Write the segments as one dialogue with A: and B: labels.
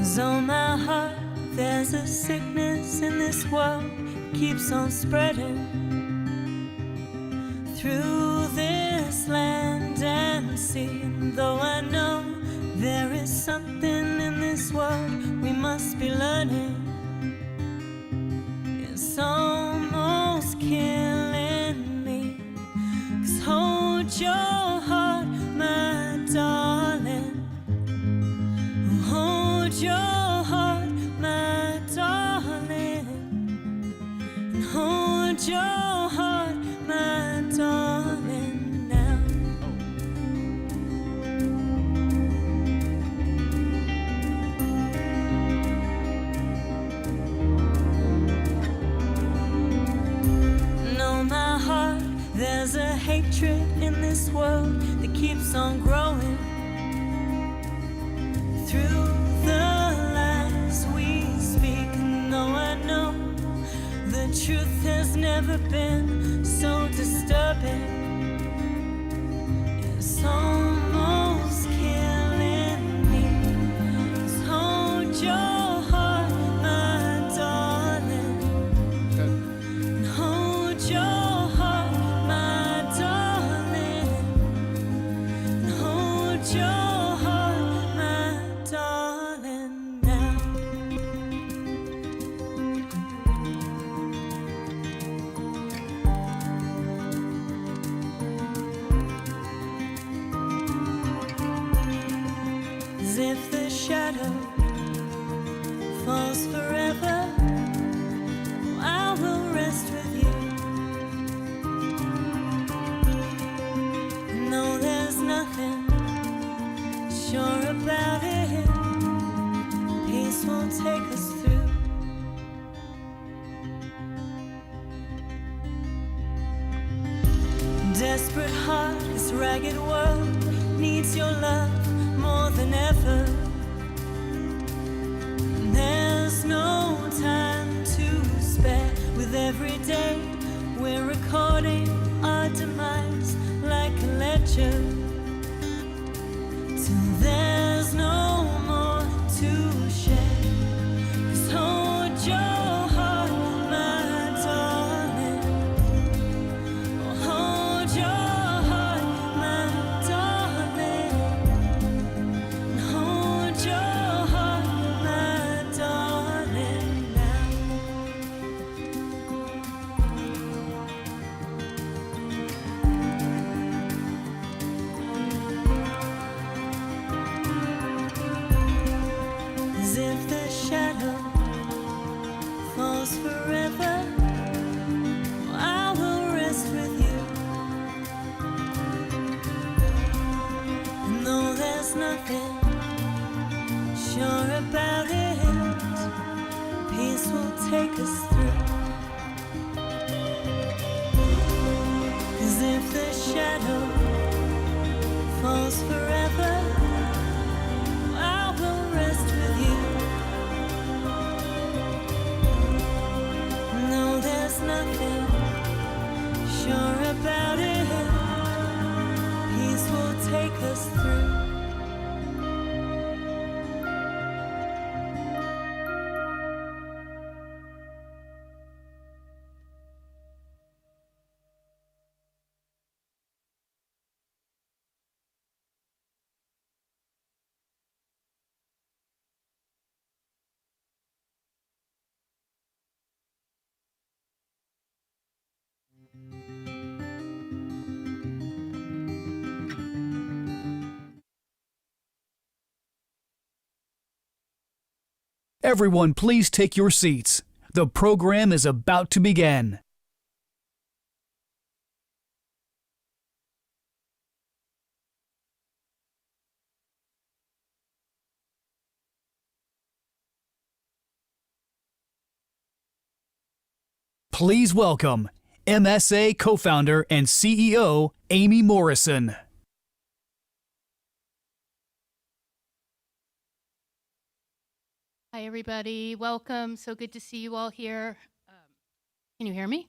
A: So my heart, there's a sickness in this world, keeps on spreading through this land and sea. And though I know there is something in this world we must be learning, it's almost killing me. 'Cause hold your heart, my darling. Hold your heart, my darling. And hold your heart, my darling, now. Know my heart, there's a hatred in this world that keeps on growing through the lies we speak. And though I know the truth has never been so disturbing, it's almost killing me. Just hold your heart, my darling. And hold your heart, my darling. And hold your heart, my darling, now. As if the shadow falls forever, I will rest with you. No, there's nothing sure about it. Peace won't take us through. Desperate heart, this ragged world needs your love more than ever. There's no time to spare. With every day we're recording our demise like a ledger, till there's no more to share. 'Cause hold your heart, my darling. Oh, hold your heart, my darling. And hold your heart, my darling, now. As if the shadow falls forever, I will rest with you. And though there's nothing sure about it, peace will take us through. As if the shadow falls forever, I will rest with you. No, there's nothing sure about it. Peace will take us through.
B: Everyone, please take your seats. The program is about to begin. Please welcome MSA co-founder and CEO, Amy Morrison.
C: Hi, everybody. Welcome. So good to see you all here. Can you hear me?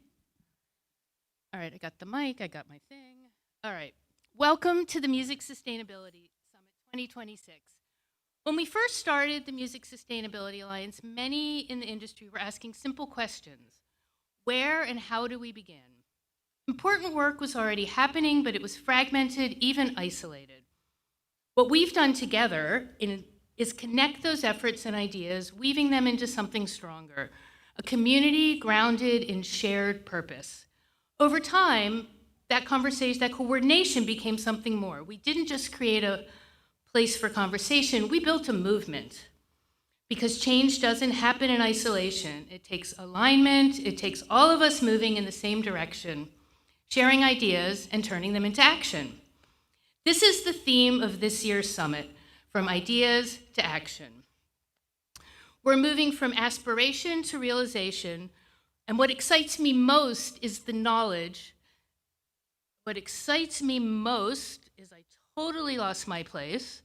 C: All right, I got the mic. I got my thing. All right. Welcome to the Music Sustainability Summit 2026. When we first started the Music Sustainability Alliance, many in the industry were asking simple questions. Where and how do we begin? Important work was already happening, but it was fragmented, even isolated. What we've done together is connect those efforts and ideas, weaving them into something stronger, a community grounded in shared purpose. Over time, that conversation, that coordination became something more. We didn't just create a place for conversation, we built a movement. Because change doesn't happen in isolation. It takes alignment, it takes all of us moving in the same direction, sharing ideas and turning them into action. This is the theme of this year's summit, from ideas to action. We're moving from aspiration to realization, and what excites me most is the knowledge. What excites me most is I totally lost my place.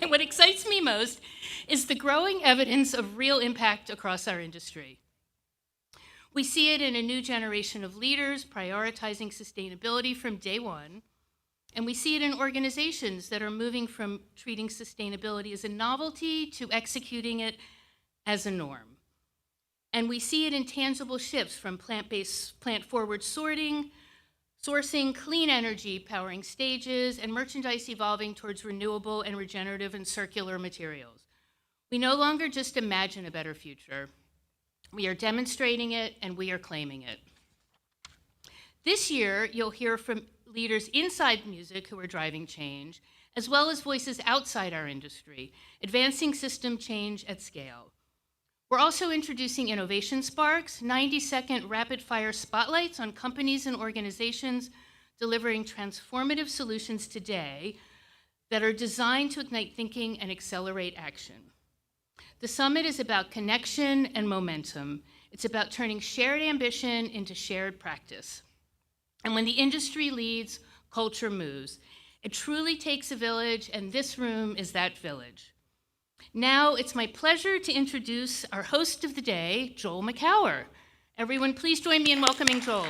C: What excites me most is the growing evidence of real impact across our industry. We see it in a new generation of leaders prioritizing sustainability from day one, and we see it in organizations that are moving from treating sustainability as a novelty to executing it as a norm. And we see it in tangible shifts from plant-based, plant-forward sourcing, clean energy powering stages, and merchandise evolving towards renewable and regenerative and circular materials. We no longer just imagine a better future. We are demonstrating it, and we are claiming it. This year, you'll hear from leaders inside music who are driving change, as well as voices outside our industry, advancing system change at scale. We're also introducing Innovation Sparks, 90-second rapid-fire spotlights on companies and organizations delivering transformative solutions today that are designed to ignite thinking and accelerate action. The summit is about connection and momentum. It's about turning shared ambition into shared practice. And when the industry leads, culture moves. It truly takes a village, and this room is that village. Now, it's my pleasure to introduce our host of the day, Joel McCower. Everyone, please join me in welcoming Joel.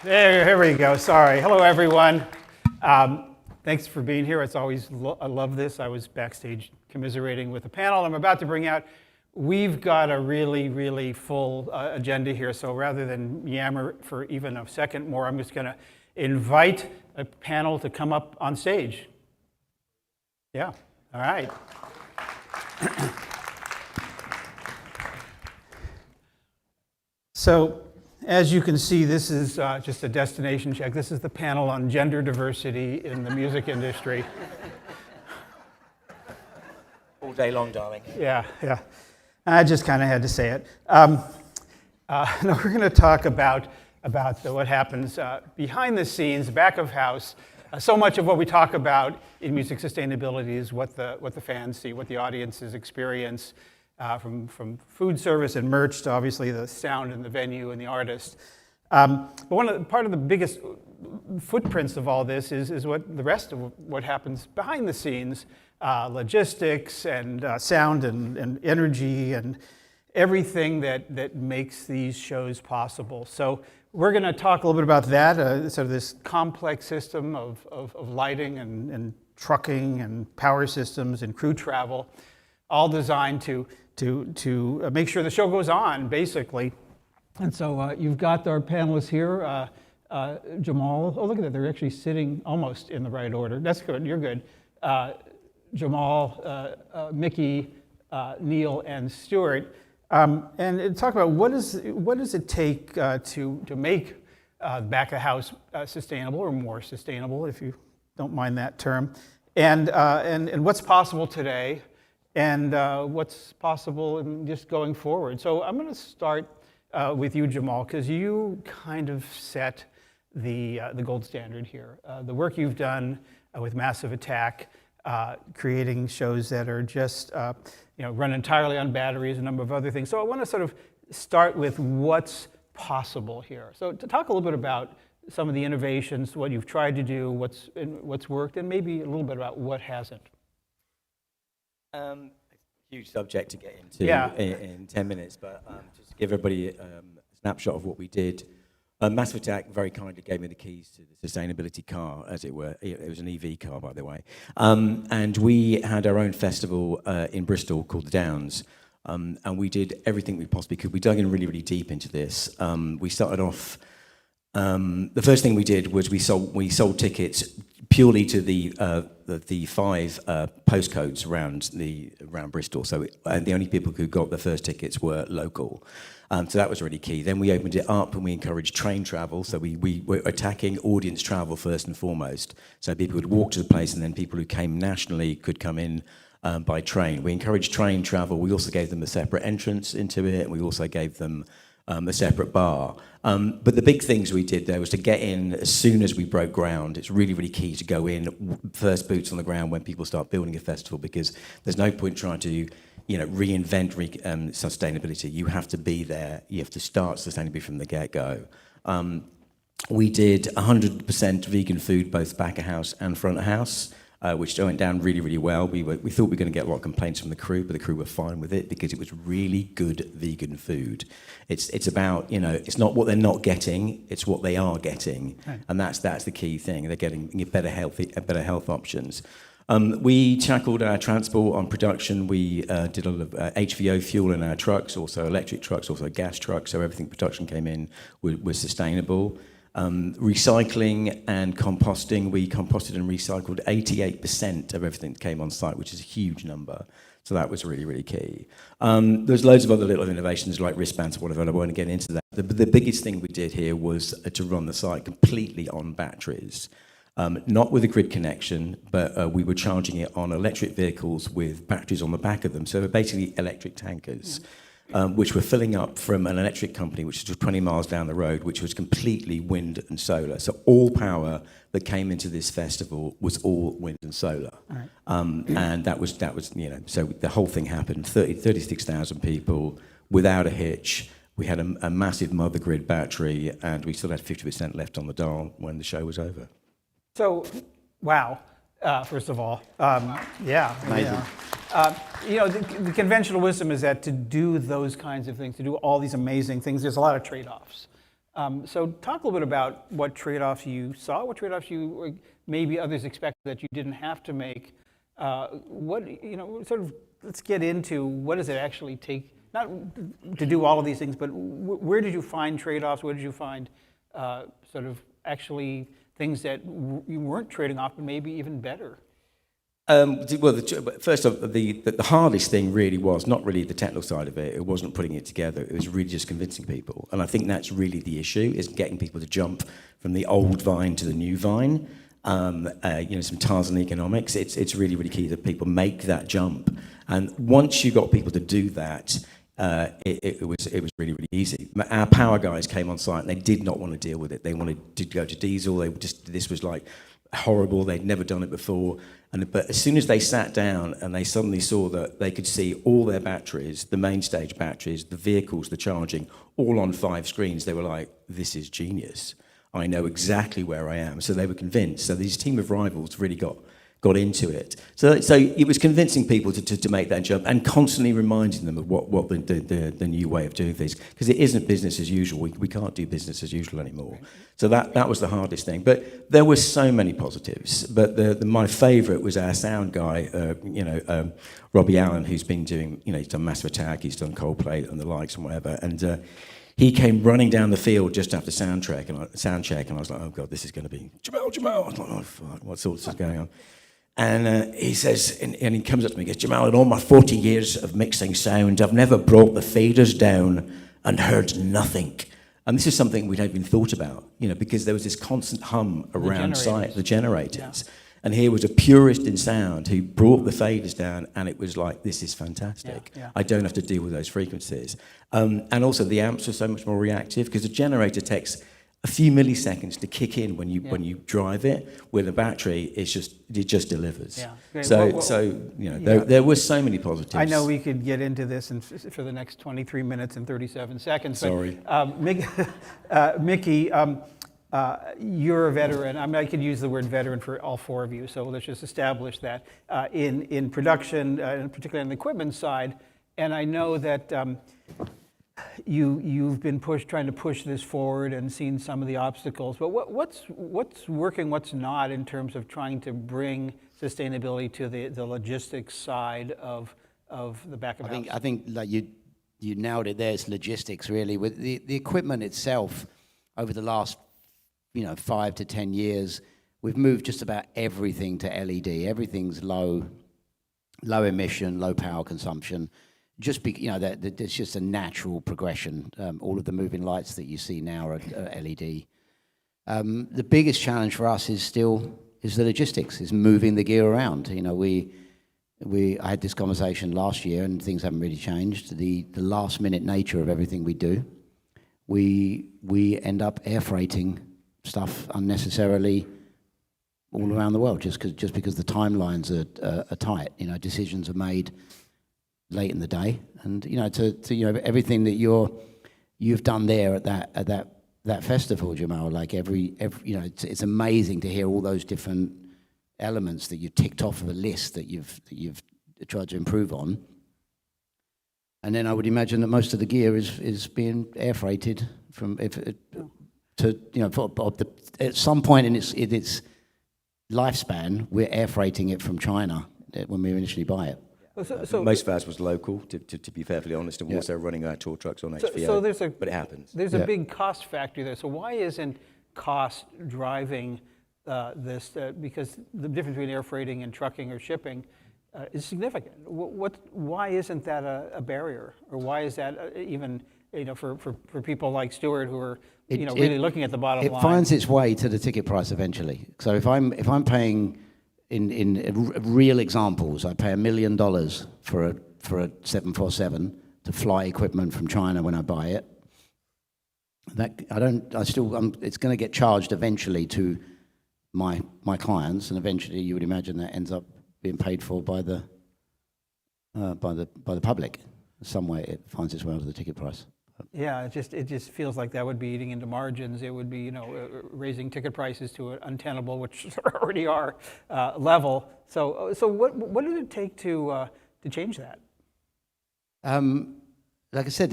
D: Here we go. Sorry. Hello, everyone. Thanks for being here. It's always, I love this. I was backstage commiserating with the panel I'm about to bring out. We've got a really, really full agenda here. So rather than yammer for even a second more, I'm just going to invite a panel to come up on stage. Yeah. All right. So, as you can see, this is just a destination check. This is the panel on gender diversity in the music industry.
E: All day long, darling.
D: Yeah. I just kind of had to say it. Now we're going to talk about what happens behind the scenes, back of house. So much of what we talk about in music sustainability is what the fans see, what the audiences experience. From food service and merch to obviously the sound and the venue and the artist. But part of the biggest footprints of all this is what the rest of what happens behind the scenes, logistics and sound and energy and everything that makes these shows possible. So we're going to talk a little bit about that, sort of this complex system of lighting and trucking and power systems and crew travel, all designed to make sure the show goes on, basically. And so you've got our panelists here, Jamal. Oh, look at that. They're actually sitting almost in the right order. That's good. You're good. Jamal, Mickey, Neil, and Stuart. And talk about what does it take to make back of house sustainable, or more sustainable, if you don't mind that term, and what's possible today, and what's possible in just going forward. So I'm going to start with you, Jamal, because you kind of set the gold standard here. The work you've done with Massive Attack, creating shows that are just run entirely on batteries, a number of other things. So I want to sort of start with what's possible here. So to talk a little bit about some of the innovations, what you've tried to do, what's worked, and maybe a little bit about what hasn't.
E: Huge subject to get into
D: Yeah.
E: in 10 minutes, but just to give everybody a snapshot of what we did. Massive Attack very kindly gave me the keys to the sustainability car, as it were. It was an EV car, by the way. And we had our own festival in Bristol called the Downs. And we did everything we possibly could. We dug in really, really deep into this. We started off. The first thing we did was we sold tickets purely to the 5 postcodes around Bristol. So the only people who got the first tickets were local. So that was really key. Then we opened it up and we encouraged train travel. So we were attacking audience travel first and foremost. So people would walk to the place, and then people who came nationally could come in by train. We encouraged train travel. We also gave them a separate entrance into it, and we also gave them a separate bar. But the big things we did there was to get in as soon as we broke ground. It's really, really key to go in first boots on the ground when people start building a festival, because there's no point trying to reinvent sustainability. You have to be there. You have to start sustainability from the get-go. We did 100% vegan food, both back of house and front of house, which went down really, really well. We thought we were going to get a lot of complaints from the crew, but the crew were fine with it because it was really good vegan food. It's about, it's not what they're not getting, it's what they are getting. Right. And that's the key thing. They're getting better health options. We tackled our transport on production. We did a lot of HVO fuel in our trucks, also electric trucks, also gas trucks, so everything production came in was sustainable. Recycling and composting, we composted and recycled 88% of everything that came on site, which is a huge number. So that was really, really key. There's loads of other little innovations like wristbands or whatever, and I won't get into that. The biggest thing we did here was to run the site completely on batteries. Not with a grid connection, but we were charging it on electric vehicles with batteries on the back of them. So they're basically electric tankers. Which were filling up from an electric company, which was 20 miles down the road, which was completely wind and solar. So all power that came into this festival was all wind and solar. Right. And that was so the whole thing happened. 36,000 people without a hitch. We had a massive mother grid battery, and we still had 50% left on the dial when the show was over.
D: So, wow. First of all, yeah, amazing. The conventional wisdom is that to do those kinds of things, to do all these amazing things, there's a lot of trade-offs. So talk a little bit about what trade-offs you saw, what trade-offs you maybe others expected that you didn't have to make. Let's get into what does it actually take, not to do all of these things, but where did you find trade-offs? Where did you find actually things that you weren't trading off, but maybe even better?
E: First off, the hardest thing really was not really the technical side of it. It wasn't putting it together. It was really just convincing people. And I think that's really the issue, is getting people to jump from the old Vine to the new Vine. Some Tarzan economics. It's really, really key that people make that jump. And once you got people to do that, it was really, really easy. Our power guys came on site and they did not want to deal with it. They wanted to go to diesel. This was like horrible. They'd never done it before. But as soon as they sat down and they suddenly saw that they could see all their batteries, the main stage batteries, the vehicles, the charging, all on 5 screens, they were like, this is genius. I know exactly where I am. So they were convinced. So these team of rivals really got into it. So it was convincing people to make that jump and constantly reminding them of what the new way of doing things, because it isn't business as usual. We can't do business as usual anymore. So that was the hardest thing. But there were so many positives. But my favourite was our sound guy, Robbie Allen, who's been doing, he's done Massive Attack, he's done Coldplay and the likes and whatever. And he came running down the field just after sound check, and I was like, oh God, this is going to be Jamal. I was like, oh fuck, what sorts is going on? And he says, and he comes up to me and goes, Jamal, in all my 40 years of mixing sound, I've never brought the faders down and heard nothing. And this is something we'd not even thought about, because there was this constant hum around site, the generators. Yeah. And here was a purist in sound who brought the faders down, and it was like, this is fantastic. Yeah. I don't have to deal with those frequencies. And also the amps are so much more reactive, because the generator takes a few milliseconds to kick in when you drive it. With a battery, it just delivers.
D: Yeah. Great.
E: So there were so many positives.
D: I know we could get into this for the next 23 minutes and 37 seconds.
E: Sorry.
D: But, Mickey, you're a veteran. I mean, I could use the word veteran for all four of you, so let's just establish that in production, and particularly on the equipment side. And I know that you've been trying to push this forward and seen some of the obstacles. But what's working, what's not in terms of trying to bring sustainability to the logistics side of the back of house?
F: I think like you nailed it there. It's logistics really. With the equipment itself, over the last 5 to 10 years, we've moved just about everything to LED. Everything's low emission, low power consumption. Just that it's just a natural progression. All of the moving lights that you see now are LED. The biggest challenge for us is the logistics, is moving the gear around. I had this conversation last year, and things haven't really changed. The last minute nature of everything we do, we end up air freighting stuff unnecessarily all around the world, just because the timelines are tight. Decisions are made late in the day, and everything that you've done there at that festival, Jamal. Like it's amazing to hear all those different elements that you've ticked off of a list that you've tried to improve on. And then I would imagine that most of the gear is being air freighted at some point in its lifespan, we're air freighting it from China when we initially buy it.
D: So
E: most of ours was local, to be perfectly honest, and also running our tour trucks on HVO. But it happens.
D: There's a big cost factor there. So why isn't cost driving this? Because the difference between air freighting and trucking or shipping is significant. Why isn't that a barrier, or why is that even for people like Stuart who are really looking at the bottom line?
F: It finds its way to the ticket price eventually. So if I'm paying in real examples, I pay $1 million for a 747 to fly equipment from China when I buy it. It's going to get charged eventually to my clients, and eventually you would imagine that ends up being paid for by the public. Some way it finds its way onto the ticket price.
D: Yeah, it just feels like that would be eating into margins. It would be raising ticket prices to an untenable, which already are, level. So what did it take to change that?
F: Like I said,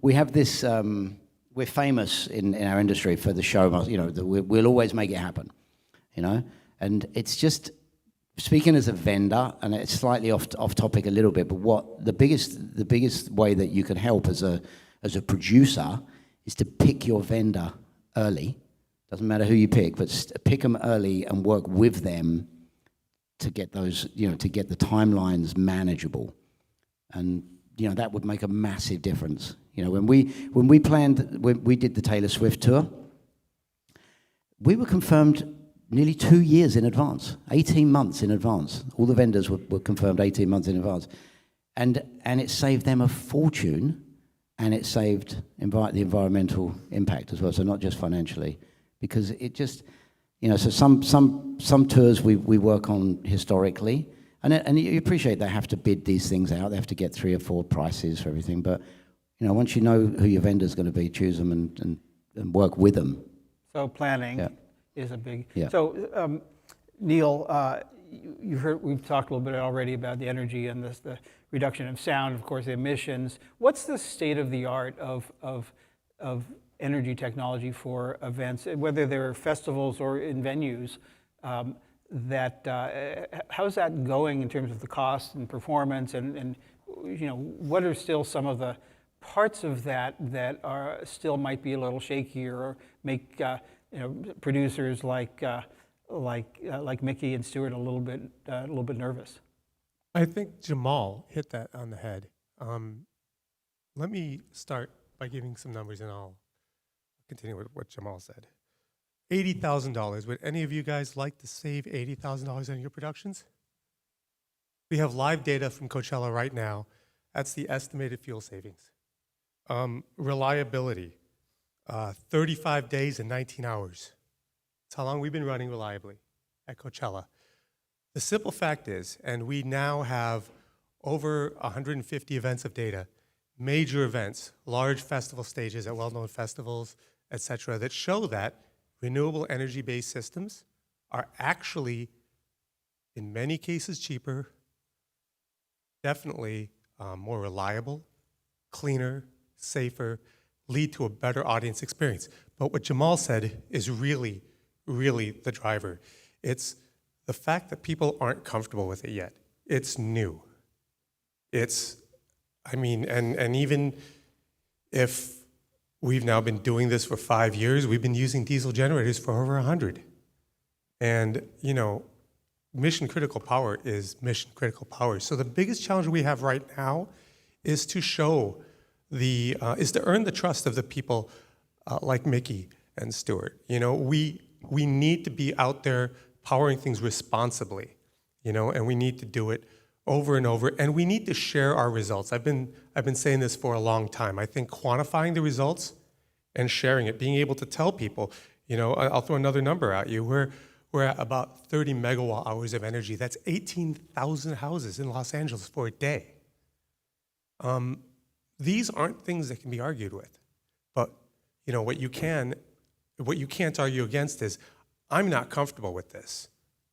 F: we have this. We're famous in our industry for the show. We'll always make it happen. And it's just. Speaking as a vendor, and it's slightly off topic a little bit, but what the biggest way that you can help as a producer is to pick your vendor early. Doesn't matter who you pick, but pick them early and work with them to get those, to get the timelines manageable, and that would make a massive difference. When we did the Taylor Swift tour, we were confirmed nearly 2 years in advance, 18 months in advance. All the vendors were confirmed 18 months in advance. And it saved them a fortune, and it saved the environmental impact as well, so not just financially. Because it just, so some tours we work on historically, and you appreciate they have to bid these things out, they have to get 3 or 4 prices for everything, but once you know who your vendor's going to be, choose them and work with them.
D: So planning.
F: Yeah.
D: Is a big.
F: Yeah.
D: So, Neil, you've heard, we've talked a little bit already about the energy and the reduction of sound, of course, the emissions. What's the state of the art of energy technology for events, whether they're festivals or in venues? How's that going in terms of the cost and performance, and what are still some of the parts of that are still might be a little shakier or make producers like Mickey and Stuart a little bit nervous?
G: I think Jamal hit that on the head. Let me start by giving some numbers, and I'll continue with what Jamal said. $80,000. Would any of you guys like to save $80,000 on your productions? We have live data from Coachella right now. That's the estimated fuel savings. Reliability. 35 days and 19 hours. That's how long we've been running reliably at Coachella. The simple fact is, and we now have over 150 events of data, major events, large festival stages at well-known festivals, et cetera, that show that renewable energy-based systems are actually, in many cases, cheaper, definitely more reliable, cleaner, safer, lead to a better audience experience. But what Jamal said is really, really the driver. It's the fact that people aren't comfortable with it yet. It's new. And even if we've now been doing this for 5 years, we've been using diesel generators for over 100. And, mission critical power is mission critical power. So the biggest challenge we have right now is to is to earn the trust of the people like Mickey and Stuart. We need to be out there powering things responsibly, and we need to do it over and over, and we need to share our results. I've been saying this for a long time. I think quantifying the results and sharing it, being able to tell people, I'll throw another number at you. We're at about 30 megawatt hours of energy. That's 18,000 houses in Los Angeles for a day. These aren't things that can be argued with. But, what you can't argue against is, I'm not comfortable with this.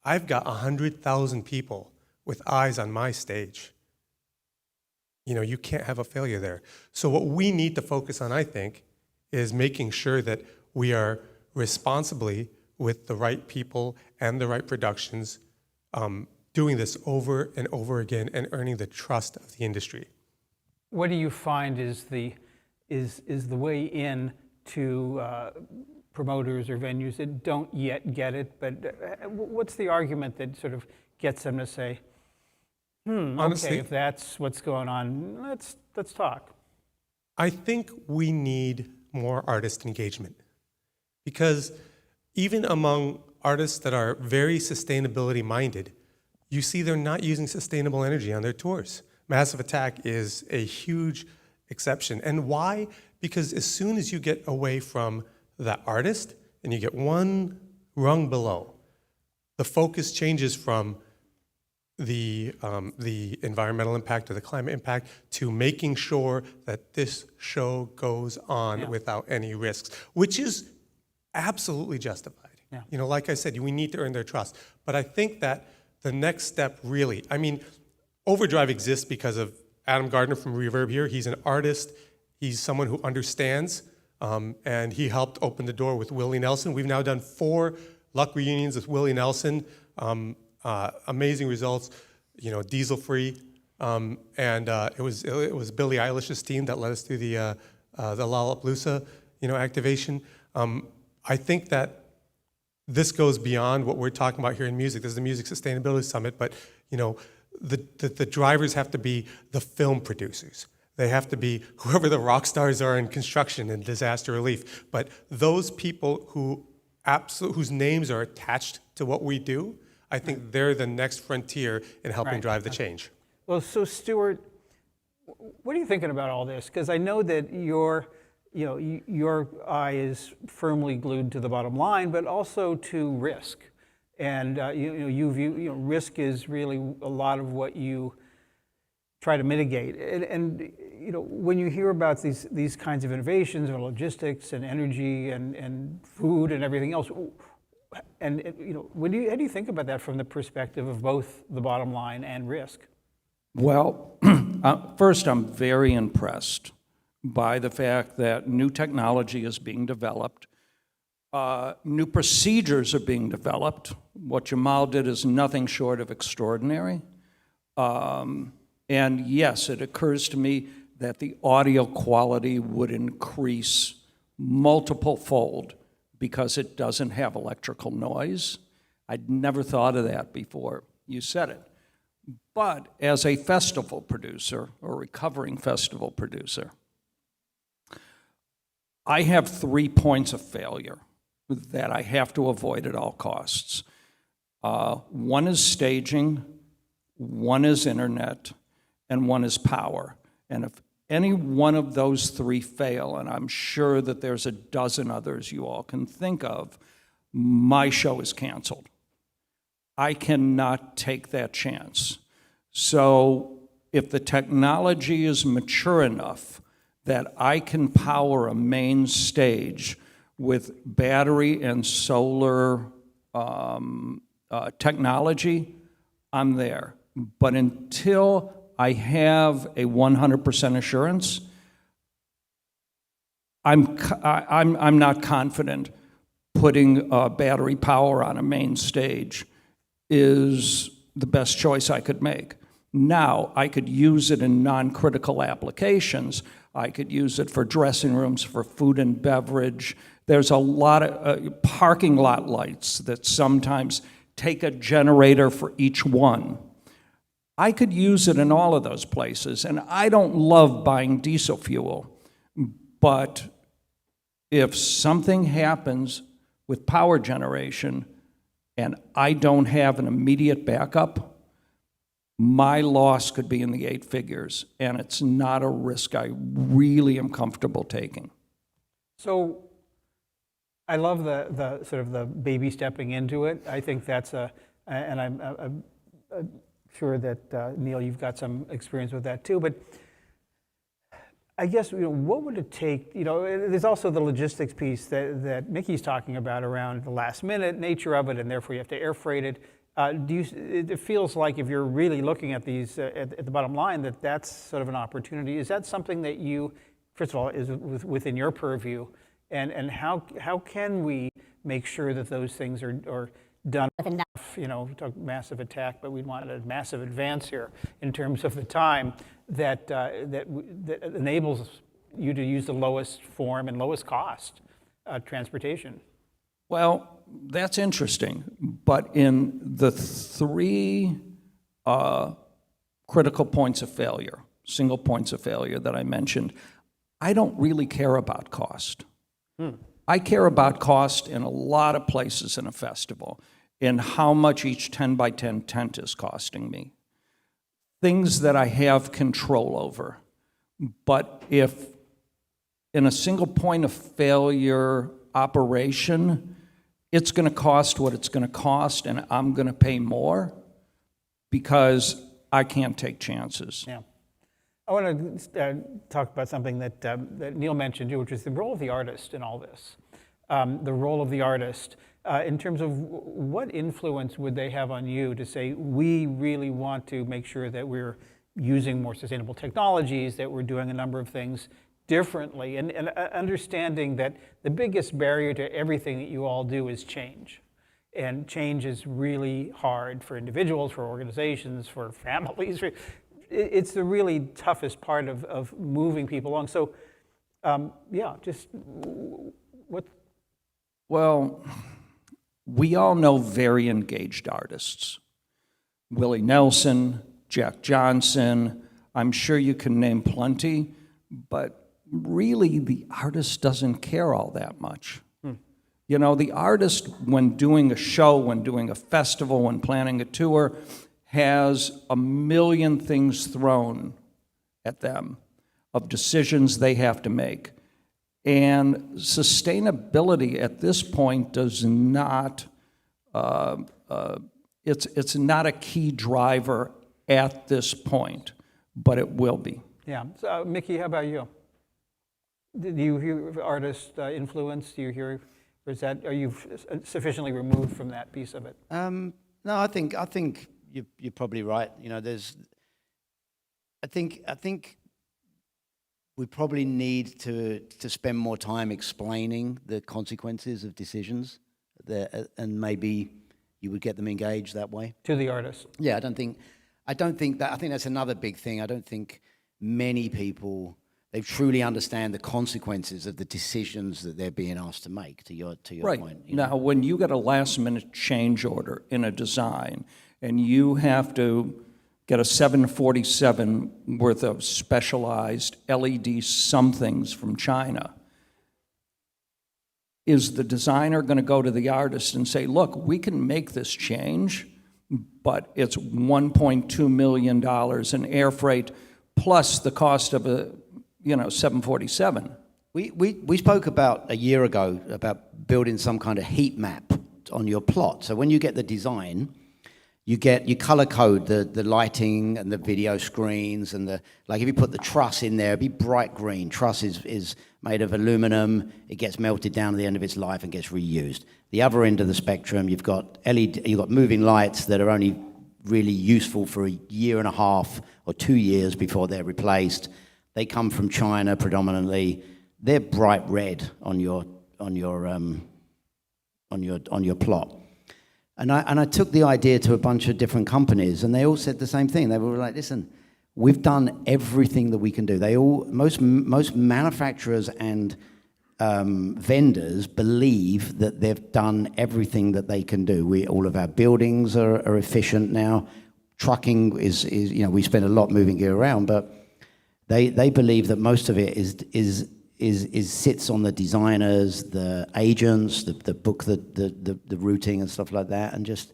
G: I've got 100,000 people with eyes on my stage. You can't have a failure there. So what we need to focus on, I think, is making sure that we are responsibly with the right people and the right productions, doing this over and over again and earning the trust of the industry.
D: What do you find is the way in to promoters or venues that don't yet get it, but what's the argument that sort of gets them to say,
G: Honestly,
D: okay, if that's what's going on, let's talk?
G: I think we need more artist engagement, because even among artists that are very sustainability minded, you see they're not using sustainable energy on their tours. Massive Attack is a huge exception. And why? Because as soon as you get away from that artist and you get one rung below, the focus changes from the environmental impact or the climate impact to making sure that this show goes on without any risks, which is absolutely justified.
D: Yeah.
G: Like I said, we need to earn their trust. But I think that the next step really, Overdrive exists because of Adam Gardner from Reverb here. He's an artist. He's someone who understands, and he helped open the door with Willie Nelson. We've now done 4 Luck reunions with Willie Nelson. Amazing results, diesel-free. And it was Billie Eilish's team that led us through the Lollapalooza, activation. I think that this goes beyond what we're talking about here in music. This is the Music Sustainability Summit, but the drivers have to be the film producers. They have to be whoever the rock stars are in construction and disaster relief. But those people whose names are attached to what we do, I think they're the next frontier in helping drive the change.
D: Well, so Stuart, what are you thinking about all this? Because I know that your eye is firmly glued to the bottom line, but also to risk. And you view risk is really a lot of what you try to mitigate. And when you hear about these kinds of innovations in logistics and energy and food and everything else, and how do you think about that from the perspective of both the bottom line and risk?
H: Well, first, I'm very impressed by the fact that new technology is being developed. New procedures are being developed. What Jamal did is nothing short of extraordinary. And yes, it occurs to me that the audio quality would increase multiple-fold because it doesn't have electrical noise. I'd never thought of that before you said it. But as a festival producer, or recovering festival producer, I have 3 points of failure that I have to avoid at all costs. One is staging, one is internet, and one is power. And any one of those three fail, and I'm sure that there's a dozen others you all can think of, my show is canceled. I cannot take that chance. So if the technology is mature enough that I can power a main stage with battery and solar technology, I'm there. But until I have a 100% assurance, I'm not confident putting battery power on a main stage is the best choice I could make. Now, I could use it in non-critical applications. I could use it for dressing rooms, for food and beverage. There's a lot of parking lot lights that sometimes take a generator for each one. I could use it in all of those places, and I don't love buying diesel fuel. But if something happens with power generation and I don't have an immediate backup, my loss could be in the 8 figures, and it's not a risk I really am comfortable taking.
D: So I love the sort of the baby stepping into it. I think that's and I'm sure that Neil, you've got some experience with that too. But I guess, what would it take? There's also the logistics piece that Mickey's talking about around the last minute nature of it, and therefore you have to air freight it. It feels like if you're really looking at these at the bottom line, that's sort of an opportunity. Is that something that you, first of all, is within your purview, and how can we make sure that those things are done with enough? We talk massive attack, but we want a massive advance here in terms of the time that enables you to use the lowest form and lowest cost transportation.
H: Well, that's interesting, but in the 3 critical points of failure, single points of failure that I mentioned, I don't really care about cost. I care about cost in a lot of places in a festival, in how much each 10 by 10 tent is costing me. Things that I have control over. But if in a single point of failure operation, it's going to cost what it's going to cost, and I'm going to pay more because I can't take chances.
D: Yeah. I want to talk about something that Neil mentioned too, which is the role of the artist in all this. The role of the artist in terms of what influence would they have on you to say, we really want to make sure that we're using more sustainable technologies, that we're doing a number of things differently, and understanding that the biggest barrier to everything that you all do is change. And change is really hard for individuals, for organizations, for families. It's the really toughest part of moving people along. So, just what?
H: Well, we all know very engaged artists. Willie Nelson, Jack Johnson, I'm sure you can name plenty, but really the artist doesn't care all that much. The artist, when doing a show, when doing a festival, when planning a tour, has a million things thrown at them of decisions they have to make. And sustainability at this point does not, it's not a key driver at this point, but it will be.
D: Yeah. So, Mickey, how about you? Do you hear artist influence? Do you hear, or are you sufficiently removed from that piece of it?
F: No, I think you're probably right. I think we probably need to spend more time explaining the consequences of decisions, and maybe you would get them engaged that way.
D: To the artist.
F: Yeah, I think that's another big thing. I don't think many people, they truly understand the consequences of the decisions that they're being asked to make, to your
H: right.
F: point.
H: Now, when you get a last-minute change order in a design, and you have to get a 747 worth of specialized LED somethings from China, is the designer going to go to the artist and say, look, we can make this change, but it's $1.2 million in air freight plus the cost of a 747.
F: We spoke about a year ago about building some kind of heat map on your plot. So when you get the design, you color code the lighting and the video screens and like if you put the truss in there, it'd be bright green. Truss is made of aluminum. It gets melted down at the end of its life and gets reused. The other end of the spectrum, you've got you've got moving lights that are only really useful for a year and a half or 2 years before they're replaced. They come from China predominantly. They're bright red on your plot. And I took the idea to a bunch of different companies, and they all said the same thing. They were like, "Listen, we've done everything that we can do." Most manufacturers and vendors believe that they've done everything that they can do. All of our buildings are efficient now. Trucking is we spend a lot moving gear around, but they believe that most of it is sits on the designers, the agents, the book, the routing and stuff like that, and just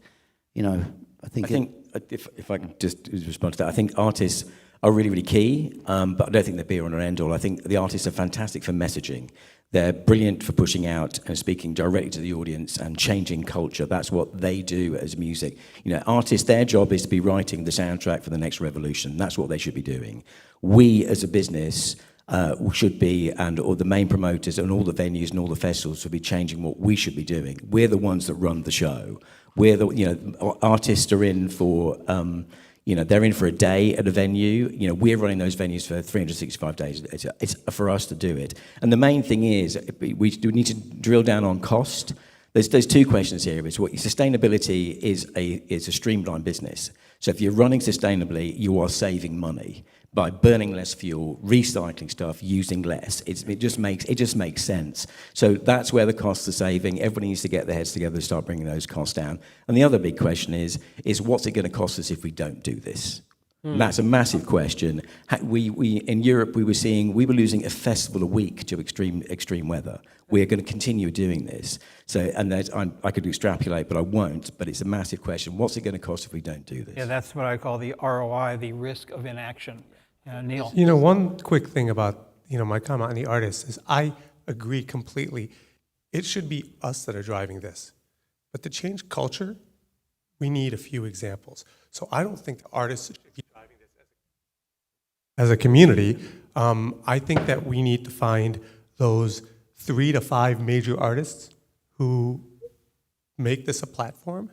F: I think
E: if I can just respond to that, I think artists are really, really key, but I don't think they're be on or end all. I think the artists are fantastic for messaging. They're brilliant for pushing out and speaking directly to the audience and changing culture. That's what they do as music. Artists, their job is to be writing the soundtrack for the next revolution. That's what they should be doing. We, as a business, should be, or the main promoters and all the venues and all the festivals should be changing what we should be doing. We're the ones that run the show. We're artists are in for, they're in for a day at a venue. We're running those venues for 365 days. It's for us to do it. And the main thing is, we do need to drill down on cost. There's two questions here. Sustainability is a streamlined business. So if you're running sustainably, you are saving money by burning less fuel, recycling stuff, using less. It just makes sense. So that's where the costs are saving. Everybody needs to get their heads together and start bringing those costs down. And the other big question is what's it going to cost us if we don't do this? That's a massive question. We in Europe we were losing a festival a week to extreme weather. We're going to continue doing this. So I could extrapolate, but I won't. But it's a massive question. What's it going to cost if we don't do this?
D: Yeah, that's what I call the ROI, the risk of inaction. Neil.
G: One quick thing about my comment on the artists is I agree completely. It should be us that are driving this, but to change culture, we need a few examples. So I don't think the artists should be driving this as a community. I think that we need to find those 3 to 5 major artists who make this a platform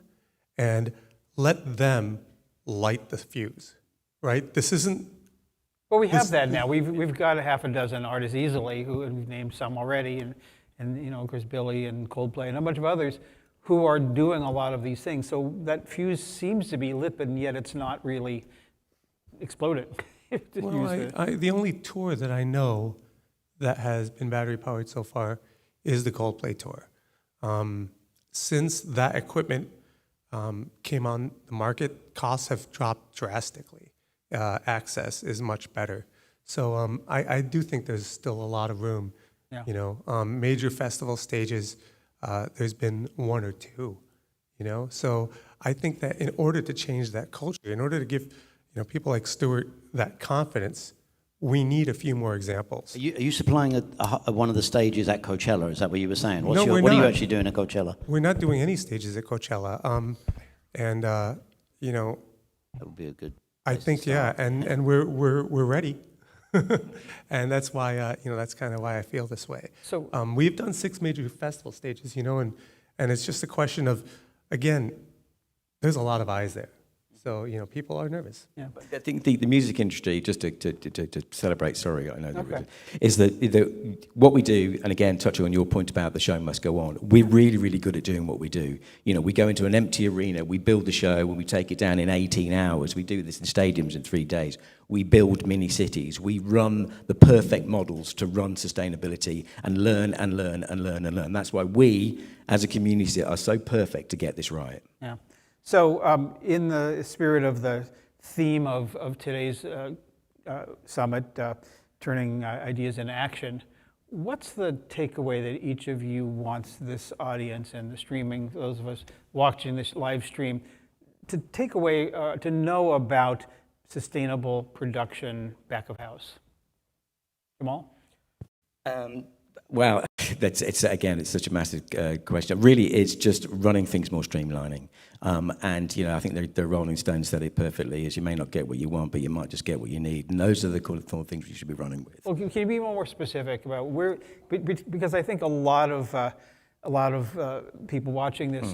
G: and let them light the fuse. Right? This isn't.
D: Well, we have that now. We've got a half a dozen artists easily, who we've named some already, and of course Billy and Coldplay and a bunch of others who are doing a lot of these things. So that fuse seems to be lit, but yet it's not really exploded.
G: The only tour that I know that has been battery powered so far is the Coldplay tour. Since that equipment came on the market, costs have dropped drastically. Access is much better. So I do think there's still a lot of room. Yeah. Major festival stages, there's been 1 or 2. So I think that in order to change that culture, in order to give people like Stuart that confidence, we need a few more examples.
F: Are you supplying one of the stages at Coachella? Is that what you were saying?
G: No, we're not.
F: What are you actually doing at Coachella?
G: We're not doing any stages at Coachella.
F: That would be a good.
G: I think and we're ready, and that's why that's kind of why I feel this way. So we've done 6 major festival stages, and it's just a question of, again, there's a lot of eyes there, so people are nervous.
E: Yeah, but I think the music industry, just to celebrate. Sorry, I know is that what we do, and again touching on your point about the show must go on. We're really, really good at doing what we do. We go into an empty arena, we build the show, and we take it down in 18 hours. We do this in stadiums in 3 days. We build mini cities. We run the perfect models to run sustainability and learn and learn and learn and learn. That's why we, as a community, are so perfect to get this right.
D: Yeah. So in the spirit of the theme of today's summit, turning ideas into action, what's the takeaway that each of you wants this audience and the streaming, those of us watching this live stream, to take away, to know about sustainable production back of house? Jamal?
E: Well, it's such a massive question. Really, it's just running things more streamlining. And I think the Rolling Stones said it perfectly: is you may not get what you want, but you might just get what you need. And those are the kind of things you should be running with.
D: Well, can you be more specific about where? Because I think a lot of people watching this,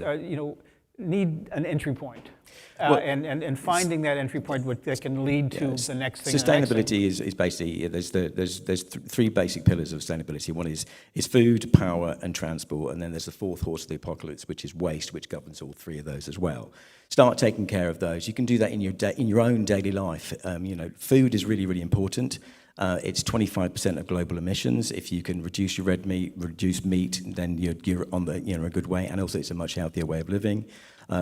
D: need an entry point, and finding that entry point that can lead to the next thing.
E: Sustainability is basically there's three basic pillars of sustainability. One is food, power, and transport, and then there's the fourth horse of the apocalypse, which is waste, which governs all three of those as well. Start taking care of those. You can do that in your own daily life. Food is really, really important. It's 25% of global emissions. If you can reduce your red meat, reduce meat, then you're on a good way. And also, it's a much healthier way of living.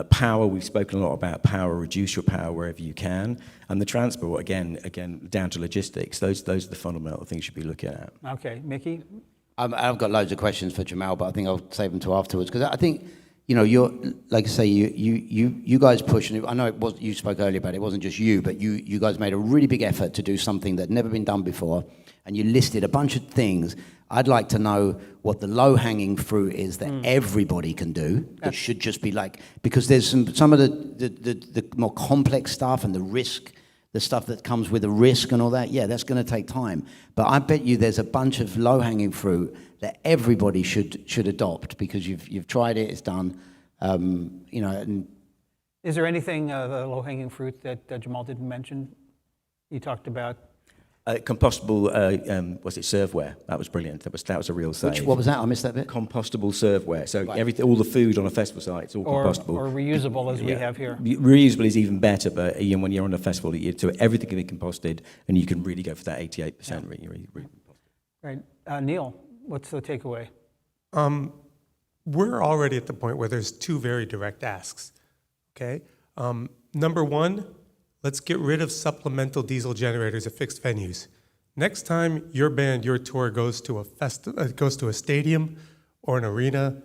E: Power, we've spoken a lot about power. Reduce your power wherever you can. And the transport, again, down to logistics. Those are the fundamental things you should be looking at.
D: Okay, Mickey.
F: I've got loads of questions for Jamal, but I think I'll save them to afterwards because I think. You're like I say, you guys push, and I know it was you spoke earlier about it wasn't just you, but you guys made a really big effort to do something that had never been done before, and you listed a bunch of things. I'd like to know what the low-hanging fruit is that everybody can do. That should just be because there's some of the more complex stuff and the risk, the stuff that comes with the risk and all that. Yeah, that's going to take time. But I bet you there's a bunch of low-hanging fruit that everybody should adopt because you've tried it, it's done, And
D: is there anything the low-hanging fruit that Jamal didn't mention? You talked about
E: compostable. Was it serveware? That was brilliant. That was a real save.
F: What was that? I missed that bit.
E: Compostable serveware. So everything, all the food on a festival site, it's all compostable.
D: Or reusable, as we have here.
E: Reusable is even better, but when you're on a festival, everything can be composted, and you can really go for that 88%.
D: Right, Neil. What's the takeaway?
G: We're already at the point where there's two very direct asks, okay? Number one, let's get rid of supplemental diesel generators at fixed venues. Next time your band, your tour goes to a stadium or an arena,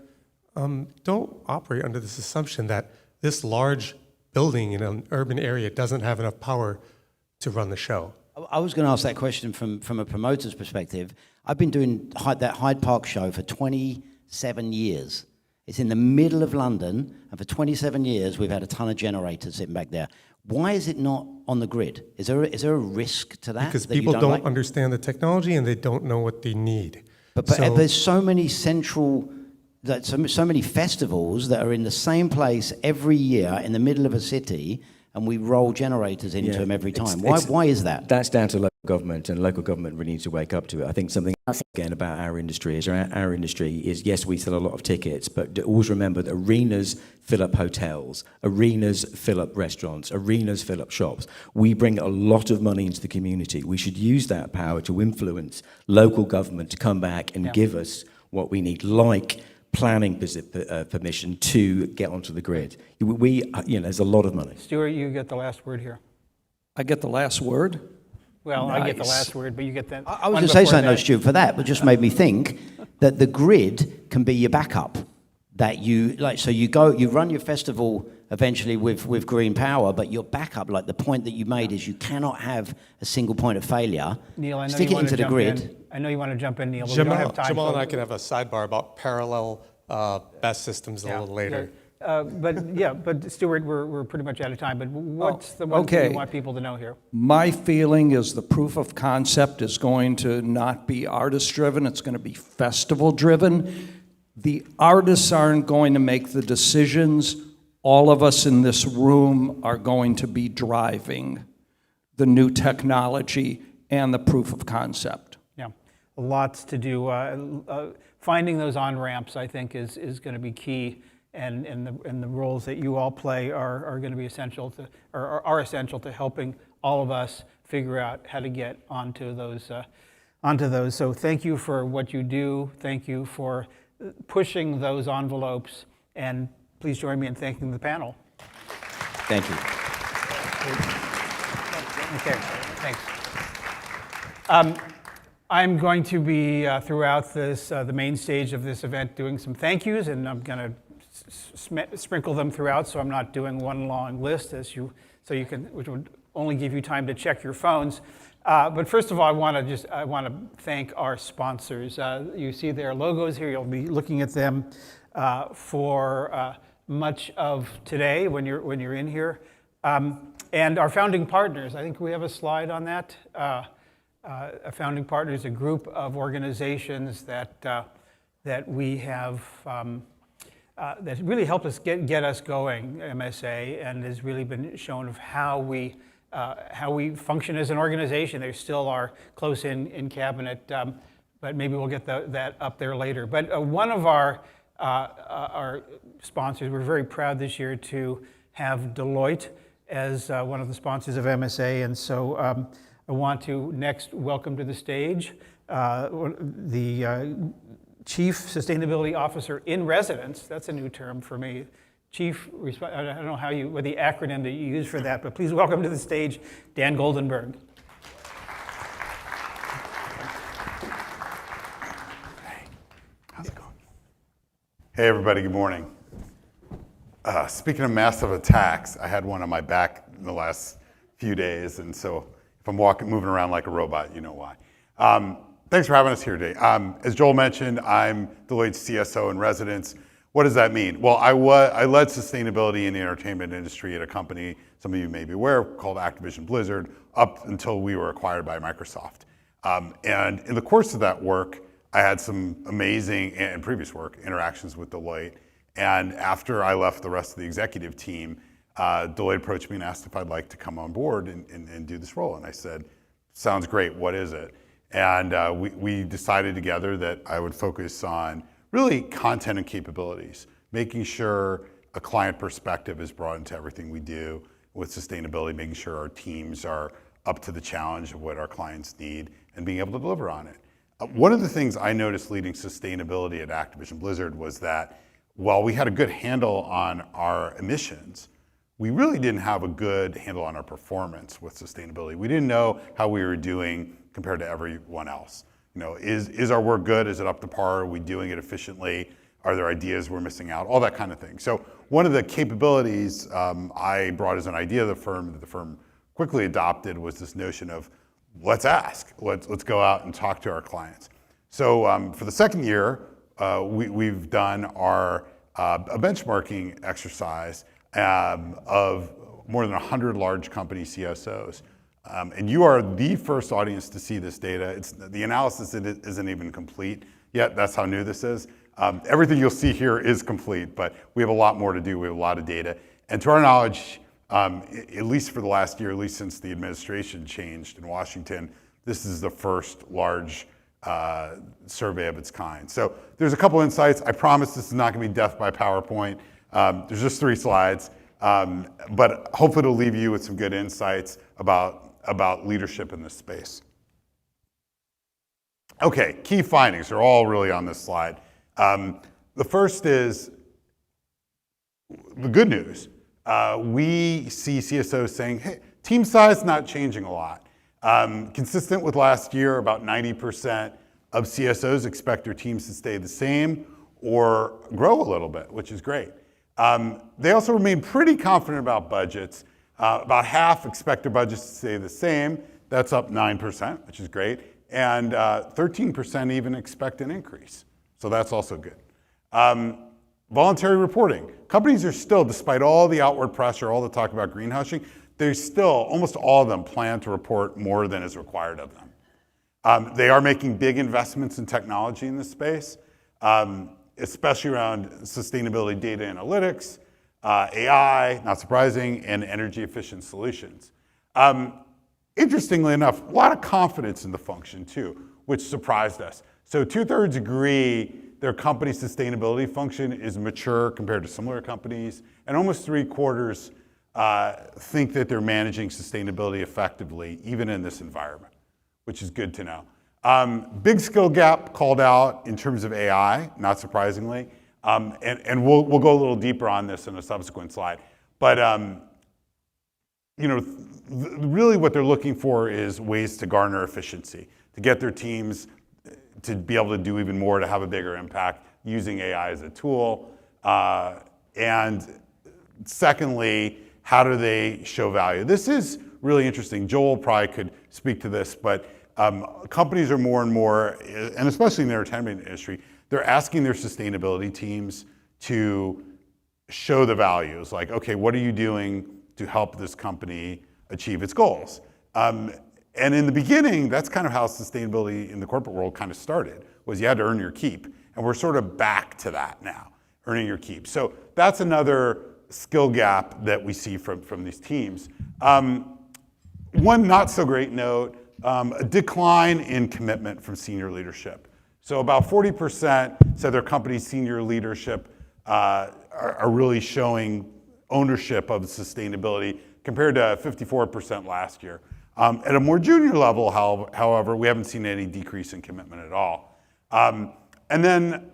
G: don't operate under this assumption that this large building in an urban area doesn't have enough power to run the show.
F: I was going to ask that question from a promoter's perspective. I've been doing that Hyde Park show for 27 years. It's in the middle of London, and for 27 years we've had a ton of generators sitting back there. Why is it not on the grid? Is there a risk to that?
G: Because people don't understand the technology and they don't know what they need.
F: But there's so many so many festivals that are in the same place every year in the middle of a city, and we roll generators into them every time. Why is that?
E: That's down to local government, and local government really needs to wake up to it. I think something else again about our industry is our industry is, yes, we sell a lot of tickets, but always remember that arenas fill up hotels, arenas fill up restaurants, arenas fill up shops. We bring a lot of money into the community. We should use that power to influence local government to come back and give us what we need, like planning permission to get onto the grid. There's a lot of money.
D: Stuart, you get the last word here.
H: I get the last word?
D: Well,
H: Nice.
D: I get the last word, but you get that.
F: I was going to say something, though, Stu, for that, but just made me think that the grid can be your backup. That you run your festival eventually with green power, but your backup, like the point that you made, is you cannot have a single point of failure.
D: Neil, I know
F: Stick
D: you
F: it
D: want
F: into
D: to
F: the
D: jump
F: grid.
D: in. I know you want to jump in, Neil, but we don't have time.
G: Jamal and I can have a sidebar about parallel BESS systems a little later.
D: But Stuart, we're pretty much out of time. But what's the one thing you want people to know here?
H: My feeling is the proof of concept is going to not be artist-driven, it's going to be festival-driven. The artists aren't going to make the decisions. All of us in this room are going to be driving the new technology and the proof of concept.
D: Yeah, lots to do. Finding those on-ramps, I think, is going to be key. And the roles that you all play are going to be essential are essential to helping all of us figure out how to get onto those. So thank you for what you do. Thank you for pushing those envelopes. And please join me in thanking the panel.
E: Thank you.
D: Okay, thanks. I'm going to be throughout the main stage of this event doing some thank yous, and I'm going to sprinkle them throughout, so I'm not doing one long list which would only give you time to check your phones. But first of all, I want to thank our sponsors. You see their logos here. You'll be looking at them for much of today when you're in here. And our founding partners. I think we have a slide on that. A founding partner is a group of organizations that we have that really helped us get us going, MSA, and has really been shown of how we function as an organization. They still are close in cabinet, but maybe we'll get that up there later. But one of our sponsors, we're very proud this year to have Deloitte as one of the sponsors of MSA, and so I want to next welcome to the stage the Chief Sustainability Officer in Residence. That's a new term for me. I don't know what the acronym that you use for that, but please welcome to the stage Dan Goldenberg.
I: Hey, how's it going? Hey everybody, good morning. Speaking of massive attacks, I had one on my back in the last few days, and so if I'm moving around like a robot, you know why. Thanks for having us here today. As Joel mentioned, I'm Deloitte's CSO in Residence. What does that mean? Well, I led sustainability in the entertainment industry at a company some of you may be aware called Activision Blizzard up until we were acquired by Microsoft. And in the course of that work, I had some amazing, and previous work, interactions with Deloitte. And after I left the rest of the executive team, Deloitte approached me and asked if I'd like to come on board and do this role. And I said, sounds great, what is it? And we decided together that I would focus on really content and capabilities, making sure a client perspective is brought into everything we do with sustainability, making sure our teams are up to the challenge of what our clients need and being able to deliver on it. One of the things I noticed leading sustainability at Activision Blizzard was that while we had a good handle on our emissions, we really didn't have a good handle on our performance with sustainability. We didn't know how we were doing compared to everyone else. You know, is our work good? Is it up to par? Are we doing it efficiently? Are there ideas we're missing out? All that kind of thing. So one of the capabilities I brought as an idea of the firm that the firm quickly adopted was this notion of let's ask, let's go out and talk to our clients. So for the second year, we've done a benchmarking exercise of more than 100 large company CSOs. And you are the first audience to see this data. The analysis isn't even complete yet. That's how new this is. Everything you'll see here is complete, but we have a lot more to do. We have a lot of data. And to our knowledge, at least for the last year, at least since the administration changed in Washington, this is the first large survey of its kind. So there's a couple insights. I promise this is not going to be death by PowerPoint. There's just 3 slides, but hopefully it'll leave you with some good insights about leadership in this space. Okay, key findings are all really on this slide. The first is the good news. We see CSOs saying, hey, team size not changing a lot. Consistent with last year, about 90% of CSOs expect their teams to stay the same or grow a little bit, which is great. They also remain pretty confident about budgets. About half expect their budgets to stay the same. That's up 9%, which is great. And 13% even expect an increase. So that's also good. Voluntary reporting. Companies are still, despite all the outward pressure, all the talk about greenwashing, they still, almost all of them plan to report more than is required of them. They are making big investments in technology in this space, especially around sustainability data analytics, AI, not surprising, and energy efficient solutions. Interestingly enough, a lot of confidence in the function too, which surprised us. So 2/3 agree their company sustainability function is mature compared to similar companies, and almost 3/4 think that they're managing sustainability effectively, even in this environment, which is good to know. Big skill gap called out in terms of AI, not surprisingly. And we'll go a little deeper on this in a subsequent slide. But really what they're looking for is ways to garner efficiency, to get their teams to be able to do even more, to have a bigger impact using AI as a tool. And secondly, how do they show value? This is really interesting. Joel probably could speak to this, but companies are more and more, and especially in the entertainment industry, they're asking their sustainability teams to show the values. Like, okay, what are you doing to help this company achieve its goals? And in the beginning, that's kind of how sustainability in the corporate world kind of started, was you had to earn your keep. And we're sort of back to that now, earning your keep. So that's another skill gap that we see from these teams. One not so great note, a decline in commitment from senior leadership. So about 40% said their company's senior leadership are really showing ownership of sustainability compared to 54% last year. At a more junior level, however, we haven't seen any decrease in commitment at all. And then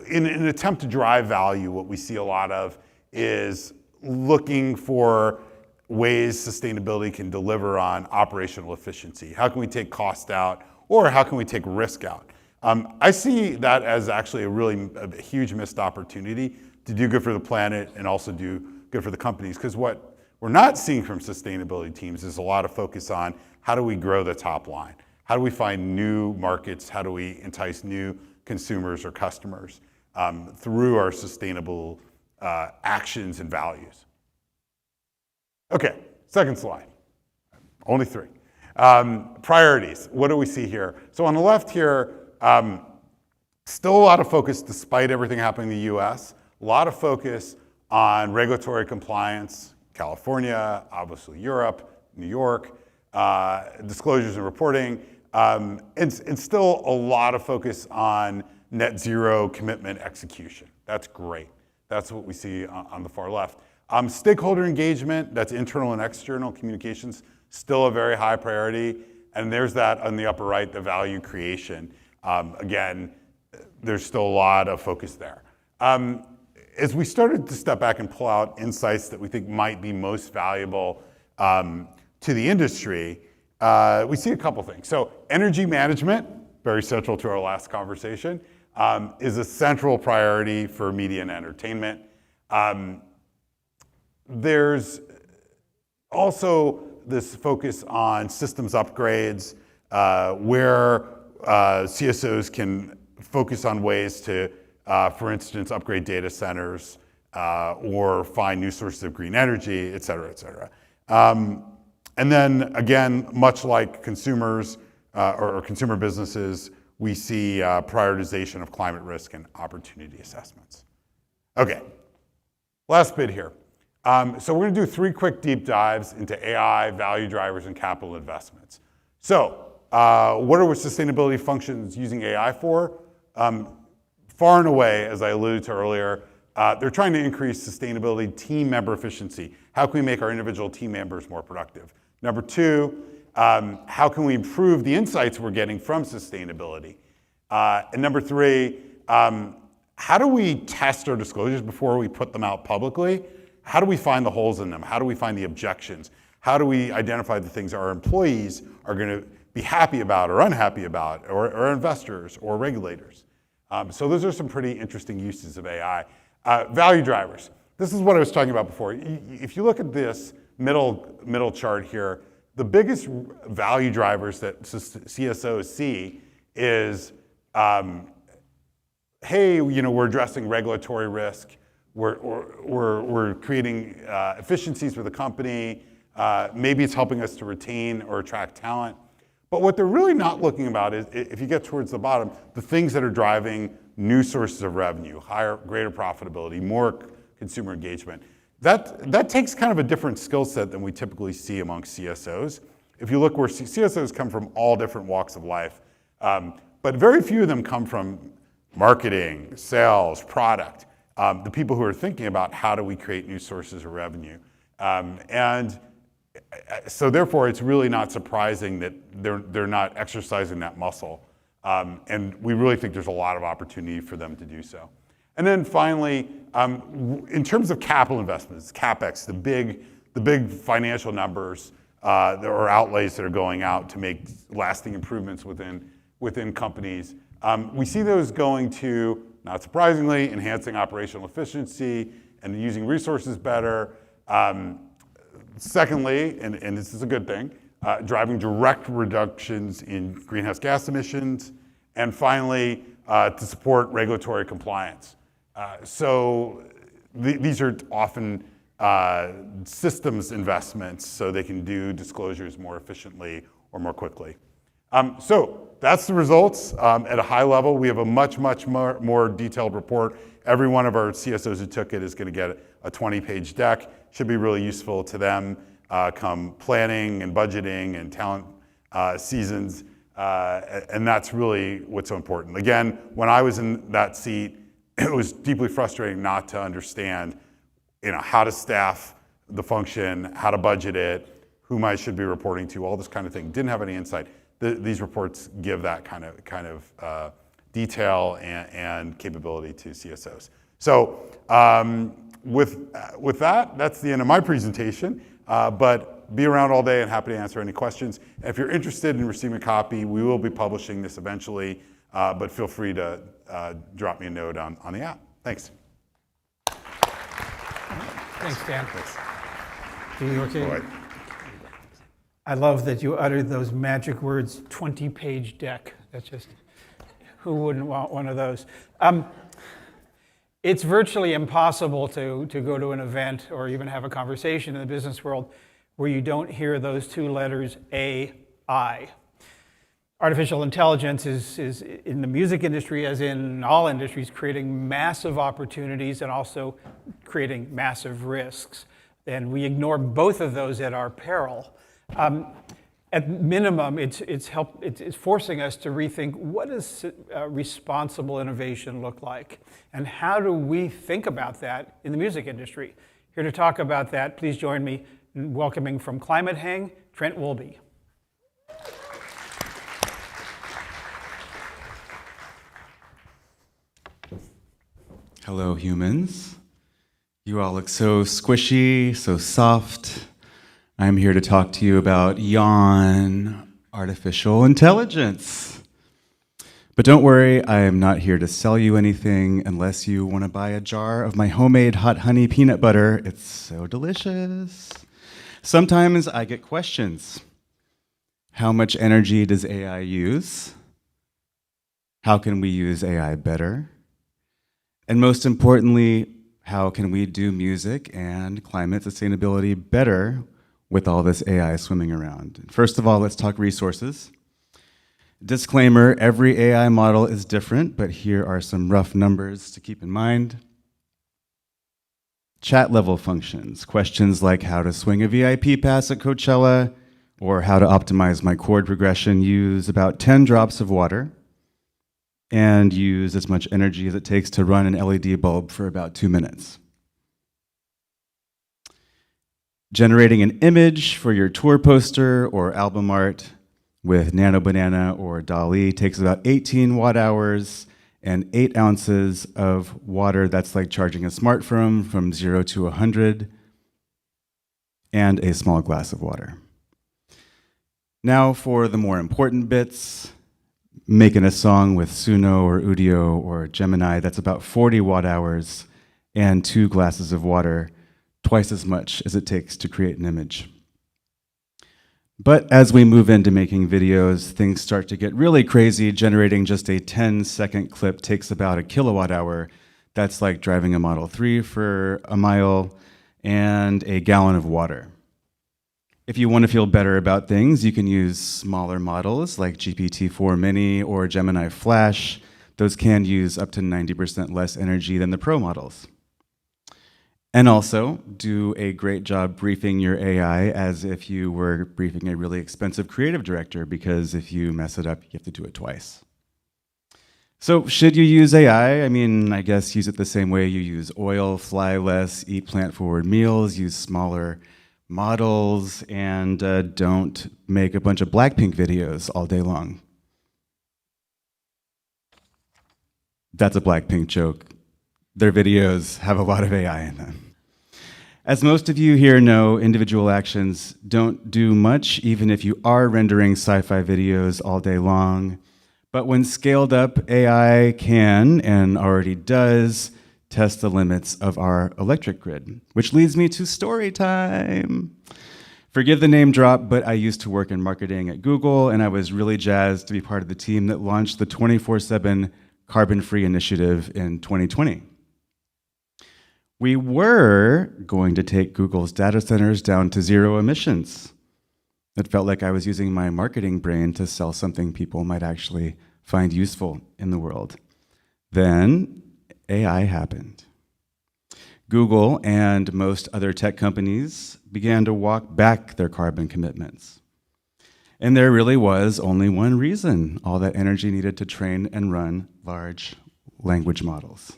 I: in an attempt to drive value, what we see a lot of is looking for ways sustainability can deliver on operational efficiency. How can we take cost out, or how can we take risk out? I see that as actually a huge missed opportunity to do good for the planet and also do good for the companies. Because what we're not seeing from sustainability teams is a lot of focus on how do we grow the top line? How do we find new markets? How do we entice new consumers or customers through our sustainable actions and values? Okay, second slide. Only 3. Priorities. What do we see here? So on the left here, still a lot of focus, despite everything happening in the US, a lot of focus on regulatory compliance, California, obviously Europe, New York, disclosures and reporting, and still a lot of focus on net zero commitment execution. That's great. That's what we see on the far left. Stakeholder engagement, that's internal and external communications, still a very high priority. And there's that on the upper right, the value creation. Again, there's still a lot of focus there. As we started to step back and pull out insights that we think might be most valuable to the industry, we see a couple things. So energy management, very central to our last conversation, is a central priority for media and entertainment. There's also this focus on systems upgrades where CSOs can focus on ways to, for instance, upgrade data centers or find new sources of green energy, et cetera, et cetera. And then again, much like consumers or consumer businesses, we see prioritization of climate risk and opportunity assessments. Okay, last bit here. So we're gonna do 3 quick deep dives into AI, value drivers, and capital investments. So what are sustainability functions using AI for? Far and away, as I alluded to earlier, they're trying to increase sustainability team member efficiency. How can we make our individual team members more productive? Number 2, how can we improve the insights we're getting from sustainability? And number 3, how do we test our disclosures before we put them out publicly? How do we find the holes in them? How do we find the objections? How do we identify the things our employees are going to be happy about or unhappy about, or investors or regulators? So those are some pretty interesting uses of AI. Value drivers. This is what I was talking about before. If you look at this middle chart here, the biggest value drivers that CSOs see is, hey, we're addressing regulatory risk. We're creating efficiencies for the company. Maybe it's helping us to retain or attract talent. But what they're really not looking about is, if you get towards the bottom, the things that are driving new sources of revenue, greater profitability, more consumer engagement. That takes kind of a different skill set than we typically see among CSOs. If you look where CSOs come from all different walks of life, but very few of them come from marketing, sales, product. The people who are thinking about how do we create new sources of revenue. And so therefore, it's really not surprising that they're not exercising that muscle. And we really think there's a lot of opportunity for them to do so. And then finally, in terms of capital investments, CapEx, the big financial numbers or outlays that are going out to make lasting improvements within companies, we see those going to, not surprisingly, enhancing operational efficiency and using resources better. Secondly, and this is a good thing, driving direct reductions in greenhouse gas emissions, and finally, to support regulatory compliance. These are often systems investments so they can do disclosures more efficiently or more quickly. So that's the results at a high level. We have a much more detailed report. Every one of our CSOs who took it is going to get a 20-page deck. Should be really useful to them come planning and budgeting and talent seasons. And that's really what's so important. Again, when I was in that seat, it was deeply frustrating not to understand, how to staff the function, how to budget it, whom I should be reporting to, all this kind of thing. Didn't have any insight. These reports give that kind of detail and capability to CSOs. So with that, that's the end of my presentation. But be around all day and happy to answer any questions. If you're interested in receiving a copy, we will be publishing this eventually, but feel free to drop me a note on the app. Thanks.
D: Thanks, Dan. Do you okay?
I: All right.
D: I love that you uttered those magic words, 20-page deck. That's just, who wouldn't want one of those? It's virtually impossible to go to an event or even have a conversation in the business world where you don't hear those two letters, AI. Artificial intelligence is in the music industry, as in all industries, creating massive opportunities and also creating massive risks. And we ignore both of those at our peril. At minimum, it's forcing us to rethink, what does responsible innovation look like? And how do we think about that in the music industry? Here to talk about that, please join me in welcoming from Climate Hang, Trent Wolby.
J: Hello, humans. You all look so squishy, so soft. I'm here to talk to you about yawn, artificial intelligence. But don't worry, I am not here to sell you anything unless you want to buy a jar of my homemade hot honey peanut butter. It's so delicious. Sometimes I get questions. How much energy does AI use? How can we use AI better? And most importantly, how can we do music and climate sustainability better with all this AI swimming around? First of all, let's talk resources. Disclaimer, every AI model is different, but here are some rough numbers to keep in mind. Chat level functions, questions like how to swing a VIP pass at Coachella or how to optimize my chord progression use about 10 drops of water and use as much energy as it takes to run an LED bulb for about 2 minutes. Generating an image for your tour poster or album art with Nano Banana or DALL-E takes about 18 watt hours and 8 ounces of water. That's like charging a smartphone from 0 to 100, and a small glass of water. Now for the more important bits. Making a song with Suno or Udio or Gemini, that's about 40 watt hours and 2 glasses of water, twice as much as it takes to create an image. But as we move into making videos, things start to get really crazy. Generating just a 10-second clip takes about a kilowatt hour. That's like driving a Model 3 for a mile and a gallon of water. If you want to feel better about things, you can use smaller models like GPT-4 Mini or Gemini Flash. Those can use up to 90% less energy than the Pro models. And also, do a great job briefing your AI as if you were briefing a really expensive creative director, because if you mess it up, you have to do it twice. So should you use AI? I mean, I guess use it the same way you use oil, fly less, eat plant-forward meals, use smaller models, and don't make a bunch of Blackpink videos all day long. That's a Blackpink joke. Their videos have a lot of AI in them. As most of you here know, individual actions don't do much, even if you are rendering sci-fi videos all day long. But when scaled up, AI can, and already does, test the limits of our electric grid, which leads me to story time. Forgive the name drop, but I used to work in marketing at Google, and I was really jazzed to be part of the team that launched the 24/7 carbon-free initiative in 2020. We were going to take Google's data centers down to zero emissions. It felt like I was using my marketing brain to sell something people might actually find useful in the world. Then AI happened. Google and most other tech companies began to walk back their carbon commitments. And there really was only one reason all that energy needed to train and run large language models.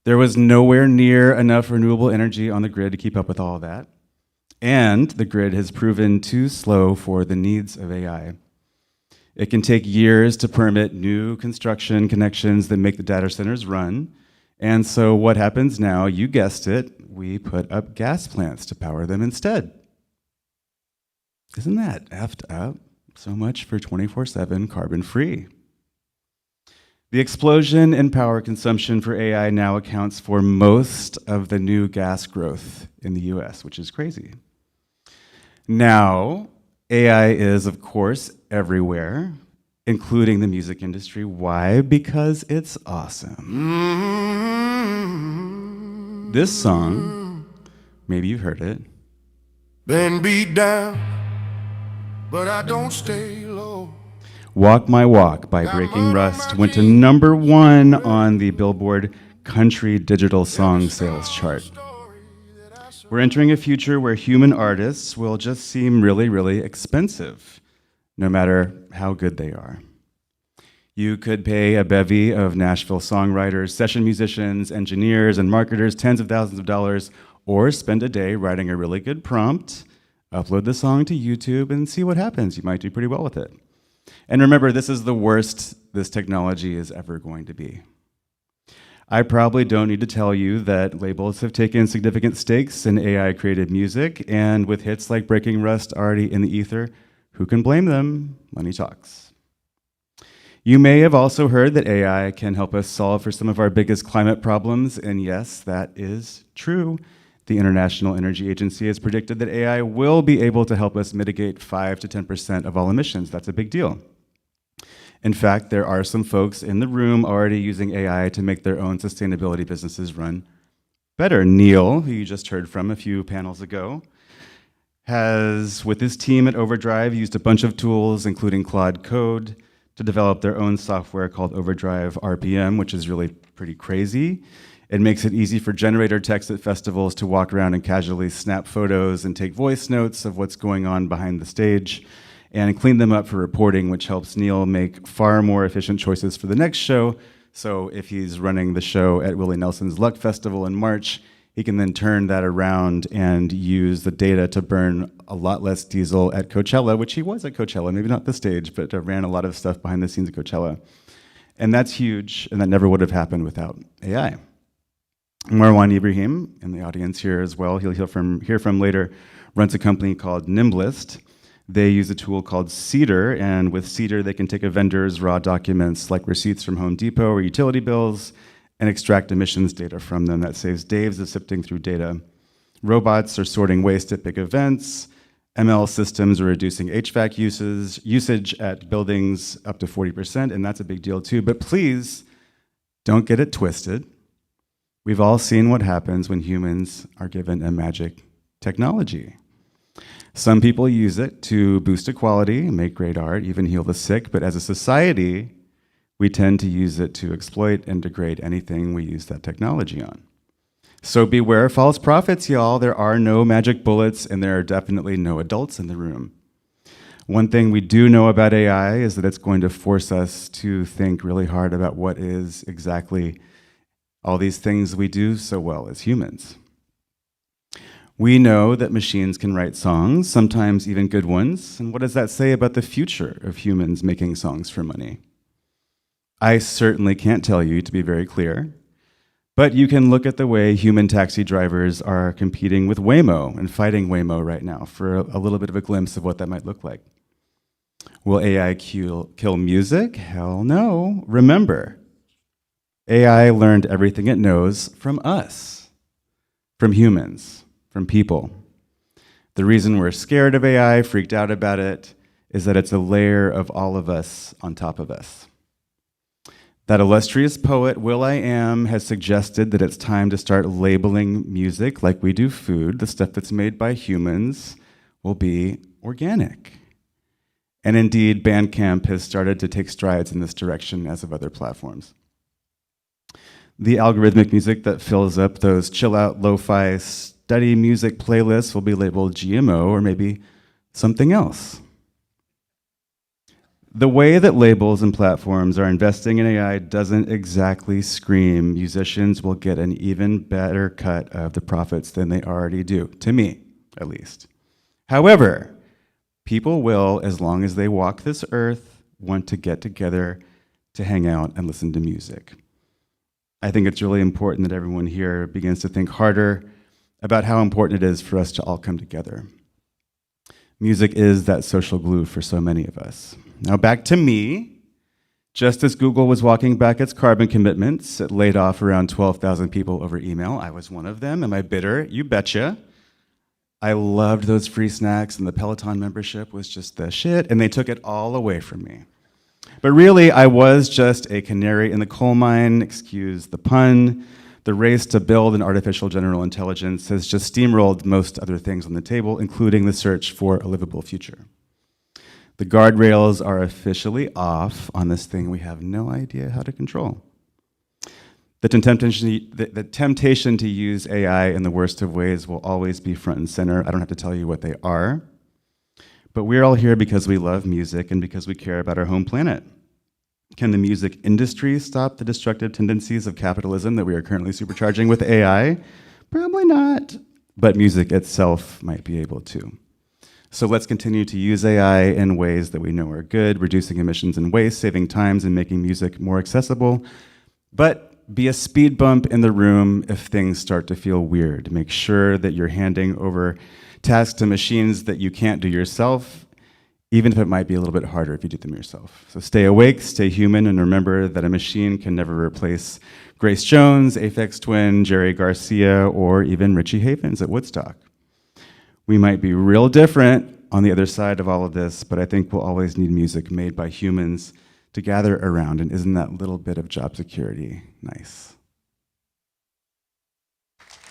J: There was nowhere near enough renewable energy on the grid to keep up with all of that. And the grid has proven too slow for the needs of AI. It can take years to permit new construction connections that make the data centers run. And so what happens now, you guessed it, we put up gas plants to power them instead. Isn't that effed up? So much for 24/7 carbon-free. The explosion in power consumption for AI now accounts for most of the new gas growth in the US, which is crazy. Now, AI is, of course, everywhere, including the music industry. Why? Because it's awesome. This song, maybe you've heard it.
K: Been beat down, but I don't stay low.
J: Walk My Walk by Breaking Rust went to #1 on the Billboard Country Digital Song Sales chart. We're entering a future where human artists will just seem really, really expensive, no matter how good they are. You could pay a bevy of Nashville songwriters, session musicians, engineers, and marketers tens of thousands of dollars, or spend a day writing a really good prompt, upload the song to YouTube, and see what happens. You might do pretty well with it. And remember, this is the worst this technology is ever going to be. I probably don't need to tell you that labels have taken significant stakes in AI-created music, and with hits like Breaking Rust already in the ether, who can blame them? Money talks. You may have also heard that AI can help us solve for some of our biggest climate problems, and yes, that is true. The International Energy Agency has predicted that AI will be able to help us mitigate 5 to 10% of all emissions. That's a big deal. In fact, there are some folks in the room already using AI to make their own sustainability businesses run better. Neil, who you just heard from a few panels ago, has, with his team at Overdrive, used a bunch of tools, including Claude Code, to develop their own software called Overdrive RPM, which is really pretty crazy. It makes it easy for generator techs at festivals to walk around and casually snap photos and take voice notes of what's going on behind the stage and clean them up for reporting, which helps Neil make far more efficient choices for the next show. So if he's running the show at Willie Nelson's Luck Festival in March, he can then turn that around and use the data to burn a lot less diesel at Coachella, which he was at Coachella, maybe not the stage, but ran a lot of stuff behind the scenes at Coachella. And that's huge, and that never would have happened without AI. Marwan Ibrahim, in the audience here as well, he'll hear from later, runs a company called Nimblist. They use a tool called Cedar, and with Cedar, they can take a vendor's raw documents like receipts from Home Depot or utility bills and extract emissions data from them. That saves days of sifting through data. Robots are sorting waste at big events. ML systems are reducing HVAC usage at buildings up to 40%, and that's a big deal too. But please, don't get it twisted. We've all seen what happens when humans are given a magic technology. Some people use it to boost equality, make great art, even heal the sick, but as a society, we tend to use it to exploit and degrade anything we use that technology on. So beware false prophets, y'all. There are no magic bullets, and there are definitely no adults in the room. One thing we do know about AI is that it's going to force us to think really hard about what is exactly all these things we do so well as humans. We know that machines can write songs, sometimes even good ones. And what does that say about the future of humans making songs for money? I certainly can't tell you, to be very clear, but you can look at the way human taxi drivers are competing with Waymo and fighting Waymo right now for a little bit of a glimpse of what that might look like. Will AI kill music? Hell no. Remember, AI learned everything it knows from us, from humans, from people. The reason we're scared of AI, freaked out about it, is that it's a layer of all of us on top of us. That illustrious poet, will.i.am, has suggested that it's time to start labeling music like we do food. The stuff that's made by humans will be organic. And indeed, Bandcamp has started to take strides in this direction, as have other platforms. The algorithmic music that fills up those chill-out, lo-fi, study music playlists will be labeled GMO or maybe something else. The way that labels and platforms are investing in AI doesn't exactly scream musicians will get an even better cut of the profits than they already do, to me, at least. However, people will, as long as they walk this earth, want to get together to hang out and listen to music. I think it's really important that everyone here begins to think harder about how important it is for us to all come together. Music is that social glue for so many of us. Now back to me. Just as Google was walking back its carbon commitments, it laid off around 12,000 people over email. I was one of them. Am I bitter? You betcha. I loved those free snacks, and the Peloton membership was just the shit, and they took it all away from me. But really, I was just a canary in the coal mine, excuse the pun. The race to build an artificial general intelligence has just steamrolled most other things on the table, including the search for a livable future. The guardrails are officially off on this thing we have no idea how to control. The temptation to use AI in the worst of ways will always be front and center. I don't have to tell you what they are. But we're all here because we love music and because we care about our home planet. Can the music industry stop the destructive tendencies of capitalism that we are currently supercharging with AI? Probably not, but music itself might be able to. So let's continue to use AI in ways that we know are good, reducing emissions and waste, saving times, and making music more accessible. But be a speed bump in the room if things start to feel weird. Make sure that you're handing over tasks to machines that you can't do yourself, even if it might be a little bit harder if you do them yourself. So stay awake, stay human, and remember that a machine can never replace Grace Jones, Aphex Twin, Jerry Garcia, or even Richie Havens at Woodstock. We might be real different on the other side of all of this, but I think we'll always need music made by humans to gather around, and isn't that little bit of job security nice?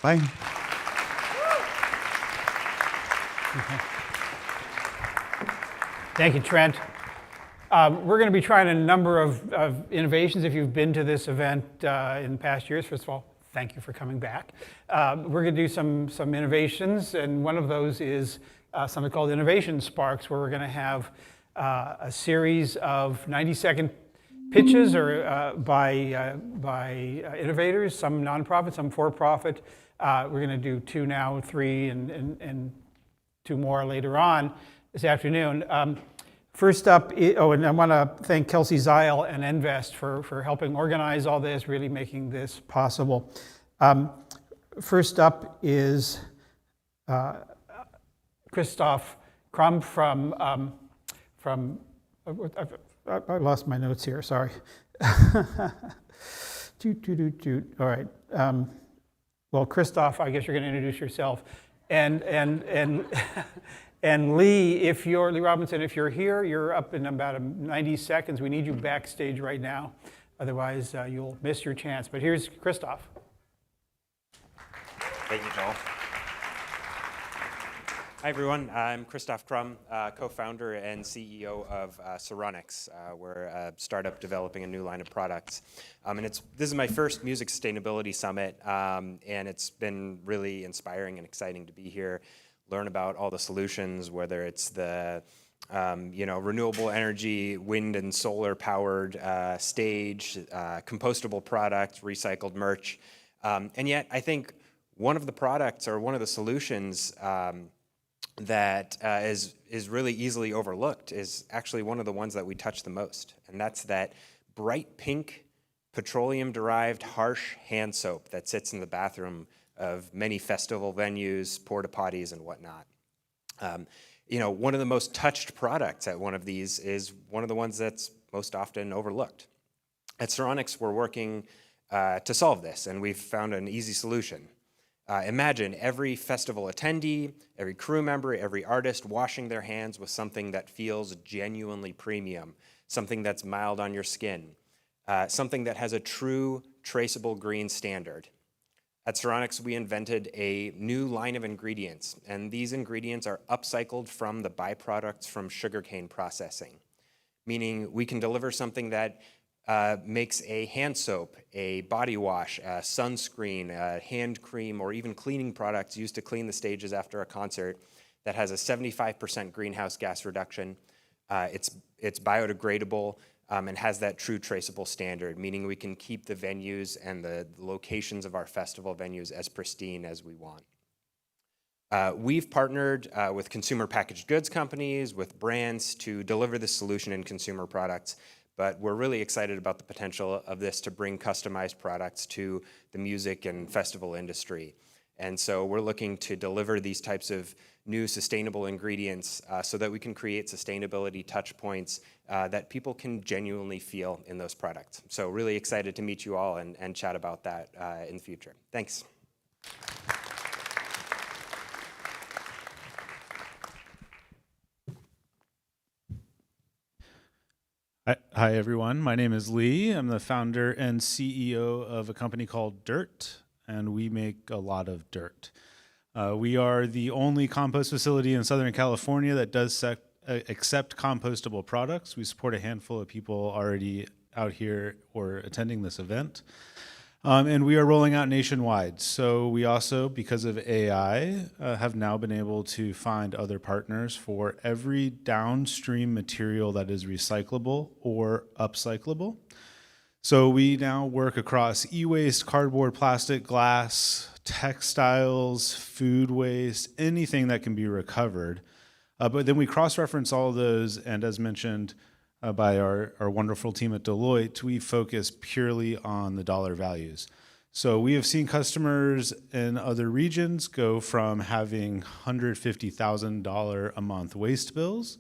J: Bye.
D: Thank you, Trent. We're going to be trying a number of innovations. If you've been to this event in past years, first of all, thank you for coming back. We're going to do some innovations, and one of those is something called Innovation Sparks, where we're going to have a series of 90-second pitches by innovators, some nonprofit, some for-profit. We're going to do 2 now, 3, and 2 more later on this afternoon. First up, and I want to thank Kelsey Zeil and Envest for helping organize all this, really making this possible. First up is Christoph Krumm from I lost my notes here, sorry. All right. Well, Christoph, I guess you're going to introduce yourself. And Lee Robinson, if you're here, you're up in about 90 seconds. We need you backstage right now. Otherwise, you'll miss your chance. But here's Christoph.
L: Thank you, Joel. Hi, everyone. I'm Christoph Krumm, co-founder and CEO of Ceronics. We're a startup developing a new line of products. This is my first music sustainability summit, and it's been really inspiring and exciting to be here, learn about all the solutions, whether it's the renewable energy, wind and solar powered stage, compostable products, recycled merch. And yet, I think one of the products or one of the solutions that is really easily overlooked is actually one of the ones that we touch the most. And that's that bright pink, petroleum-derived harsh hand soap that sits in the bathroom of many festival venues, porta potties, and whatnot. One of the most touched products at one of these is one of the ones that's most often overlooked. At Ceronics, we're working to solve this, and we've found an easy solution. Imagine every festival attendee, every crew member, every artist washing their hands with something that feels genuinely premium, something that's mild on your skin, something that has a true traceable green standard. At Ceronics, we invented a new line of ingredients, and these ingredients are upcycled from the byproducts from sugarcane processing, meaning we can deliver something that makes a hand soap, a body wash, a sunscreen, a hand cream, or even cleaning products used to clean the stages after a concert that has a 75% greenhouse gas reduction. It's biodegradable and has that true traceable standard, meaning we can keep the venues and the locations of our festival venues as pristine as we want. We've partnered with consumer packaged goods companies, with brands to deliver this solution in consumer products. But we're really excited about the potential of this to bring customized products to the music and festival industry. And so we're looking to deliver these types of new sustainable ingredients so that we can create sustainability touch points that people can genuinely feel in those products. So really excited to meet you all and chat about that in the future. Thanks.
M: Hi, everyone. My name is Lee. I'm the founder and CEO of a company called Dirt, and we make a lot of dirt. We are the only compost facility in Southern California that does accept compostable products. We support a handful of people already out here or attending this event. And we are rolling out nationwide. So we also, because of AI, have now been able to find other partners for every downstream material that is recyclable or upcyclable. So we now work across e-waste, cardboard, plastic, glass, textiles, food waste, anything that can be recovered. But then we cross-reference all of those, and as mentioned, by our wonderful team at Deloitte, we focus purely on the dollar values. So we have seen customers in other regions go from having $150,000 a month waste bills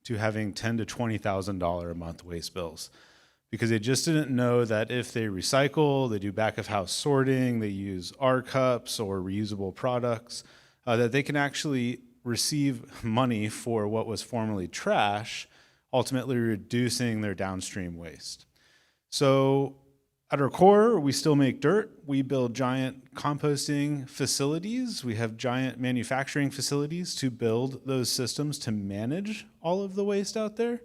M: to having $10,000 to $20,000 a month waste bills, because they just didn't know that if they recycle, they do back of house sorting, they use R cups or reusable products, that they can actually receive money for what was formerly trash, ultimately reducing their downstream waste. So at our core, we still make dirt. We build giant composting facilities. We have giant manufacturing facilities to build those systems to manage all of the waste out there.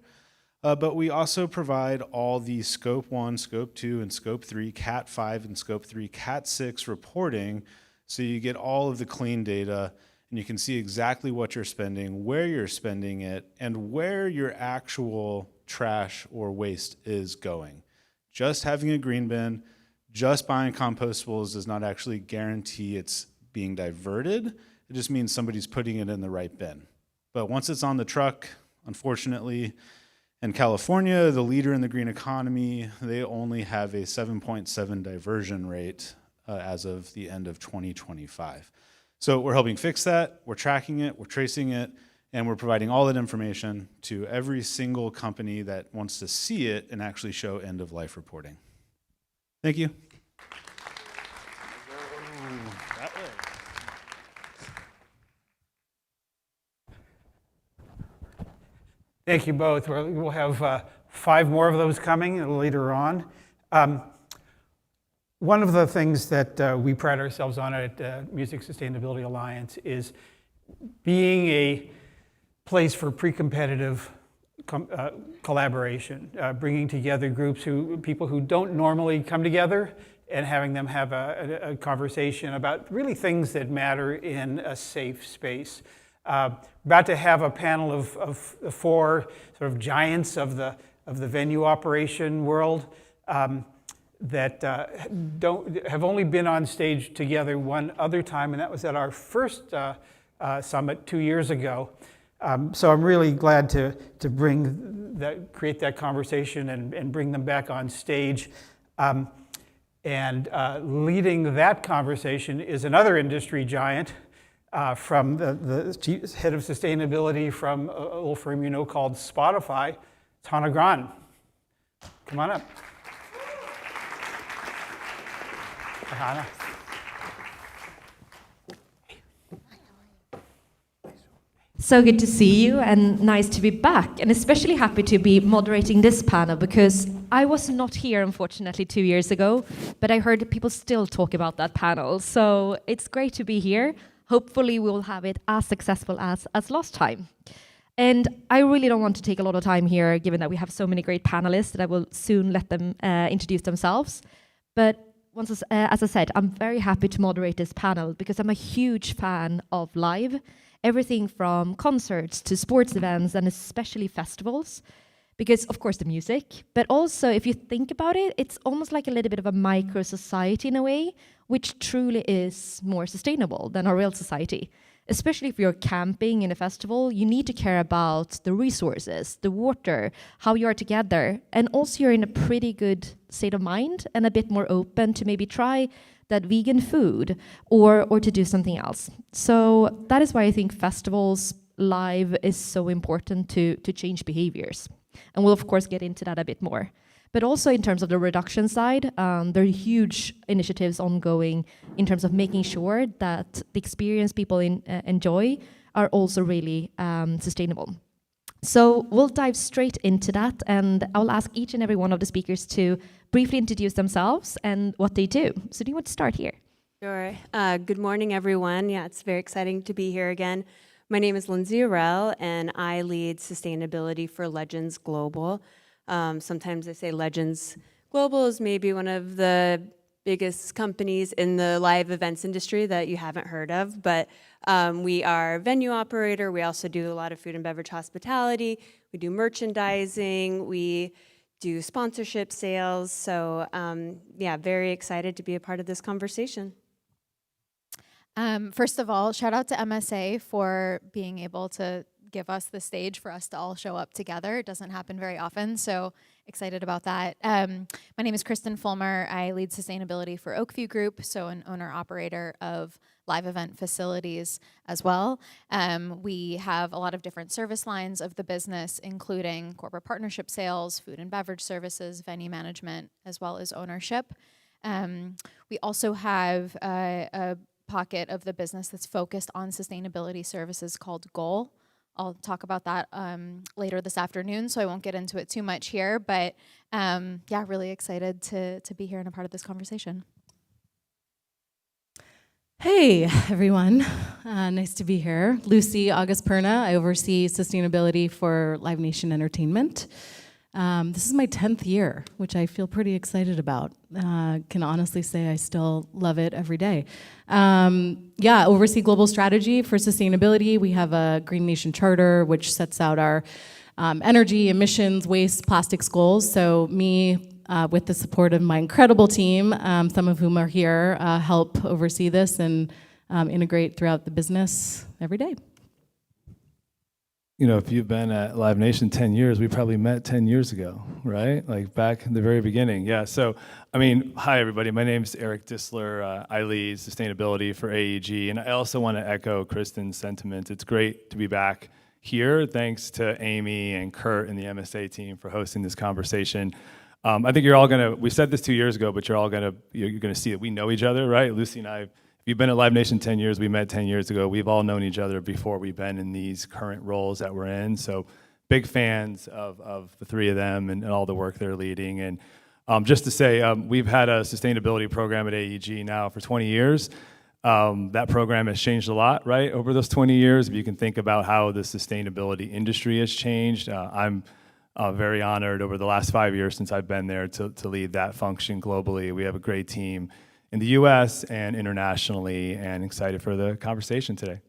M: But we also provide all the Scope 1, Scope 2, and Scope 3, Cat 5 and Scope 3, Cat 6 reporting, so you get all of the clean data and you can see exactly what you're spending, where you're spending it, and where your actual trash or waste is going. Just having a green bin, just buying compostables does not actually guarantee it's being diverted. It just means somebody's putting it in the right bin. But once it's on the truck, unfortunately, in California, the leader in the green economy, they only have a 7.7 diversion rate as of the end of 2025. So we're helping fix that, we're tracking it, we're tracing it, and we're providing all that information to every single company that wants to see it and actually show end-of-life reporting. Thank you.
D: Thank you both. We'll have 5 more of those coming later on. One of the things that we pride ourselves on at Music Sustainability Alliance is being a place for pre-competitive collaboration, bringing together people who don't normally come together and having them have a conversation about really things that matter in a safe space. About to have a panel of 4 sort of giants of the venue operation world that have only been on stage together one other time, and that was at our first summit 2 years ago. So I'm really glad to create that conversation and bring them back on stage. And leading that conversation is another industry giant from the head of sustainability from a little firm you know called Spotify. It's Hannah Gran. Come on up. Hi, Hannah.
N: So good to see you and nice to be back, and especially happy to be moderating this panel because I was not here, unfortunately, 2 years ago, but I heard people still talk about that panel. So it's great to be here. Hopefully we'll have it as successful as last time. And I really don't want to take a lot of time here, given that we have so many great panelists that I will soon let them introduce themselves. But as I said, I'm very happy to moderate this panel because I'm a huge fan of live. Everything from concerts to sports events and especially festivals, because of course the music, but also if you think about it, it's almost like a little bit of a micro society in a way, which truly is more sustainable than our real society. Especially if you're camping in a festival, you need to care about the resources, the water, how you are together, and also you're in a pretty good state of mind and a bit more open to maybe try that vegan food or to do something else. So that is why I think festivals live is so important to change behaviors. And we'll of course get into that a bit more. But also in terms of the reduction side, there are huge initiatives ongoing in terms of making sure that the experience people enjoy are also really sustainable. So we'll dive straight into that, and I'll ask each and every one of the speakers to briefly introduce themselves and what they do. So do you want to start here?
O: Sure. Good morning, everyone. Yeah, it's very exciting to be here again. My name is Lindsay Arell, and I lead sustainability for Legends Global. Sometimes I say Legends Global is maybe one of the biggest companies in the live events industry that you haven't heard of, but we are a venue operator. We also do a lot of food and beverage hospitality. We do merchandising. We do sponsorship sales. So yeah, very excited to be a part of this conversation.
P: First of all, shout out to MSA for being able to give us the stage for us to all show up together. It doesn't happen very often, so excited about that. My name is Kristen Fulmer. I lead sustainability for Oakview Group, so an owner-operator of live event facilities as well. We have a lot of different service lines of the business, including corporate partnership sales, food and beverage services, venue management, as well as ownership. We also have a pocket of the business that's focused on sustainability services called Goal. I'll talk about that later this afternoon, so I won't get into it too much here, but yeah, really excited to be here and a part of this conversation.
Q: Hey, everyone. Nice to be here. Lucy August Perna. I oversee sustainability for Live Nation Entertainment. This is my 10th year, which I feel pretty excited about. Can honestly say I still love it every day. Yeah, oversee global strategy for sustainability. We have a Green Nation Charter, which sets out our energy, emissions, waste, plastics goals. So me, with the support of my incredible team, some of whom are here, help oversee this and integrate throughout the business every day.
R: You know, if you've been at Live Nation 10 years, we probably met 10 years ago, right? Like back in the very beginning. Yeah, so, I mean, hi everybody. My name's Eric Disler. I lead sustainability for AEG. And I also want to echo Kristen's sentiment. It's great to be back here. Thanks to Amy and Kurt and the MSA team for hosting this conversation. I think you're all gonna, we said this 2 years ago, but you're gonna see that we know each other, right? Lucy and I, if you've been at Live Nation 10 years, we met 10 years ago. We've all known each other before we've been in these current roles that we're in. So big fans of the three of them and all the work they're leading. And just to say, we've had a sustainability program at AEG now for 20 years. That program has changed a lot, right, over those 20 years. If you can think about how the sustainability industry has changed, I'm very honored over the last 5 years since I've been there to lead that function globally. We have a great team in the US and internationally, and excited for the conversation today.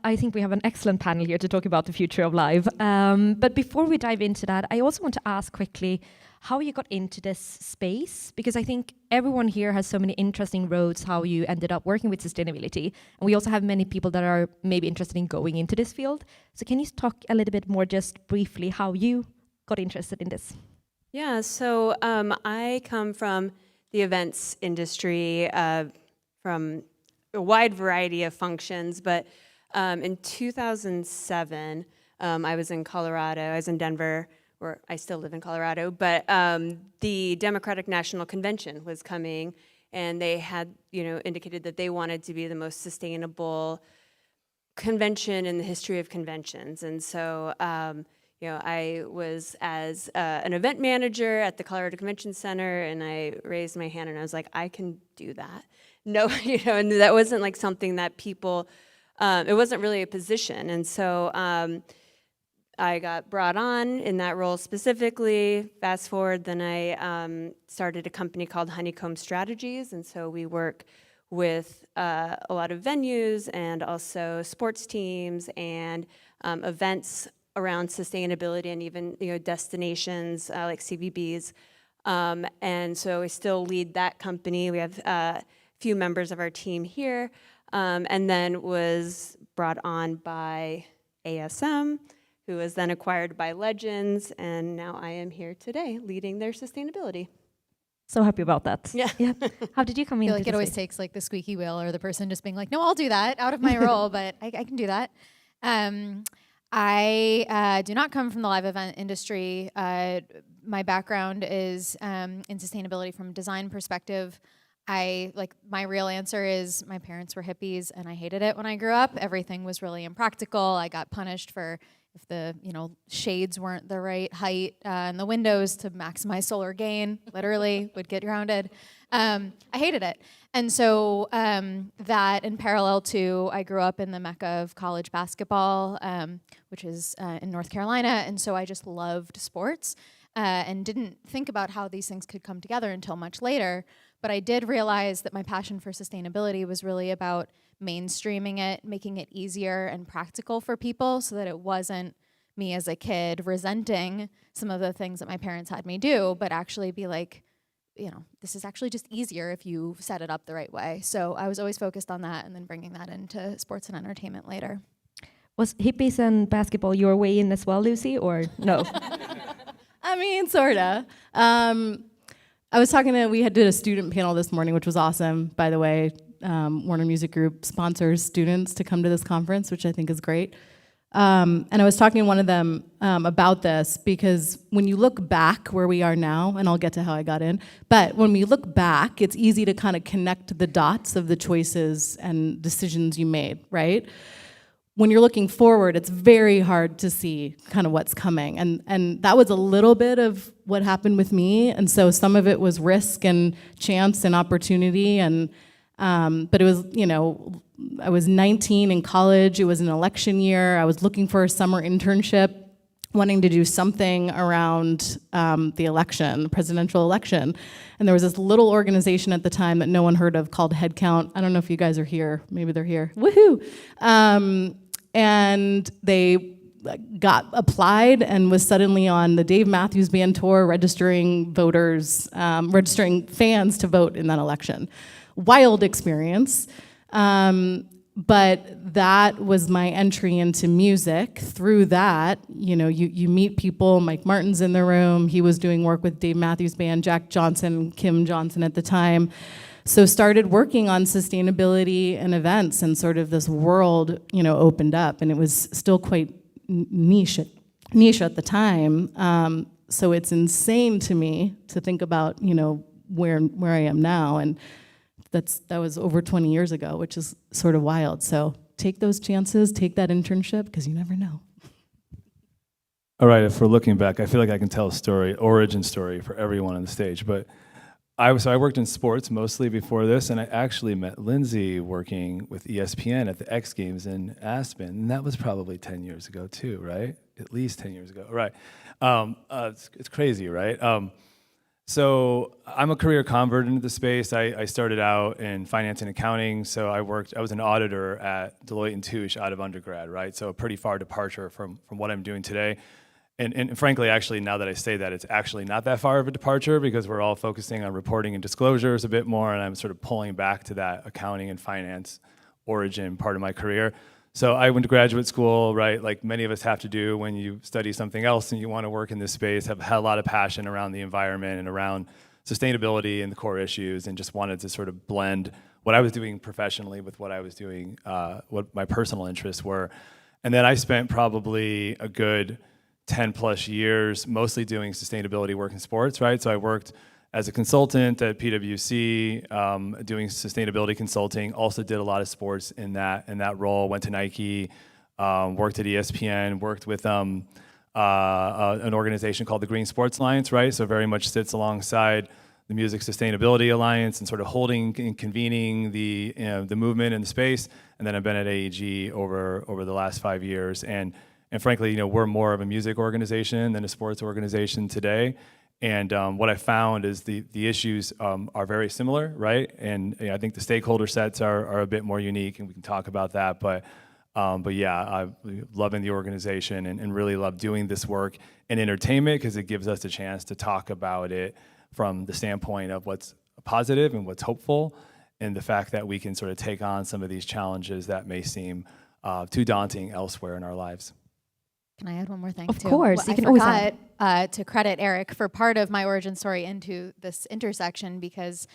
N: I think we have an excellent panel here to talk about the future of live. But before we dive into that, I also want to ask quickly how you got into this space, because I think everyone here has so many interesting roads how you ended up working with sustainability. And we also have many people that are maybe interested in going into this field. So can you talk a little bit more just briefly how you got interested in this?
O: Yeah, so I come from the events industry, from a wide variety of functions, but in 2007, I was in Colorado. I was in Denver, or I still live in Colorado, but the Democratic National Convention was coming, and they had, indicated that they wanted to be the most sustainable convention and the history of conventions. And so, I was as an event manager at the Colorado Convention Center, and I raised my hand and I was like, I can do that. No, and that wasn't like something that people, it wasn't really a position. And so I got brought on in that role specifically. Fast forward, then I started a company called Honeycomb Strategies, and so we work with a lot of venues and also sports teams and events around sustainability and even destinations like CVBs. And so I still lead that company. We have a few members of our team here, and then was brought on by ASM, who was then acquired by Legends, and now I am here today leading their sustainability.
N: So happy about that.
O: Yeah.
N: How did you come
P: I
N: in?
P: feel like it always takes like the squeaky wheel or the person just being like, no, I'll do that out of my role, but I can do that. I do not come from the live event industry. My background is in sustainability from a design perspective. My real answer is my parents were hippies and I hated it when I grew up. Everything was really impractical. I got punished for if the shades weren't the right height in the windows to maximize solar gain, literally would get grounded. I hated it. And so that in parallel to, I grew up in the mecca of college basketball, which is in North Carolina. And so I just loved sports and didn't think about how these things could come together until much later. But I did realize that my passion for sustainability was really about mainstreaming it, making it easier and practical for people so that it wasn't me as a kid resenting some of the things that my parents had me do, but actually be like, this is actually just easier if you set it up the right way. So I was always focused on that and then bringing that into sports and entertainment later.
N: Was hippies and basketball your way in as well, Lucy, or no?
Q: I mean, sorta. We did a student panel this morning, which was awesome, by the way. Warner Music Group sponsors students to come to this conference, which I think is great. And I was talking to one of them about this because when you look back where we are now, and I'll get to how I got in, but when we look back, it's easy to kind of connect the dots of the choices and decisions you made, right? When you're looking forward, it's very hard to see kind of what's coming. And that was a little bit of what happened with me. And so some of it was risk and chance and opportunity. But it was, I was 19 in college. It was an election year. I was looking for a summer internship, wanting to do something around the election, presidential election. And there was this little organization at the time that no one heard of called Headcount. I don't know if you guys are here. Maybe they're here. Woohoo! And they got applied and was suddenly on the Dave Matthews Band tour, registering fans to vote in that election. Wild experience. But that was my entry into music. Through that, you meet people. Mike Martin's in the room. He was doing work with Dave Matthews Band, Jack Johnson, Kim Johnson at the time. So started working on sustainability and events, and sort of this world, opened up, and it was still quite niche at the time. So it's insane to me to think about, where I am now, and that was over 20 years ago, which is sort of wild. So take those chances, take that internship, because you never know.
R: All right, if we're looking back, I feel like I can tell a story, origin story for everyone on the stage, but I worked in sports mostly before this, and I actually met Lindsay working with ESPN at the X Games in Aspen, and that was probably 10 years ago too, right? At least 10 years ago, right? It's crazy, right? So I'm a career convert into the space. I started out in finance and accounting, so I was an auditor at Deloitte & Touche out of undergrad, right? So a pretty far departure from what I'm doing today. And frankly, actually, now that I say that, it's actually not that far of a departure because we're all focusing on reporting and disclosures a bit more, and I'm sort of pulling back to that accounting and finance origin part of my career. So I went to graduate school, right, like many of us have to do when you study something else and you want to work in this space, have had a lot of passion around the environment and around sustainability and the core issues, and just wanted to sort of blend what I was doing professionally with what I was doing, what my personal interests were. And then I spent probably a good 10 plus years mostly doing sustainability work in sports, right? So I worked as a consultant at PwC, doing sustainability consulting, also did a lot of sports in that role. Went to Nike, worked at ESPN, worked with an organization called the Green Sports Alliance, right? So very much sits alongside the Music Sustainability Alliance and sort of holding and convening the movement in the space. And then I've been at AEG over the last 5 years, and frankly, we're more of a music organization than a sports organization today. And what I found is the issues are very similar, right? And I think the stakeholder sets are a bit more unique, and we can talk about that. But yeah, I'm loving the organization and really love doing this work in entertainment because it gives us a chance to talk about it from the standpoint of what's positive and what's hopeful, and the fact that we can sort of take on some of these challenges that may seem too daunting elsewhere in our lives.
P: Can I add one more thing?
N: Of
P: too?
N: course,
P: Well,
N: you
P: I
N: can always add.
P: forgot to credit Eric for part of my origin story into this intersection, because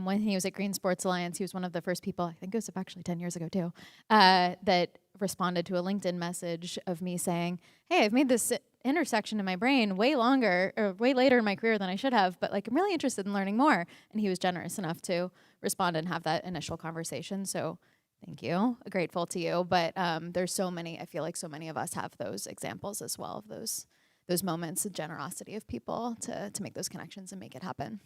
P: when he was at Green Sports Alliance, he was one of the first people, I think it was actually 10 years ago too, that responded to a LinkedIn message of me saying, hey, I've made this intersection in my brain way later in my career than I should have, but like I'm really interested in learning more. And he was generous enough to respond and have that initial conversation. So thank you. Grateful to you. But there's so many, I feel like so many of us have those examples as well of those moments of generosity of people to make those connections and make it happen.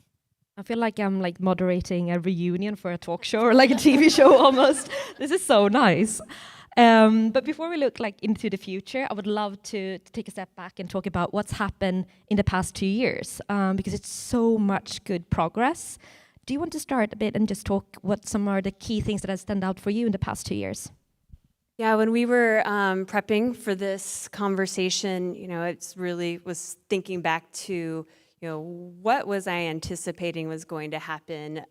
N: I feel like I'm like moderating a reunion for a talk show or like a TV show almost. This is so nice. But before we look like into the future, I would love to take a step back and talk about what's happened in the past 2 years, because it's so much good progress. Do you want to start a bit and just talk what some are the key things that have stand out for you in the past 2 years?
O: Yeah, when we were prepping for this conversation, it's really was thinking back to, what was I anticipating was going to happen,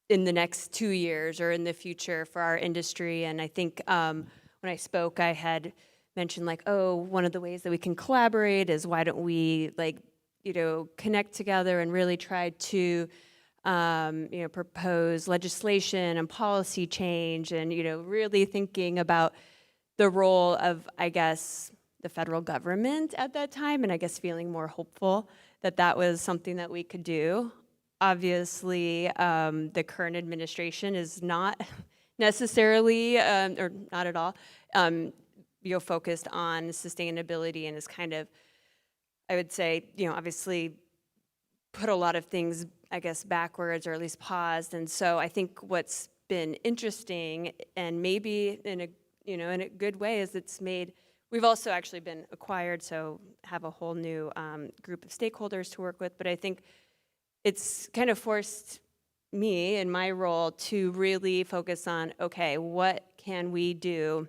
O: in the next 2 years or in the future for our industry. And I think when I spoke, I had mentioned one of the ways that we can collaborate is why don't we connect together and really try to propose legislation and policy change, and really thinking about the role of, I guess, the federal government at that time, and I guess feeling more hopeful that that was something that we could do. Obviously, the current administration is not necessarily, or not at all, focused on sustainability, and is kind of, I would say, obviously put a lot of things, I guess, backwards, or at least paused. And so I think what's been interesting, and maybe in a good way, is we've also actually been acquired, so have a whole new group of stakeholders to work with. But I think it's kind of forced me in my role to really focus on, okay, what can we do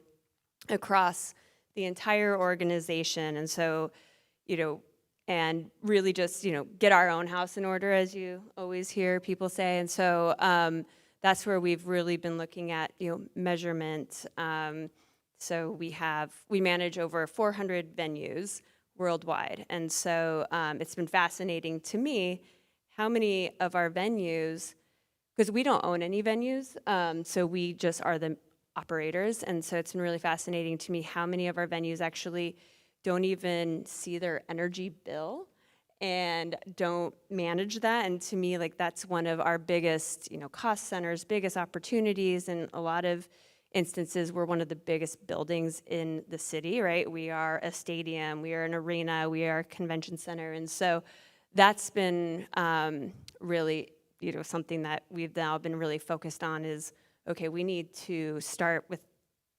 O: across the entire organization? And so, and really just, get our own house in order, as you always hear people say. And so that's where we've really been looking at, measurement. So we manage over 400 venues worldwide. And so it's been fascinating to me how many of our venues, because we don't own any venues, so we just are the operators. And so it's been really fascinating to me how many of our venues actually don't even see their energy bill and don't manage that. And to me, that's one of our biggest, cost centers, biggest opportunities. In a lot of instances, we're one of the biggest buildings in the city, right? We are a stadium, we are an arena, we are a convention center. And so that's been really, something that we've now been really focused on is, okay, we need to start with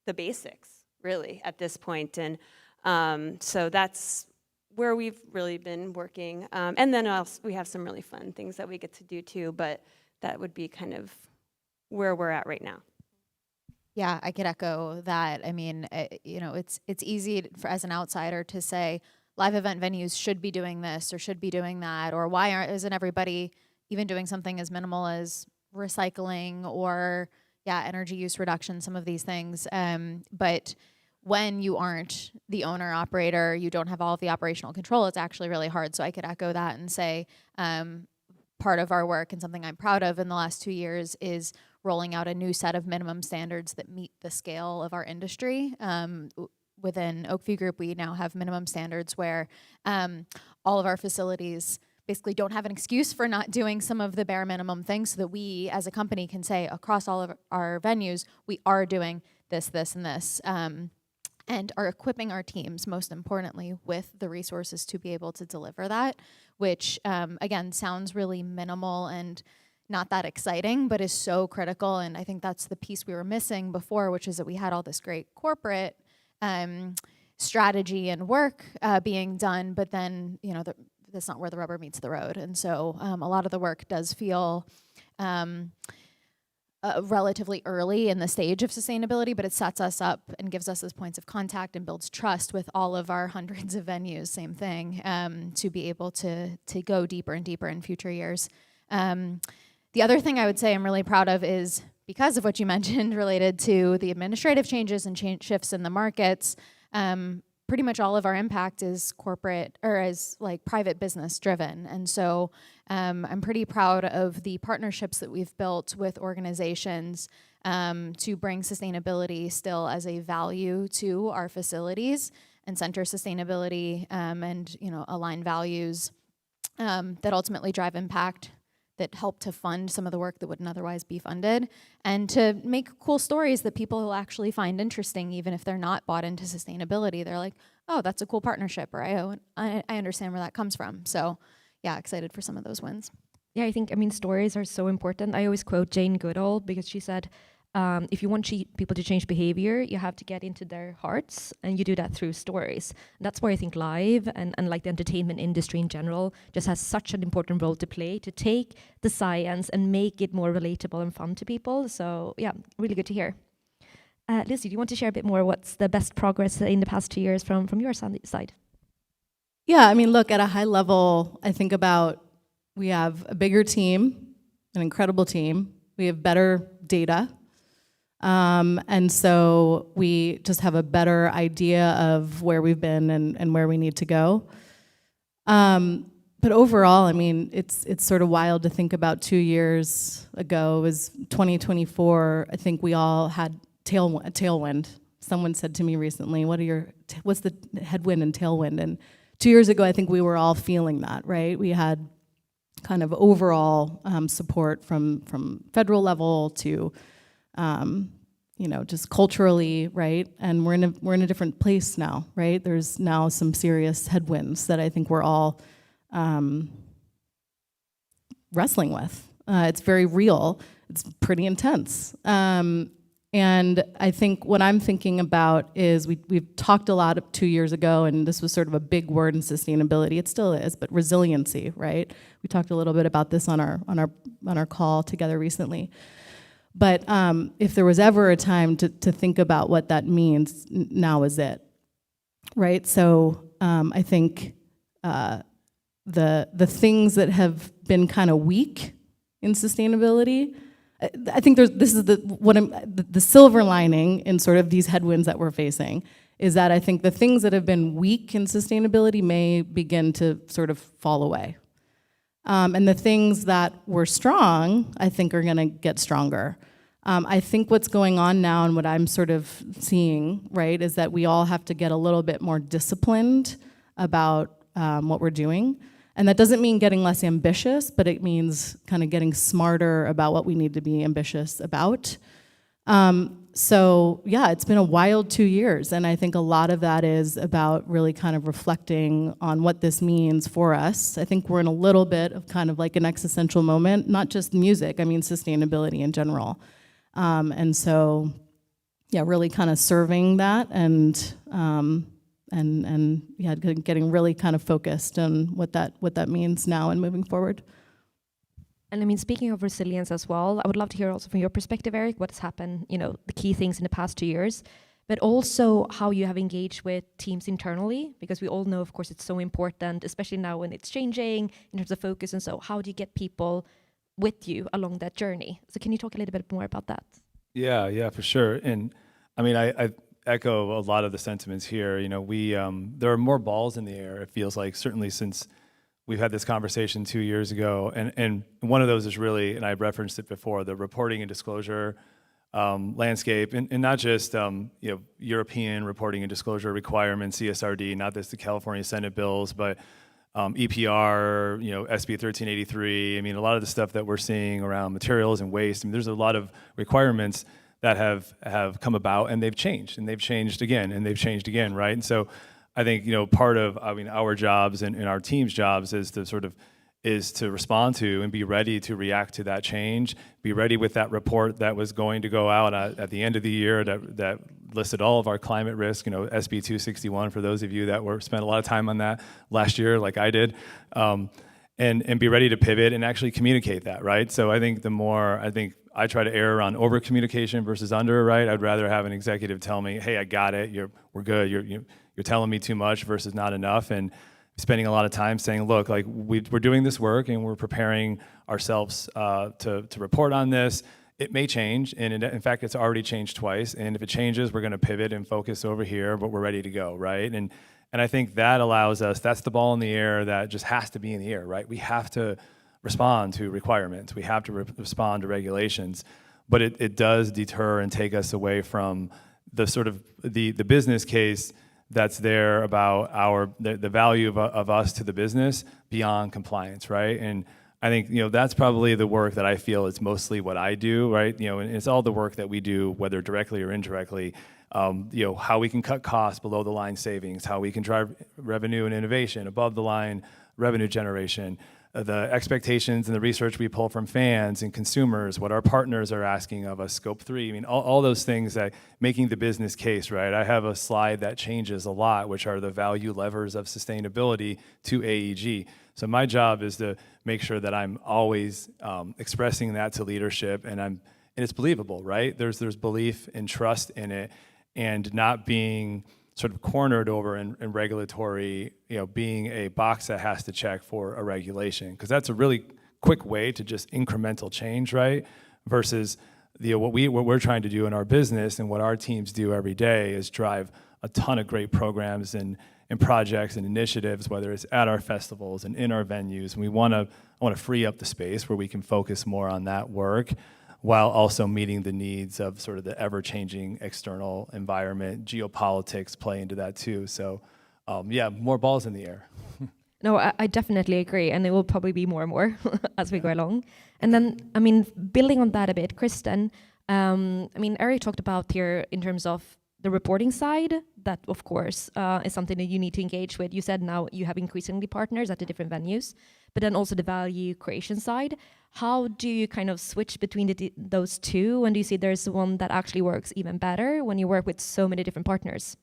O: the basics, really, at this point. And so that's where we've really been working. And then also we have some really fun things that we get to do too, but that would be kind of where we're at right now.
P: Yeah, I could echo that. I mean, it's easy as an outsider to say live event venues should be doing this or should be doing that, or why isn't everybody even doing something as minimal as recycling or energy use reduction, some of these things. But when you aren't the owner operator, you don't have all of the operational control, it's actually really hard. So I could echo that and say part of our work and something I'm proud of in the last 2 years is rolling out a new set of minimum standards that meet the scale of our industry. Within Oakview Group, we now have minimum standards where all of our facilities basically don't have an excuse for not doing some of the bare minimum things, so that we as a company can say across all of our venues, we are doing this, this, and this. And are equipping our teams, most importantly, with the resources to be able to deliver that, which, again, sounds really minimal and not that exciting, but is so critical. And I think that's the piece we were missing before, which is that we had all this great corporate strategy and work being done, but then, you know, that's not where the rubber meets the road. And so a lot of the work does feel relatively early in the stage of sustainability, but it sets us up and gives us those points of contact and builds trust with all of our hundreds of venues, same thing, to be able to go deeper and deeper in future years. The other thing I would say I'm really proud of is, because of what you mentioned related to the administrative changes and shifts in the markets, pretty much all of our impact is corporate or is like private business driven. And so I'm pretty proud of the partnerships that we've built with organizations to bring sustainability still as a value to our facilities and center sustainability and, you know, align values that ultimately drive impact, that help to fund some of the work that wouldn't otherwise be funded, and to make cool stories that people will actually find interesting, even if they're not bought into sustainability. They're like, oh, that's a cool partnership, or I understand where that comes from. So yeah, excited for some of those wins.
N: Yeah, I mean, stories are so important. I always quote Jane Goodall, because she said, if you want people to change behavior, you have to get into their hearts, and you do that through stories. And that's where I think live and like the entertainment industry in general just has such an important role to play, to take the science and make it more relatable and fun to people. So yeah, really good to hear. Lucy, do you want to share a bit more what's the best progress in the past 2 years from your side?
Q: Yeah, I mean, look, at a high level, I think about, we have a bigger team, an incredible team. We have better data. And so we just have a better idea of where we've been and where we need to go. But overall, I mean, it's sort of wild to think about 2 years ago. It was 2024. I think we all had a tailwind. Someone said to me recently, what's the headwind and tailwind? And 2 years ago, I think we were all feeling that, right? We had kind of overall support from federal level to you know, just culturally, right? And we're in a different place now, right? There's now some serious headwinds that I think we're all wrestling with. It's very real. It's pretty intense. And I think what I'm thinking about is we've talked a lot 2 years ago, and this was sort of a big word in sustainability. It still is, but resiliency, right? We talked a little bit about this on our call together recently. But if there was ever a time to think about what that means, now is it, right? So I think the things that have been kind of weak in sustainability, I think this is the silver lining in sort of these headwinds that we're facing, is that I think the things that have been weak in sustainability may begin to sort of fall away. And the things that were strong, I think, are going to get stronger. I think what's going on now and what I'm sort of seeing, right, is that we all have to get a little bit more disciplined about what we're doing. And that doesn't mean getting less ambitious, but it means kind of getting smarter about what we need to be ambitious about. So yeah, it's been a wild 2 years, and I think a lot of that is about really kind of reflecting on what this means for us. I think we're in a little bit of kind of like an existential moment, not just music, I mean sustainability in general. And so, yeah, really kind of serving that and yeah, getting really kind of focused on what that means now and moving forward.
N: And I mean, speaking of resilience as well, I would love to hear also from your perspective, Eric, what has happened, you know, the key things in the past 2 years, but also how you have engaged with teams internally, because we all know, of course, it's so important, especially now when it's changing in terms of focus. And so how do you get people with you along that journey? So can you talk a little bit more about that?
R: Yeah, for sure. And I mean, I echo a lot of the sentiments here. You know, there are more balls in the air, it feels like, certainly since we've had this conversation 2 years ago. And one of those is really, and I referenced it before, the reporting and disclosure landscape, and not just European reporting and disclosure requirements, CSRD, not just the California Senate bills, but EPR, SB 1383. I mean, a lot of the stuff that we're seeing around materials and waste. I mean, there's a lot of requirements that have come about, and they've changed, and they've changed again, and they've changed again, right? And so I think, part of, our jobs and our team's jobs is to respond to and be ready to react to that change, be ready with that report that was going to go out at the end of the year that listed all of our climate risk, SB 261, for those of you that spent a lot of time on that last year, like I did, and be ready to pivot and actually communicate that, right? So I think I try to err on over communication versus under, right? I'd rather have an executive tell me, hey, I got it, we're good, you're telling me too much versus not enough, and spending a lot of time saying, look, like we're doing this work and we're preparing ourselves to report on this. It may change, and in fact, it's already changed twice. And if it changes, we're going to pivot and focus over here, but we're ready to go, right? And I think that allows us. That's the ball in the air that just has to be in the air, right? We have to respond to requirements. We have to respond to regulations, but it does deter and take us away from the sort of the business case that's there about the value of us to the business beyond compliance, right? And I think that's probably the work that I feel is mostly what I do, right? And it's all the work that we do, whether directly or indirectly. How we can cut costs below the line savings, how we can drive revenue and innovation above the line revenue generation, the expectations and the research we pull from fans and consumers, what our partners are asking of us, scope 3. I mean, all those things that making the business case, right? I have a slide that changes a lot, which are the value levers of sustainability to AEG. So my job is to make sure that I'm always expressing that to leadership, and it's believable, right? There's belief and trust in it, and not being sort of cornered over in regulatory, being a box that has to check for a regulation, because that's a really quick way to just incremental change, right? Versus what we're trying to do in our business and what our teams do every day is drive a ton of great programs and projects and initiatives, whether it's at our festivals and in our venues. And I want to free up the space where we can focus more on that work, while also meeting the needs of sort of the ever-changing external environment. Geopolitics play into that too. So, more balls in the air.
N: No, I definitely agree, and there will probably be more and more as we go along. And then, building on that a bit, Kristen, Eric talked about here in terms of the reporting side, that of course is something that you need to engage with. You said now you have increasingly partners at the different venues, but then also the value creation side. How do you kind of switch between those two? And do you see there's one that actually works even better when you work with so many different partners?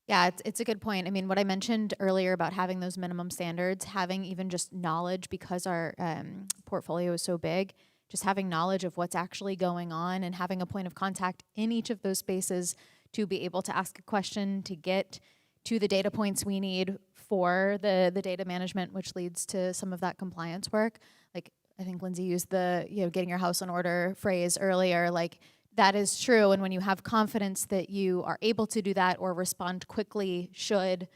P: Yeah, it's a good point. I mean, what I mentioned earlier about having those minimum standards, having even just knowledge, because our portfolio is so big, just having knowledge of what's actually going on and having a point of contact in each of those spaces to be able to ask a question, to get to the data points we need for the data management, which leads to some of that compliance work. Like, I think Lindsay used the getting your house in order phrase earlier. Like, that is true, and when you have confidence that you are able to do that or respond quickly should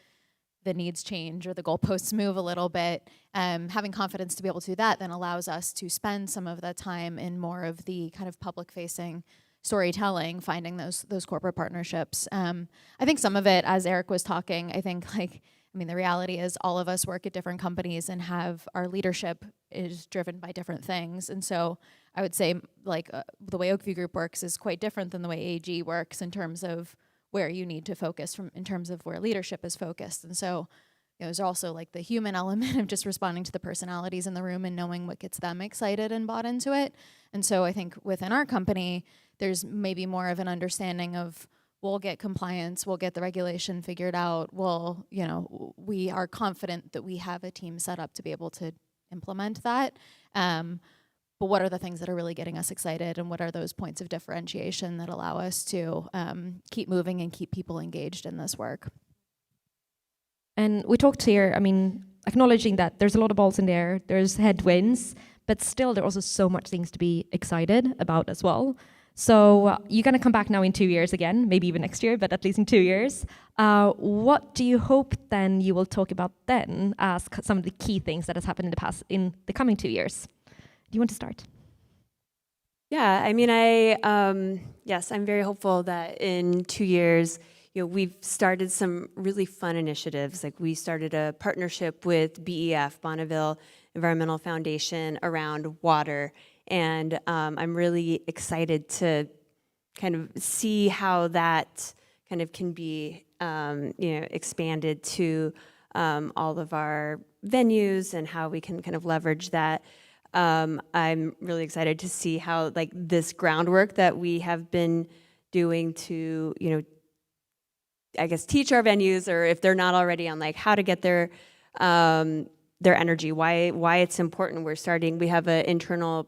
P: the needs change or the goalposts move a little bit, having confidence to be able to do that then allows us to spend some of that time in more of the kind of public-facing storytelling, finding those corporate partnerships. I think some of it, as Eric was talking, the reality is all of us work at different companies and have our leadership is driven by different things. And so I would say the way Oakview Group works is quite different than the way AEG works in terms of where you need to focus in terms of where leadership is focused. And so there's also the human element of just responding to the personalities in the room and knowing what gets them excited and bought into it. And so I think within our company, there's maybe more of an understanding of we'll get compliance, we'll get the regulation figured out, we are confident that we have a team set up to be able to implement that. But what are the things that are really getting us excited, and what are those points of differentiation that allow us to keep moving and keep people engaged in this work?
N: And we talked here, acknowledging that there's a lot of balls in there, there's headwinds, but still there are also so much things to be excited about as well. So you're going to come back now in 2 years again, maybe even next year, but at least in 2 years. What do you hope then you will talk about then as some of the key things that has happened in the past, in the coming 2 years? Do you want to start?
O: Yeah, yes, I'm very hopeful that in 2 years we've started some really fun initiatives. Like we started a partnership with BEF, Bonneville Environmental Foundation, around water. And I'm really excited to kind of see how that kind of can be expanded to all of our venues and how we can kind of leverage that. I'm really excited to see how like this groundwork that we have been doing to, I guess teach our venues, or if they're not already, on like how to get their energy, why it's important. We have an internal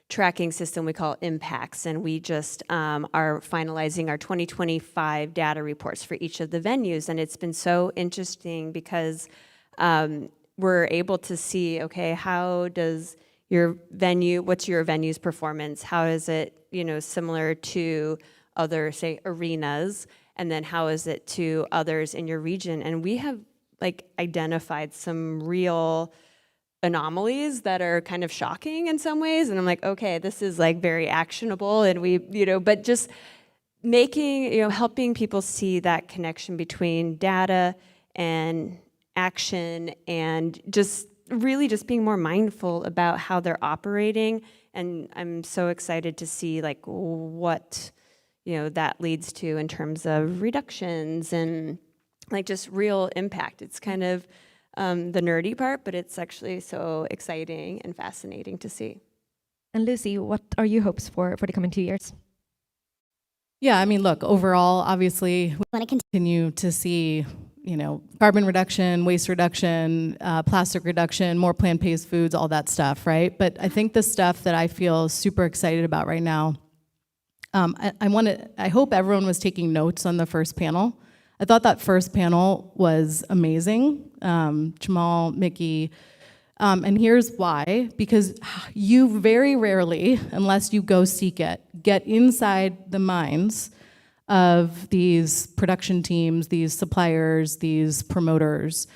O: tracking system we call Impacts, and we just are finalizing our 2025 data reports for each of the venues. And it's been so interesting because we're able to see, okay, how does what's your venue's performance? How is it, similar to other, say, arenas? And then how is it to others in your region? And we have like identified some real anomalies that are kind of shocking in some ways. And I'm like, okay, this is like very actionable. And we, but just making, helping people see that connection between data and action, and just really just being more mindful about how they're operating. And I'm so excited to see like what, that leads to in terms of reductions and like just real impact. It's kind of the nerdy part, but it's actually so exciting and fascinating to see.
N: And Lucy, what are your hopes for the coming 2 years?
Q: Yeah, I mean, look, overall, obviously, we want to continue to see, carbon reduction, waste reduction, plastic reduction, more plant-based foods, all that stuff, right? But I think the stuff that I feel super excited about right now, I hope everyone was taking notes on the first panel. I thought that first panel was amazing. Jamal, Mickey, and here's why. Because you very rarely, unless you go seek it, get inside the minds of these production teams, these suppliers, these promoters.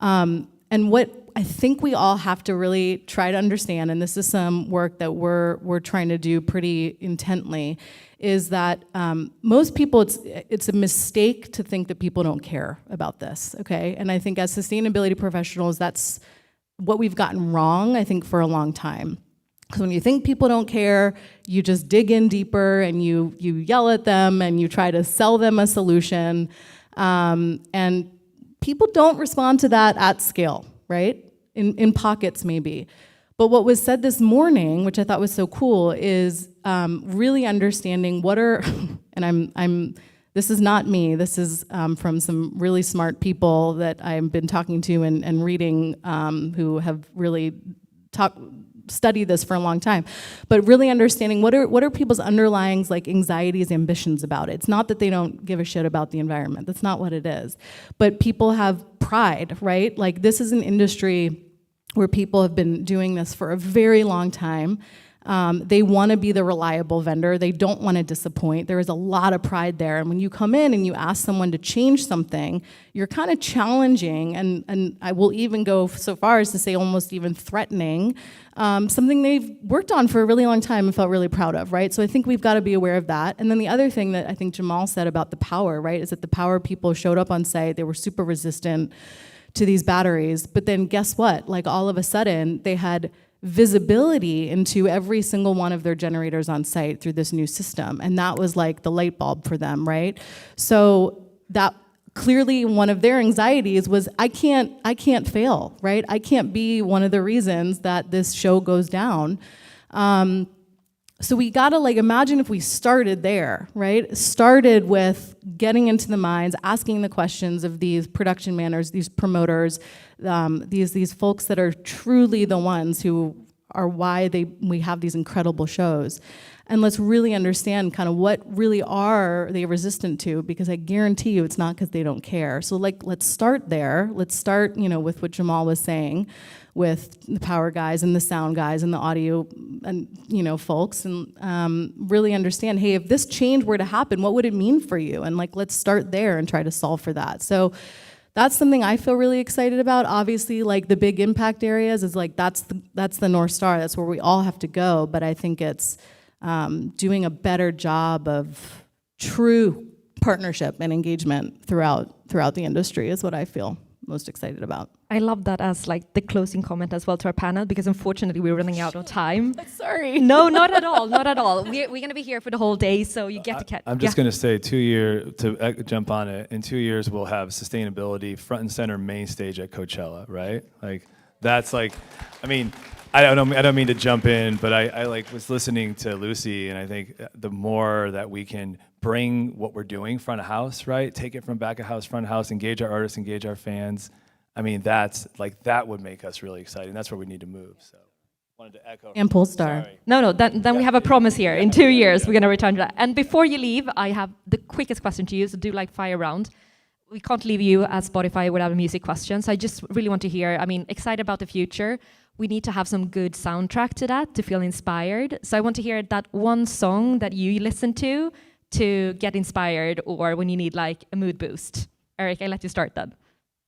Q: And what I think we all have to really try to understand, and this is some work that we're trying to do pretty intently, is that most people, it's a mistake to think that people don't care about this, okay? And I think as sustainability professionals, that's what we've gotten wrong, I think, for a long time. Because when you think people don't care, you just dig in deeper and you yell at them and you try to sell them a solution. And people don't respond to that at scale, right? In pockets, maybe. But what was said this morning, which I thought was so cool, is really understanding what are, and this is not me, this is from some really smart people that I've been talking to and reading, who have really studied this for a long time, but really understanding what are people's underlying like anxieties, ambitions about it. It's not that they don't give a shit about the environment. That's not what it is. But people have pride, right? Like this is an industry where people have been doing this for a very long time. They want to be the reliable vendor. They don't want to disappoint. There is a lot of pride there. And when you come in and you ask someone to change something, you're kind of challenging, and I will even go so far as to say almost even threatening, something they've worked on for a really long time and felt really proud of, right? So I think we've got to be aware of that. And then the other thing that I think Jamal said about the power, right, is that the power people showed up on site. They were super resistant to these batteries. But then guess what? Like all of a sudden, they had visibility into every single one of their generators on site through this new system. And that was like the light bulb for them, right? So that clearly one of their anxieties was, I can't fail, right? I can't be one of the reasons that this show goes down. So we gotta like imagine if we started there, right? Started with getting into the minds, asking the questions of these production managers, these promoters, these folks that are truly the ones who are why we have these incredible shows. And let's really understand kind of what really are they resistant to, because I guarantee you it's not because they don't care. So like, let's start there. Let's start, with what Jamal was saying, with the power guys and the sound guys and the audio and folks, and really understand, hey, if this change were to happen, what would it mean for you? And like, let's start there and try to solve for that. So that's something I feel really excited about. Obviously, like the big impact areas is like, that's the North Star. That's where we all have to go. But I think it's doing a better job of true partnership and engagement throughout the industry is what I feel most excited about.
N: I love that as like the closing comment as well to our panel, because unfortunately we're running out of time.
Q: Sorry.
N: No, not at all, not at all. We're going to be here for the whole day, so you get to catch.
R: I'm just going to say 2 year to jump on it. In 2 years, we'll have sustainability front and center main stage at Coachella, right? Like that's like, I mean, I don't mean to jump in, but I like was listening to Lucy, and I think the more that we can bring what we're doing front of house, right? Take it from back of house, front of house, engage our artists, engage our fans. I mean, that's like that would make us really exciting. That's where we need to move. So, wanted to echo.
Q: And Polestar.
R: Sorry.
N: No, then we have a promise here. In 2 years, we're going to return to that. And before you leave, I have the quickest question to you, so do like fire round. We can't leave you at Spotify without a music question, so I just really want to hear, I mean, excited about the future. We need to have some good soundtrack to that to feel inspired. So I want to hear that one song that you listen to get inspired, or when you need like a mood boost. Eric, I let you start then.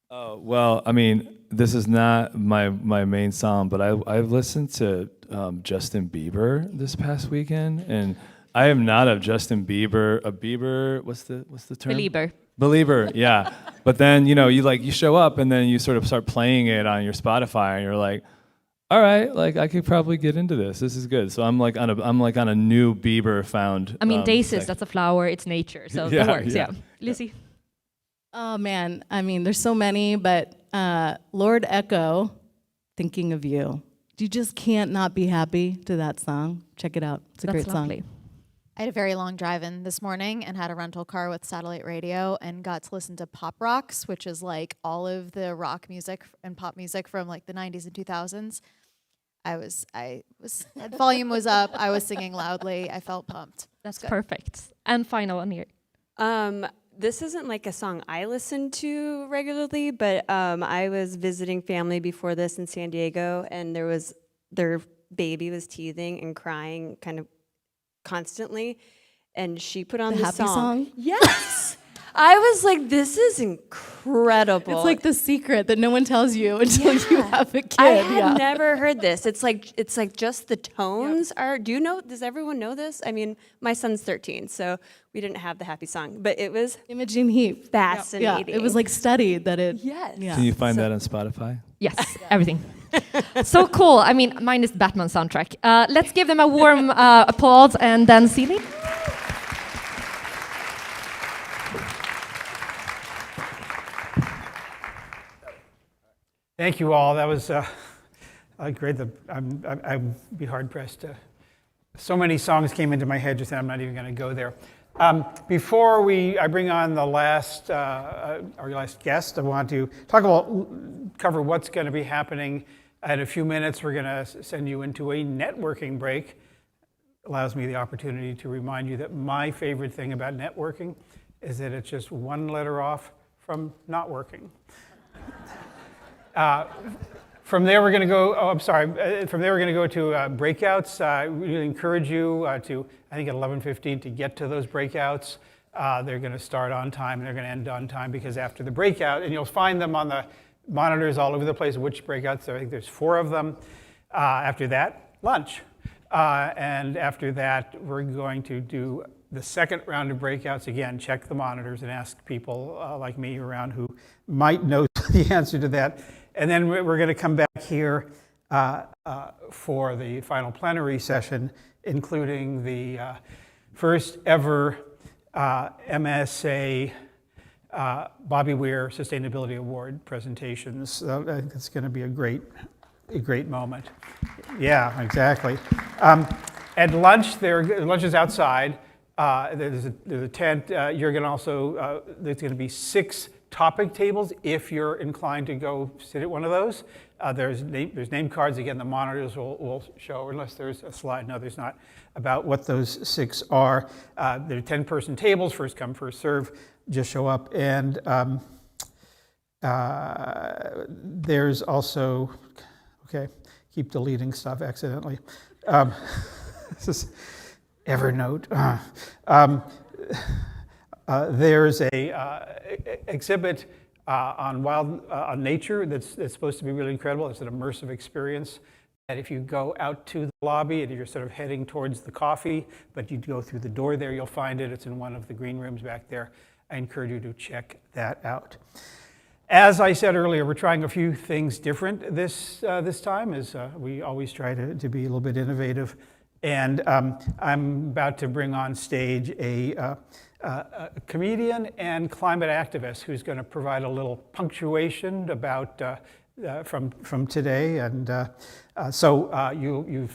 R: Oh, well, I mean, this is not my main song, but I've listened to Justin Bieber this past weekend, and I am not a Justin Bieber, what's the term? Believer, yeah. But then, you show up and then you sort of start playing it on your Spotify and you're like, all right, like I could probably get into this. This is good. So I'm like on a new Bieber found.
N: I mean, daisies, that's a flower, it's nature, so
R: Yeah,
N: that works,
R: yeah.
N: Lucy?
Q: Oh man, I mean, there's so many, but Lord Echo, Thinking of You. You just can't not be happy to that song. Check it out. It's a great song.
P: I had a very long drive-in this morning and had a rental car with satellite radio and got to listen to Pop Rocks, which is like all of the rock music and pop music from like the 90s and 2000s. Volume was up. I was singing loudly. I felt pumped.
N: That's perfect. And final one here.
O: This isn't like a song I listen to regularly, but I was visiting family before this in San Diego, and their baby was teething and crying kind of constantly, and she put on
Q: The
O: the
Q: happy
O: song.
Q: song?
O: Yes. I was like, this is incredible.
Q: It's like the secret that no one tells you until you have a kid.
O: I had never heard this. It's like just the tones are. Does everyone know this? I mean, my son's 13, so we didn't have the happy song, but it was
Q: Imogen Heap.
O: fascinating.
Q: Yeah, it was like studied that it.
O: Yes.
Q: Yeah.
R: Can you find that on Spotify?
N: Yes, everything. So cool. I mean, mine is Batman soundtrack. Let's give them a warm applause, and then Celie.
D: Thank you all. That was great. I'd be hard pressed to. So many songs came into my head just then. I'm not even going to go there. Before I bring on our last guest, I want to cover what's going to be happening. In a few minutes, we're going to send you into a networking break. Allows me the opportunity to remind you that my favorite thing about networking is that it's just one letter off from not working. From there, we're going to go. From there, we're going to go to breakouts. I really encourage you to, I think at 11:15, to get to those breakouts. They're going to start on time and they're going to end on time, because after the breakout, and you'll find them on the monitors all over the place, which breakouts. I think there's 4 of them. After that, lunch. And after that, we're going to do the second round of breakouts. Again, check the monitors and ask people like me around who might know the answer to that. And then we're going to come back here for the final plenary session, including the first ever MSA Bobby Weir Sustainability Award presentations. I think it's going to be a great moment. Yeah, exactly. At lunch, lunch is outside. There's a tent. You're going to also, there's going to be 6 topic tables if you're inclined to go sit at one of those. There's name cards. Again, the monitors will show, unless there's a slide. No, there's not, about what those 6 are. They're 10-person tables, first come, first serve. Just show up. And there's also, okay, keep deleting stuff accidentally. This is Evernote. There's a exhibit on nature that's supposed to be really incredible. It's an immersive experience that if you go out to the lobby and you're sort of heading towards the coffee, but you go through the door there, you'll find it. It's in one of the green rooms back there. I encourage you to check that out. As I said earlier, we're trying a few things different this time, as we always try to be a little bit innovative. And I'm about to bring on stage a comedian and climate activist who's going to provide a little punctuation about from today. And so you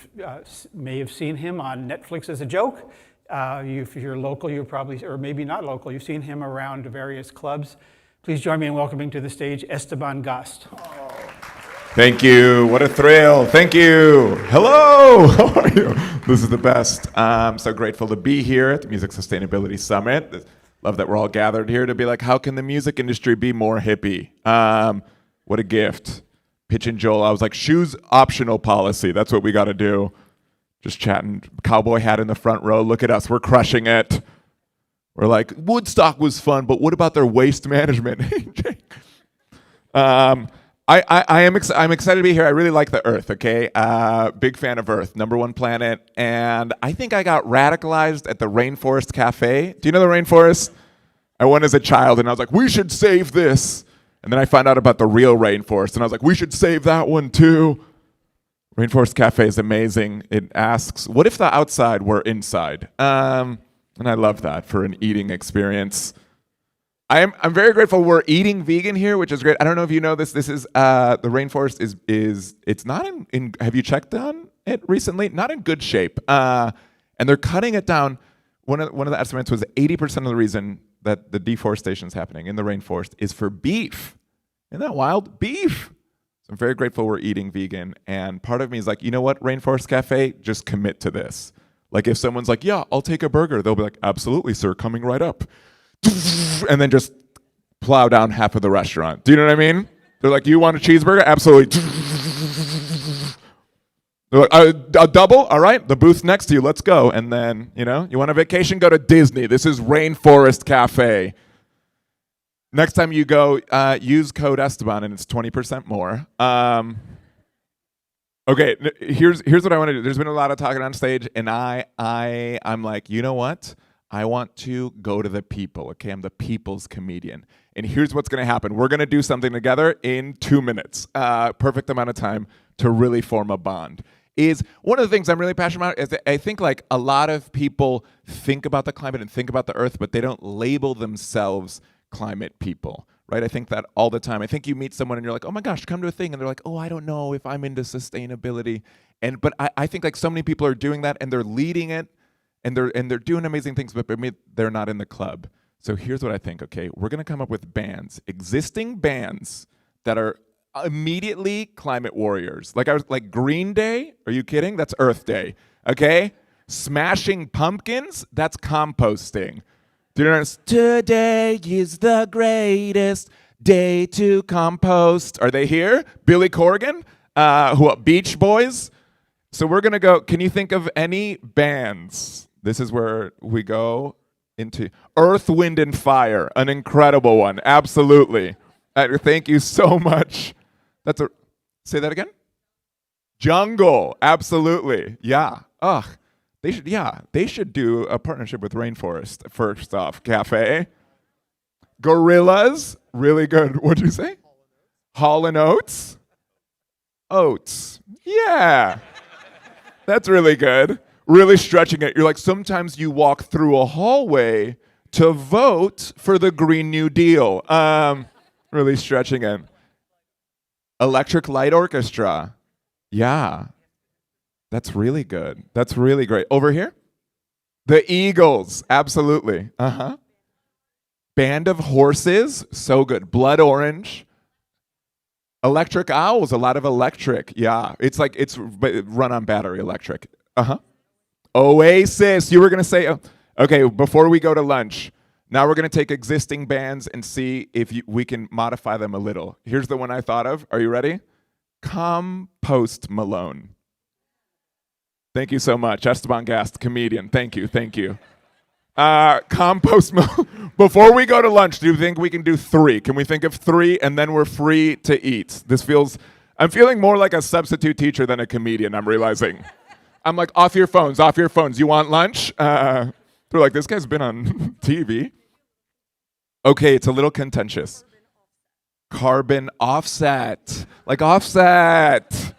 D: may have seen him on Netflix as a joke. If you're local, you're probably, or maybe not local, you've seen him around various clubs. Please join me in welcoming to the stage Esteban Gast.
S: Thank you. What a thrill. Thank you. Hello. How are you? This is the best. I'm so grateful to be here at the Music Sustainability Summit. Love that we're all gathered here to be like, how can the music industry be more hippie? What a gift. Pitch and Joel, I was like, shoes optional policy. That's what we got to do. Just chatting. Cowboy hat in the front row. Look at us. We're crushing it. We're like, Woodstock was fun, but what about their waste management? I'm excited to be here. I really like the Earth, okay? Big fan of Earth, #1 planet. And I think I got radicalized at the Rainforest Cafe. Do you know the Rainforest? I went as a child and I was like, we should save this. And then I found out about the real rainforest and I was like, we should save that one too. Rainforest Cafe is amazing. It asks, what if the outside were inside? And I love that for an eating experience. I'm very grateful we're eating vegan here, which is great. I don't know if you know this. This is the rainforest is it's not in have you checked on it recently? Not in good shape. And they're cutting it down. One of the estimates was 80% of the reason that the deforestation is happening in the rainforest is for beef. Isn't that wild? Beef. So I'm very grateful we're eating vegan. And part of me is like, you know what, Rainforest Cafe, just commit to this. Like if someone's like, yeah, I'll take a burger, they'll be like, absolutely, sir, coming right up. And then just plow down half of the restaurant. Do you know what I mean? They're like, you want a cheeseburger? Absolutely. They're like, a double? All right, the booth's next to you, let's go. And then, you want a vacation? Go to Disney. This is Rainforest Cafe. Next time you go, use code Esteban and it's 20% more. Okay, here's what I want to do. There's been a lot of talking on stage, and I'm like, you know what? I want to go to the people, okay? I'm the people's comedian. And here's what's going to happen. We're going to do something together in 2 minutes. Perfect amount of time to really form a bond. Is one of the things I'm really passionate about is that I think like a lot of people think about the climate and think about the Earth, but they don't label themselves climate people. Right? I think that all the time. I think you meet someone and you're like, oh my gosh, come to a thing. And they're like, oh, I don't know if I'm into sustainability. But I think like so many people are doing that and they're leading it and they're doing amazing things, but they're not in the club. So here's what I think, okay? We're going to come up with bands, existing bands that are immediately climate warriors. Like Green Day, are you kidding? That's Earth Day, okay? Smashing Pumpkins, that's composting. Do you know? Today is the greatest day to compost. Are they here? Billy Corgan? Beach Boys? So we're going to go, can you think of any bands? This is where we go into Earth, Wind, and Fire, an incredible one. Absolutely. Thank you so much. Say that again? Jungle. Absolutely. Yeah. Ugh. They should do a partnership with Rainforest, first off. Cafe. Gorillas, really good. What'd you say? Hall and Oates? Oats. Yeah. That's really good. Really stretching it. You're like, sometimes you walk through a hallway to vote for the Green New Deal. Really stretching it. Electric Light Orchestra. Yeah. That's really good. That's really great. Over here? The Eagles. Absolutely. Uh-huh. Band of Horses. So good. Blood Orange. Electric Owls. A lot of electric. Yeah. It's run on battery electric. Uh-huh. Oasis. You were going to say, okay, before we go to lunch, now we're going to take existing bands and see if we can modify them a little. Here's the one I thought of. Are you ready? Compost Malone. Thank you so much. Esteban Gast, comedian. Thank you. Compost Malone. Before we go to lunch, do you think we can do 3? Can we think of 3 and then we're free to eat? This feels I'm feeling more like a substitute teacher than a comedian, I'm realizing. I'm like, off your phones, off your phones. You want lunch? They're like, this guy's been on TV. Okay, it's a little contentious. Carbon offset. Like offset.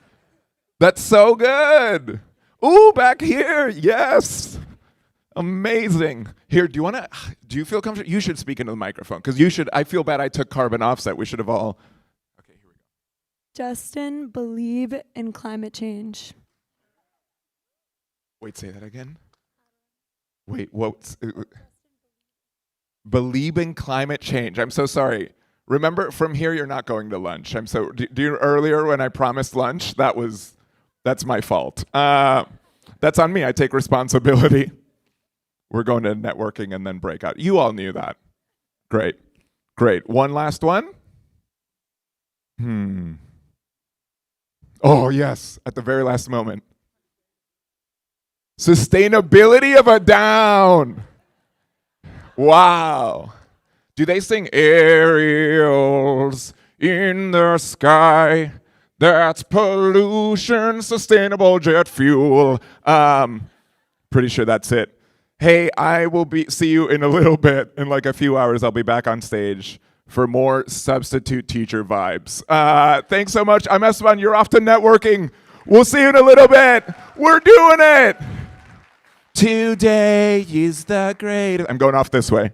S: That's so good. Ooh, back here. Yes. Amazing. Here, do you feel comfortable? You should speak into the microphone because I feel bad I took carbon offset. We should have all. Okay, here we go.
T: Justin, believe in climate change.
S: Wait, say that again. Wait, what? Believe in climate change. I'm so sorry. Remember, from here, you're not going to lunch. Do you earlier when I promised lunch? That's my fault. That's on me. I take responsibility. We're going to networking and then breakout. You all knew that. Great. One last one. Oh, yes, at the very last moment. Sustainability of a down. Wow. Do they sing aerials in the sky? That's pollution, sustainable jet fuel. Pretty sure that's it. Hey, I will see you in a little bit. In like a few hours, I'll be back on stage for more substitute teacher vibes. Thanks so much. I'm Esteban. You're off to networking. We'll see you in a little bit. We're doing it. Today is the greatest. I'm going off this way.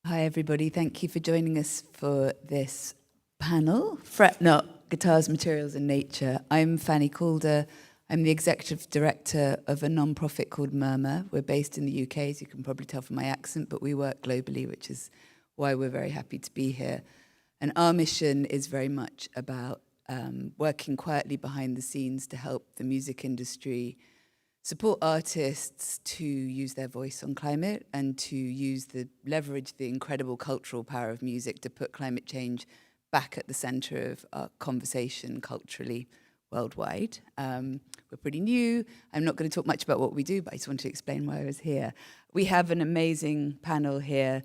U: Hi, everybody. Thank you for joining us for this panel, Fret Not, Guitars, Materials and Nature. I'm Fanny Calder. I'm the executive director of a non-profit called Murmur. We're based in the UK, as you can probably tell from my accent, but we work globally, which is why we're very happy to be here. And our mission is very much about working quietly behind the scenes to help the music industry support artists to use their voice on climate and to leverage the incredible cultural power of music to put climate change back at the center of our conversation culturally worldwide. We're pretty new. I'm not going to talk much about what we do, but I just want to explain why I was here. We have an amazing panel here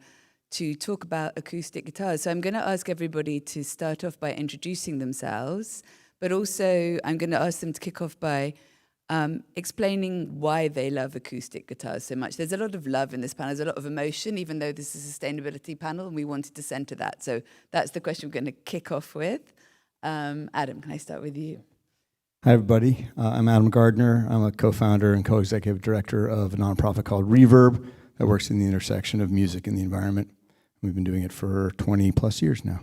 U: to talk about acoustic guitars. So I'm going to ask everybody to start off by introducing themselves, but also I'm going to ask them to kick off by explaining why they love acoustic guitars so much. There's a lot of love in this panel. There's a lot of emotion, even though this is a sustainability panel, and we wanted to center that. So that's the question we're going to kick off with. Adam, can I start with you?
V: Hi, everybody. I'm Adam Gardner. I'm a co-founder and co-executive director of a nonprofit called Reverb that works in the intersection of music and the environment. We've been doing it for 20 plus years now.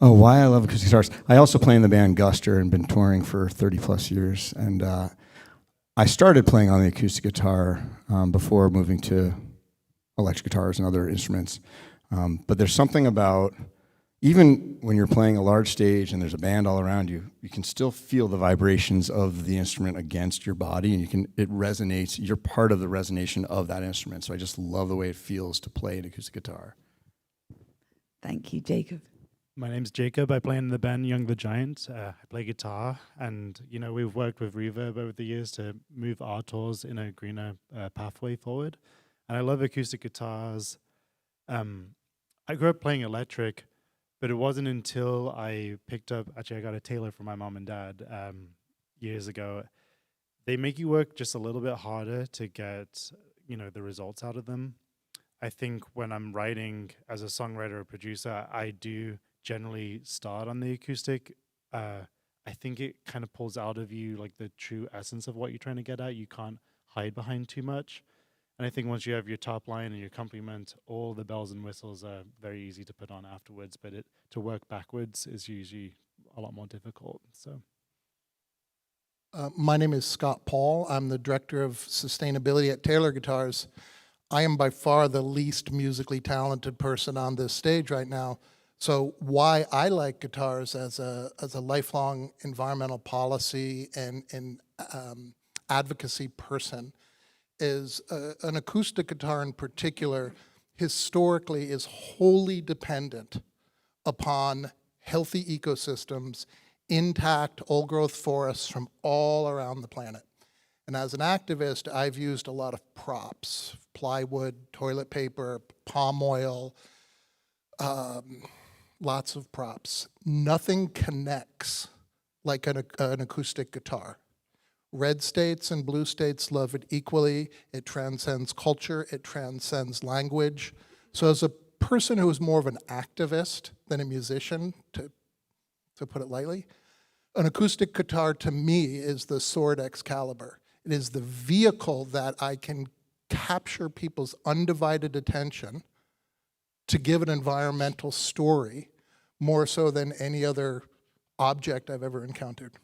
V: Oh, why I love acoustic guitars. I also play in the band Guster and been touring for 30 plus years. And I started playing on the acoustic guitar before moving to electric guitars and other instruments. But there's something about, even when you're playing a large stage and there's a band all around you, you can still feel the vibrations of the instrument against your body, and it resonates. You're part of the resonation of that instrument. So I just love the way it feels to play an acoustic guitar.
U: Thank you, Jacob.
M: My name's Jacob. I play in the band Young the Giant. I play guitar, and we've worked with Reverb over the years to move our tours in a greener pathway forward. And I love acoustic guitars. I grew up playing electric, but it wasn't until I picked up. Actually, I got a Taylor from my mom and dad years ago. They make you work just a little bit harder to get the results out of them. I think when I'm writing as a songwriter or producer, I do generally start on the acoustic. I think it kind of pulls out of you like the true essence of what you're trying to get at. You can't hide behind too much. And I think once you have your top line and your accompaniment, all the bells and whistles are very easy to put on afterwards, but to work backwards is usually a lot more difficult. So,
W: my name is Scott Paul. I'm the director of sustainability at Taylor Guitars. I am by far the least musically talented person on this stage right now. So why I like guitars as a lifelong environmental policy and advocacy person is an acoustic guitar in particular historically is wholly dependent upon healthy ecosystems, intact old-growth forests from all around the planet. And as an activist, I've used a lot of props, plywood, toilet paper, palm oil, lots of props. Nothing connects like an acoustic guitar. Red states and blue states love it equally. It transcends culture, it transcends language. So as a person who is more of an activist than a musician, to put it lightly, an acoustic guitar to me is the sword Excalibur. It is the vehicle that I can capture people's undivided attention to give an environmental story more so than any other object I've ever encountered.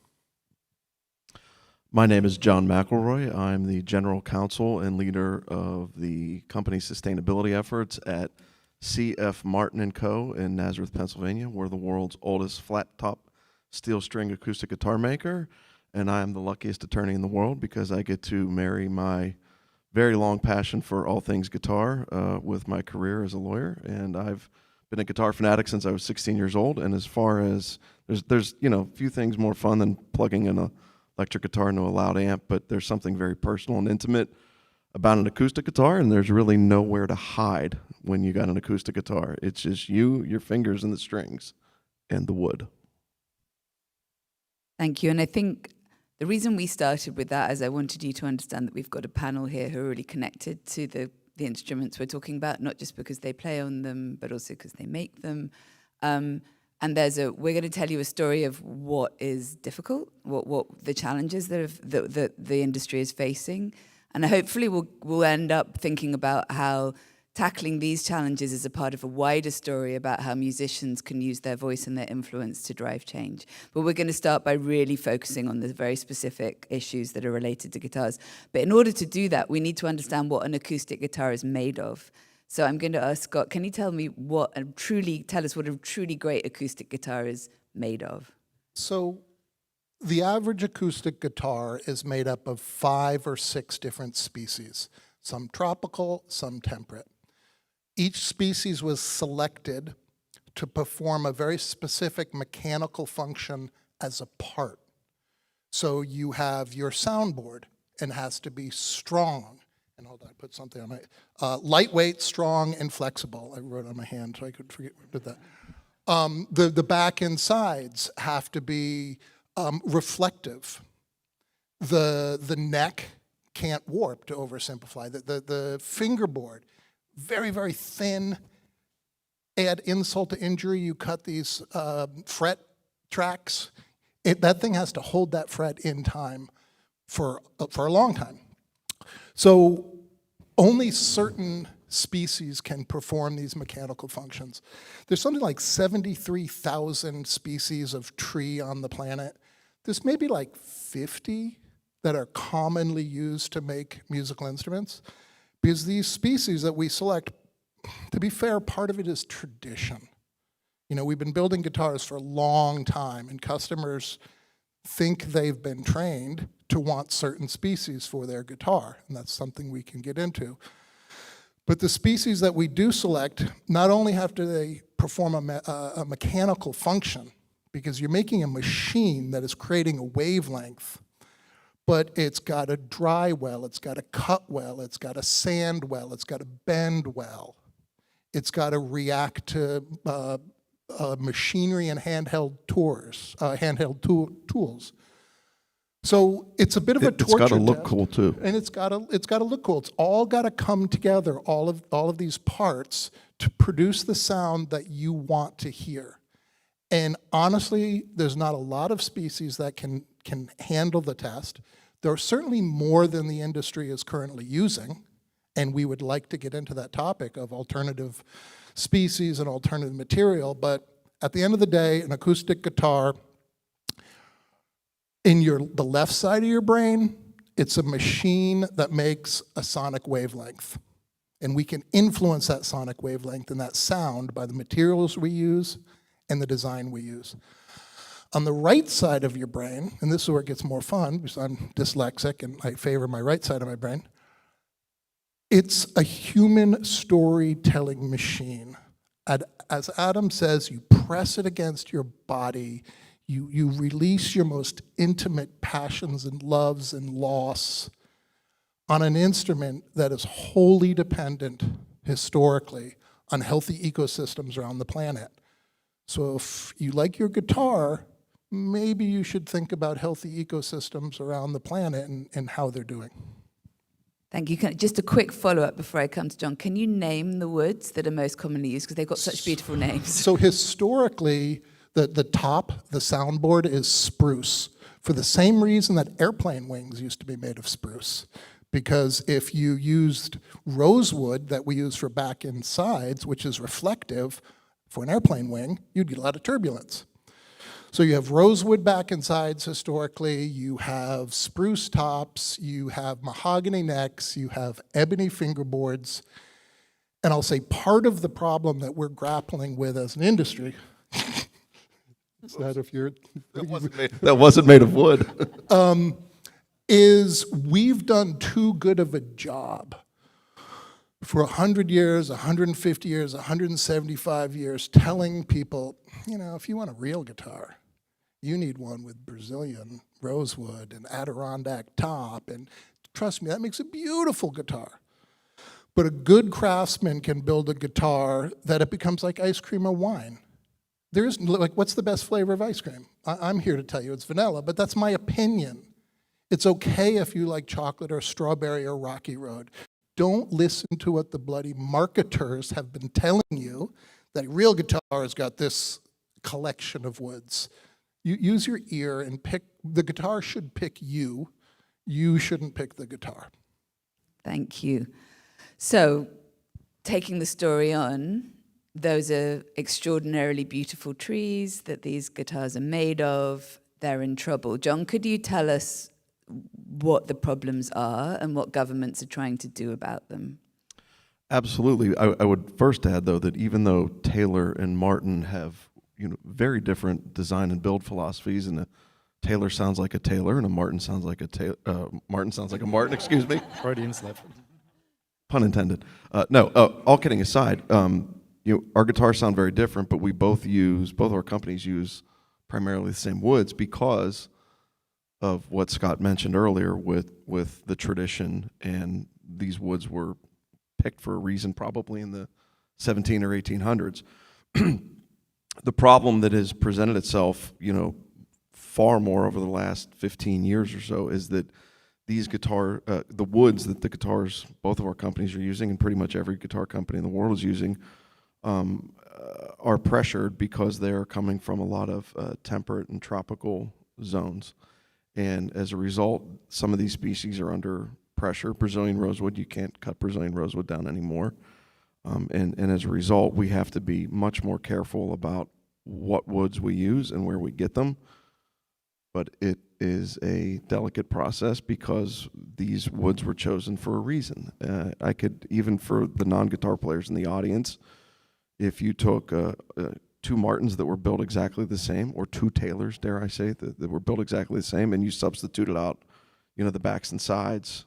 X: My name is John McElroy. I'm the general counsel and leader of the company's sustainability efforts at C.F. Martin & Co. in Nazareth, Pennsylvania. We're the world's oldest flat-top steel string acoustic guitar maker, and I am the luckiest attorney in the world because I get to marry my very long passion for all things guitar with my career as a lawyer. And I've been a guitar fanatic since I was 16 years old. And as far as there's few things more fun than plugging in an electric guitar into a loud amp, but there's something very personal and intimate about an acoustic guitar, and there's really nowhere to hide when you got an acoustic guitar. It's just you, your fingers, and the strings, and the wood.
U: Thank you. And I think the reason we started with that is I wanted you to understand that we've got a panel here who are really connected to the instruments we're talking about, not just because they play on them, but also because they make them. And we're going to tell you a story of what is difficult, what the challenges that the industry is facing. And hopefully we'll end up thinking about how tackling these challenges is a part of a wider story about how musicians can use their voice and their influence to drive change. But we're going to start by really focusing on the very specific issues that are related to guitars. But in order to do that, we need to understand what an acoustic guitar is made of. So I'm going to ask Scott, can you tell us what a truly great acoustic guitar is made of?
W: So the average acoustic guitar is made up of 5 or 6 different species, some tropical, some temperate. Each species was selected to perform a very specific mechanical function as a part. So you have your soundboard, and it has to be strong. And hold on, I put something on my, lightweight, strong, and flexible. I wrote on my hand so I could forget what I did that. The back and sides have to be reflective. The neck can't warp, to oversimplify. The fingerboard, very, very thin. Add insult to injury, you cut these fret tracks. That thing has to hold that fret in time for a long time. So only certain species can perform these mechanical functions. There's something like 73,000 species of tree on the planet. There's maybe like 50 that are commonly used to make musical instruments, because these species that we select, to be fair, part of it is tradition. You know, we've been building guitars for a long time, and customers think they've been trained to want certain species for their guitar, and that's something we can get into. But the species that we do select, not only have to they perform a mechanical function, because you're making a machine that is creating a wavelength, but it's got to dry well, it's got to cut well, it's got to sand well, it's got to bend well. It's got to react to machinery and handheld tools. So it's a bit of a torture
X: It's got to look
W: test,
X: cool too.
W: and it's got to look cool. It's all got to come together, all of these parts, to produce the sound that you want to hear. And honestly, there's not a lot of species that can handle the test. There are certainly more than the industry is currently using, and we would like to get into that topic of alternative species and alternative material. But at the end of the day, an acoustic guitar, in the left side of your brain, it's a machine that makes a sonic wavelength. And we can influence that sonic wavelength and that sound by the materials we use and the design we use. On the right side of your brain, and this is where it gets more fun, because I'm dyslexic and I favor my right side of my brain, it's a human storytelling machine. As Adam says, you press it against your body, you release your most intimate passions and loves and loss on an instrument that is wholly dependent, historically, on healthy ecosystems around the planet. So if you like your guitar, maybe you should think about healthy ecosystems around the planet and how they're doing.
U: Thank you. Just a quick follow-up before I come to John. Can you name the woods that are most commonly used? Because they've got such beautiful names.
W: So historically, the soundboard is spruce, for the same reason that airplane wings used to be made of spruce. Because if you used rosewood that we use for back and sides, which is reflective for an airplane wing, you'd get a lot of turbulence. So you have rosewood back and sides historically, you have spruce tops, you have mahogany necks, you have ebony fingerboards. And I'll say part of the problem that we're grappling with as an industry is that if you're...
X: That wasn't made of wood.
W: Is we've done too good of a job for 100 years, 150 years, 175 years telling people, you know, if you want a real guitar, you need one with Brazilian rosewood and Adirondack top, and trust me, that makes a beautiful guitar. But a good craftsman can build a guitar that it becomes like ice cream or wine. There is, like, what's the best flavor of ice cream? I'm here to tell you it's vanilla, but that's my opinion. It's okay if you like chocolate or strawberry or Rocky Road. Don't listen to what the bloody marketers have been telling you, that a real guitar has got this collection of woods. You use your ear and pick, the guitar should pick you. You shouldn't pick the guitar.
U: Thank you. So taking the story on, those are extraordinarily beautiful trees that these guitars are made of. They're in trouble. John, could you tell us what the problems are and what governments are trying to do about them?
X: Absolutely. I would first add, though, that even though Taylor and Martin have very different design and build philosophies, and a Taylor sounds like a Taylor, and a Martin sounds like a Martin sounds like a Martin. Excuse me.
R: Freudian slip.
X: Pun intended. No. All kidding aside, our guitars sound very different, but both of our companies use primarily the same woods because of what Scott mentioned earlier with the tradition, and these woods were picked for a reason, probably in the 17 or 1800s. The problem that has presented itself, far more over the last 15 years or so, is that these the woods that the guitars, both of our companies are using, and pretty much every guitar company in the world is using, are pressured because they are coming from a lot of temperate and tropical zones. And as a result, some of these species are under pressure. Brazilian rosewood, you can't cut Brazilian rosewood down anymore. And as a result, we have to be much more careful about what woods we use and where we get them. But it is a delicate process because these woods were chosen for a reason. I could, even for the non-guitar players in the audience, if you took two Martins that were built exactly the same, or two Taylors, dare I say, that were built exactly the same, and you substituted out, the backs and sides,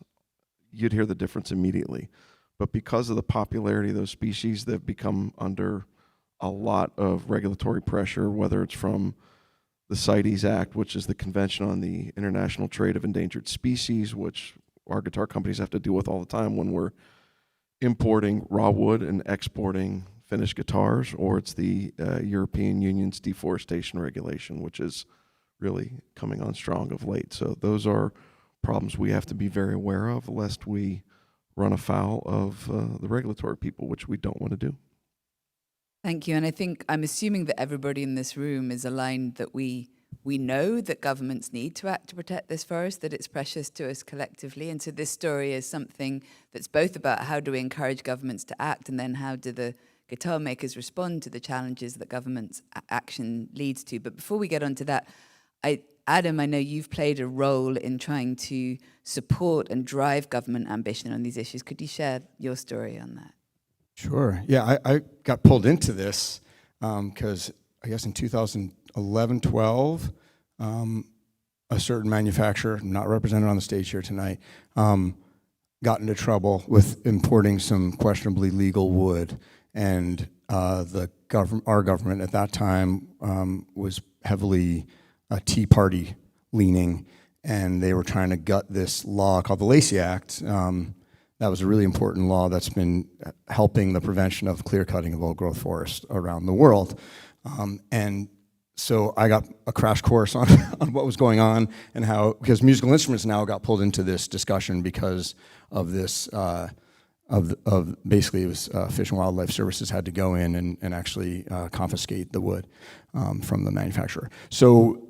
X: you'd hear the difference immediately. But because of the popularity of those species, they've become under a lot of regulatory pressure, whether it's from the CITES Act, which is the Convention on the International Trade of Endangered Species, which our guitar companies have to deal with all the time when we're importing raw wood and exporting finished guitars, or it's the European Union's deforestation regulation, which is really coming on strong of late. So those are problems we have to be very aware of, lest we run afoul of the regulatory people, which we don't want to do.
U: Thank you. And I'm assuming that everybody in this room is aligned that we know that governments need to act to protect this forest, that it's precious to us collectively. And so this story is something that's both about how do we encourage governments to act, and then how do the guitar makers respond to the challenges that government's action leads to. But before we get onto that, Adam, I know you've played a role in trying to support and drive government ambition on these issues. Could you share your story on that?
V: Sure. Yeah, I got pulled into this because I guess in 2011, 12, a certain manufacturer, not represented on the stage here tonight, got into trouble with importing some questionably legal wood. And our government at that time was heavily Tea Party leaning, and they were trying to gut this law called the Lacey Act. That was a really important law that's been helping the prevention of clear cutting of old growth forest around the world. And so I got a crash course on what was going on and because musical instruments now got pulled into this discussion because of this, basically it was Fish and Wildlife Services had to go in and actually confiscate the wood from the manufacturer. So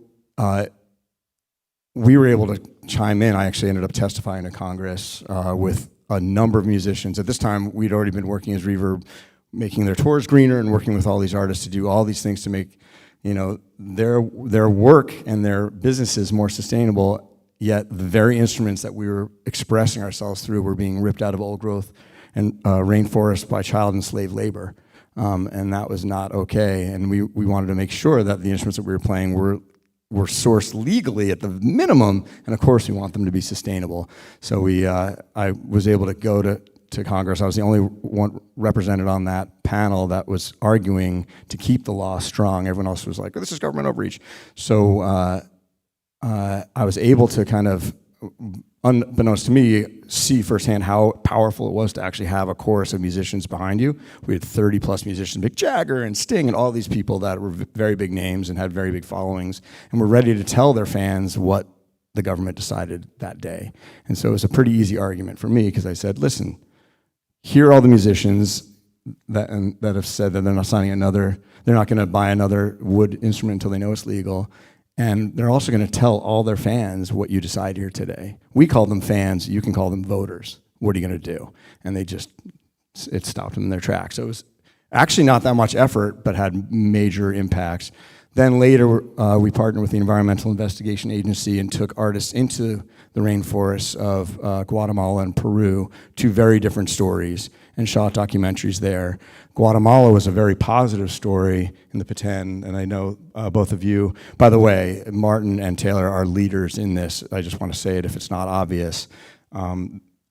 V: we were able to chime in. I actually ended up testifying to Congress with a number of musicians. At this time, we'd already been working as Reverb, making their tours greener and working with all these artists to do all these things to make their work and their businesses more sustainable, yet the very instruments that we were expressing ourselves through were being ripped out of old growth and rainforest by child and slave labor. And that was not okay. And we wanted to make sure that the instruments that we were playing were sourced legally at the minimum, and of course we want them to be sustainable. So I was able to go to Congress. I was the only one represented on that panel that was arguing to keep the law strong. Everyone else was like, this is government overreach. So I was able to kind of, unbeknownst to me, see firsthand how powerful it was to actually have a chorus of musicians behind you. We had 30 plus musicians, Mick Jagger and Sting and all these people that were very big names and had very big followings, and were ready to tell their fans what the government decided that day. And so it was a pretty easy argument for me, because I said, listen, here are all the musicians that have said that they're not going to buy another wood instrument until they know it's legal. And they're also going to tell all their fans what you decide here today. We call them fans. You can call them voters. What are you going to do? And they just it stopped them in their tracks. So it was actually not that much effort, but had major impacts. Then later, we partnered with the Environmental Investigation Agency and took artists into the rainforests of Guatemala and Peru, two very different stories, and shot documentaries there. Guatemala was a very positive story in the Petén, and I know both of you, by the way, Martin and Taylor are leaders in this. I just want to say it if it's not obvious.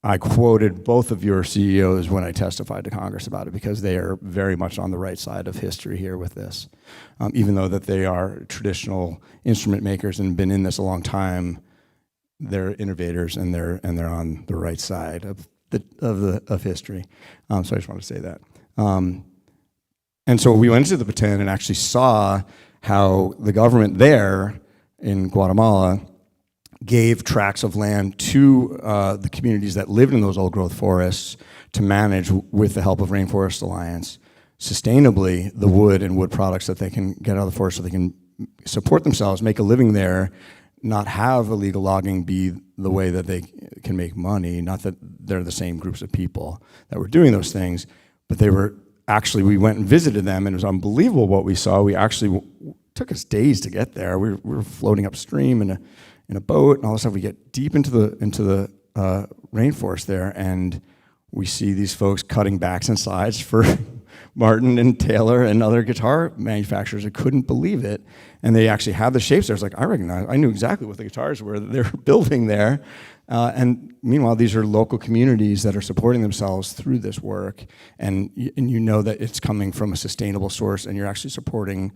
V: I quoted both of your CEOs when I testified to Congress about it because they are very much on the right side of history here with this. Even though that they are traditional instrument makers and been in this a long time, they're innovators and they're on the right side of history. So I just want to say that. And so we went into the Petén and actually saw how the government there in Guatemala gave tracts of land to the communities that lived in those old growth forests to manage with the help of Rainforest Alliance sustainably the wood and wood products that they can get out of the forest so they can support themselves, make a living there, not have illegal logging be the way that they can make money. Not that they're the same groups of people that were doing those things, but they were actually, we went and visited them and it was unbelievable what we saw. We actually, took us days to get there. We were floating upstream in a boat, and all of a sudden we get deep into the rainforest there, and we see these folks cutting backs and sides for Martin and Taylor and other guitar manufacturers. I couldn't believe it, and they actually had the shapes there. It's like, I knew exactly what the guitars were that they were building there, and meanwhile, these are local communities that are supporting themselves through this work, and you know that it's coming from a sustainable source, and you're actually supporting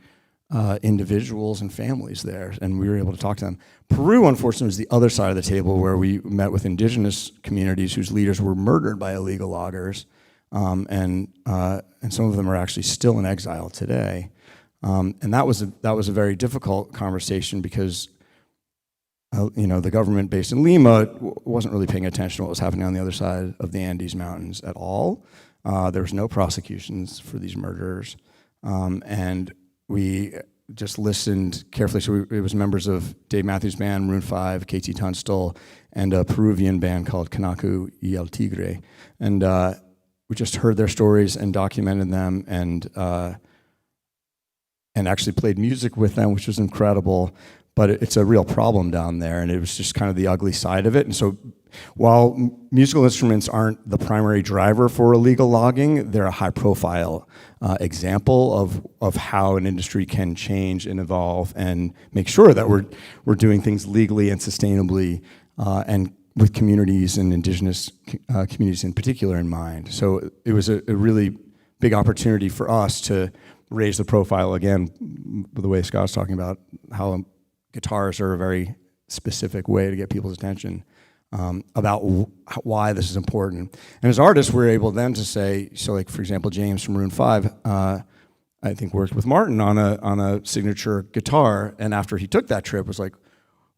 V: individuals and families there, and we were able to talk to them. Peru, unfortunately, was the other side of the table where we met with indigenous communities whose leaders were murdered by illegal loggers, and some of them are actually still in exile today. And that was a very difficult conversation because the government based in Lima wasn't really paying attention to what was happening on the other side of the Andes Mountains at all. There was no prosecutions for these murderers, and we just listened carefully. So it was members of Dave Matthews Band, Maroon 5, KT Tunstall, and a Peruvian band called Kanaku y el Tigre. And we just heard their stories and documented them and actually played music with them, which was incredible. But it's a real problem down there, and it was just kind of the ugly side of it. And so while musical instruments aren't the primary driver for illegal logging, they're a high-profile example of how an industry can change and evolve and make sure that we're doing things legally and sustainably and with communities and indigenous communities in particular in mind. So it was a really big opportunity for us to raise the profile again, the way Scott's talking about how guitars are a very specific way to get people's attention about why this is important. And as artists, we're able then to say, so like, for example, James from Maroon 5, I think worked with Martin on a signature guitar, and after he took that trip was like,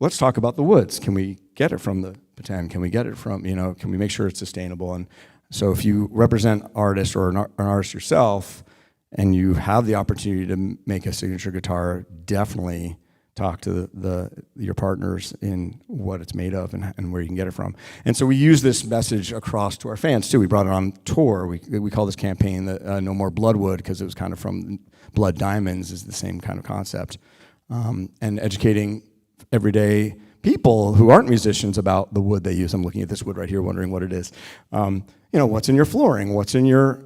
V: let's talk about the woods. Can we get it from the Petén? Can we get it from, can we make sure it's sustainable? And so if you represent artists or an artist yourself, and you have the opportunity to make a signature guitar, definitely talk to your partners in what it's made of and where you can get it from. And so we use this message across to our fans too. We brought it on tour. We call this campaign the No More Bloodwood because it was kind of from Blood Diamonds is the same kind of concept. And educating everyday people who aren't musicians about the wood they use. I'm looking at this wood right here wondering what it is. What's in your flooring, what's in your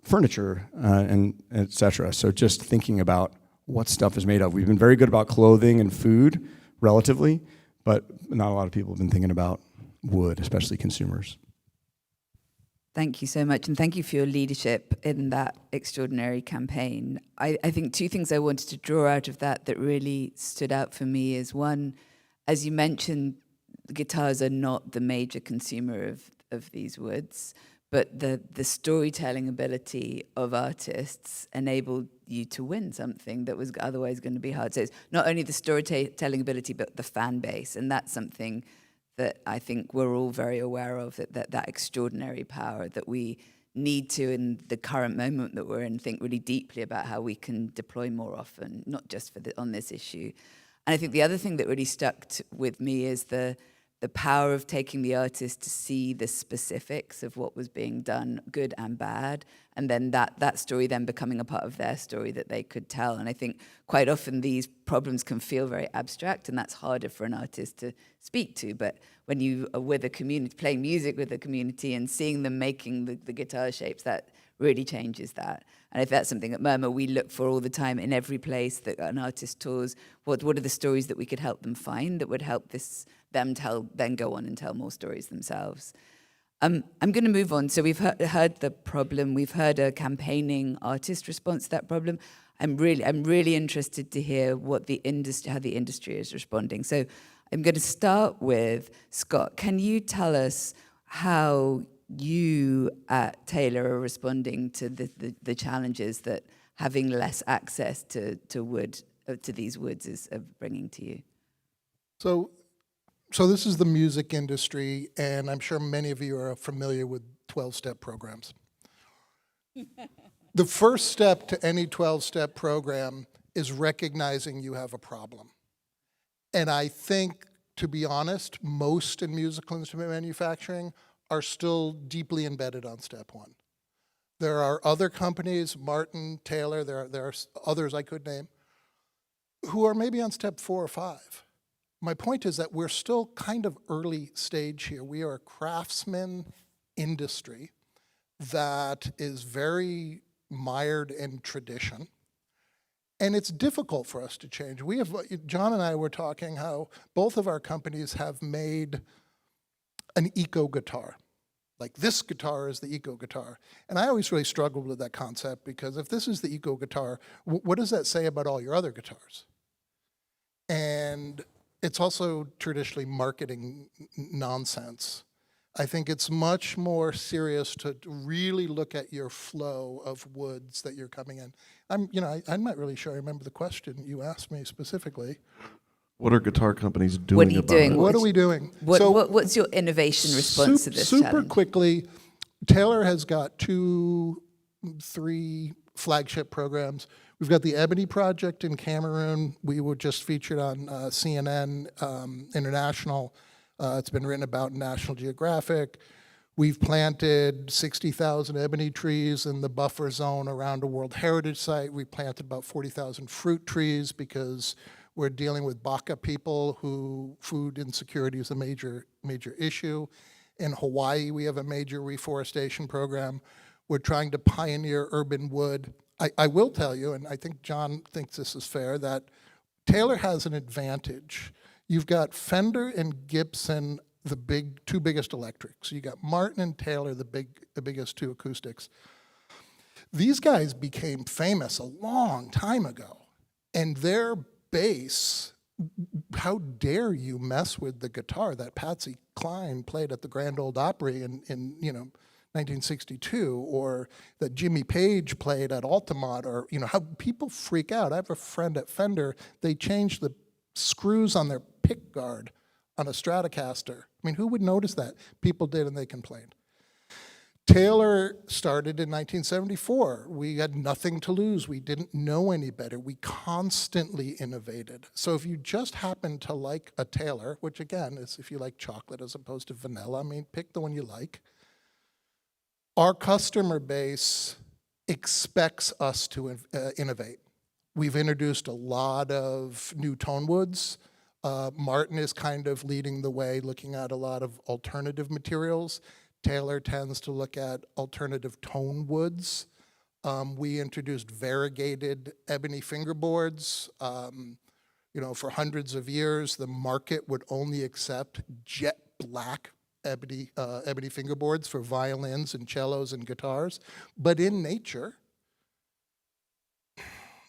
V: furniture, and et cetera. So just thinking about what stuff is made of. We've been very good about clothing and food, relatively, but not a lot of people have been thinking about wood, especially consumers.
U: Thank you so much, and thank you for your leadership in that extraordinary campaign. I think two things I wanted to draw out of that really stood out for me is one, as you mentioned, guitars are not the major consumer of these woods, but the storytelling ability of artists enabled you to win something that was otherwise going to be hard. So it's not only the storytelling ability, but the fan base. And that's something that I think we're all very aware of, that extraordinary power that we need to, in the current moment that we're in, think really deeply about how we can deploy more often, not just on this issue. And I think the other thing that really stuck with me is the the power of taking the artist to see the specifics of what was being done, good and bad, and then that story then becoming a part of their story that they could tell. And I think quite often these problems can feel very abstract, and that's harder for an artist to speak to. But when you are with a community, playing music with a community and seeing them making the guitar shapes, that really changes that. And if that's something at Murmur we look for all the time in every place that an artist tours, what are the stories that we could help them find that would help them then go on and tell more stories themselves. I'm going to move on. So we've heard the problem. We've heard a campaigning artist response to that problem. I'm really interested to hear how the industry is responding. So I'm going to start with Scott. Can you tell us how you at Taylor are responding to the challenges that having less access to these woods is bringing to you?
W: So this is the music industry, and I'm sure many of you are familiar with 12-step programs. The first step to any 12-step program is recognizing you have a problem. And I think, to be honest, most in musical instrument manufacturing are still deeply embedded on step one. There are other companies, Martin, Taylor, there are others I could name, who are maybe on step 4 or 5. My point is that we're still kind of early stage here. We are a craftsman industry that is very mired in tradition. And it's difficult for us to change. John and I were talking how both of our companies have made an eco guitar. Like, this guitar is the eco guitar. And I always really struggled with that concept, because if this is the eco guitar, what does that say about all your other guitars? And it's also traditionally marketing nonsense. I think it's much more serious to really look at your flow of woods that you're coming in. I'm not really sure I remember the question you asked me specifically.
X: What are guitar companies doing about it?
W: What are we doing?
U: What's your innovation response to this
W: super
U: challenge?
W: Quickly, Taylor has got 2, 3 flagship programs. We've got the Ebony Project in Cameroon. We were just featured on CNN International. It's been written about in National Geographic. We've planted 60,000 ebony trees in the buffer zone around a World Heritage Site. We planted about 40,000 fruit trees because we're dealing with Baka people who food insecurity is a major issue. In Hawaii, we have a major reforestation program. We're trying to pioneer urban wood. I will tell you, and I think John thinks this is fair, that Taylor has an advantage. You've got Fender and Gibson, the 2 biggest electrics. You got Martin and Taylor, the biggest 2 acoustics. These guys became famous a long time ago, and their bass, how dare you mess with the guitar that Patsy Cline played at the Grand Ole Opry in 1962, or that Jimmy Page played at Altamont, or how people freak out. I have a friend at Fender, they changed the screws on their pick guard on a Stratocaster. I mean, who would notice that? People did, and they complained. Taylor started in 1974. We had nothing to lose. We didn't know any better. We constantly innovated. So if you just happen to like a Taylor, which again is if you like chocolate as opposed to vanilla, I mean, pick the one you like. Our customer base expects us to innovate. We've introduced a lot of new tone woods. Martin is kind of leading the way, looking at a lot of alternative materials. Taylor tends to look at alternative tone woods. We introduced variegated ebony fingerboards. For hundreds of years, the market would only accept jet black ebony fingerboards for violins and cellos and guitars. But in nature,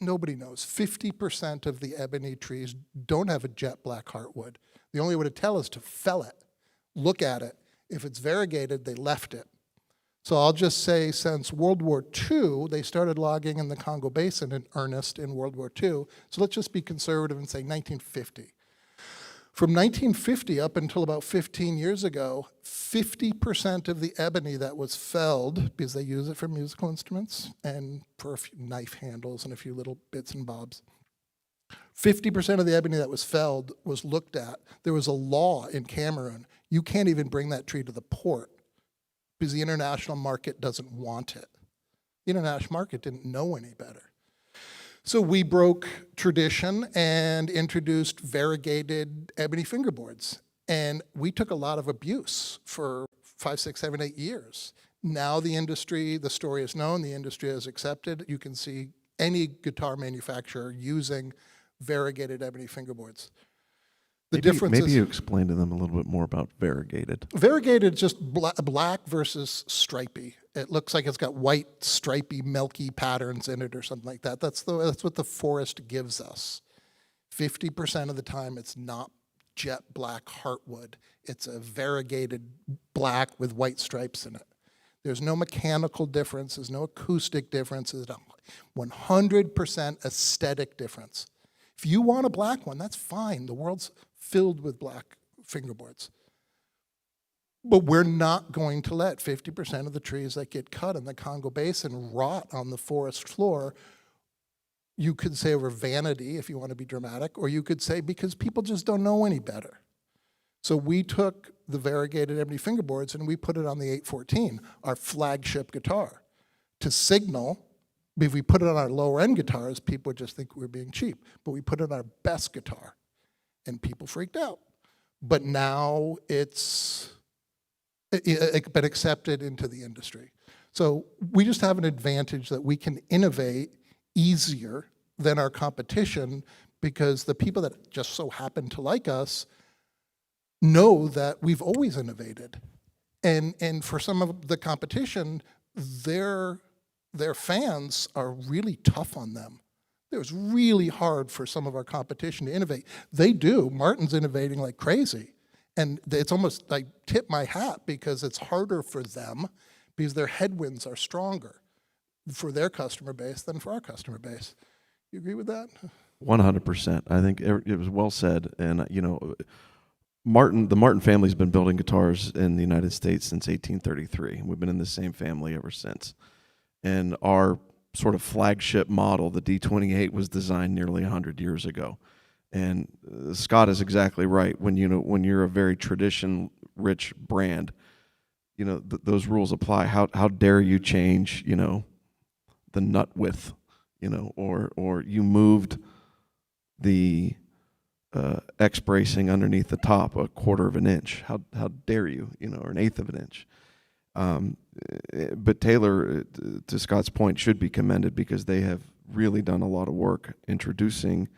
W: nobody knows. 50% of the ebony trees don't have a jet black heartwood. The only way to tell is to fell it, look at it. If it's variegated, they left it. So I'll just say since World War II, they started logging in the Congo Basin in earnest in World War II. So let's just be conservative and say 1950. From 1950 up until about 15 years ago, 50% of the ebony that was felled, because they use it for musical instruments and for a few knife handles and a few little bits and bobs, 50% of the ebony that was felled was looked at. There was a law in Cameroon. You can't even bring that tree to the port because the international market doesn't want it. The international market didn't know any better. So we broke tradition and introduced variegated ebony fingerboards. And we took a lot of abuse for 5, 6, 7, 8 years. Now the industry, the story is known, the industry has accepted. You can see any guitar manufacturer using variegated ebony fingerboards.
X: Maybe you explain to them a little bit more about variegated.
W: Variegated is just black versus stripy. It looks like it's got white, stripy, milky patterns in it or something like that. That's what the forest gives us. 50% of the time, it's not jet black heartwood. It's a variegated black with white stripes in it. There's no mechanical difference. There's no acoustic difference. There's a 100% aesthetic difference. If you want a black one, that's fine. The world's filled with black fingerboards. But we're not going to let 50% of the trees that get cut in the Congo Basin rot on the forest floor. You could say over vanity, if you want to be dramatic, or you could say because people just don't know any better. So we took the variegated ebony fingerboards and we put it on the 814, our flagship guitar, to signal. If we put it on our lower end guitars, people would just think we were being cheap. But we put it on our best guitar, and people freaked out. But now it's been accepted into the industry. So we just have an advantage that we can innovate easier than our competition because the people that just so happen to like us know that we've always innovated. And for some of the competition, their fans are really tough on them. It was really hard for some of our competition to innovate. They do. Martin's innovating like crazy. And it's almost like tip my hat because it's harder for them because their headwinds are stronger for their customer base than for our customer base. You agree with that?
X: 100%. I think it was well said. And, you know, the Martin family's been building guitars in the United States since 1833. We've been in the same family ever since. And our sort of flagship model, the D28, was designed nearly 100 years ago. And Scott is exactly right. When you're a very tradition-rich brand, you know those rules apply. How dare you change, you know, the nut width, you know, or you moved the X bracing underneath the top 1/4 of an inch. How dare you, you know, or 1/8 of an inch. But Taylor, to Scott's point, should be commended because they have really done a lot of work introducing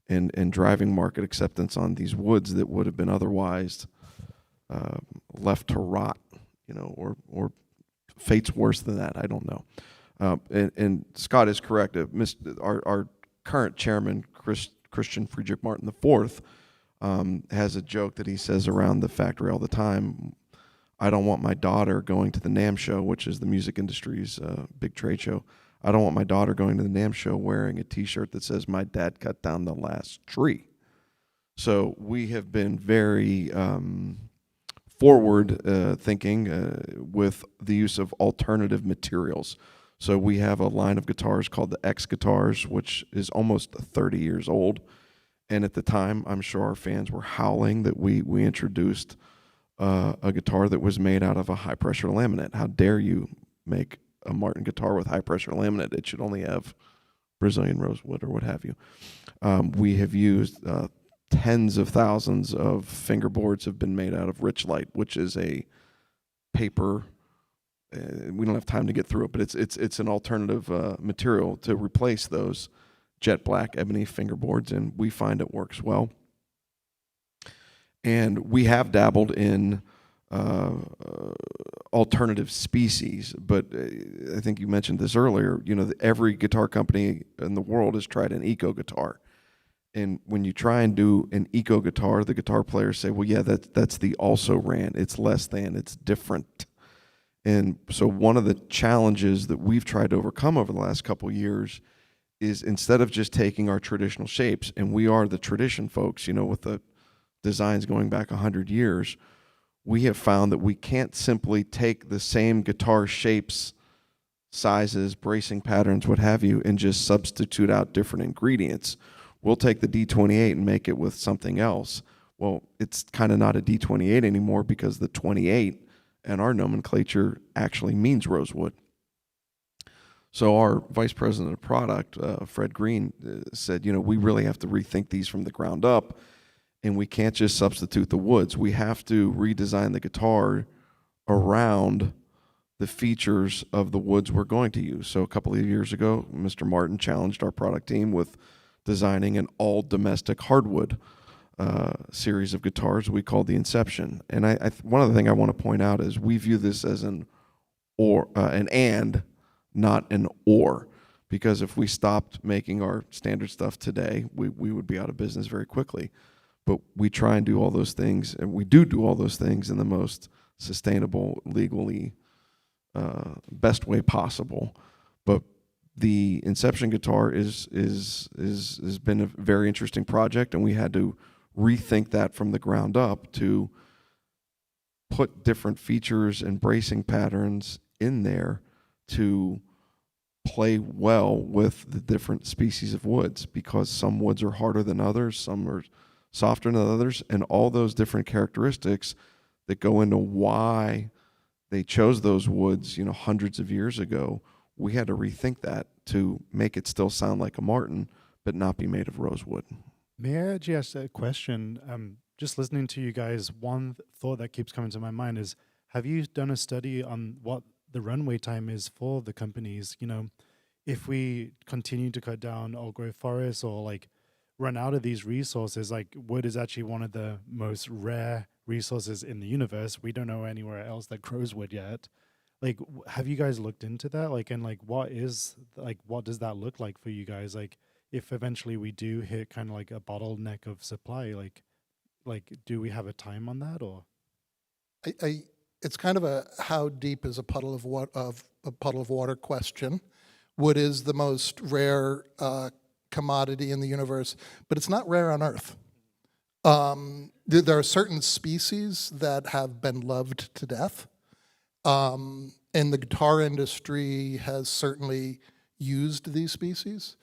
X: and driving market acceptance on these woods that would have been otherwise left to rot, you know, or fate's worse than that. I don't know. And Scott is correct. Our current chairman, Christian Friedrich Martin IV, has a joke that he says around the factory all the time. I don't want my daughter going to the NAMM show, which is the music industry's big trade show. I don't want my daughter going to the NAMM show wearing a T-shirt that says, "My dad cut down the last tree." So we have been very forward thinking with the use of alternative materials. So we have a line of guitars called the X guitars, which is almost 30 years old. And at the time, I'm sure our fans were howling that we introduced a guitar that was made out of a high-pressure laminate. How dare you make a Martin guitar with high-pressure laminate? It should only have Brazilian rosewood or what have you. We have used tens of thousands of fingerboards have been made out of Richlight, which is a paper. We don't have time to get through it, but it's an alternative material to replace those jet black ebony fingerboards, and we find it works well. And we have dabbled in alternative species, but I think you mentioned this earlier. You know, every guitar company in the world has tried an eco guitar, and when you try and do an eco guitar, the guitar players say, "Well, yeah, that's the also ran. It's less than. It's different." And so one of the challenges that we've tried to overcome over the last couple of years is instead of just taking our traditional shapes, and we are the tradition folks, you know, with the designs going back 100 years, we have found that we can't simply take the same guitar shapes, sizes, bracing patterns, what have you, and just substitute out different ingredients. We'll take the D28 and make it with something else. Well, it's kind of not a D28 anymore because the 28 in our nomenclature actually means rosewood. So our vice president of product, Fred Green, said, we really have to rethink these from the ground up, and we can't just substitute the woods. We have to redesign the guitar around the features of the woods we're going to use. So a couple of years ago, Mr. Martin challenged our product team with designing an all-domestic hardwood series of guitars we called the Inception. And one other thing I want to point out is we view this as an and, not an or, because if we stopped making our standard stuff today, we would be out of business very quickly. But we try and do all those things, and we do all those things in the most sustainable, legally best way possible. But the Inception guitar has been a very interesting project, and we had to rethink that from the ground up to put different features and bracing patterns in there to play well with the different species of woods, because some woods are harder than others, some are softer than others, and all those different characteristics that go into why they chose those woods, hundreds of years ago. We had to rethink that to make it still sound like a Martin, but not be made of rosewood.
M: May I actually ask a question? Just listening to you guys, one thought that keeps coming to my mind is, have you done a study on what the runway time is for the companies? If we continue to cut down old growth forests or run out of these resources, wood is actually one of the most rare resources in the universe. We don't know anywhere else that grows wood yet. Have you guys looked into that? What does that look like for you guys? If eventually we do hit kind of a bottleneck of supply, do we have a time on that, or?
W: It's kind of a how deep is a puddle of water question. Wood is the most rare commodity in the universe, but it's not rare on Earth. There are certain species that have been loved to death, and the guitar industry has certainly used these species.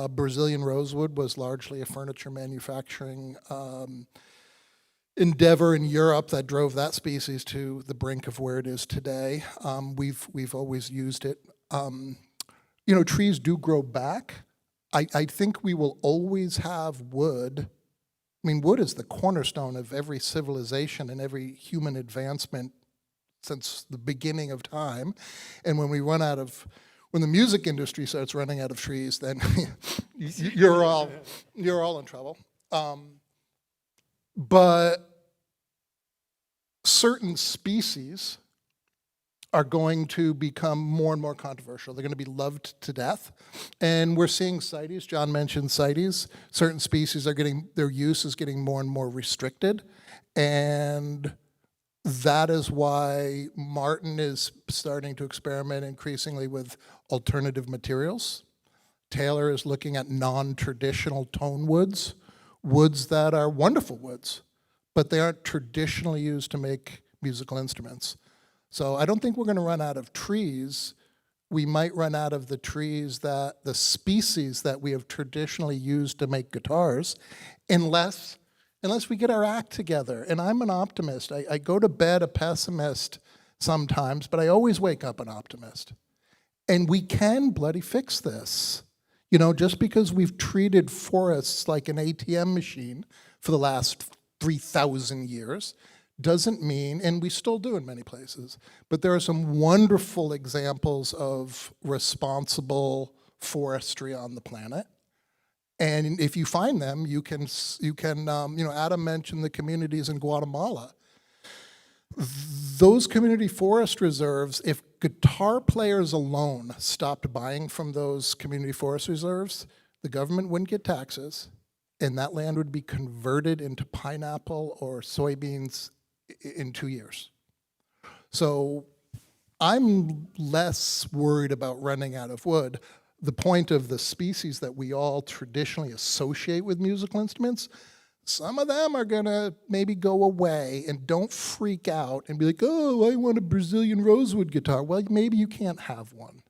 W: Brazilian rosewood was largely a furniture manufacturing endeavor in Europe that drove that species to the brink of where it is today. We've always used it. Trees do grow back. I think we will always have wood. Wood is the cornerstone of every civilization and every human advancement since the beginning of time. And when the music industry starts running out of trees, then you're all in trouble. But certain species are going to become more and more controversial. They're going to be loved to death. And we're seeing CITES. John mentioned CITES. Certain species their use is getting more and more restricted. And that is why Martin is starting to experiment increasingly with alternative materials. Taylor is looking at non-traditional tone woods that are wonderful woods, but they aren't traditionally used to make musical instruments. So I don't think we're going to run out of trees. We might run out of the species that we have traditionally used to make guitars, unless we get our act together. And I'm an optimist. I go to bed a pessimist sometimes, but I always wake up an optimist. And we can bloody fix this. Just because we've treated forests like an ATM machine for the last 3,000 years doesn't mean, and we still do in many places, but there are some wonderful examples of responsible forestry on the planet. And if you find them, you can. Adam mentioned the communities in Guatemala. Those community forest reserves, if guitar players alone stopped buying from those community forest reserves, the government wouldn't get taxes, and that land would be converted into pineapple or soybeans in 2 years. So I'm less worried about running out of wood. The point of the species that we all traditionally associate with musical instruments, some of them are going to maybe go away, and don't freak out and be like, oh, I want a Brazilian rosewood guitar. Well, maybe you can't have one.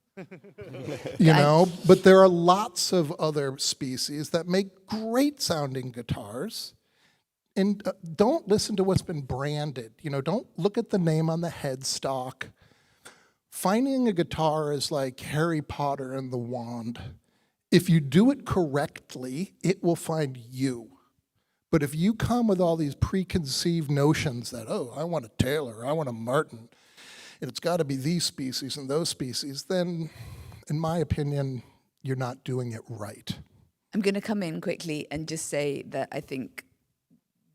W: You know, but there are lots of other species that make great sounding guitars. And don't listen to what's been branded. You know, don't look at the name on the headstock. Finding a guitar is like Harry Potter and the wand. If you do it correctly, it will find you. But if you come with all these preconceived notions that, oh, I want a Taylor, I want a Martin, and it's got to be these species and those species, then, in my opinion, you're not doing it right.
U: I'm going to come in quickly and just say that I think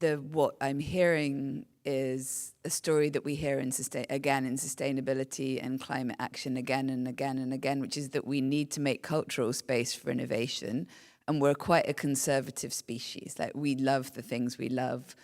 U: what I'm hearing is a story that we hear in sustainability and climate action again and again and again, which is that we need to make cultural space for innovation. And we're quite a conservative species. Like, we love the things we love.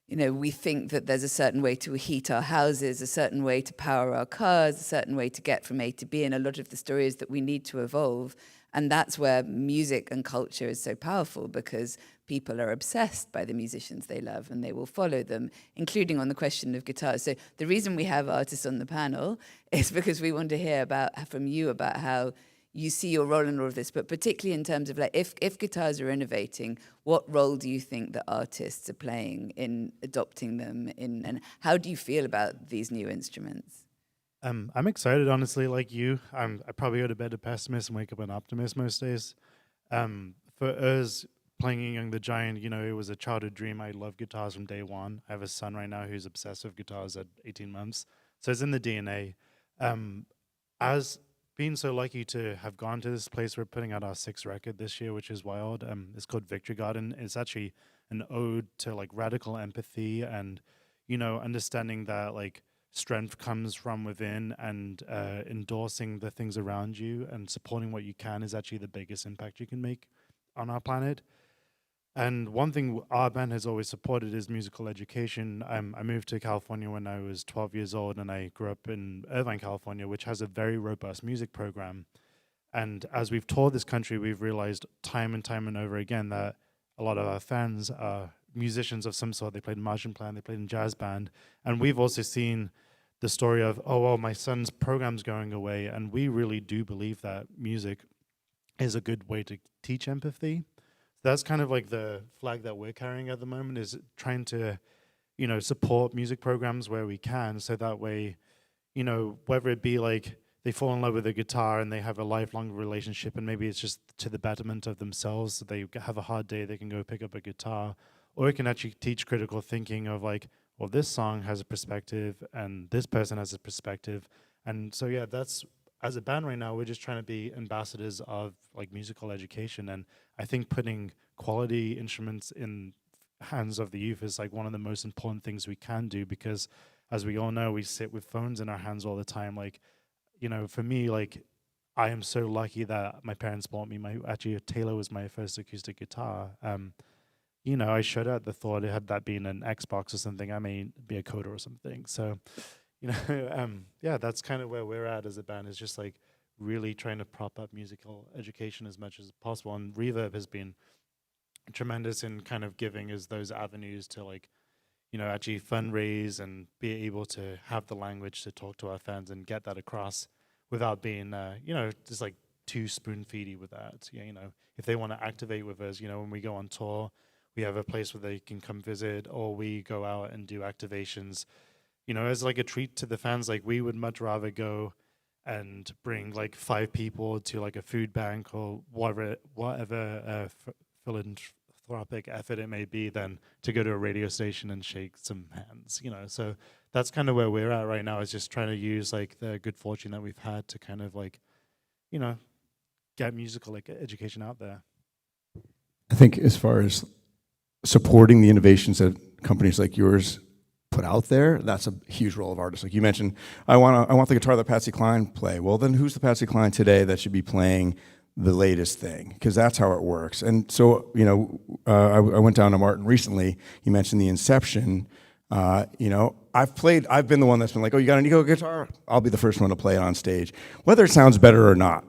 U: You know, we think that there's a certain way to heat our houses, a certain way to power our cars, a certain way to get from A to B. And a lot of the story is that we need to evolve. And that's where music and culture is so powerful, because people are obsessed by the musicians they love and they will follow them, including on the question of guitars. So the reason we have artists on the panel is because we want to hear from you about how you see your role in all of this, but particularly in terms of, like, if guitars are innovating, what role do you think that artists are playing in adopting them, and how do you feel about these new instruments?
M: I'm excited, honestly, like you. I probably go to bed a pessimist and wake up an optimist most days. For us, playing Young the Giant, you know, it was a childhood dream. I love guitars from day one. I have a son right now who's obsessed with guitars at 18 months. So it's in the DNA. As being so lucky to have gone to this place, we're putting out our 6th record this year, which is wild. It's called Victory Garden. It's actually an ode to, like, radical empathy and, you know, understanding that, like, strength comes from within, and endorsing the things around you and supporting what you can is actually the biggest impact you can make on our planet. And one thing our band has always supported is musical education. I moved to California when I was 12 years old, and I grew up in Irvine, California, which has a very robust music program. And as we've toured this country, we've realized time and over again that a lot of our fans are musicians of some sort. They played marching band, they played in jazz band. And we've also seen the story of, oh, well, my son's program's going away. And we really do believe that music is a good way to teach empathy. That's kind of like the flag that we're carrying at the moment, is trying to, you know, support music programs where we can, so that way, you know, whether it be like they fall in love with a guitar and they have a lifelong relationship, and maybe it's just to the betterment of themselves, so they have a hard day, they can go pick up a guitar, or it can actually teach critical thinking of, like, well, this song has a perspective and this person has a perspective. And so, yeah, that's, as a band right now, we're just trying to be ambassadors of, like, musical education. And I think putting quality instruments in hands of the youth is, like, one of the most important things we can do, because as we all know, we sit with phones in our hands all the time. Like, you know, for me, like, I am so lucky that my parents bought me actually Taylor was my first acoustic guitar. You know, I shudder at the thought, had that been an Xbox or something, I may be a coder or something. So, you know, yeah, that's kind of where we're at as a band, is just, like, really trying to prop up musical education as much as possible. And Reverb has been tremendous in kind of giving us those avenues to, like, you know, actually fundraise and be able to have the language to talk to our fans and get that across without being, you know, just, like, too spoon-feedy with that. Yeah, you know, if they want to activate with us, you know, when we go on tour, we have a place where they can come visit, or we go out and do activations, you know, as, like, a treat to the fans. Like, we would much rather go and bring, like, 5 people to, like, a food bank or whatever philanthropic effort it may be, than to go to a radio station and shake some hands, you know. So that's kind of where we're at right now, is just trying to use, like, the good fortune that we've had to kind of, like, you know, get musical, like, education out there.
V: I think as far as supporting the innovations that companies like yours put out there, that's a huge role of artists. Like you mentioned, I want the guitar that Patsy Cline play. Well, then who's the Patsy Cline today that should be playing the latest thing? Because that's how it works. And so, you know, I went down to Martin recently. You mentioned the Inception. You know, I've been the one that's been like, oh, you got an Eco guitar? I'll be the first one to play it on stage, whether it sounds better or not.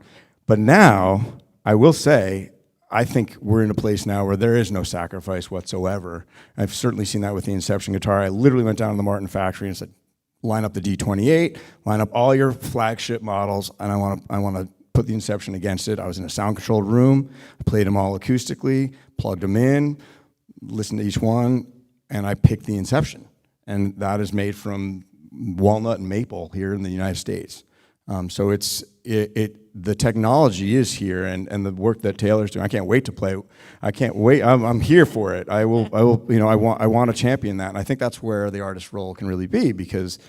V: But now, I will say, I think we're in a place now where there is no sacrifice whatsoever. I've certainly seen that with the Inception guitar. I literally went down to the Martin factory and said, line up the D28, line up all your flagship models, and I want to put the Inception against it. I was in a sound-controlled room, played them all acoustically, plugged them in, listened to each one, and I picked the Inception. And that is made from walnut and maple here in the United States. So the technology is here, and the work that Taylor's doing. I can't wait to play. I can't wait. I'm here for it. I will. I want to champion that, and I think that's where the artist role can really be, because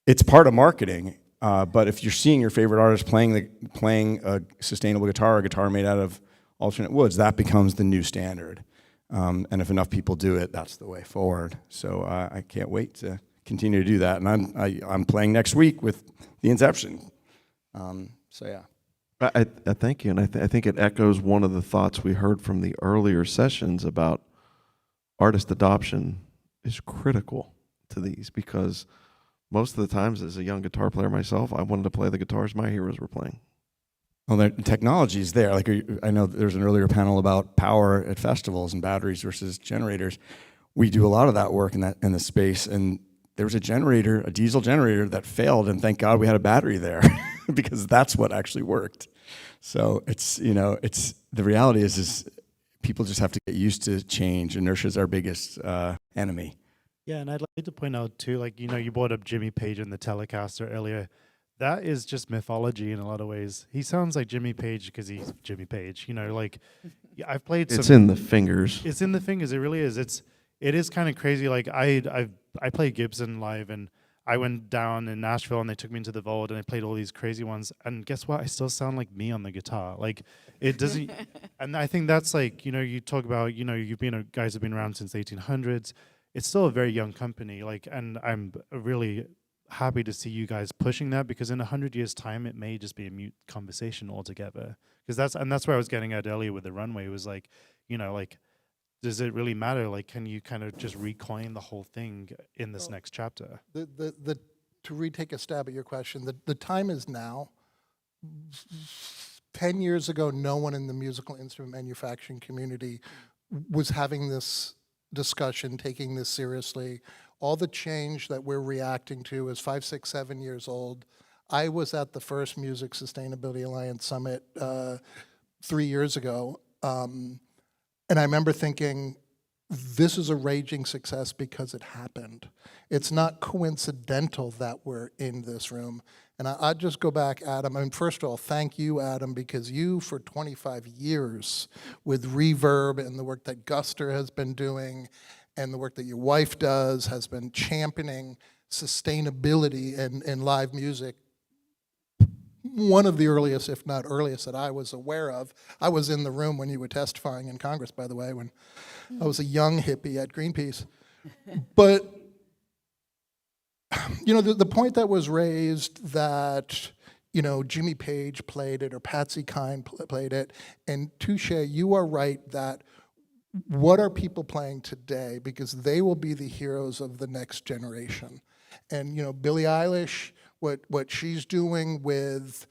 V: it's part of marketing. But if you're seeing your favorite artist playing a sustainable guitar, a guitar made out of alternate woods, that becomes the new standard. And if enough people do it, that's the way forward. So I can't wait to continue to do that. And I'm playing next week with the Inception. So yeah.
X: I thank you, and I think it echoes one of the thoughts we heard from the earlier sessions about artist adoption is critical to these, because most of the times as a young guitar player myself, I wanted to play the guitars my heroes were playing.
V: Well, the technology is there. Like, I know there's an earlier panel about power at festivals and batteries versus generators. We do a lot of that work in the space, and there was a diesel generator that failed, and thank God we had a battery there because that's what actually worked. So it's the reality is people just have to get used to change. Inertia is our biggest enemy.
M: Yeah, and I'd like to point out too, like, you brought up Jimmy Page and the Telecaster earlier. That is just mythology in a lot of ways. He sounds like Jimmy Page because he's Jimmy Page. I've played.
X: It's in the fingers.
M: It's in the fingers. It really is. It is kind of crazy. Like I play Gibson live, and I went down in Nashville, and they took me into the vault, and I played all these crazy ones. And guess what? I still sound like me on the guitar. Like, it doesn't. And I think that's like, you talk about, guys have been around since the 1800s. It's still a very young company. Like, and I'm really happy to see you guys pushing that, because in 100 years' time, it may just be a mute conversation altogether. Because that's where I was getting at earlier with the runway, was like, does it really matter? Like, can you kind of just recoin the whole thing in this next chapter?
W: To retake a stab at your question, the time is now. 10 years ago, no one in the musical instrument manufacturing community was having this discussion, taking this seriously. All the change that we're reacting to is 5, 6, 7 years old. I was at the first Music Sustainability Alliance Summit 3 years ago, and I remember thinking, this is a raging success because it happened. It's not coincidental that we're in this room. And I'd just go back, Adam. I mean, first of all, thank you, Adam, because you, for 25 years, with Reverb and the work that Guster has been doing, and the work that your wife does, has been championing sustainability in live music. One of the earliest, if not earliest, that I was aware of. I was in the room when you were testifying in Congress, by the way, when I was a young hippie at Greenpeace. But, the point that was raised that, Jimmy Page played it or Patsy Cline played it, and touche, you are right that what are people playing today? Because they will be the heroes of the next generation. And, Billie Eilish, what she's doing with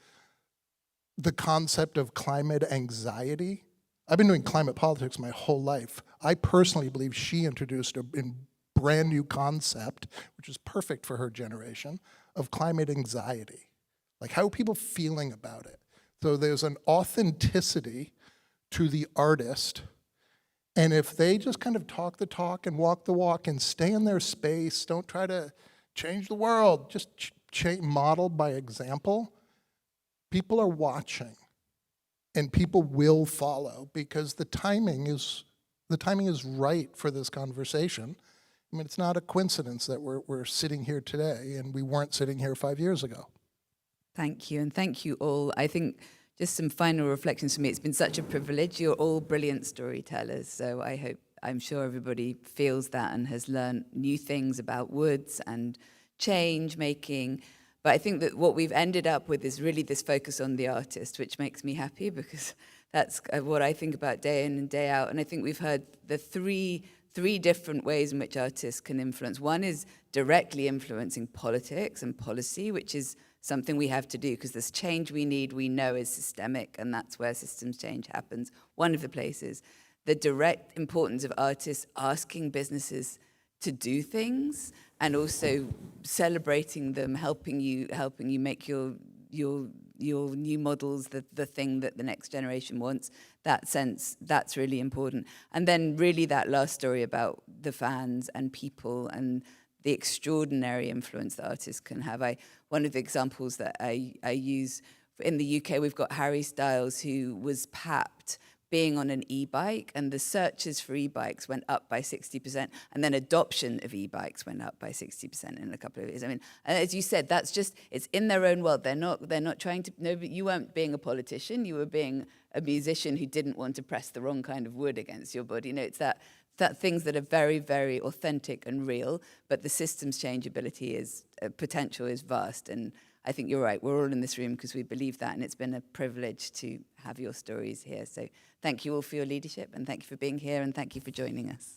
W: the concept of climate anxiety. I've been doing climate politics my whole life. I personally believe she introduced a brand new concept, which is perfect for her generation, of climate anxiety. Like, how are people feeling about it? So there's an authenticity to the artist. And if they just kind of talk the talk and walk the walk and stay in their space, don't try to change the world, just model by example, people are watching, and people will follow, because the timing is right for this conversation. I mean, it's not a coincidence that we're sitting here today and we weren't sitting here 5 years ago.
U: Thank you, and thank you all. I think just some final reflections for me. It's been such a privilege. You're all brilliant storytellers, so I'm sure everybody feels that and has learned new things about woods and change making. But I think that what we've ended up with is really this focus on the artist, which makes me happy, because that's what I think about day in and day out. And I think we've heard the three different ways in which artists can influence. One is directly influencing politics and policy, which is something we have to do, because this change we need, we know, is systemic, and that's where systems change happens. One of the places. The direct importance of artists asking businesses to do things, and also celebrating them, helping you make your new models the thing that the next generation wants. That sense, that's really important. And then really that last story about the fans and people and the extraordinary influence that artists can have. One of the examples that I use in the UK, we've got Harry Styles, who was papped being on an e-bike, and the searches for e-bikes went up by 60%, and then adoption of e-bikes went up by 60% in a couple of years. I mean, and as you said, that's just, it's in their own world. They're not trying to, no, you weren't being a politician, you were being a musician who didn't want to press the wrong kind of wood against your body. You know, it's that things that are very, very authentic and real, but the system's changeability is, potential is vast. And I think you're right, we're all in this room because we believe that, and it's been a privilege to have your stories here. So thank you all for your leadership, and thank you for being here, and thank you for joining us.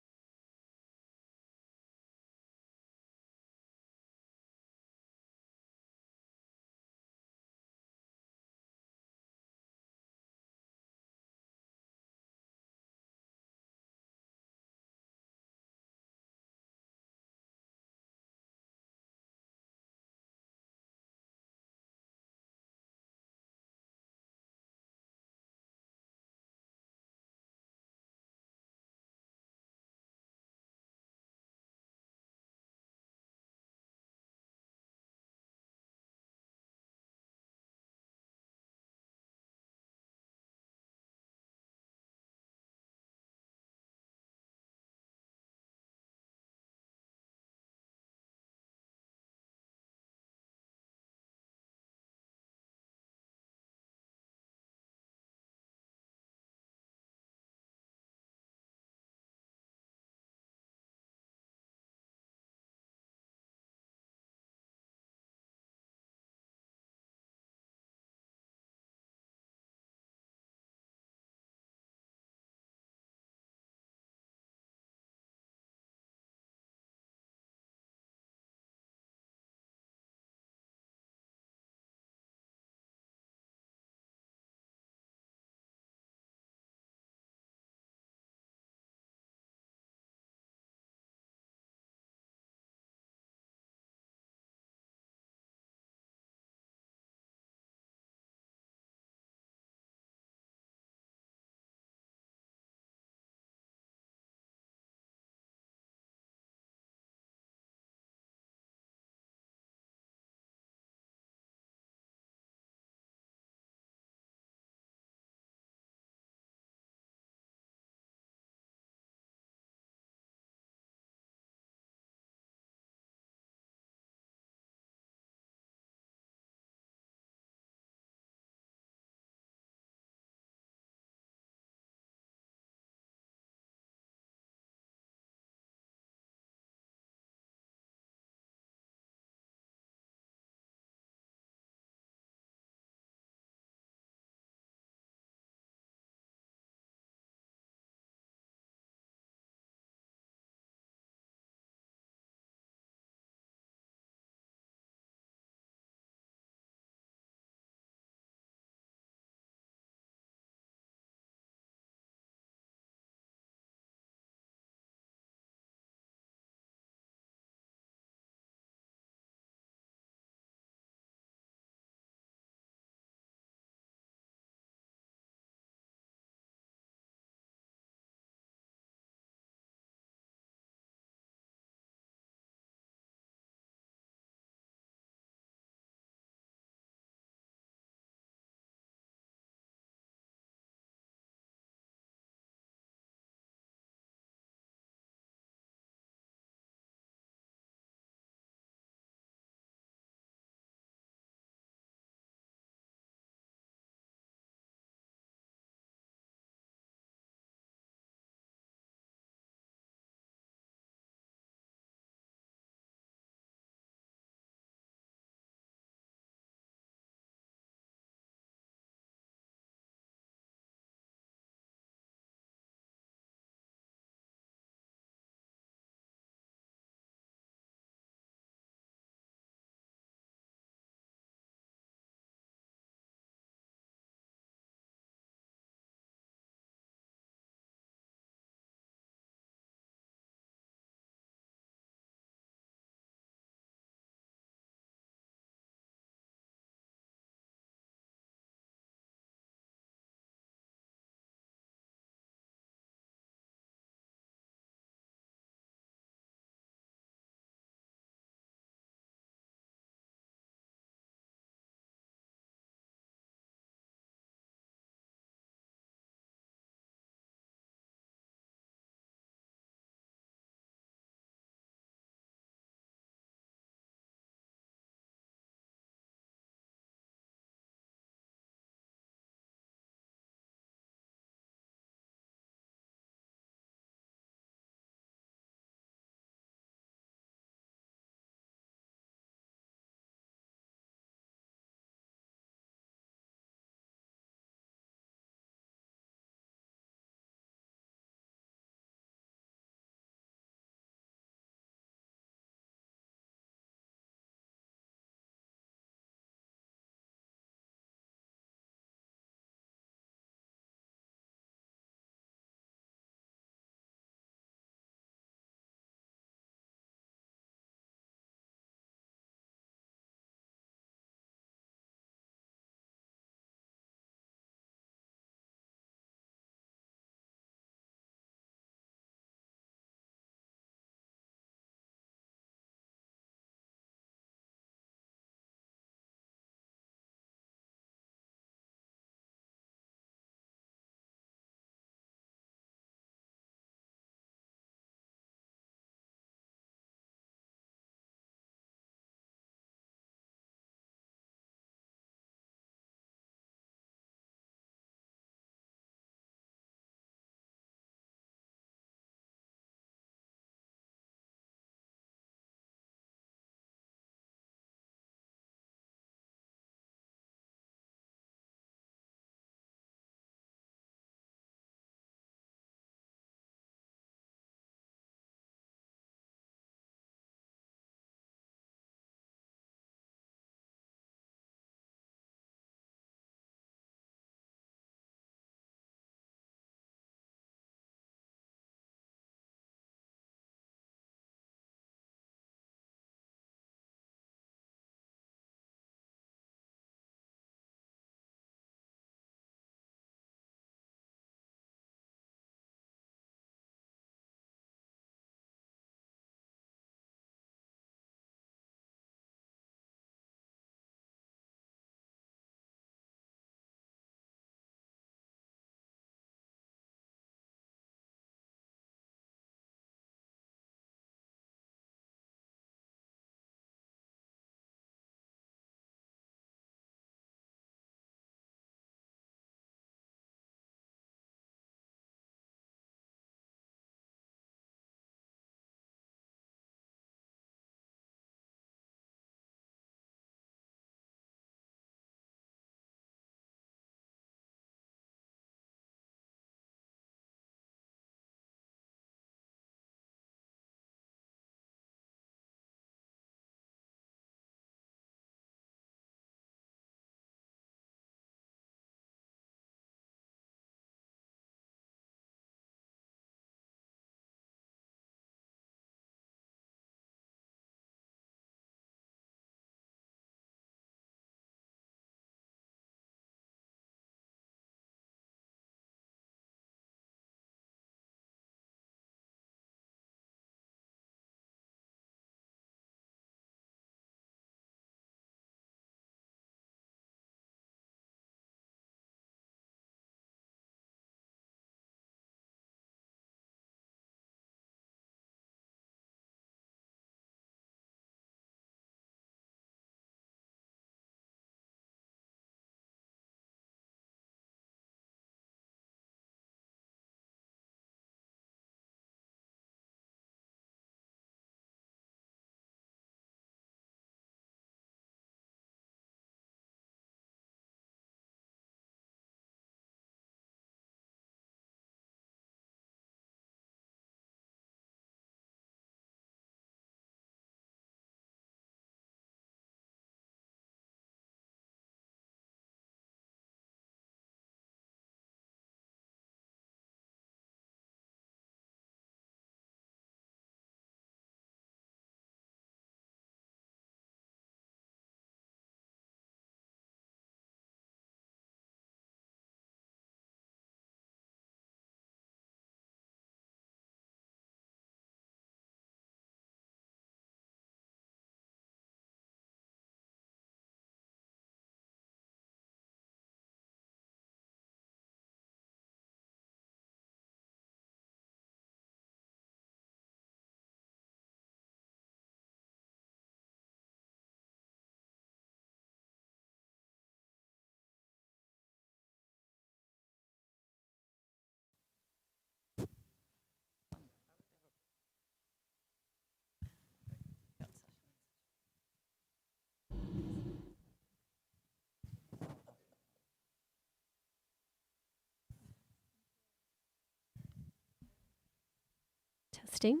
A: Testing.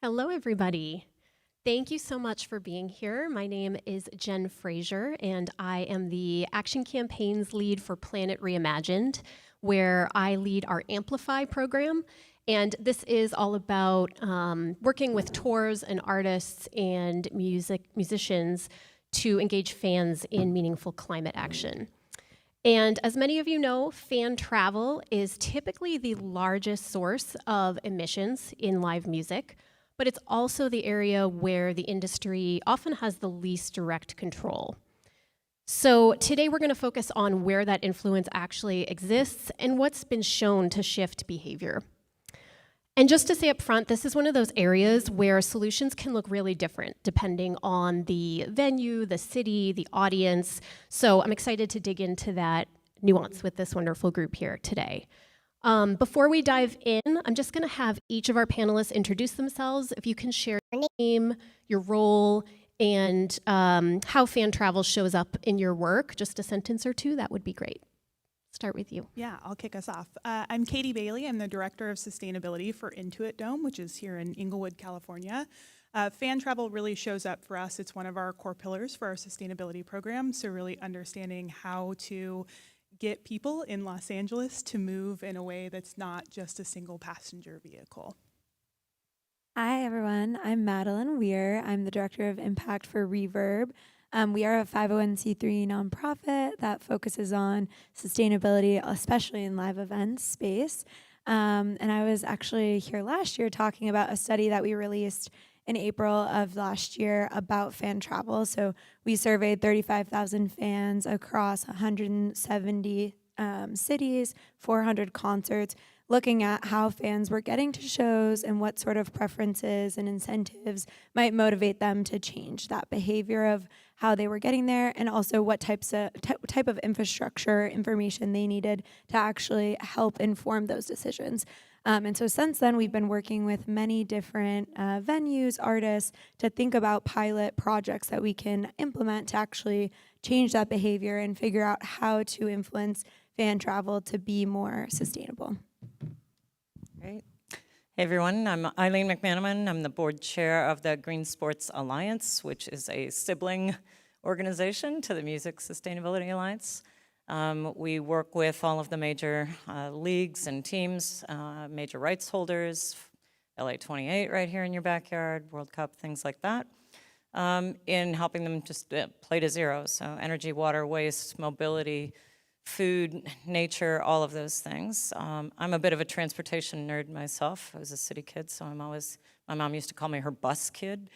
A: Hello, everybody. Thank you so much for being here. My name is Jen Frazier, and I am the Action Campaigns lead for Planet Reimagined, where I lead our Amplify program. And this is all about working with tours and artists and musicians to engage fans in meaningful climate action. And as many of you know, fan travel is typically the largest source of emissions in live music, but it's also the area where the industry often has the least direct control. So today we're going to focus on where that influence actually exists and what's been shown to shift behavior. And just to say up front, this is one of those areas where solutions can look really different depending on the venue, the city, the audience. So I'm excited to dig into that nuance with this wonderful group here today. Before we dive in, I'm just going to have each of our panelists introduce themselves. If you can share your name, your role, and how fan travel shows up in your work, just a sentence or two, that would be great. Start with you.
B: Yeah, I'll kick us off. I'm Katie Bailey. I'm the Director of Sustainability for Intuit Dome, which is here in Inglewood, California. Fan travel really shows up for us. It's one of our core pillars for our sustainability program, so really understanding how to get people in Los Angeles to move in a way that's not just a single passenger vehicle.
T: Hi, everyone. I'm Madeline Weir. I'm the Director of Impact for Reverb. We are a 501c3 nonprofit that focuses on sustainability, especially in live events space. And I was actually here last year talking about a study that we released in April of last year about fan travel. So we surveyed 35,000 fans across 170 cities, 400 concerts, looking at how fans were getting to shows and what sort of preferences and incentives might motivate them to change that behavior of how they were getting there, and also what type of infrastructure information they needed to actually help inform those decisions. And so since then, we've been working with many different venues, artists, to think about pilot projects that we can implement to actually change that behavior and figure out how to influence fan travel to be more sustainable.
C: Great. Hey everyone, I'm Eileen McManaman. I'm the board chair of the Green Sports Alliance, which is a sibling organization to the Music Sustainability Alliance. We work with all of the major leagues and teams, major rights holders, LA 28 right here in your backyard, World Cup, things like that, in helping them just play to zero. So energy, water, waste, mobility, food, nature, all of those things. I'm a bit of a transportation nerd myself. I was a city kid, so my mom used to call me her bus kid.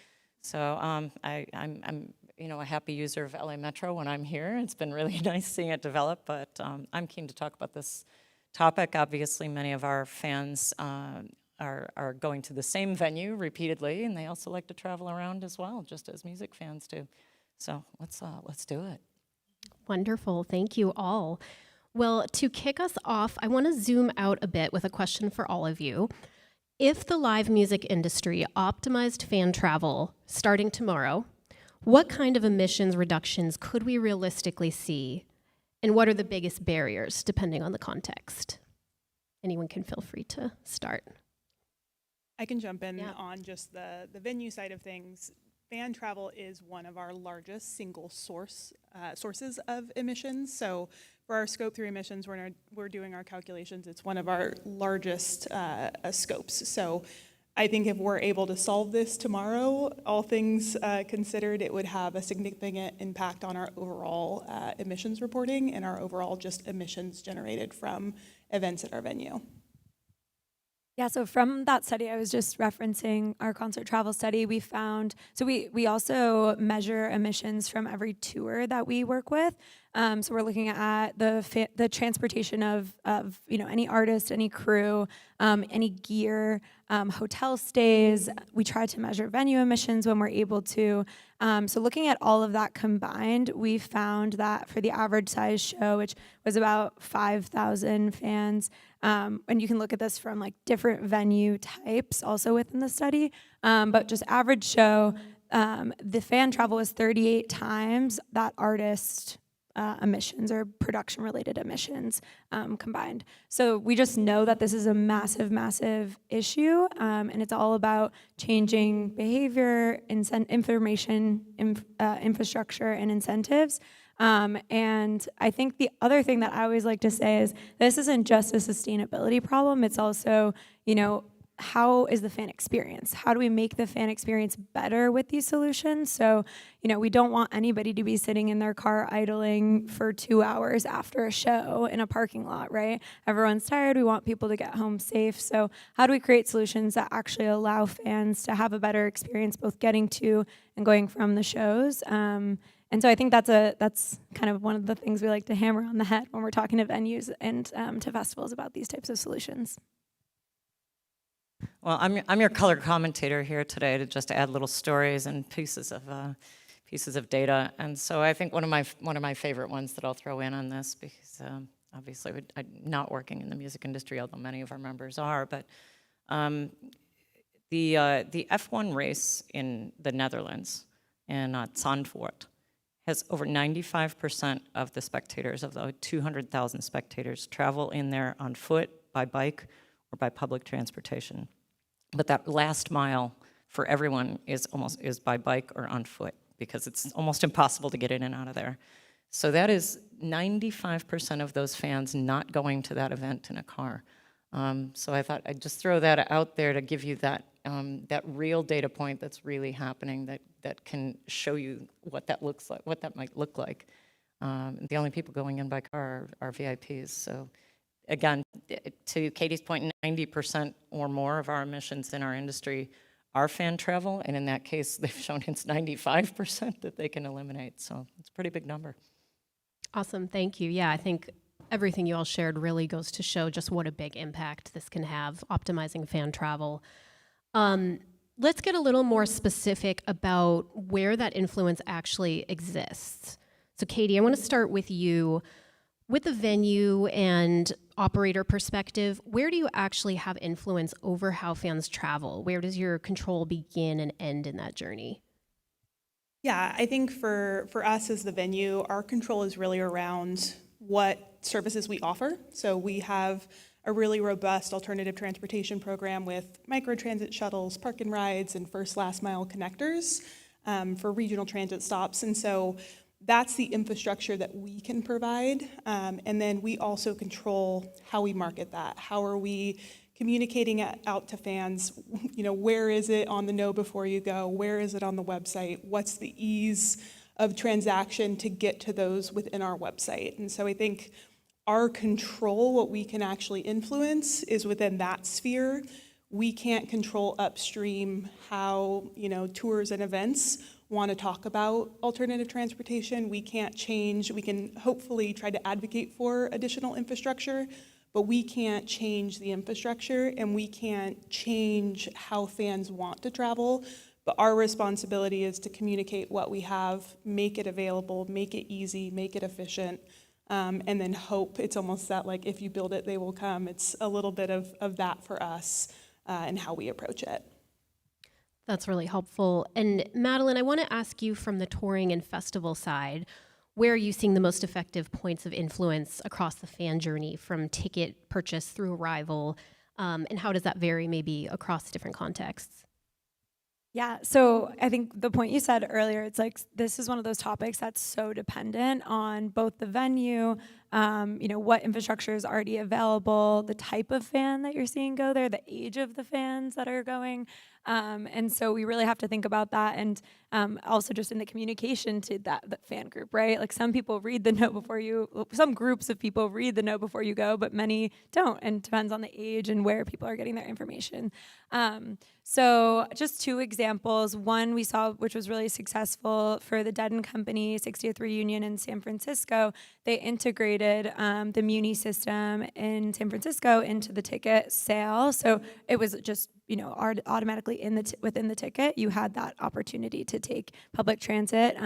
C: So I'm a happy user of LA Metro when I'm here. It's been really nice seeing it develop, but I'm keen to talk about this topic. Obviously, many of our fans are going to the same venue repeatedly, and they also like to travel around as well, just as music fans do. So let's do it.
A: Wonderful. Thank you all. Well, to kick us off, I want to zoom out a bit with a question for all of you. If the live music industry optimized fan travel starting tomorrow, what kind of emissions reductions could we realistically see? And what are the biggest barriers, depending on the context? Anyone can feel free to start.
B: I can jump in on just the venue side of things. Fan travel is one of our largest single sources of emissions. So for our Scope 3 emissions, we're doing our calculations. It's one of our largest scopes. So I think if we're able to solve this tomorrow, all things considered, it would have a significant impact on our overall emissions reporting and our overall just emissions generated from events at our venue.
T: Yeah, so from that study, I was just referencing our concert travel study, we found, so we also measure emissions from every tour that we work with. So we're looking at the transportation of any artist, any crew, any gear, hotel stays. We try to measure venue emissions when we're able to. So looking at all of that combined, we found that for the average size show, which was about 5,000 fans, and you can look at this from like different venue types also within the study, but just average show, the fan travel was 38 times that artist emissions or production-related emissions combined. So we just know that this is a massive, massive issue, and it's all about changing behavior, information, infrastructure, and incentives. And I think the other thing that I always like to say is this isn't just a sustainability problem, it's also, you know, how is the fan experience? How do we make the fan experience better with these solutions? So, you know, we don't want anybody to be sitting in their car idling for 2 hours after a show in a parking lot, right? Everyone's tired. We want people to get home safe. So how do we create solutions that actually allow fans to have a better experience both getting to and going from the shows? And so I think that's kind of one of the things we like to hammer on the head when we're talking to venues and to festivals about these types of solutions.
C: Well, I'm your color commentator here today to just add little stories and pieces of data. And so I think one of my favorite ones that I'll throw in on this, because obviously I'm not working in the music industry, although many of our members are, but the F1 race in the Netherlands in Zandvoort has over 95% of the spectators, of the 200,000 spectators, travel in there on foot, by bike, or by public transportation. But that last mile for everyone is by bike or on foot, because it's almost impossible to get in and out of there. So that is 95% of those fans not going to that event in a car. So I thought I'd just throw that out there to give you that that real data point that's really happening, that can show you what that looks like, what that might look like. The only people going in by car are VIPs. So again, to Katie's point, 90% or more of our emissions in our industry are fan travel, and in that case, they've shown it's 95% that they can eliminate. So it's a pretty big number.
A: Awesome, thank you. Yeah, I think everything you all shared really goes to show just what a big impact this can have, optimizing fan travel. Let's get a little more specific about where that influence actually exists. So Katie, I want to start with you. With the venue and operator perspective, where do you actually have influence over how fans travel? Where does your control begin and end in that journey?
B: Yeah, I think for us as the venue, our control is really around what services we offer. So we have a really robust alternative transportation program with microtransit shuttles, park and rides, and first last mile connectors for regional transit stops. And so that's the infrastructure that we can provide. And then we also control how we market that. How are we communicating it out to fans? You know, where is it on the Know Before You Go? Where is it on the website? What's the ease of transaction to get to those within our website? And so I think our control, what we can actually influence, is within that sphere. We can't control upstream how, you know, tours and events want to talk about alternative transportation. We can't change. We can hopefully try to advocate for additional infrastructure, but we can't change the infrastructure, and we can't change how fans want to travel. But our responsibility is to communicate what we have, make it available, make it easy, make it efficient, and then hope. It's almost that, like, if you build it, they will come. It's a little bit of that for us and how we approach it.
A: That's really helpful. And Madeline, I want to ask you from the touring and festival side, where are you seeing the most effective points of influence across the fan journey from ticket purchase through arrival? And how does that vary maybe across different contexts?
T: Yeah, so I think the point you said earlier, it's like this is one of those topics that's so dependent on both the venue, you know, what infrastructure is already available, the type of fan that you're seeing go there, the age of the fans that are going. And so we really have to think about that, and also just in the communication to that fan group, right? Like some people read the note before you, some groups of people read the note before you go, but many don't, and it depends on the age and where people are getting their information. So just two examples. One we saw, which was really successful for the Dead & Company 60th reunion in San Francisco. They integrated the Muni system in San Francisco into the ticket sale. So it was just, you know, automatically within the ticket, you had that opportunity to take public transit.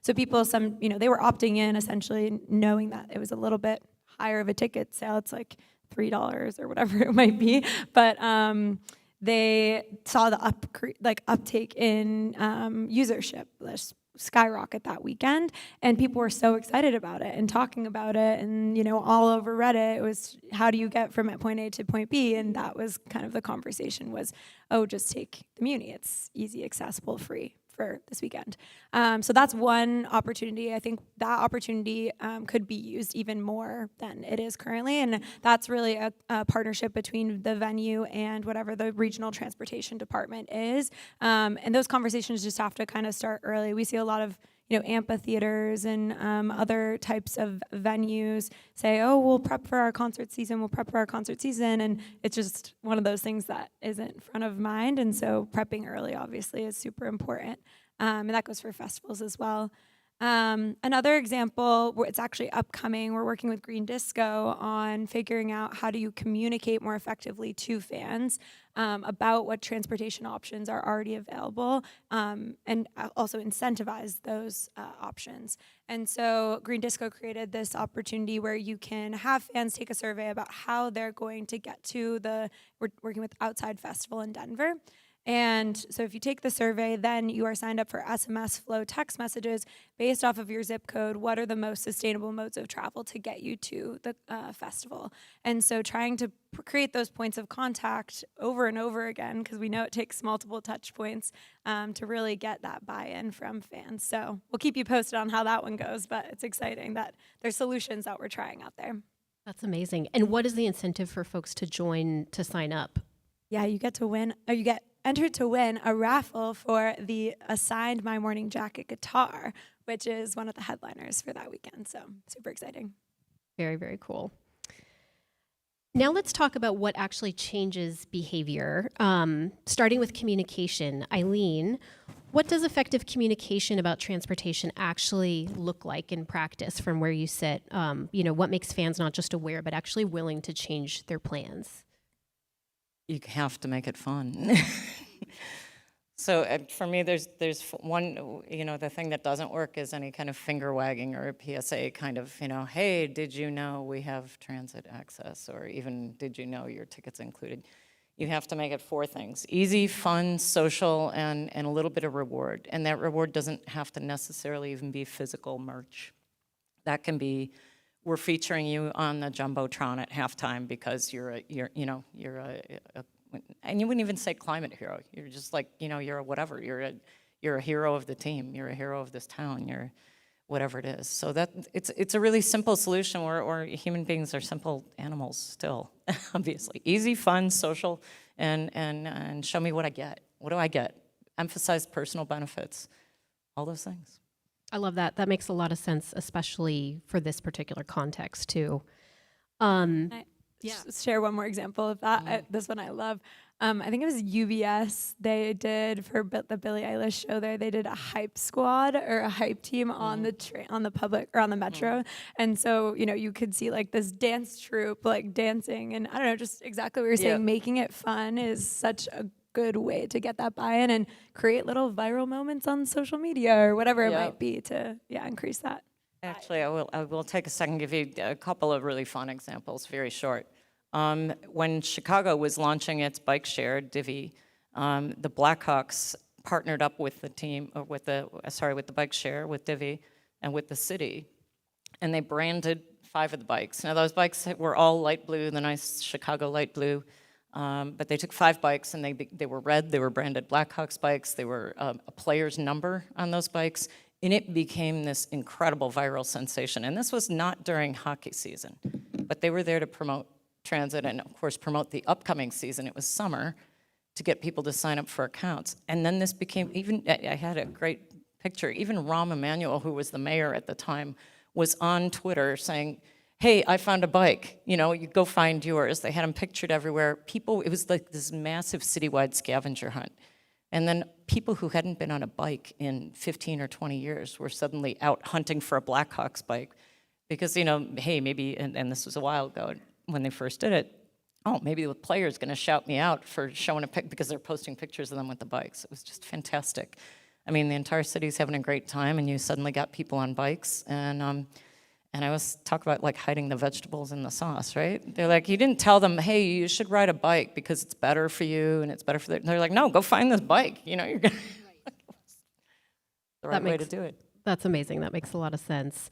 T: So people, you know, they were opting in essentially knowing that it was a little bit higher of a ticket sale. It's like $3 or whatever it might be. But they saw the uptake in usership, skyrocket that weekend, and people were so excited about it and talking about it, and all over Reddit it was, how do you get from point A to point B? And that was kind of the conversation was, oh, just take the Muni, it's easy, accessible, free for this weekend. So that's one opportunity. I think that opportunity could be used even more than it is currently, and that's really a partnership between the venue and whatever the regional transportation department is. And those conversations just have to kind of start early. We see a lot of amphitheaters and other types of venues say, oh, we'll prep for our concert season, and it's just one of those things that isn't front of mind, and so prepping early obviously is super important, and that goes for festivals as well. Another example, where it's actually upcoming, we're working with Green Disco on figuring out how do you communicate more effectively to fans about what transportation options are already available, and also incentivize those options. And so Green Disco created this opportunity where you can have fans take a survey about how they're going to get to we're working with Outside Festival in Denver. And so if you take the survey, then you are signed up for SMS flow text messages based off of your zip code. What are the most sustainable modes of travel to get you to the festival? And so trying to create those points of contact over and over again, because we know it takes multiple touch points to really get that buy-in from fans. So we'll keep you posted on how that one goes, but it's exciting that there's solutions that we're trying out there.
A: That's amazing. And what is the incentive for folks to join, to sign up?
T: Yeah, you get to win, or you get entered to win a raffle for the assigned My Morning Jacket guitar, which is one of the headliners for that weekend. So super exciting.
A: Very, very cool. Now let's talk about what actually changes behavior, starting with communication. Eileen, what does effective communication about transportation actually look like in practice from where you sit? What makes fans not just aware, but actually willing to change their plans?
C: You have to make it fun. So for me, there's one, the thing that doesn't work is any kind of finger wagging or a PSA kind of, hey, did you know we have transit access? Or even, did you know your ticket's included? You have to make it 4 things: easy, fun, social, and a little bit of reward. And that reward doesn't have to necessarily even be physical merch. That can be, we're featuring you on the Jumbotron at halftime because you're and you wouldn't even say climate hero. You're just like, you're a whatever. You're a hero of the team. You're a hero of this town. You're whatever it is. So that it's a really simple solution where human beings are simple animals still, obviously. Easy, fun, social, and show me what I get. What do I get? Emphasize personal benefits. All those things.
A: I love that. That makes a lot of sense, especially for this particular context, too.
T: Just share one more example of that. This one I love. I think it was UBS. They did for the Billie Eilish show there. They did a hype squad or a hype team on the on the public or on the metro, and so you could see like this dance troupe like dancing, and I don't know, just exactly what you're saying. Making it fun is such a good way to get that buy-in and create little viral moments on social media or whatever it might be to increase that.
C: Actually, I will take a second, give you a couple of really fun examples, very short. When Chicago was launching its bike share, Divvy, the Blackhawks partnered up with the team, or with the bike share, with Divvy, and with the city, and they branded 5 of the bikes. Now those bikes were all light blue, the nice Chicago light blue, but they took 5 bikes and they were red, they were branded Blackhawks bikes, they were a player's number on those bikes, and it became this incredible viral sensation. And this was not during hockey season, but they were there to promote transit and, of course, promote the upcoming season. It was summer, to get people to sign up for accounts. And then this became, I had a great picture, even Rahm Emanuel, who was the mayor at the time, was on Twitter saying, hey, I found a bike, you go find yours. They had them pictured everywhere. People, it was like this massive citywide scavenger hunt. And then people who hadn't been on a bike in 15 or 20 years were suddenly out hunting for a Blackhawks bike because, hey, maybe, and this was a while ago when they first did it, oh, maybe the player's gonna shout me out for showing a pic because they're posting pictures of them with the bikes. It was just fantastic. I mean, the entire city's having a great time and you suddenly got people on bikes, and I always talk about like hiding the vegetables in the sauce, right? They're like, you didn't tell them, hey, you should ride a bike because it's better for you and it's better for they're like, no, go find this bike. You're gonna. the right way to do it.
A: That's amazing. That makes a lot of sense.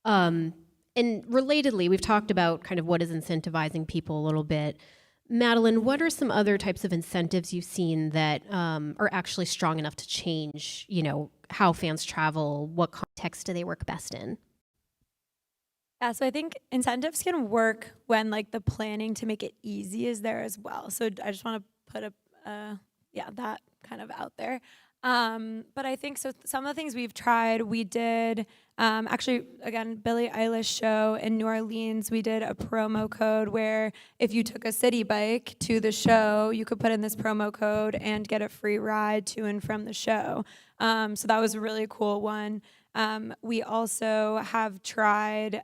A: And relatedly, we've talked about kind of what is incentivizing people a little bit. Madeline, what are some other types of incentives you've seen that are actually strong enough to change, how fans travel? What context do they work best in?
T: Yeah, so I think incentives can work when the planning to make it easy is there as well. So I just want to put that kind of out there. But I think so some of the things we've tried, we did actually, again, Billie Eilish show in New Orleans, we did a promo code where if you took a city bike to the show, you could put in this promo code and get a free ride to and from the show. So that was a really cool one. We also have tried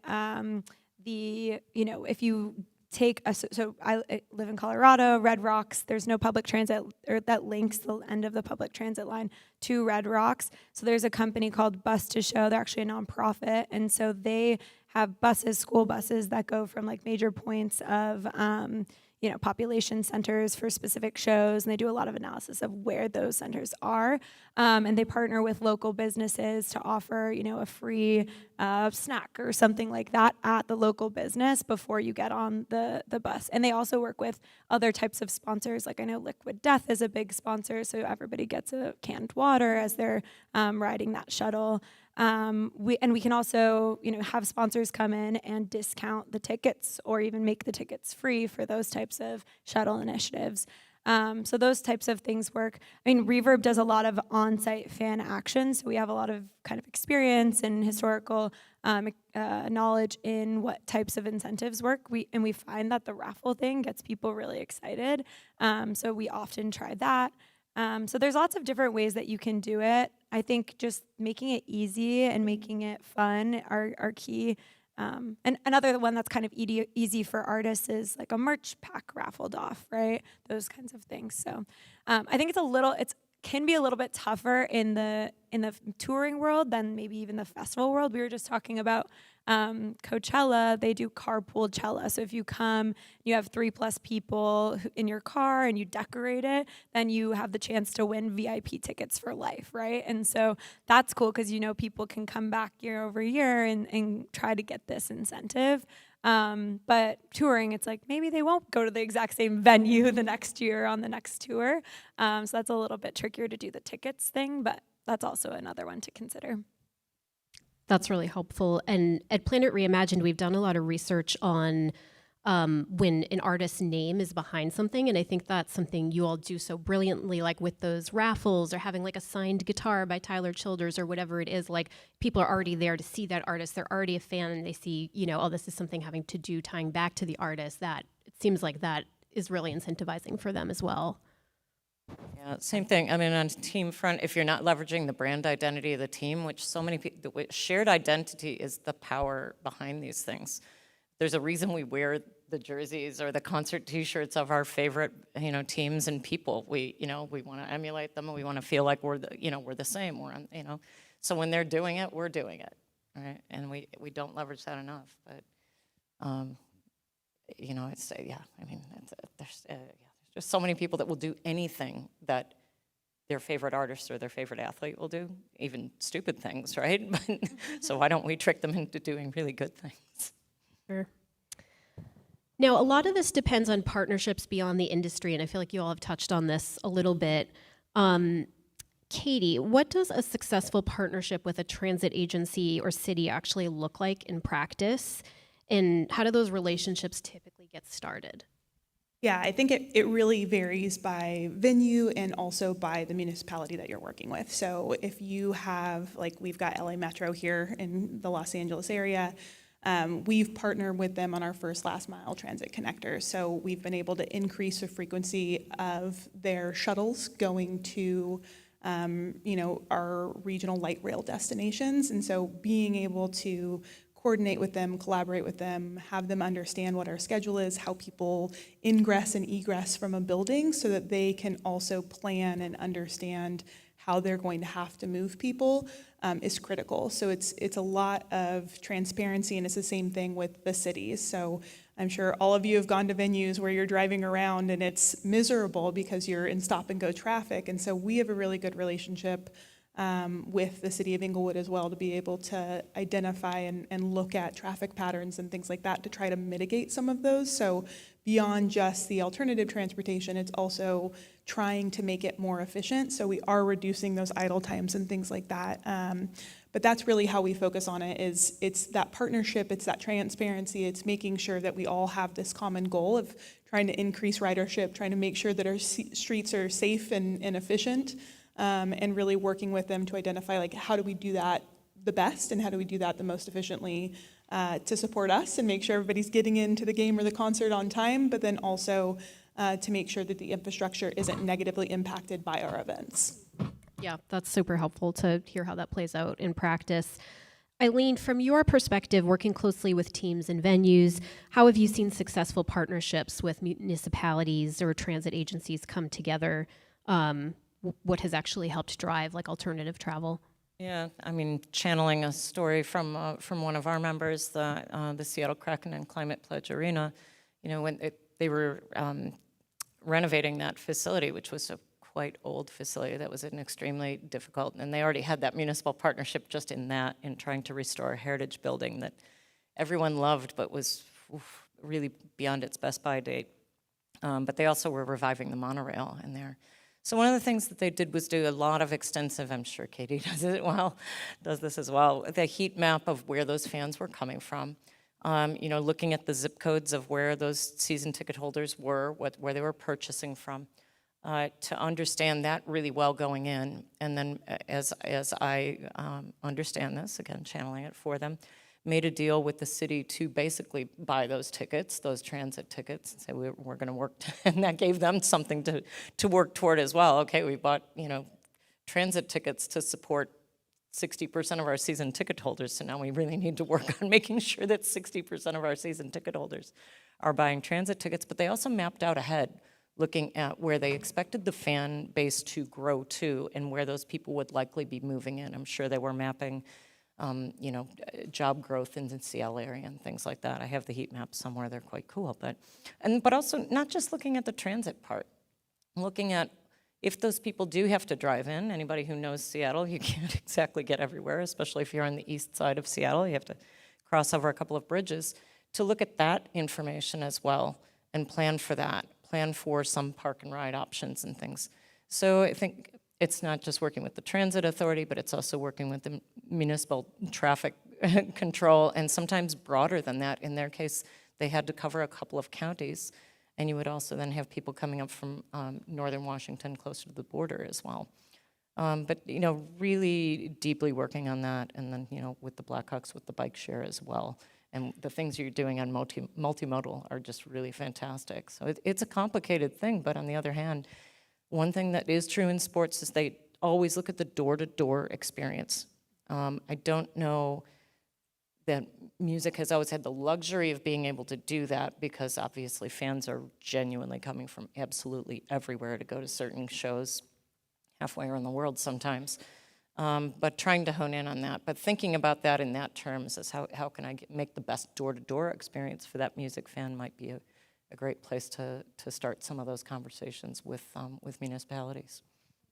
T: if you take so I live in Colorado, Red Rocks, there's no public transit that links the end of the public transit line to Red Rocks. So there's a company called Bus to Show. They're actually a nonprofit. And so they have buses, school buses that go from major points of population centers for specific shows, and they do a lot of analysis of where those centers are. And they partner with local businesses to offer, a free snack or something like that at the local business before you get on the bus. And they also work with other types of sponsors. I know Liquid Death is a big sponsor, so everybody gets a canned water as they're riding that shuttle. We can also, have sponsors come in and discount the tickets or even make the tickets free for those types of shuttle initiatives. So those types of things work. Reverb does a lot of on-site fan action, so we have a lot of kind of experience and historical knowledge in what types of incentives work. We find that the raffle thing gets people really excited, so we often try that. So there's lots of different ways that you can do it. I think just making it easy and making it fun are key. And another one that's kind of easy for artists is a merch pack raffled off, right? Those kinds of things. So I think it can be a little bit tougher in the touring world than maybe even the festival world. We were just talking about Coachella. They do carpool-chella. So if you come, you have 3+ people in your car and you decorate it, then you have the chance to win VIP tickets for life, right? And so that's cool because people can come back year over year and try to get this incentive. But touring, it's maybe they won't go to the exact same venue the next year on the next tour. So that's a little bit trickier to do the tickets thing, but that's also another one to consider.
A: That's really helpful. And at Planet Reimagined, we've done a lot of research on when an artist's name is behind something. And I think that's something you all do so brilliantly, with those raffles or having a signed guitar by Tyler Childers or whatever it is. People are already there to see that artist. They're already a fan and they see, this is something having to do tying back to the artist. That it seems like that is really incentivizing for them as well.
C: Yeah, same thing. On team front, if you're not leveraging the brand identity of the team, which so many people, shared identity is the power behind these things. There's a reason we wear the jerseys or the concert T-shirts of our favorite, teams and people. We want to emulate them, and we want to feel like we're the same. We're on, So when they're doing it, we're doing it, right? And we don't leverage that enough. But, it's there's just so many people that will do anything that their favorite artist or their favorite athlete will do, even stupid things, right? So why don't we trick them into doing really good things?
A: Sure. Now, a lot of this depends on partnerships beyond the industry, and I feel like you all have touched on this a little bit. Katie, what does a successful partnership with a transit agency or city actually look like in practice? And how do those relationships typically get started?
B: Yeah, I think it really varies by venue and also by the municipality that you're working with. So if you have, we've got LA Metro here in the Los Angeles area, we've partnered with them on our first last mile transit connector. So we've been able to increase the frequency of their shuttles going to, our regional light rail destinations. And so being able to coordinate with them, collaborate with them, have them understand what our schedule is, how people ingress and egress from a building so that they can also plan and understand how they're going to have to move people is critical. So it's a lot of transparency, and it's the same thing with the cities. So I'm sure all of you have gone to venues where you're driving around and it's miserable because you're in stop and go traffic. And so we have a really good relationship with the city of Inglewood as well to be able to identify and look at traffic patterns and things like that to try to mitigate some of those. So beyond just the alternative transportation, it's also trying to make it more efficient. So we are reducing those idle times and things like that. But that's really how we focus on it, is it's that partnership, it's that transparency, it's making sure that we all have this common goal of trying to increase ridership, trying to make sure that our streets are safe and efficient, and really working with them to identify, like, how do we do that the best and how do we do that the most efficiently to support us and make sure everybody's getting into the game or the concert on time, but then also to make sure that the infrastructure isn't negatively impacted by our events.
A: Yeah, that's super helpful to hear how that plays out in practice. Eileen, from your perspective, working closely with teams and venues, how have you seen successful partnerships with municipalities or transit agencies come together? What has actually helped drive like alternative travel?
C: Yeah, I mean, channeling a story from one of our members, the Seattle Kraken and Climate Pledge Arena, you know, when they were renovating that facility, which was a quite old facility that was an extremely difficult, and they already had that municipal partnership just in trying to restore a heritage building that everyone loved but was really beyond its best by date. But they also were reviving the monorail in there. So one of the things that they did was do a lot of extensive, I'm sure Katie does this as well, the heat map of where those fans were coming from. You know, looking at the zip codes of where those season ticket holders were, where they were purchasing from. To understand that really well going in, and then as I understand this, again, channeling it for them, made a deal with the city to basically buy those tickets, those transit tickets, and say we're going to work, and that gave them something to work toward as well. Okay, we bought, you know, transit tickets to support 60% of our season ticket holders, so now we really need to work on making sure that 60% of our season ticket holders are buying transit tickets, but they also mapped out ahead, looking at where they expected the fan base to grow to and where those people would likely be moving in. I'm sure they were mapping, you know, job growth in the Seattle area and things like that. I have the heat maps somewhere, they're quite cool. But also not just looking at the transit part, looking at if those people do have to drive in. Anybody who knows Seattle, you can't exactly get everywhere, especially if you're on the east side of Seattle. You have to cross over a couple of bridges. To look at that information as well and plan for that. Plan for some park and ride options and things. So I think it's not just working with the transit authority, but it's also working with the municipal traffic control, and sometimes broader than that. In their case, they had to cover a couple of counties, and you would also then have people coming up from northern Washington closer to the border as well. But, you know, really deeply working on that, and then, you know, with the Blackhawks, with the bike share as well. And the things you're doing on multimodal are just really fantastic. So it's a complicated thing, but on the other hand, one thing that is true in sports is they always look at the door-to-door experience. I don't know that music has always had the luxury of being able to do that, because obviously fans are genuinely coming from absolutely everywhere to go to certain shows, halfway around the world sometimes. But trying to hone in on that, but thinking about that in that terms as how can I make the best door-to-door experience for that music fan might be a great place to start some of those conversations with municipalities.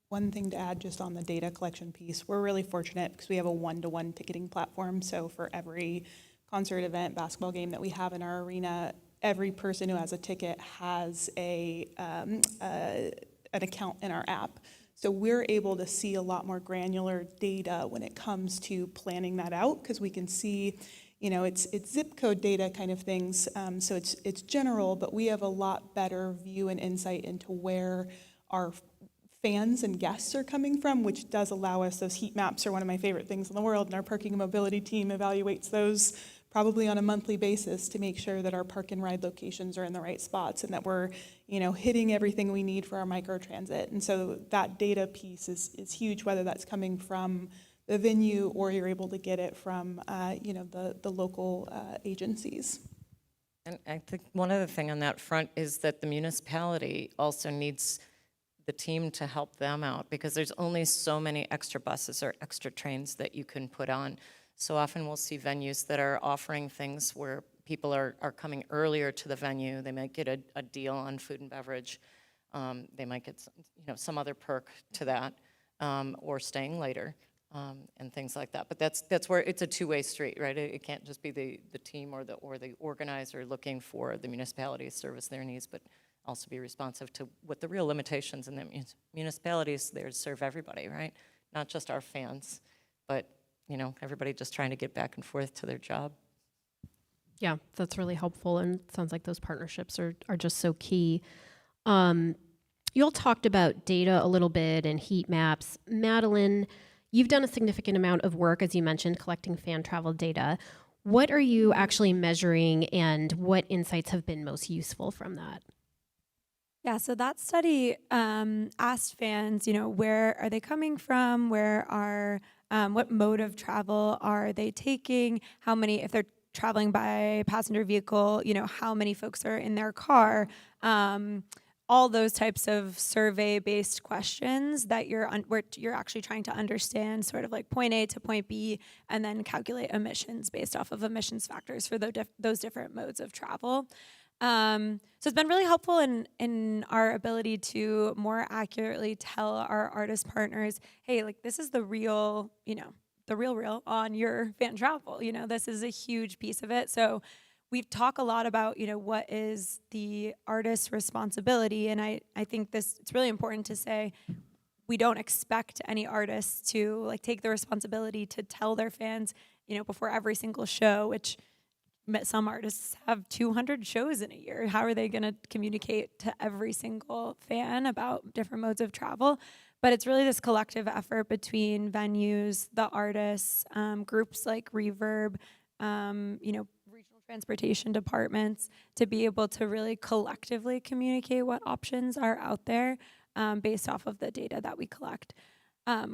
B: One thing to add just on the data collection piece, we're really fortunate because we have a one-to-one ticketing platform. So for every concert, event, basketball game that we have in our arena, every person who has a ticket has an account in our app. So we're able to see a lot more granular data when it comes to planning that out, because we can see, you know, it's zip code data kind of things. So it's general, but we have a lot better view and insight into where our fans and guests are coming from, which does allow us, those heat maps are one of my favorite things in the world, and our parking and mobility team evaluates those probably on a monthly basis to make sure that our park and ride locations are in the right spots and that we're, you know, hitting everything we need for our microtransit. And so that data piece is huge, whether that's coming from the venue or you're able to get it from, you know, the local agencies.
C: And I think one other thing on that front is that the municipality also needs the team to help them out, because there's only so many extra buses or extra trains that you can put on. So often we'll see venues that are offering things where people are coming earlier to the venue. They might get a deal on food and beverage. They might get some other perk to that. or staying later, and things like that. But that's where it's a two-way street, right? It can't just be the team or the organizer looking for the municipality's service their needs, but also be responsive to what the real limitations in the municipalities there to serve everybody, right? Not just our fans, but everybody just trying to get back and forth to their job.
A: Yeah, that's really helpful, and it sounds like those partnerships are just so key. You all talked about data a little bit and heat maps. Madeline, you've done a significant amount of work, as you mentioned, collecting fan travel data. What are you actually measuring, and what insights have been most useful from that?
T: Yeah, so that study asked fans, where are they coming from? What mode of travel are they taking? How many, if they're traveling by passenger vehicle, how many folks are in their car? All those types of survey-based questions that where you're actually trying to understand sort of like point A to point B, and then calculate emissions based off of emissions factors for those different modes of travel. So it's been really helpful in our ability to more accurately tell our artist partners, hey, like this is the real, the real on your fan travel. This is a huge piece of it. So we've talked a lot about, what is the artist's responsibility. And I think it's really important to say we don't expect any artists to like take the responsibility to tell their fans, before every single show, which some artists have 200 shows in a year. How are they going to communicate to every single fan about different modes of travel? But it's really this collective effort between venues, the artists, groups like Reverb, regional transportation departments, to be able to really collectively communicate what options are out there based off of the data that we collect.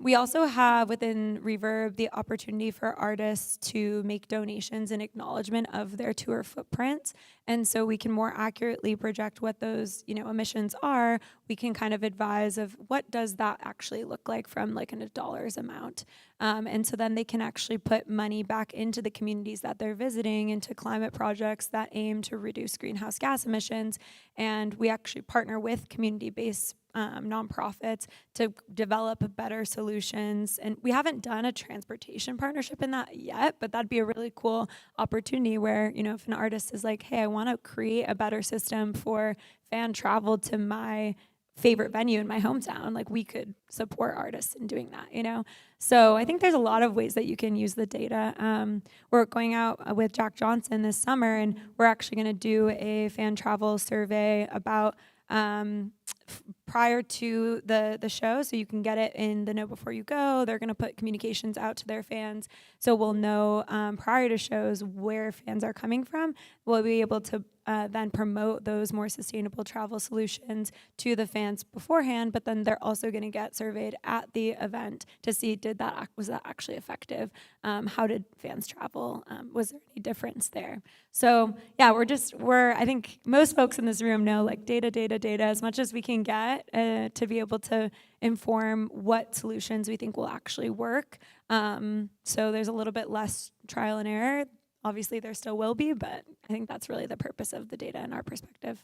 T: We also have within Reverb the opportunity for artists to make donations in acknowledgement of their tour footprints. And so we can more accurately project what those emissions are. We can kind of advise of what does that actually look like from like a dollars amount. And so then they can actually put money back into the communities that they're visiting, into climate projects that aim to reduce greenhouse gas emissions. And we actually partner with community-based nonprofits to develop better solutions. And we haven't done a transportation partnership in that yet, but that'd be a really cool opportunity where, if an artist is like, hey, I want to create a better system for fan travel to my favorite venue in my hometown, like we could support artists in doing that, So I think there's a lot of ways that you can use the data. We're going out with Jack Johnson this summer, and we're actually going to do a fan travel survey about prior to the show, so you can get it in the Know Before You Go. They're going to put communications out to their fans, so we'll know prior to shows where fans are coming from. We'll be able to then promote those more sustainable travel solutions to the fans beforehand, but then they're also going to get surveyed at the event to see was that actually effective? How did fans travel? Was there any difference there? So yeah, I think most folks in this room know like data as much as we can get to be able to inform what solutions we think will actually work. So there's a little bit less trial and error. Obviously, there still will be, but I think that's really the purpose of the data in our perspective.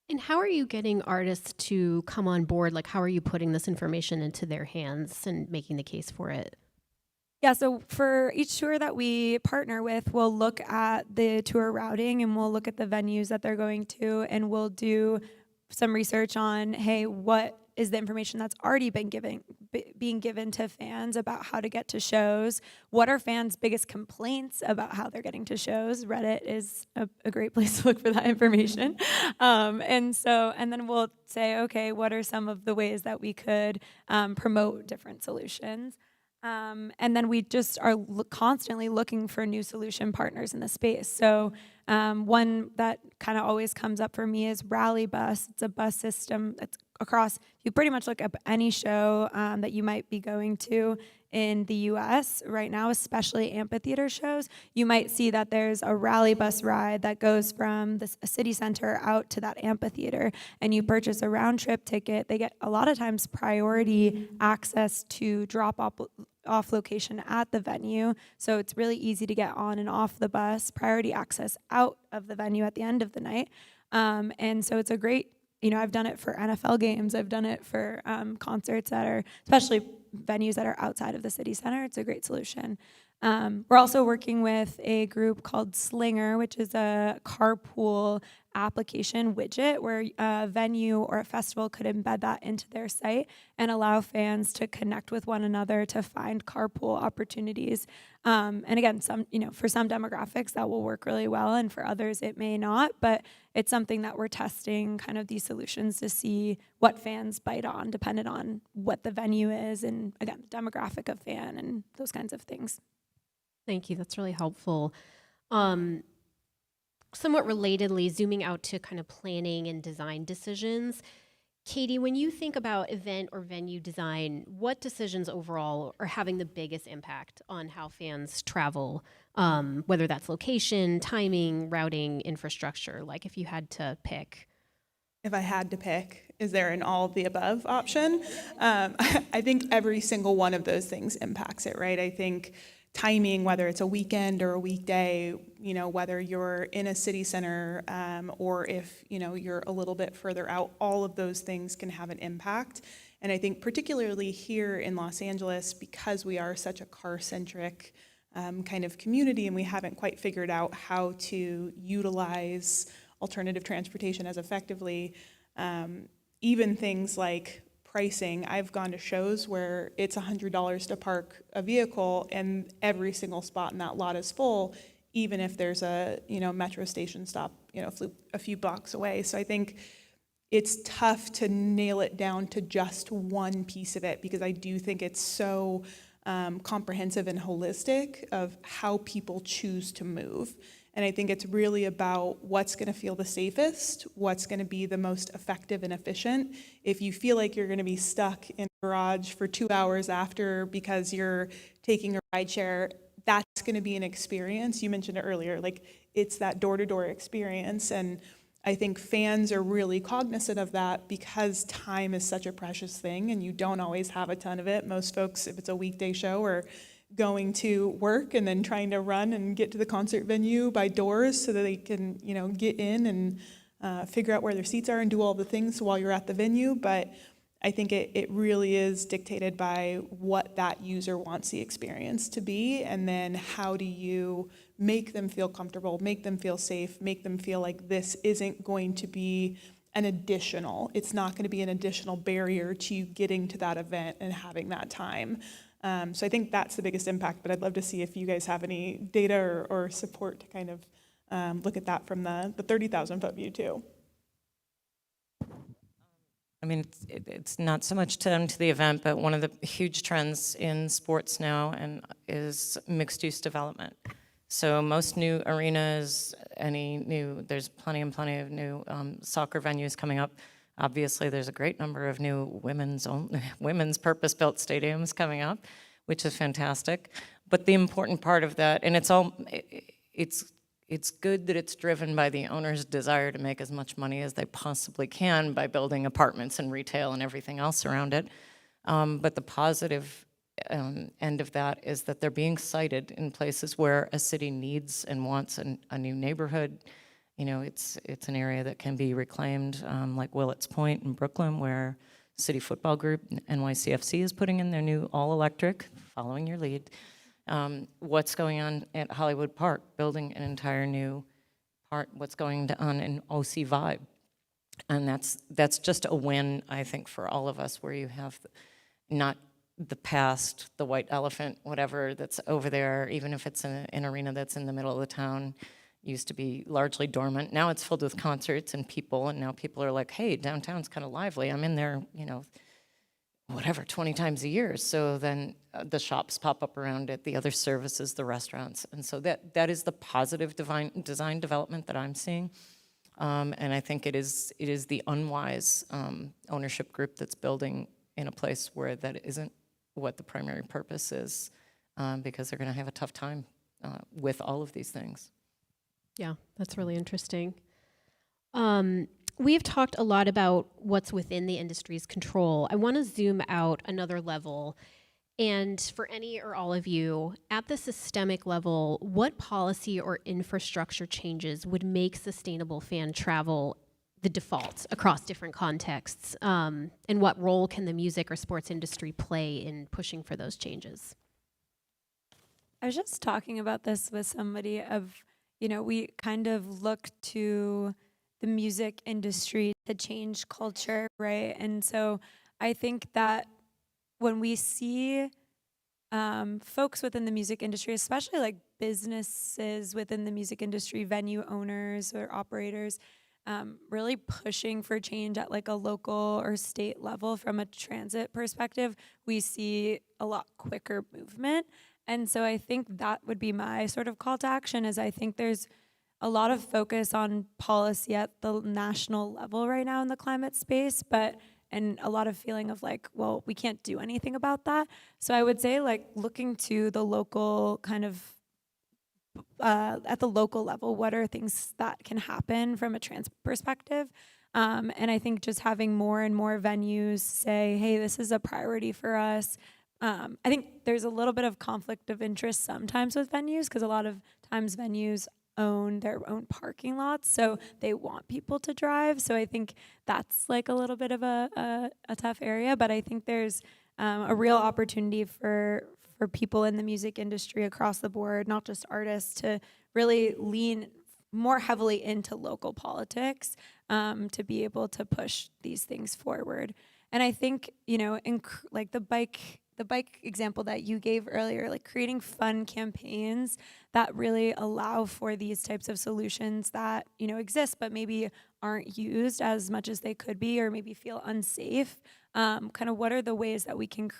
A: And how are you getting artists to come on board? Like, how are you putting this information into their hands and making the case for it?
T: Yeah, so for each tour that we partner with, we'll look at the tour routing and we'll look at the venues that they're going to, and we'll do some research on, hey, what is the information that's already been being given to fans about how to get to shows? What are fans' biggest complaints about how they're getting to shows? Reddit is a great place to look for that information. And then we'll say, okay, what are some of the ways that we could promote different solutions? And then we just are constantly looking for new solution partners in the space. So one that kind of always comes up for me is Rally Bus. It's a bus system that's across, you pretty much look up any show that you might be going to in the US right now, especially amphitheater shows. You might see that there's a Rally Bus ride that goes from the city center out to that amphitheater, and you purchase a round trip ticket. They get a lot of times priority access to drop off location at the venue, so it's really easy to get on and off the bus, priority access out of the venue at the end of the night. And so it's a great, I've done it for NFL games, I've done it for concerts that are especially venues that are outside of the city center, it's a great solution. We're also working with a group called Slinger, which is a carpool application widget where a venue or a festival could embed that into their site and allow fans to connect with one another to find carpool opportunities. And again, for some demographics that will work really well, and for others it may not, but it's something that we're testing kind of these solutions to see what fans bite on, dependent on what the venue is, and again, the demographic of fan and those kinds of things.
A: Thank you. That's really helpful. Somewhat relatedly, zooming out to kind of planning and design decisions, Katie, when you think about event or venue design, what decisions overall are having the biggest impact on how fans travel, whether that's location, timing, routing, infrastructure, like if you had to pick?
B: If I had to pick, is there an all of the above option? I think every single one of those things impacts it, right? I think timing, whether it's a weekend or a weekday, whether you're in a city center or if, you're a little bit further out, all of those things can have an impact. And I think particularly here in Los Angeles, because we are such a car-centric kind of community and we haven't quite figured out how to utilize alternative transportation as effectively, even things like pricing. I've gone to shows where it's $100 to park a vehicle and every single spot in that lot is full, even if there's a metro station stop a few blocks away. So I think it's tough to nail it down to just one piece of it, because I do think it's so comprehensive and holistic of how people choose to move. And I think it's really about what's going to feel the safest, what's going to be the most effective and efficient. If you feel like you're going to be stuck in a garage for 2 hours after because you're taking a ride share, that's going to be an experience. You mentioned it earlier, like it's that door-to-door experience. And I think fans are really cognizant of that because time is such a precious thing and you don't always have a ton of it. Most folks, if it's a weekday show, are going to work and then trying to run and get to the concert venue by doors so that they can, get in and figure out where their seats are and do all the things while you're at the venue. But I think it really is dictated by what that user wants the experience to be, and then how do you make them feel comfortable, make them feel safe, make them feel like this isn't going to be it's not going to be an additional barrier to you getting to that event and having that time. So I think that's the biggest impact, but I'd love to see if you guys have any data or support to kind of look at that from the 30,000 foot view too.
C: I mean, it's not so much to the event, but one of the huge trends in sports now is mixed-use development. So most new arenas, there's plenty of new soccer venues coming up. Obviously, there's a great number of new women's purpose-built stadiums coming up, which is fantastic. But the important part of that, and it's good that it's driven by the owner's desire to make as much money as they possibly can by building apartments and retail and everything else around it. But the positive end of that is that they're being sited in places where a city needs and wants a new neighborhood. It's an area that can be reclaimed, like Willets Point in Brooklyn, where City Football Group, NYCFC, is putting in their new all-electric, following your lead. What's going on at Hollywood Park, building an entire new part, what's going on in OC Vibe. And that's just a win, I think, for all of us, where you have not the past, the white elephant, whatever, that's over there, even if it's an arena that's in the middle of the town, used to be largely dormant. Now it's filled with concerts and people, and now people are like, hey, downtown's kind of lively. I'm in there, 20 times a year. So then the shops pop up around it, the other services, the restaurants. And so that is the positive design development that I'm seeing. And I think it is the unwise ownership group that's building in a place where that isn't what the primary purpose is, because they're going to have a tough time with all of these things.
A: Yeah, that's really interesting. We've talked a lot about what's within the industry's control. I want to zoom out another level. And for any or all of you, at the systemic level, what policy or infrastructure changes would make sustainable fan travel the default across different contexts? And what role can the music or sports industry play in pushing for those changes?
T: I was just talking about this with somebody we kind of look to the music industry to change culture, right? And so I think that when we see folks within the music industry, especially like businesses within the music industry, venue owners or operators, really pushing for change at like a local or state level from a transit perspective, we see a lot quicker movement. And so I think that would be my sort of call to action is I think there's a lot of focus on policy at the national level right now in the climate space, and a lot of feeling of like, well, we can't do anything about that. So I would say like looking to the local kind of at the local level, what are things that can happen from a trans perspective? And I think just having more and more venues say, hey, this is a priority for us. I think there's a little bit of conflict of interest sometimes with venues because a lot of times venues own their own parking lots, so they want people to drive. So I think that's like a little bit of a tough area, but I think there's a real opportunity for people in the music industry across the board, not just artists, to really lean more heavily into local politics to be able to push these things forward. And I think, like the bike example that you gave earlier, like creating fun campaigns that really allow for these types of solutions that, exist, but maybe aren't used as much as they could be, or maybe feel unsafe. Kind of what are the ways that we can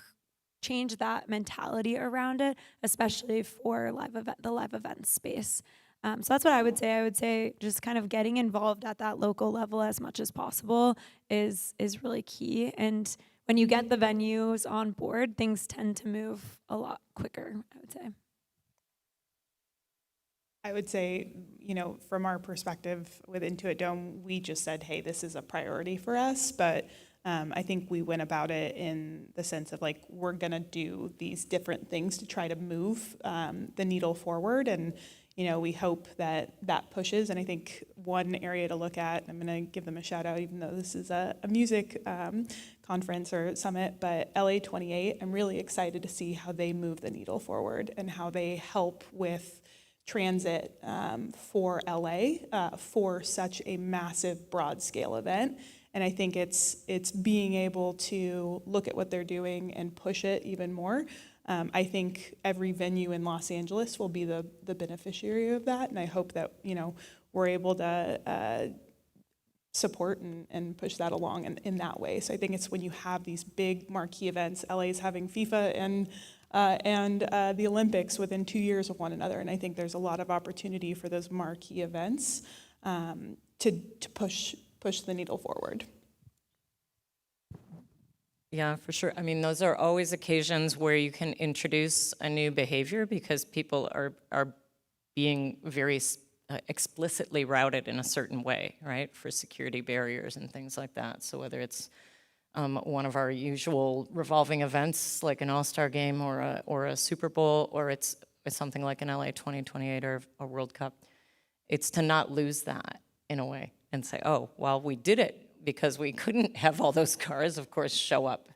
T: change that mentality around it, especially for the live event space. So that's what I would say. I would say just kind of getting involved at that local level as much as possible is really key. And when you get the venues on board, things tend to move a lot quicker, I would say.
B: I would say, from our perspective with Intuit Dome, we just said, hey, this is a priority for us. But I think we went about it in the sense of like, we're going to do these different things to try to move the needle forward. And, we hope that that pushes. And I think one area to look at, I'm going to give them a shout out, even though this is a music conference or summit, but LA 28, I'm really excited to see how they move the needle forward and how they help with transit for LA for such a massive broad scale event. And I think it's being able to look at what they're doing and push it even more. I think every venue in Los Angeles will be the beneficiary of that, and I hope that we're able to support and push that along in that way. So I think it's when you have these big marquee events. LA is having FIFA and the Olympics within 2 years of one another, and I think there's a lot of opportunity for those marquee events to push the needle forward.
C: Yeah, for sure. I mean, those are always occasions where you can introduce a new behavior because people are being very explicitly routed in a certain way, right, for security barriers and things like that. So whether it's one of our usual revolving events like an All-Star game or a Super Bowl, or it's something like an LA 2028 or a World Cup, it's to not lose that in a way and say, oh, well, we did it because we couldn't have all those cars, of course, show up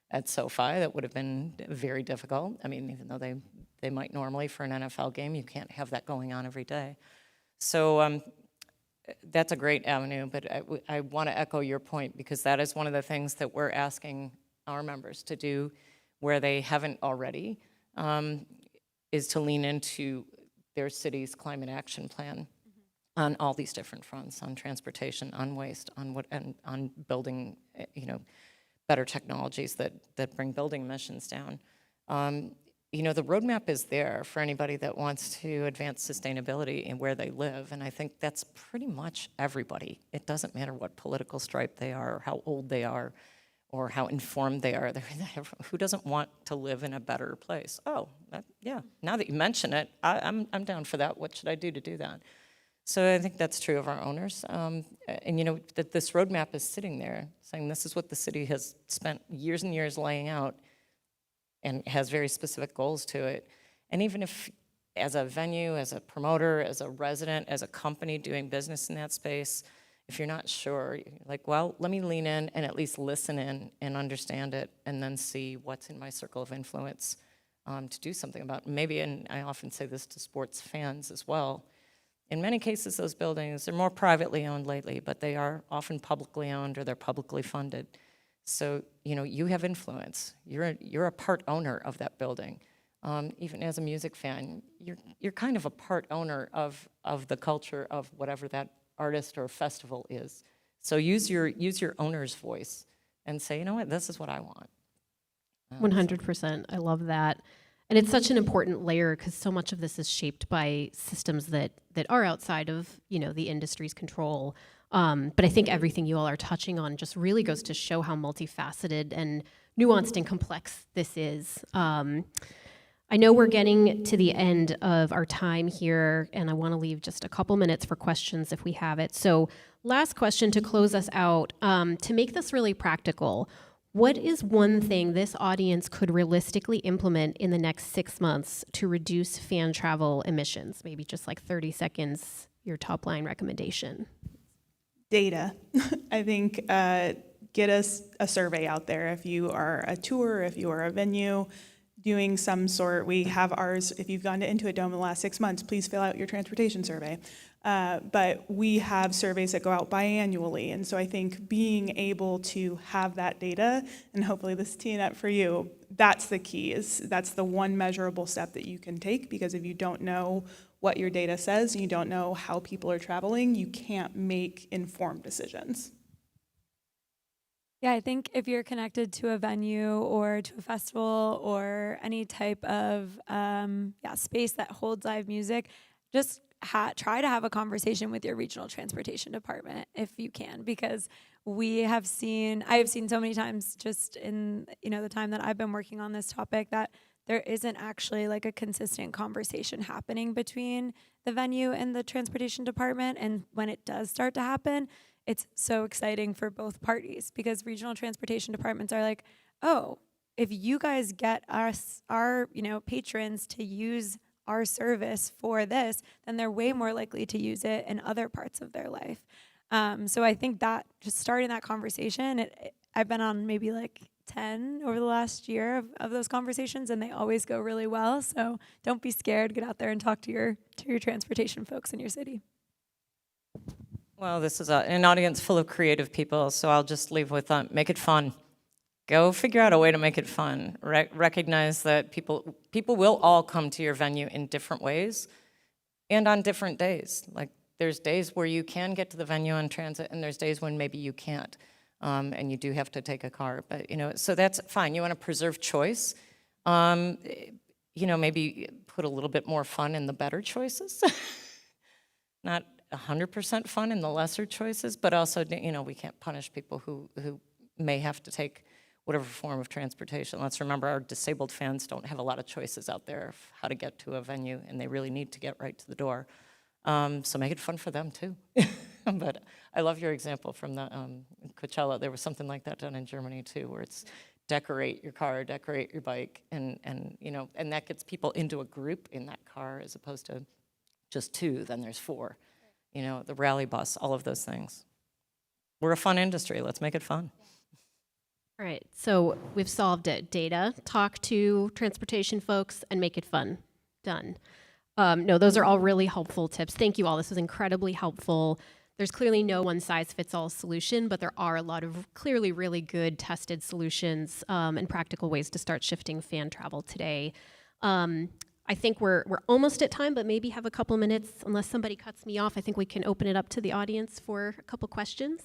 C: at SoFi. That would have been very difficult. I mean, even though they might normally for an NFL game, you can't have that going on every day. So that's a great avenue, but I want to echo your point because that is one of the things that we're asking our members to do where they haven't already, is to lean into their city's climate action plan on all these different fronts, on transportation, on waste, on building, better technologies that bring building emissions down. The roadmap is there for anybody that wants to advance sustainability in where they live, and I think that's pretty much everybody. It doesn't matter what political stripe they are, or how old they are, or how informed they are. Who doesn't want to live in a better place? Oh, yeah, now that you mention it, I'm down for that. What should I do to do that? So I think that's true of our owners. That this roadmap is sitting there saying this is what the city has spent years and years laying out and has very specific goals to it. And even if as a venue, as a promoter, as a resident, as a company doing business in that space, if you're not sure, you're like, well, let me lean in and at least listen in and understand it, and then see what's in my circle of influence to do something about it. Maybe, and I often say this to sports fans as well, in many cases, those buildings are more privately owned lately, but they are often publicly owned or they're publicly funded. So, you have influence. You're a part owner of that building. Even as a music fan, you're kind of a part owner of the culture of whatever that artist or festival is. So use your owner's voice and say, you know what, this is what I want.
A: 100%. I love that. And it's such an important layer because so much of this is shaped by systems that are outside of, the industry's control. But I think everything you all are touching on just really goes to show how multifaceted and nuanced and complex this is. I know we're getting to the end of our time here, and I want to leave just a couple minutes for questions if we have it. So last question to close us out. To make this really practical, what is one thing this audience could realistically implement in the next 6 months to reduce fan travel emissions? Maybe just like 30 seconds, your top line recommendation.
B: Data. I think get us a survey out there. If you are a tour, if you are a venue, doing some sort, we have ours. If you've gone to Intuit Dome in the last 6 months, please fill out your transportation survey. But we have surveys that go out biannually. And so I think being able to have that data, and hopefully this is teeing up for you, that's the key. That's the one measurable step that you can take, because if you don't know what your data says, you don't know how people are traveling, you can't make informed decisions.
T: Yeah, I think if you're connected to a venue or to a festival or any type of space that holds live music, just try to have a conversation with your regional transportation department if you can, because I have seen so many times just in the time that I've been working on this topic that there isn't actually like a consistent conversation happening between the venue and the transportation department. And when it does start to happen, it's so exciting for both parties, because regional transportation departments are like, oh, if you guys get our patrons to use our service for this, then they're way more likely to use it in other parts of their life. So I think that just starting that conversation, I've been on maybe like 10 over the last year of those conversations, and they always go really well. So don't be scared. Get out there and talk to your transportation folks in your city.
C: Well, this is an audience full of creative people, so I'll just leave with make it fun. Go figure out a way to make it fun. Recognize that people will all come to your venue in different ways and on different days. Like, there's days where you can get to the venue on transit, and there's days when maybe you can't, and you do have to take a car. But, so that's fine. You want to preserve choice. Maybe put a little bit more fun in the better choices. Not 100% fun in the lesser choices, but also, we can't punish people who may have to take whatever form of transportation. Let's remember, our disabled fans don't have a lot of choices out there of how to get to a venue, and they really need to get right to the door. So make it fun for them too. But I love your example from the Coachella. There was something like that done in Germany too, where it's decorate your car, decorate your bike, and that gets people into a group in that car as opposed to just two, then there's four. The rally bus, all of those things. We're a fun industry. Let's make it fun.
A: All right, so we've solved it. Data, talk to transportation folks, and make it fun. Done. No, those are all really helpful tips. Thank you all. This was incredibly helpful. There's clearly no one-size-fits-all solution, but there are a lot of clearly really good tested solutions and practical ways to start shifting fan travel today. I think we're almost at time, but maybe have a couple minutes, unless somebody cuts me off. I think we can open it up to the audience for a couple questions.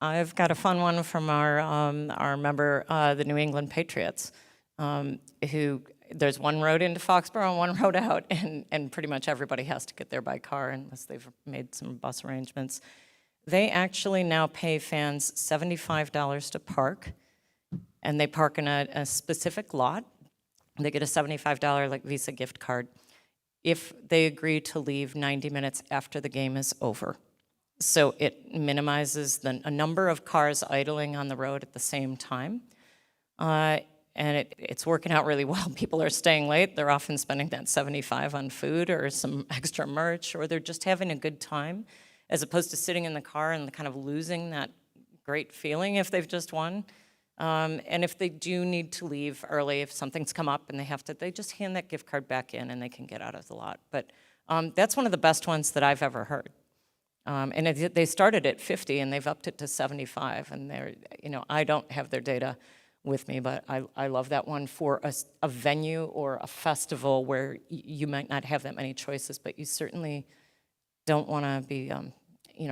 C: I've got a fun one from our member, the New England Patriots, who there's one road into Foxborough and one road out, and pretty much everybody has to get there by car unless they've made some bus arrangements. They actually now pay fans $75 to park, and they park in a specific lot. They get a $75 like Visa gift card if they agree to leave 90 minutes after the game is over. So it minimizes a number of cars idling on the road at the same time. And it's working out really well. People are staying late. They're often spending that $75 on food or some extra merch, or they're just having a good time, as opposed to sitting in the car and kind of losing that great feeling if they've just won. And if they do need to leave early, if something's come up and they just hand that gift card back in and they can get out of the lot. But that's one of the best ones that I've ever heard. And they started at 50 and they've upped it to 75. And I don't have their data with me, but I love that one for a venue or a festival where you might not have that many choices, but you certainly don't want to be,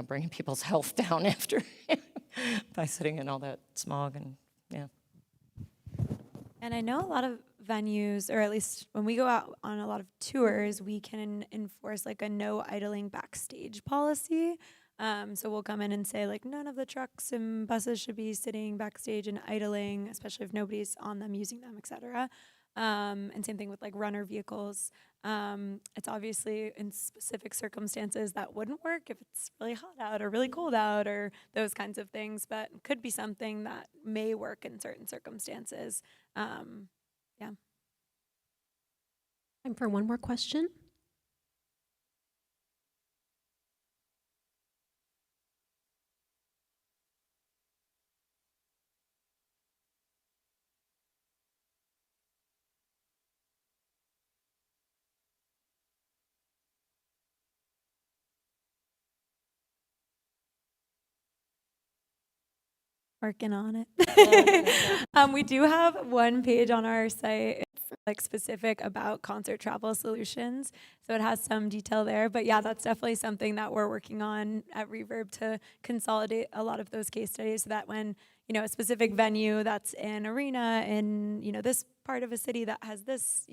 C: bringing people's health down after by sitting in all that smog and yeah.
T: And I know a lot of venues, or at least when we go out on a lot of tours, we can enforce like a no idling backstage policy. So we'll come in and say like none of the trucks and buses should be sitting backstage and idling, especially if nobody's on them, using them, etc. And same thing with like runner vehicles. It's obviously in specific circumstances that wouldn't work if it's really hot out or really cold out or those kinds of things, but could be something that may work in certain circumstances. Yeah.
A: Time for one more question.
T: Working on it. We do have one page on our site. It's like specific about concert travel solutions. So it has some detail there. But yeah, that's definitely something that we're working on at Reverb to consolidate a lot of those case studies so that when, a specific venue that's an arena in, this part of a city that has this,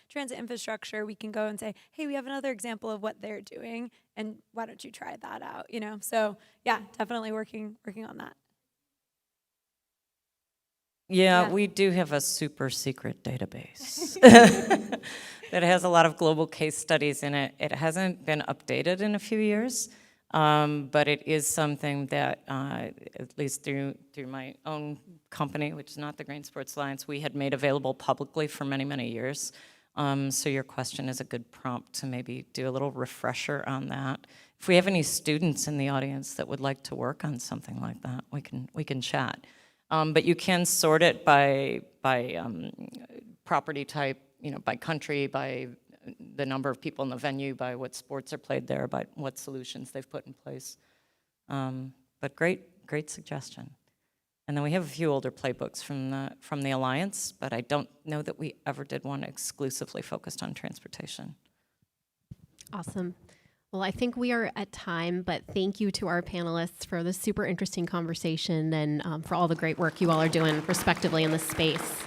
T: transit infrastructure, we can go and say, hey, we have another example of what they're doing. And why don't you try that out, So yeah, definitely working on that.
C: Yeah, we do have a super secret database that has a lot of global case studies in it. It hasn't been updated in a few years, but it is something that, at least through my own company, which is not the Green Sports Alliance, we had made available publicly for many, many years. So your question is a good prompt to maybe do a little refresher on that. If we have any students in the audience that would like to work on something like that, we can chat. But you can sort it by property type, by country, by the number of people in the venue, by what sports are played there, by what solutions they've put in place. But great suggestion. And then we have a few older playbooks from the Alliance, but I don't know that we ever did one exclusively focused on transportation.
A: Awesome. Well, I think we are at time, but thank you to our panelists for this super interesting conversation and for all the great work you all are doing respectively in this space.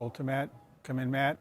D: Ultimat, come in, Matt.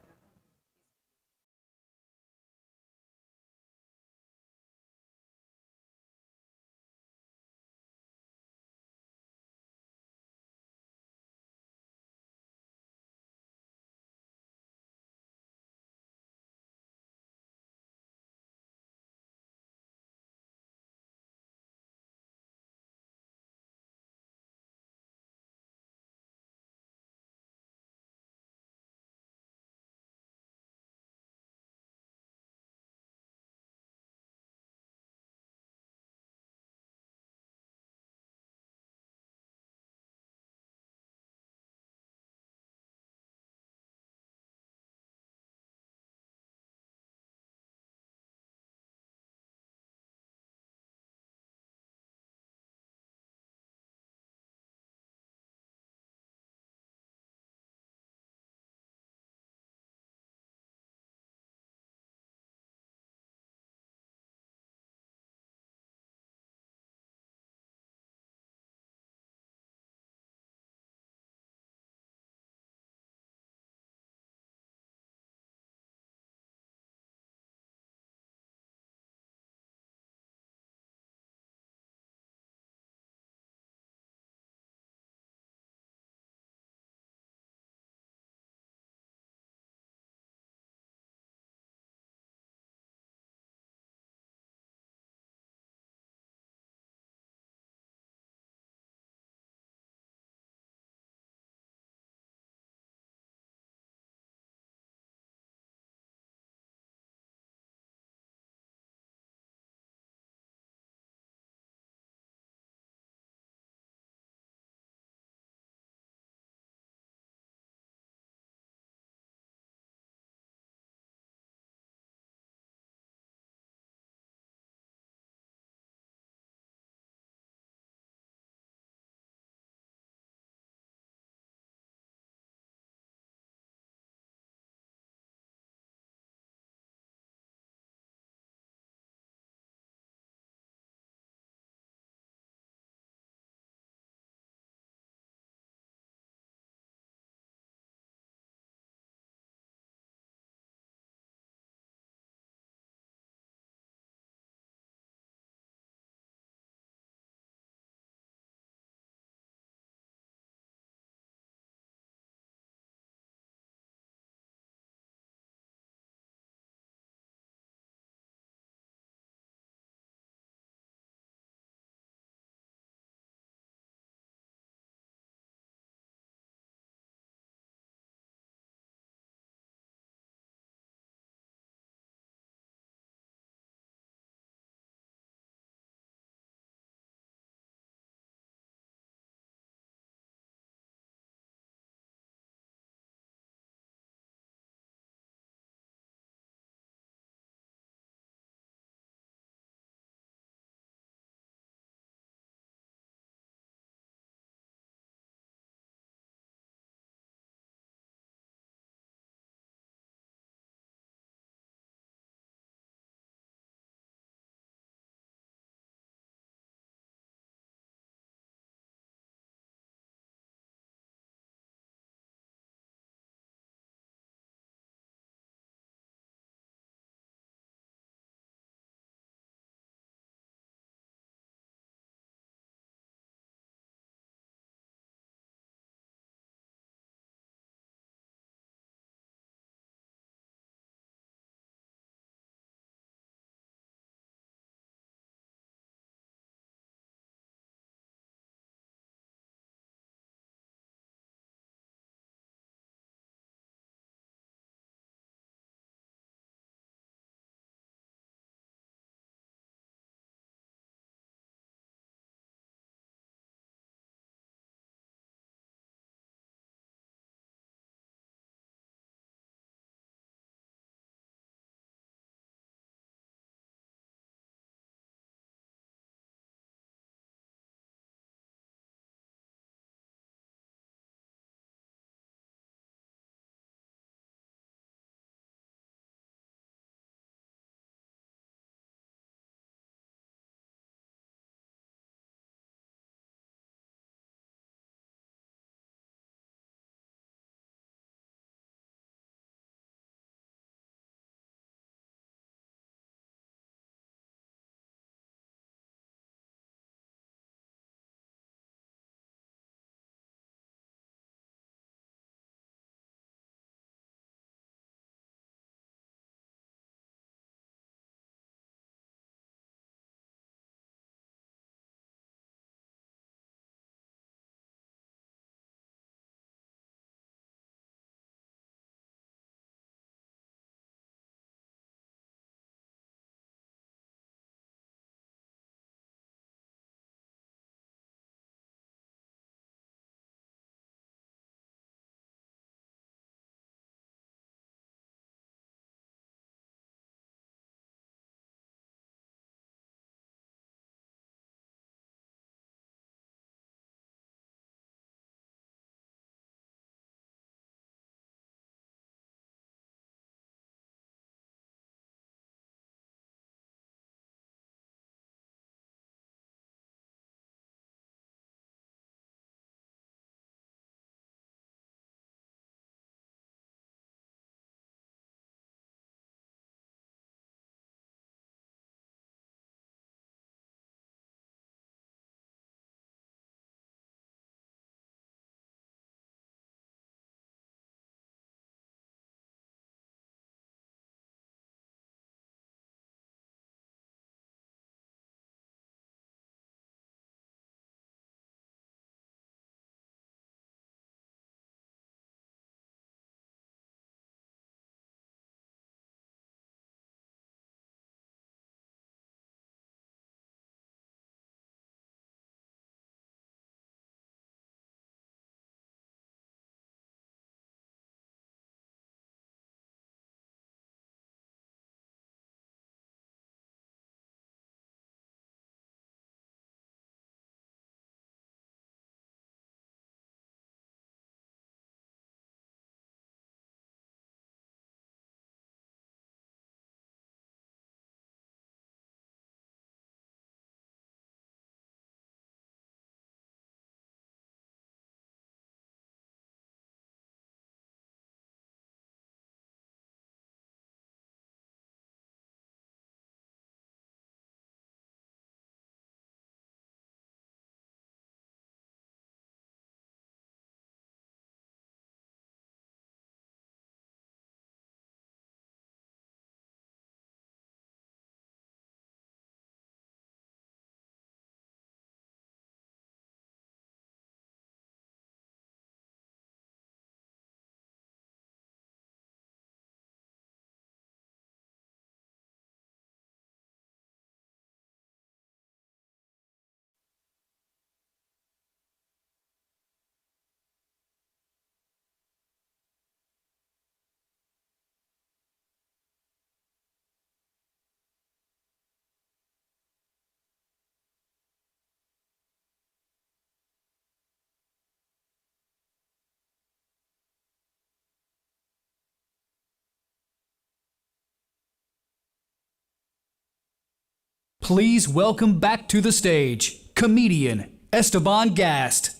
E: Please welcome back to the stage, comedian Esteban Gast.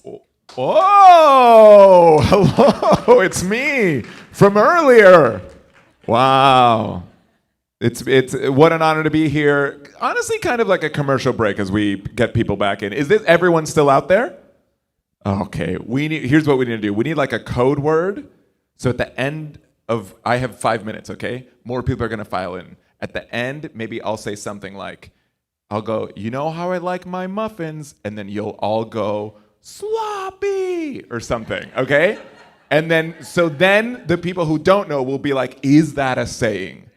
S: Oh, hello, it's me from earlier. Wow. It's what an honor to be here. Honestly, kind of like a commercial break as we get people back in. Is this everyone still out there? Okay, here's what we need to do. We need like a code word. So at the end of, I have 5 minutes, okay? More people are gonna file in. At the end, maybe I'll say something like, I'll go, you know how I like my muffins? And then you'll all go, sloppy, or something, okay? And then, so then the people who don't know will be like, is that a saying?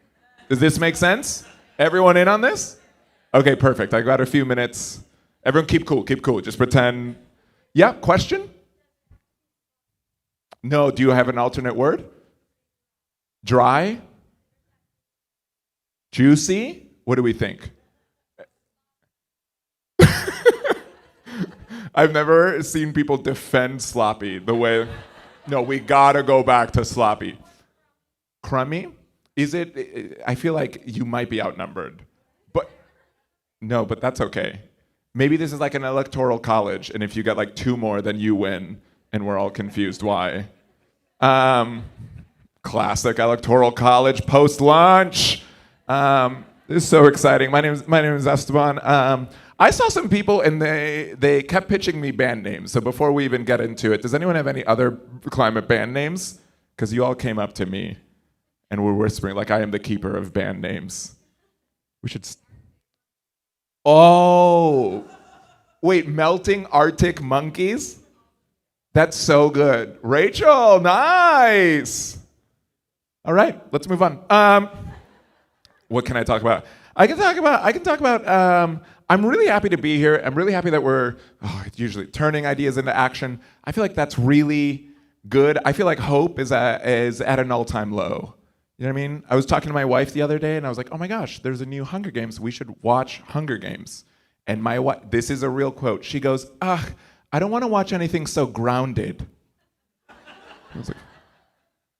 S: Does this make sense? Everyone in on this? Okay, perfect. I got a few minutes. Everyone keep cool, keep cool. Just pretend. Yeah, question? No, do you have an alternate word? Dry? Juicy? What do we think? I've never seen people defend sloppy the way, no, we gotta go back to sloppy. Crummy? Is it, I feel like you might be outnumbered. But, no, but that's okay. Maybe this is like an electoral college, and if you get like 2 more, then you win, and we're all confused why. Classic electoral college post-lunch. This is so exciting. My name is Esteban. I saw some people, and they kept pitching me band names. So before we even get into it, does anyone have any other climate band names? Because you all came up to me and were whispering like I am the keeper of band names. We should. Oh, wait, melting Arctic monkeys? That's so good. Rachel, nice. All right, let's move on. What can I talk about? I can talk about. I'm really happy to be here. I'm really happy that we're usually turning ideas into action. I feel like that's really good. I feel like hope is at an all-time low. You know what I mean? I was talking to my wife the other day, and I was like, "Oh my gosh, there's a new Hunger Games. We should watch Hunger Games." And my wife, this is a real quote. She goes, "Ugh, I don't want to watch anything so grounded." I was like,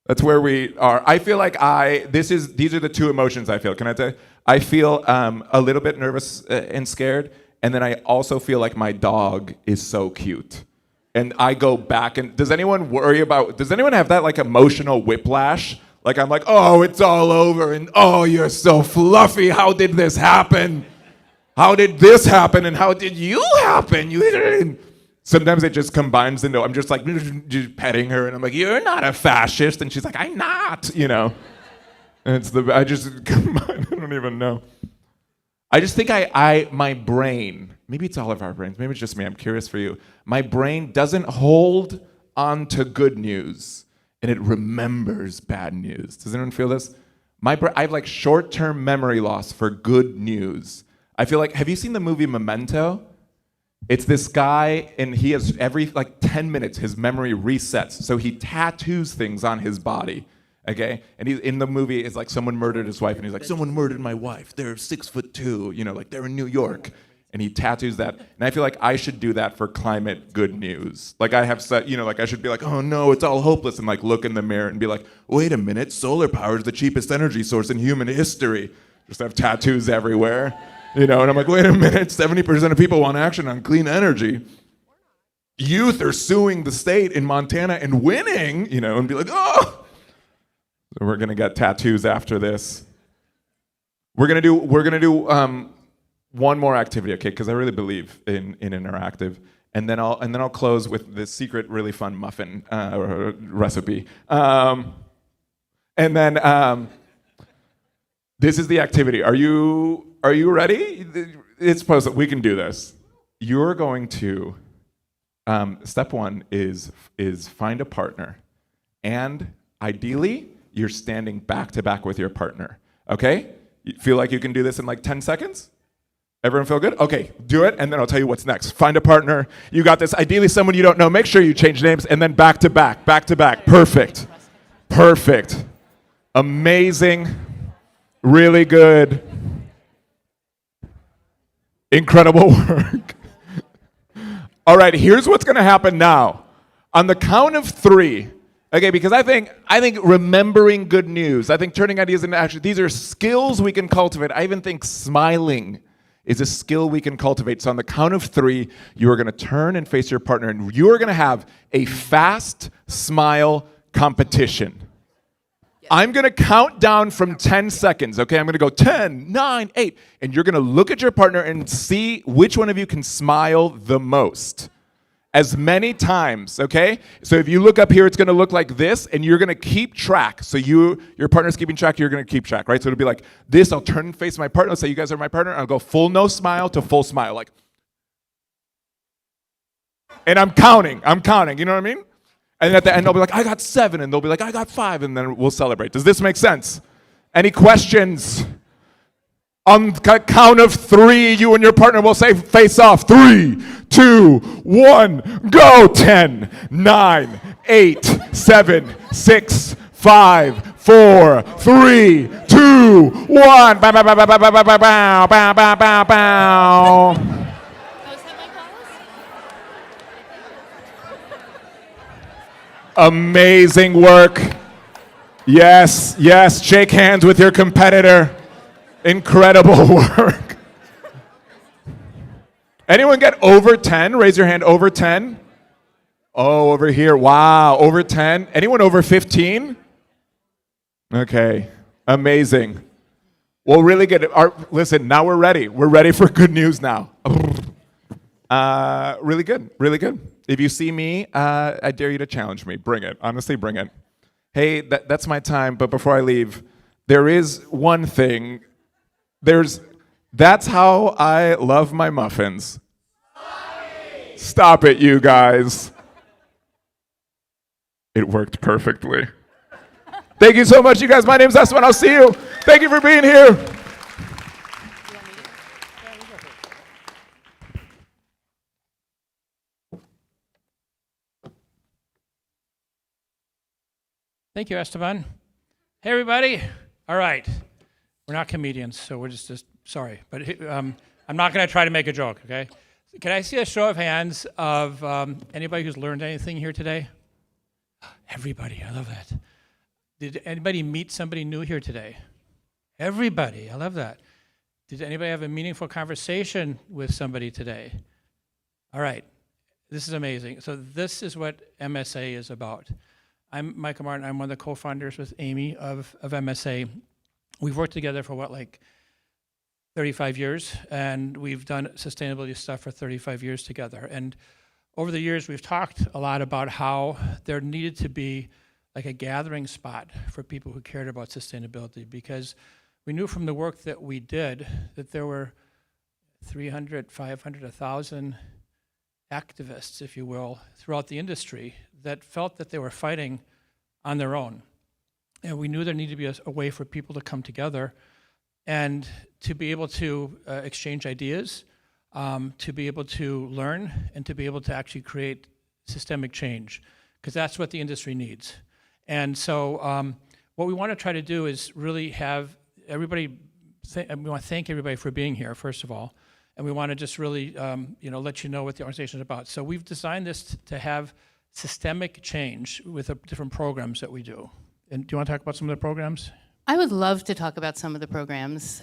S: that's where we are. I feel like these are the 2 emotions I feel. Can I tell you? I feel a little bit nervous and scared, and then I also feel like my dog is so cute. And I go back and, does anyone have that like emotional whiplash? Like I'm like, oh, it's all over, and oh, you're so fluffy. How did this happen? How did this happen? And how did you happen? Sometimes it just combines into, I'm just like just petting her, and I'm like, you're not a fascist, and she's like, I'm not, you know. And I don't even know. I just think my brain, maybe it's all of our brains, maybe it's just me, I'm curious for you. My brain doesn't hold on to good news, and it remembers bad news. Does anyone feel this? I have like short-term memory loss for good news. I feel like, have you seen the movie Memento? It's this guy, and he has every like 10 minutes, his memory resets. So he tattoos things on his body, okay? And in the movie, it's like someone murdered his wife, and he's like, someone murdered my wife. They're 6'2", you know, like they're in New York. And he tattoos that. And I feel like I should do that for climate good news. Like I have, like I should be like, oh no, it's all hopeless. And like look in the mirror and be like, wait a minute, solar power is the cheapest energy source in human history. Just have tattoos everywhere. You know, and I'm like, wait a minute, 70% of people want action on clean energy. Youth are suing the state in Montana and winning, you know, and be like, oh. So we're gonna get tattoos after this. We're gonna do one more activity, okay? Because I really believe in interactive, and then I'll close with this secret, really fun muffin recipe, and then this is the activity. Are you ready? It's supposed that we can do this. You're going to step 1 is find a partner, and ideally you're standing back to back with your partner. Okay? You feel like you can do this in like 10 seconds? Everyone feel good? Okay, do it, and then I'll tell you what's next. Find a partner. You got this. Ideally, someone you don't know. Make sure you change names, and then back to back, back to back. Perfect. Perfect. Amazing. Really good. Incredible work. All right, here's what's going to happen now. On the count of 3, okay, because I think remembering good news, I think turning ideas into action, these are skills we can cultivate. I even think smiling is a skill we can cultivate. So on the count of 3, you are going to turn and face your partner, and you are going to have a fast smile competition. I'm going to count down from 10 seconds, okay? I'm going to go 10, 9, 8, and you're going to look at your partner and see which one of you can smile the most. As many times, okay? So if you look up here, it's going to look like this, and you're going to keep track. So your partner's keeping track, you're going to keep track, right? So it'll be like this. I'll turn and face my partner. Let's say you guys are my partner. I'll go full no smile to full smile, like. And I'm counting. You know what I mean? And at the end, I'll be like, I got 7, and they'll be like, I got 5, and then we'll celebrate. Does this make sense? Any questions? On the count of 3, you and your partner will say face off. 3, 2, 1, go. 10, 9, 8, 7, 6, 5, 4, 3, 2, 1. Bow, bow, bow, bow, bow, bow, bow, bow, bow, bow, bow, bow. Amazing work. Yes, shake hands with your competitor. Incredible work. Anyone get over 10? Raise your hand, over 10. Oh, over here, wow, over 10. Anyone over 15? Okay, amazing. Well, really good. Listen, now we're ready. We're ready for good news now. Really good. If you see me, I dare you to challenge me. Bring it, honestly, bring it. Hey, that's my time, but before I leave, there is one thing. That's how I love my muffins. Stop it, you guys. It worked perfectly. Thank you so much, you guys. My name's Esteban. I'll see you. Thank you for being here.
F: Thank you, Esteban. Hey, everybody. All right. We're not comedians, so we're just sorry. But I'm not going to try to make a joke, okay? Can I see a show of hands of anybody who's learned anything here today? Everybody. I love that. Did anybody meet somebody new here today? Everybody. I love that. Did anybody have a meaningful conversation with somebody today? All right. This is amazing. So this is what MSA is about. I'm Michael Martin. I'm one of the co-founders with Amy of MSA. We've worked together for 35 years, and we've done sustainability stuff for 35 years together. And over the years, we've talked a lot about how there needed to be like a gathering spot for people who cared about sustainability, because we knew from the work that we did that there were 300, 500, 1,000 activists, if you will, throughout the industry that felt that they were fighting on their own. And we knew there needed to be a way for people to come together and to be able to exchange ideas, to be able to learn, and to be able to actually create systemic change, because that's what the industry needs. And so what we want to try to do is really have everybody, we want to thank everybody for being here, first of all, and we want to just really let you know what the organization is about. So we've designed this to have systemic change with the different programs that we do. And do you want to talk about some of the programs?
G: I would love to talk about some of the programs.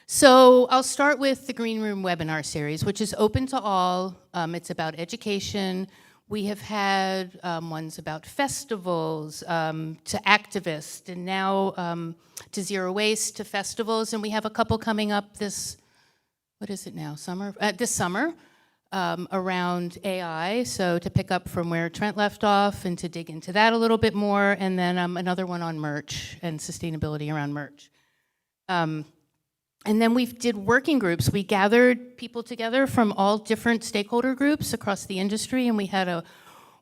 G: So I'll start with the Green Room webinar series, which is open to all. It's about education. We have had ones about festivals, to activists, and now to zero waste, to festivals. And we have a couple coming up this summer, around AI. So to pick up from where Trent left off and to dig into that a little bit more. And then another one on merch and sustainability around merch. And then we did working groups. We gathered people together from all different stakeholder groups across the industry, and we had a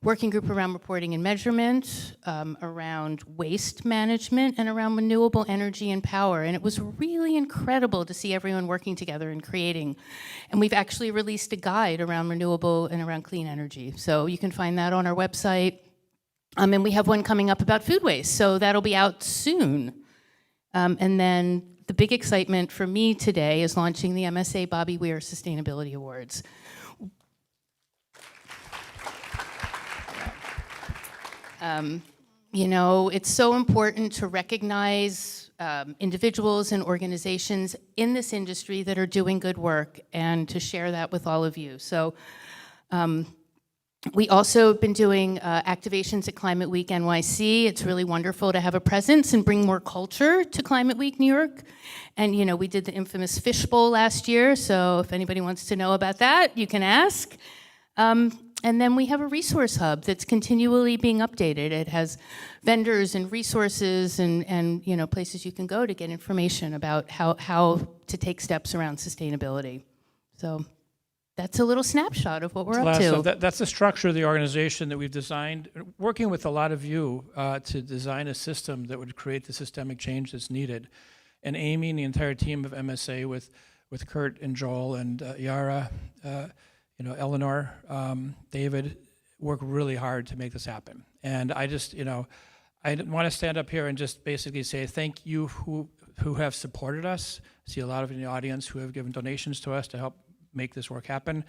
G: working group around reporting and measurement, around waste management, and around renewable energy and power. And it was really incredible to see everyone working together and creating. And we've actually released a guide around renewable and around clean energy. So you can find that on our website. And we have one coming up about food waste, so that'll be out soon. And then the big excitement for me today is launching the MSA Bobby Weir Sustainability Awards. It's so important to recognize individuals and organizations in this industry that are doing good work, and to share that with all of you. So we also have been doing activations at Climate Week NYC. It's really wonderful to have a presence and bring more culture to Climate Week New York. And you know, we did the infamous Fish Bowl last year, so if anybody wants to know about that, you can ask. And then we have a resource hub that's continually being updated. It has vendors and resources and you know, places you can go to get information about how to take steps around sustainability. So that's a little snapshot of what we're up to.
F: So that's the structure of the organization that we've designed, working with a lot of you to design a system that would create the systemic change that's needed. And Amy and the entire team of MSA with Kurt and Joel and Yara, you know, Eleanor, David, work really hard to make this happen. And I just, you know, I want to stand up here and just basically say thank you who have supported us. I see a lot of you in the audience who have given donations to us to help make this work happen.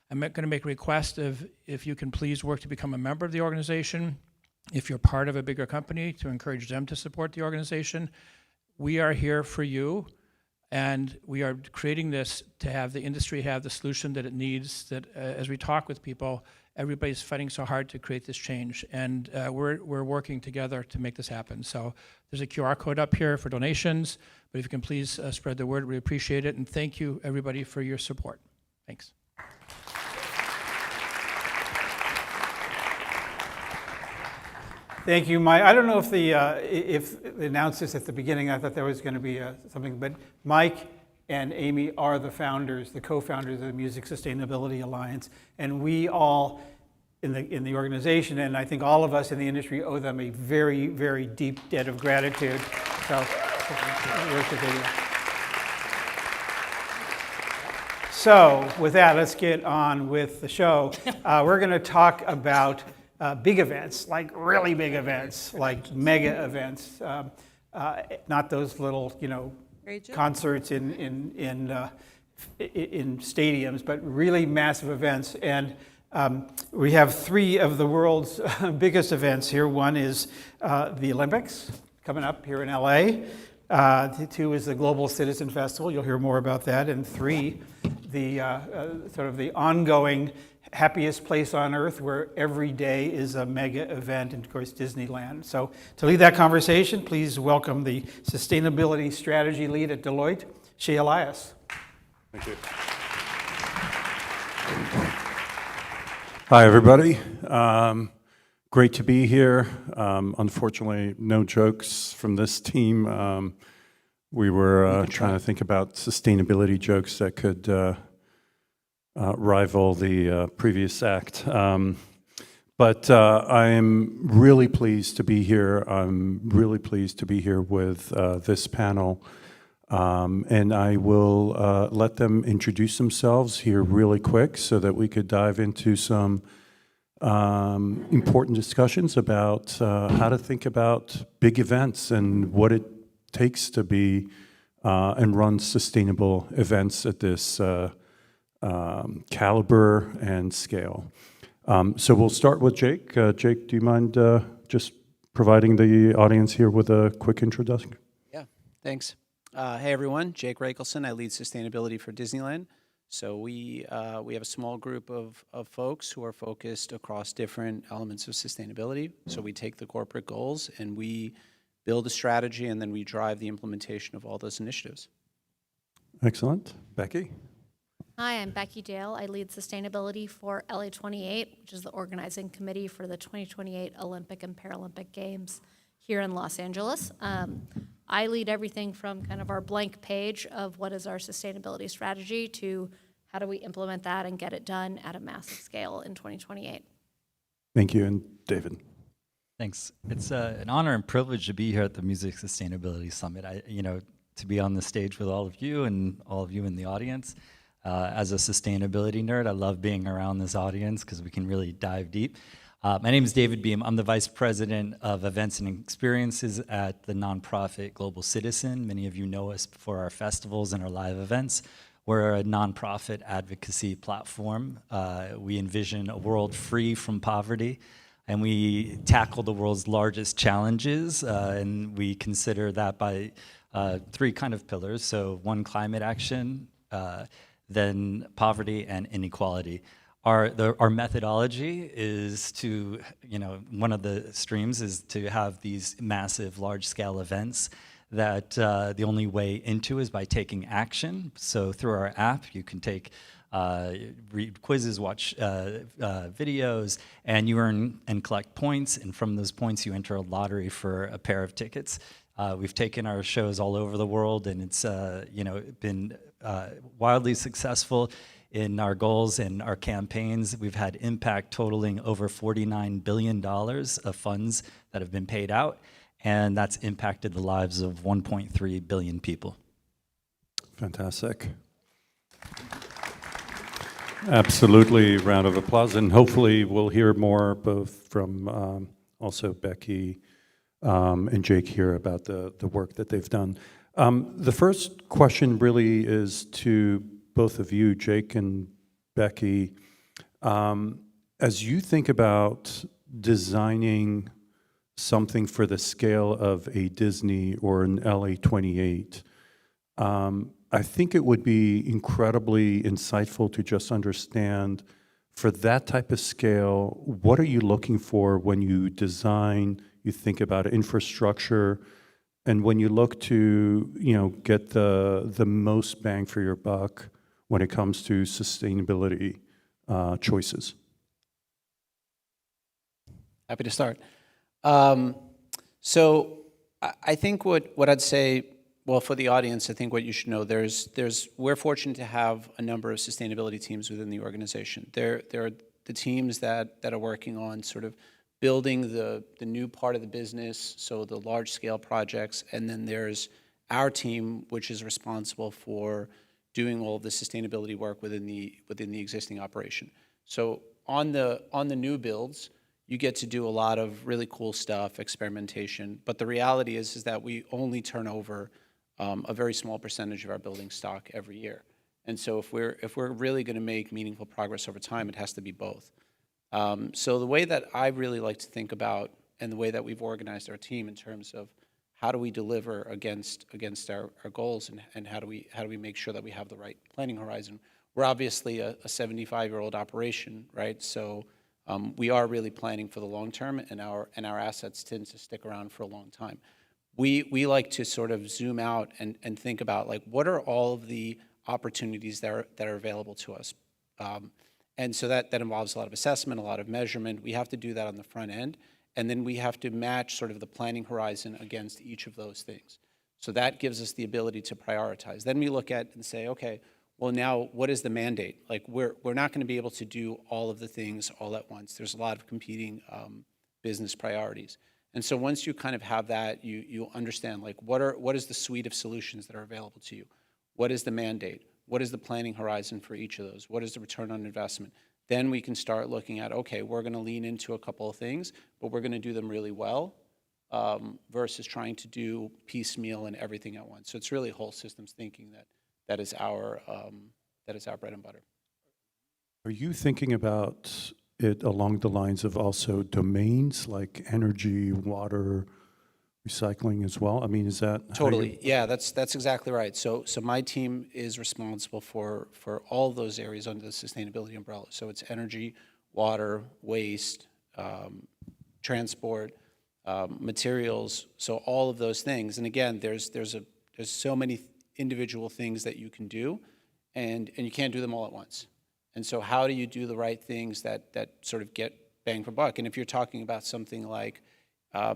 F: I'm going to make a request of if you can please work to become a member of the organization. If you're part of a bigger company, to encourage them to support the organization. We are here for you, and we are creating this to have the industry have the solution that it needs, that as we talk with people, everybody's fighting so hard to create this change, and we're working together to make this happen. So there's a QR code up here for donations, but if you can please spread the word, we appreciate it, and thank you everybody for your support. Thanks.
D: Thank you, Mike. I don't know if they announced this at the beginning. I thought there was going to be something, but Mike and Amy are the founders, the co-founders of the Music Sustainability Alliance, and we all in the organization, and I think all of us in the industry owe them a very, very deep debt of gratitude. So, where's the video? So, with that, let's get on with the show. We're going to talk about big events, like really big events, like mega events, not those little, you know, concerts in stadiums, but really massive events. And we have three of the world's biggest events here. One is the Olympics coming up here in LA. Two is the Global Citizen Festival. You'll hear more about that. And three, the sort of the ongoing happiest place on earth where every day is a mega event, and of course Disneyland. So to lead that conversation, please welcome the Sustainability Strategy Lead at Deloitte, Shea Elias.
H: Thank you. Hi, everybody. Great to be here. Unfortunately, no jokes from this team. We were trying to think about sustainability jokes that could rival the previous act. But I'm really pleased to be here. I'm really pleased to be here with this panel. And I will let them introduce themselves here really quick so that we could dive into some important discussions about how to think about big events and what it takes to be and run sustainable events at this caliber and scale. So we'll start with Jake. Jake, do you mind just providing the audience here with a quick introduction?
I: Yeah, thanks. Hey everyone, Jake Rakelson. I lead sustainability for Disneyland. So we have a small group of folks who are focused across different elements of sustainability. So we take the corporate goals and we build a strategy, and then we drive the implementation of all those initiatives.
H: Excellent. Becky?
J: Hi, I'm Becky Dale. I lead sustainability for LA28, which is the organizing committee for the 2028 Olympic and Paralympic Games here in Los Angeles. I lead everything from kind of our blank page of what is our sustainability strategy to how do we implement that and get it done at a massive scale in 2028.
H: Thank you. And David?
K: Thanks. It's an honor and privilege to be here at the Music Sustainability Summit. To be on the stage with all of you and all of you in the audience. As a sustainability nerd, I love being around this audience because we can really dive deep. My name is David Beam. I'm the Vice President of Events and Experiences at the nonprofit Global Citizen. Many of you know us for our festivals and our live events. We're a nonprofit advocacy platform. We envision a world free from poverty. and we tackle the world's largest challenges, and we consider that by three kind of pillars. So one, climate action, then poverty and inequality. Our methodology is to, one of the streams is to have these massive, large-scale events that the only way into is by taking action. So through our app, you can read quizzes, watch videos, and you earn and collect points, and from those points you enter a lottery for a pair of tickets. We've taken our shows all over the world, and it's been wildly successful in our goals and our campaigns. We've had impact totaling over $49 billion of funds that have been paid out, and that's impacted the lives of 1.3 billion people.
H: Fantastic. Absolutely, round of applause, and hopefully we'll hear more both from also Becky and Jake here about the work that they've done. The first question really is to both of you, Jake and Becky. As you think about designing something for the scale of a Disney or an LA28, I think it would be incredibly insightful to just understand, for that type of scale, what are you looking for when you design, you think about infrastructure, and when you look to get the most bang for your buck when it comes to sustainability choices?
I: Happy to start. So I think what I'd say, well, for the audience, I think what you should know, we're fortunate to have a number of sustainability teams within the organization. There are the teams that are working on sort of building the new part of the business, so the large scale projects, and then there's our team, which is responsible for doing all of the sustainability work within the existing operation. So on the new builds, you get to do a lot of really cool stuff, experimentation, but the reality is that we only turn over a very small percentage of our building stock every year. And so if we're really going to make meaningful progress over time, it has to be both. So the way that I really like to think about, and the way that we've organized our team in terms of how do we deliver against our goals, and how do we make sure that we have the right planning horizon. We're obviously a 75-year-old operation, right? So we are really planning for the long term, and our assets tend to stick around for a long time. We like to sort of zoom out and think about, like, what are all of the opportunities that are available to us. And so that involves a lot of assessment, a lot of measurement. We have to do that on the front end. And then we have to match sort of the planning horizon against each of those things. So that gives us the ability to prioritize. Then we look at and say, okay, well, now what is the mandate? Like, we're not going to be able to do all of the things all at once. There's a lot of competing business priorities. And so once you kind of have that, you understand, like, what is the suite of solutions that are available to you? What is the mandate? What is the planning horizon for each of those? What is the return on investment? Then we can start looking at, okay, we're going to lean into a couple of things, but we're going to do them really well, versus trying to do piecemeal and everything at once. So it's really whole systems thinking that is our bread and butter.
H: Are you thinking about it along the lines of also domains like energy, water, recycling as well? I mean, is that
I: totally? Yeah, that's exactly right. So my team is responsible for all of those areas under the sustainability umbrella. So it's energy, water, waste, transport, materials. So all of those things. And again, there's so many individual things that you can do, and you can't do them all at once. And so how do you do the right things that sort of get bang for buck? And if you're talking about something like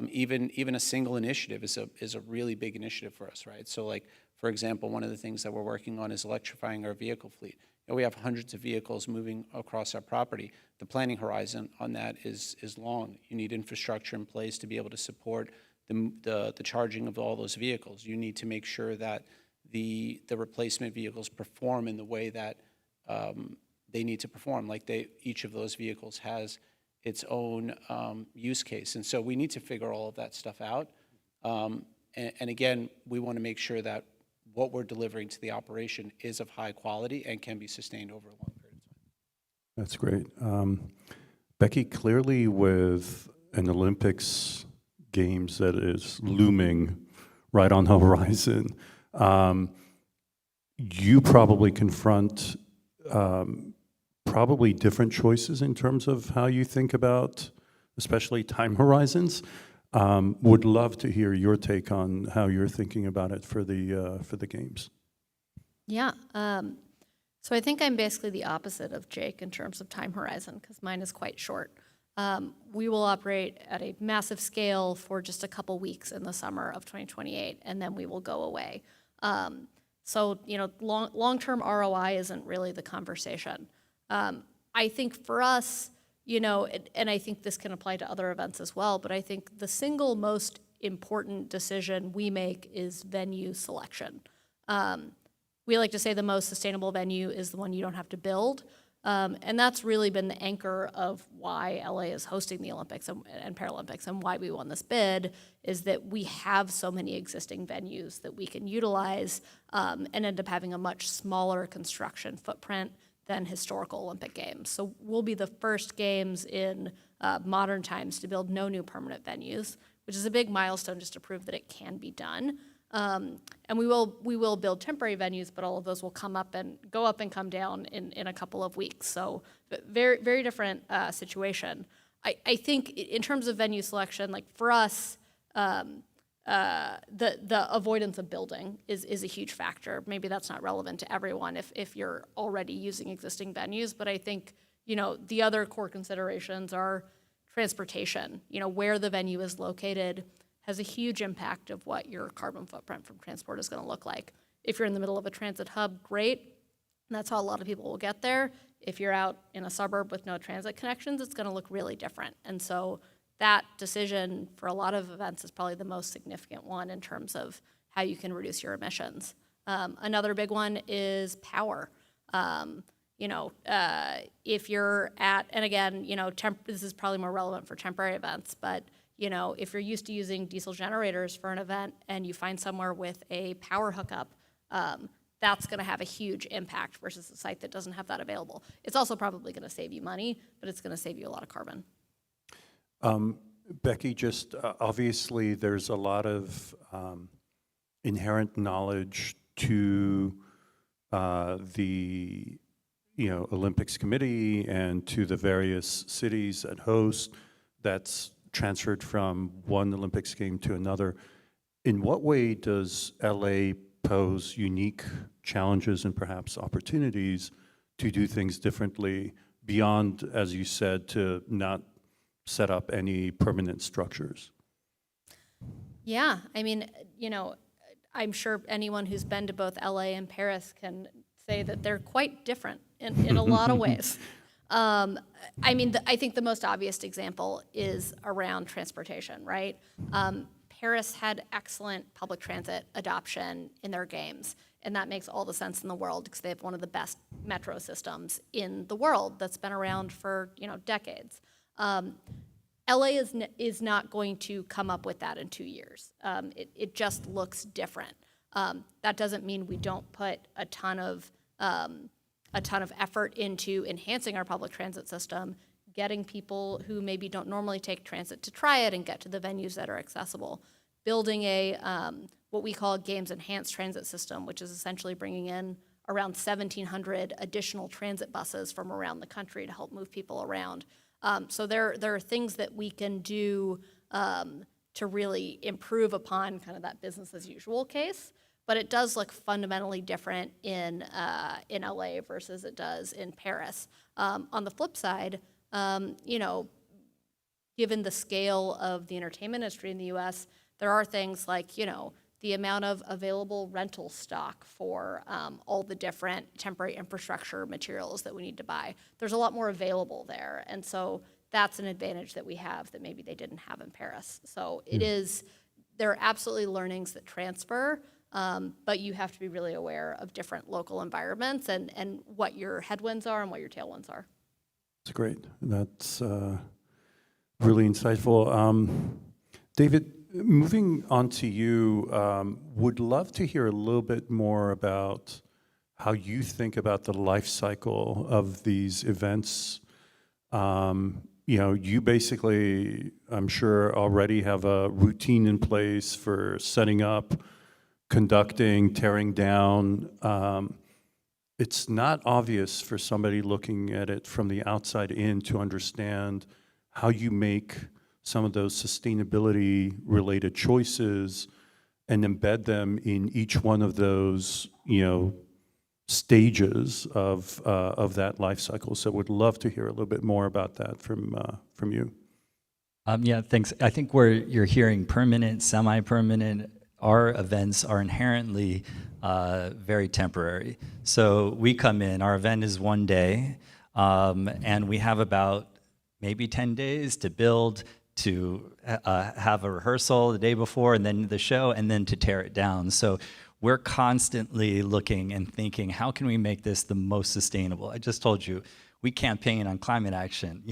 I: even a single initiative is a really big initiative for us, right? So, like, for example, one of the things that we're working on is electrifying our vehicle fleet. We have hundreds of vehicles moving across our property. The planning horizon on that is long. You need infrastructure in place to be able to support the charging of all those vehicles. You need to make sure that the replacement vehicles perform in the way that they need to perform. Like, each of those vehicles has its own use case. And so we need to figure all of that stuff out. And again, we want to make sure that what we're delivering to the operation is of high quality and can be sustained over a long period of time.
H: That's great. Becky, clearly with an Olympics Games that is looming right on the horizon, you probably confront probably different choices in terms of how you think about, especially time horizons. Would love to hear your take on how you're thinking about it for the games.
J: Yeah. So I think I'm basically the opposite of Jake in terms of time horizon, because mine is quite short. We will operate at a massive scale for just a couple weeks in the summer of 2028, and then we will go away. So, long-term ROI isn't really the conversation. I think for us, and I think this can apply to other events as well, but I think the single most important decision we make is venue selection. We like to say the most sustainable venue is the one you don't have to build. And that's really been the anchor of why LA is hosting the Olympics and Paralympics, and why we won this bid, is that we have so many existing venues that we can utilize and end up having a much smaller construction footprint than historical Olympic Games. So we'll be the first games in modern times to build no new permanent venues, which is a big milestone just to prove that it can be done. And we will build temporary venues, but all of those will come up and go up and come down in a couple of weeks. So very, very different situation. I think in terms of venue selection, like for us, the avoidance of building is a huge factor. Maybe that's not relevant to everyone if you're already using existing venues, but I think, the other core considerations are transportation. Where the venue is located has a huge impact of what your carbon footprint from transport is going to look like. If you're in the middle of a transit hub, great. That's how a lot of people will get there. If you're out in a suburb with no transit connections, it's going to look really different. And so that decision for a lot of events is probably the most significant one in terms of how you can reduce your emissions. Another big one is power. If you're at, and again, this is probably more relevant for temporary events, but if you're used to using diesel generators for an event and you find somewhere with a power hookup, that's going to have a huge impact versus a site that doesn't have that available. It's also probably going to save you money, but it's going to save you a lot of carbon.
H: Becky, just obviously there's a lot of inherent knowledge to the Olympics Committee and to the various cities that host that's transferred from one Olympics game to another. In what way does LA pose unique challenges and perhaps opportunities to do things differently beyond, as you said, to not set up any permanent structures?
J: Yeah, I mean, I'm sure anyone who's been to both LA and Paris can say that they're quite different in a lot of ways. I think the most obvious example is around transportation, right? Paris had excellent public transit adoption in their games, and that makes all the sense in the world because they have one of the best metro systems in the world that's been around for decades. LA is not going to come up with that in 2 years. It just looks different. That doesn't mean we don't put a ton of effort into enhancing our public transit system, getting people who maybe don't normally take transit to try it and get to the venues that are accessible, building a what we call a games enhanced transit system, which is essentially bringing in around 1,700 additional transit buses from around the country to help move people around. So there are things that we can do to really improve upon kind of that business as usual case. But it does look fundamentally different in LA versus it does in Paris. On the flip side, given the scale of the entertainment industry in the U.S., there are things like, the amount of available rental stock for all the different temporary infrastructure materials that we need to buy. There's a lot more available there. And so that's an advantage that we have that maybe they didn't have in Paris. So there are absolutely learnings that transfer, but you have to be really aware of different local environments and what your headwinds are and what your tailwinds are.
H: That's great. That's really insightful. David, moving on to you, would love to hear a little bit more about how you think about the life cycle of these events. you basically, I'm sure, already have a routine in place for setting up, conducting, tearing down. It's not obvious for somebody looking at it from the outside in to understand how you make some of those sustainability-related choices and embed them in each one of those, stages of that life cycle. So would love to hear a little bit more about that from you.
K: Yeah, thanks. I think where you're hearing permanent, semi-permanent, our events are inherently very temporary. So we come in, our event is one day, and we have about maybe 10 days to build, to have a rehearsal the day before, and then the show, and then to tear it down. So we're constantly looking and thinking, how can we make this the most sustainable? I just told you, we campaign on climate action.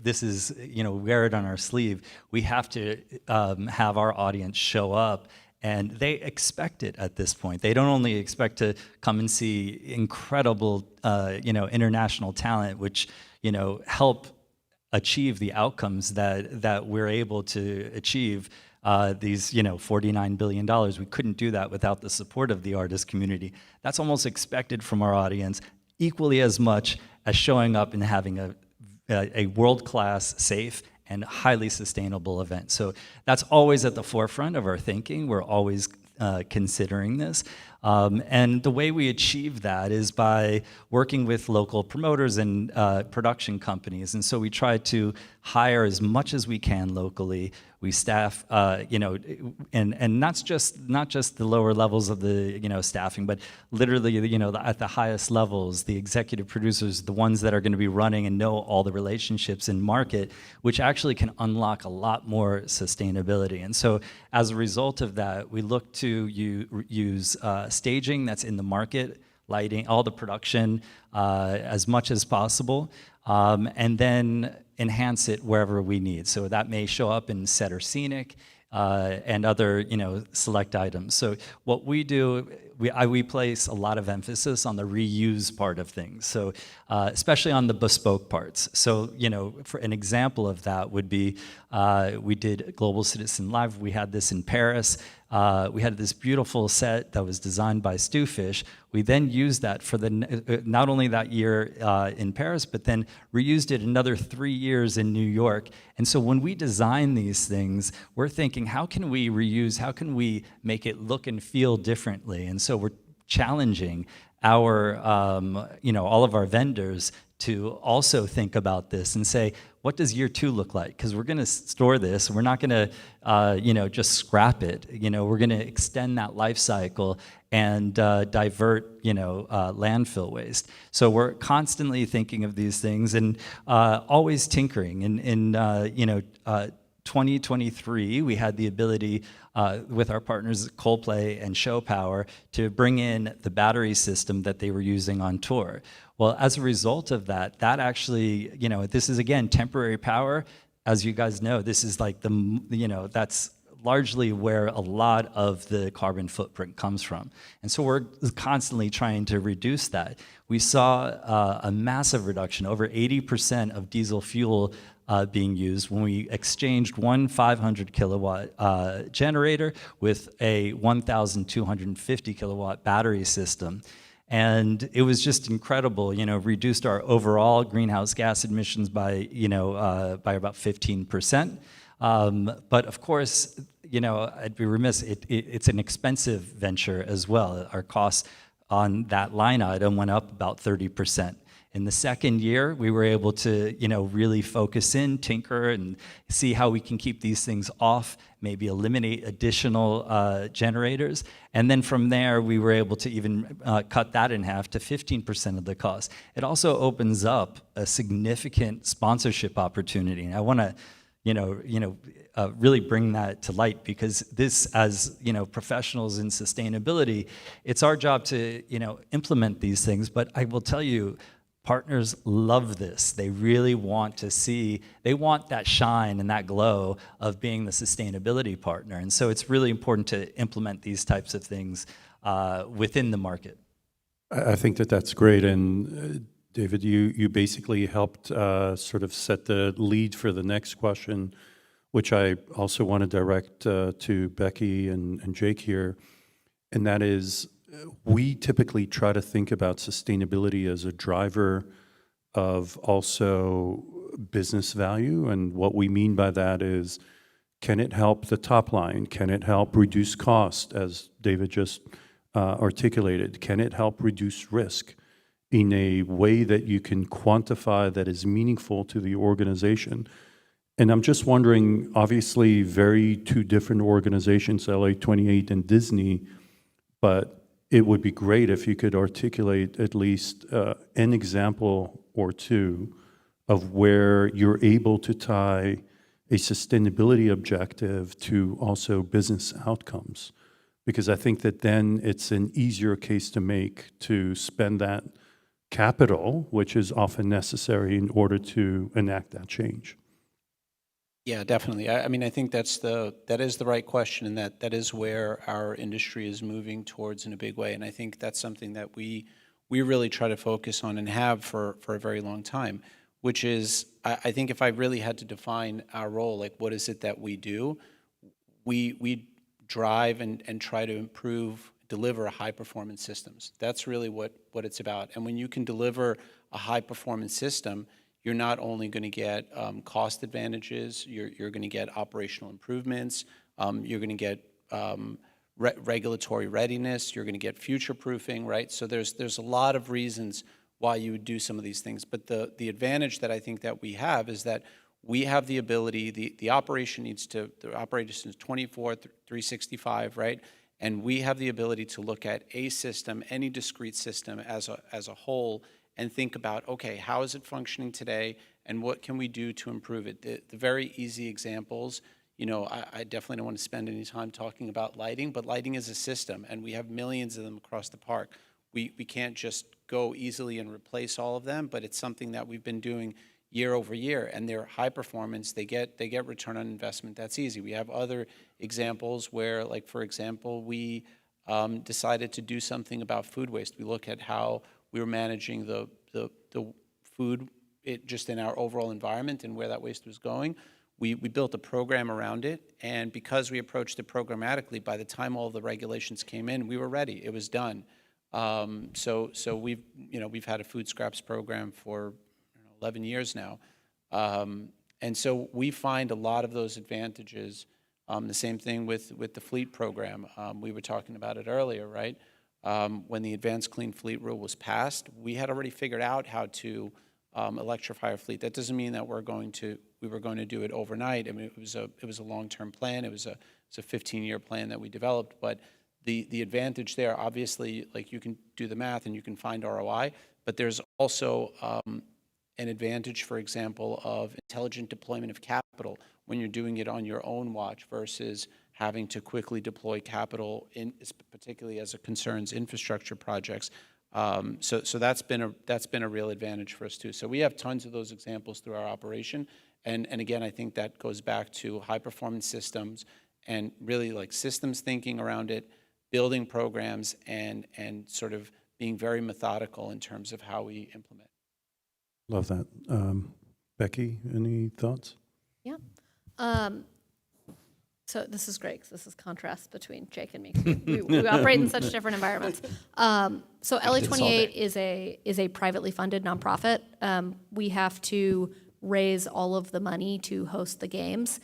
K: This is, wear it on our sleeve. We have to have our audience show up, and they expect it at this point. They don't only expect to come and see incredible, international talent, which, help achieve the outcomes that we're able to achieve. These, $49 billion. We couldn't do that without the support of the artist community. That's almost expected from our audience, equally as much as showing up and having a world-class, safe, and highly sustainable event. So that's always at the forefront of our thinking. We're always considering this. And the way we achieve that is by working with local promoters and production companies. And so we try to hire as much as we can locally. We staff, and not just the lower levels of the, staffing, but literally, at the highest levels, the executive producers, the ones that are going to be running and know all the relationships in market, which actually can unlock a lot more sustainability. And so as a result of that, we look to use staging that's in the market, lighting, all the production as much as possible, and then enhance it wherever we need. So that may show up in set or scenic and other, select items. So what we do, we place a lot of emphasis on the reuse part of things. So especially on the bespoke parts. So, for an example of that would be, we did Global Citizen Live. We had this in Paris. We had this beautiful set that was designed by Stewfish. We then used that for not only that year in Paris, but then reused it another 3 years in New York. And so when we design these things, we're thinking, how can we reuse, how can we make it look and feel differently? And so we're challenging our, all of our vendors to also think about this and say, what does year 2 look like? Because we're going to store this. We're not going to, just scrap it. We're going to extend that life cycle and divert, landfill waste. So we're constantly thinking of these things and always tinkering. In 2023, we had the ability with our partners Coldplay and Show Power to bring in the battery system that they were using on tour. Well, as a result of that, that actually, this is again temporary power. As you guys know, this is like that's largely where a lot of the carbon footprint comes from. And so we're constantly trying to reduce that. We saw a massive reduction, over 80% of diesel fuel being used when we exchanged one 500 kilowatt generator with a 1,250 kilowatt battery system. And it was just incredible, reduced our overall greenhouse gas emissions by, by about 15%. But of course, I'd be remiss, it's an expensive venture as well. Our costs on that line item went up about 30%. In the second year, we were able to, really focus in, tinker, and see how we can keep these things off, maybe eliminate additional generators. And then from there, we were able to even cut that in half to 15% of the cost. It also opens up a significant sponsorship opportunity. And I want to, really bring that to light, because this, as professionals in sustainability, it's our job to, implement these things. But I will tell you, partners love this. They really want to see, they want that shine and that glow of being the sustainability partner. And so it's really important to implement these types of things within the market.
H: I think that that's great. And David, you basically helped sort of set the lead for the next question, which I also want to direct to Becky and Jake here, and that is, we typically try to think about sustainability as a driver of also business value, and what we mean by that is, can it help the top line? Can it help reduce cost, as David just articulated? Can it help reduce risk in a way that you can quantify that is meaningful to the organization? And I'm just wondering, obviously, very two different organizations, LA28 and Disney, but it would be great if you could articulate at least an example or two of where you're able to tie a sustainability objective to also business outcomes. Because I think that then it's an easier case to make to spend that capital, which is often necessary in order to enact that change.
I: Yeah, definitely. I mean, I think that is the right question, and that is where our industry is moving towards in a big way. And I think that's something that we really try to focus on and have for a very long time, which is, I think if I really had to define our role, like what is it that we do, we drive and try to deliver high-performance systems. That's really what it's about. And when you can deliver a high-performance system, you're not only going to get cost advantages, you're going to get operational improvements, you're going to get regulatory readiness, you're going to get future-proofing, right? So there's a lot of reasons why you would do some of these things. But the advantage that I think that we have is that we have the ability, the operation is 24, 365, right? And we have the ability to look at a system, any discrete system as a whole, and think about, okay, how is it functioning today, and what can we do to improve it? The very easy examples, you know, I definitely don't want to spend any time talking about lighting, but lighting is a system, and we have millions of them across the park. We can't just go easily and replace all of them, but it's something that we've been doing year over year, and they're high performance. They get return on investment. That's easy. We have other examples where, like, for example, we decided to do something about food waste. We look at how we were managing the food just in our overall environment and where that waste was going. We built a program around it, and because we approached it programmatically, by the time all the regulations came in, we were ready. It was done. So we've had a food scraps program for 11 years now, and so we find a lot of those advantages. The same thing with the fleet program. We were talking about it earlier, right? When the Advanced Clean Fleet Rule was passed, we had already figured out how to electrify our fleet. That doesn't mean that we were going to do it overnight. I mean, it was a long-term plan. It was a 15-year plan that we developed. But the advantage there, obviously, like, you can do the math and you can find ROI. But there's also an advantage, for example, of intelligent deployment of capital when you're doing it on your own watch versus having to quickly deploy capital, particularly as it concerns infrastructure projects. So that's been a real advantage for us too. So we have tons of those examples through our operation, and again, I think that goes back to high performance systems and really like systems thinking around it, building programs, and sort of being very methodical in terms of how we implement.
H: Love that. Becky, any thoughts?
J: Yeah. So this is great, 'cause this is contrast between Jake and me. We operate in such different environments. So LA28 is a privately funded nonprofit. We have to raise all of the money to host the games.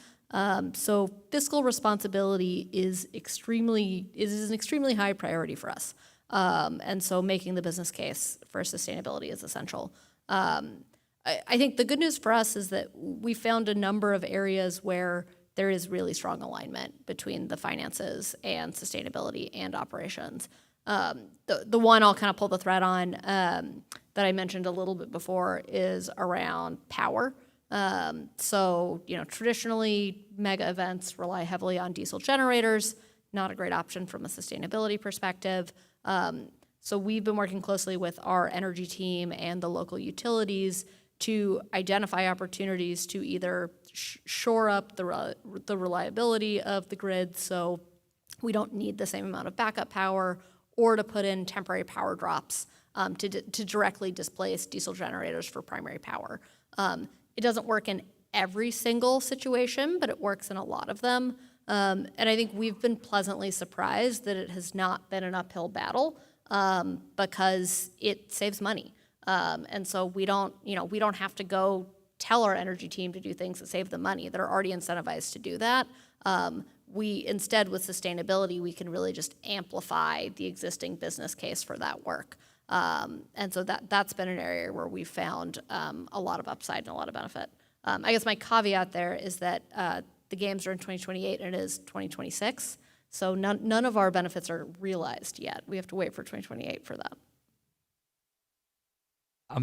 J: So fiscal responsibility is an extremely high priority for us. And so making the business case for sustainability is essential. I think the good news for us is that we found a number of areas where there is really strong alignment between the finances and sustainability and operations. The one I'll kind of pull the thread on that I mentioned a little bit before is around power. So, you know, traditionally mega events rely heavily on diesel generators, not a great option from a sustainability perspective. So we've been working closely with our energy team and the local utilities to identify opportunities to either shore up the reliability of the grid so we don't need the same amount of backup power, or to put in temporary power drops to directly displace diesel generators for primary power. It doesn't work in every single situation, but it works in a lot of them. And I think we've been pleasantly surprised that it has not been an uphill battle because it saves money. And so we don't have to go tell our energy team to do things that save them money. They're already incentivized to do that. We instead, with sustainability, we can really just amplify the existing business case for that work. And so that's been an area where we've found a lot of upside and a lot of benefit. I guess my caveat there is that the games are in 2028 and it is 2026. So none of our benefits are realized yet. We have to wait for 2028 for that.
K: I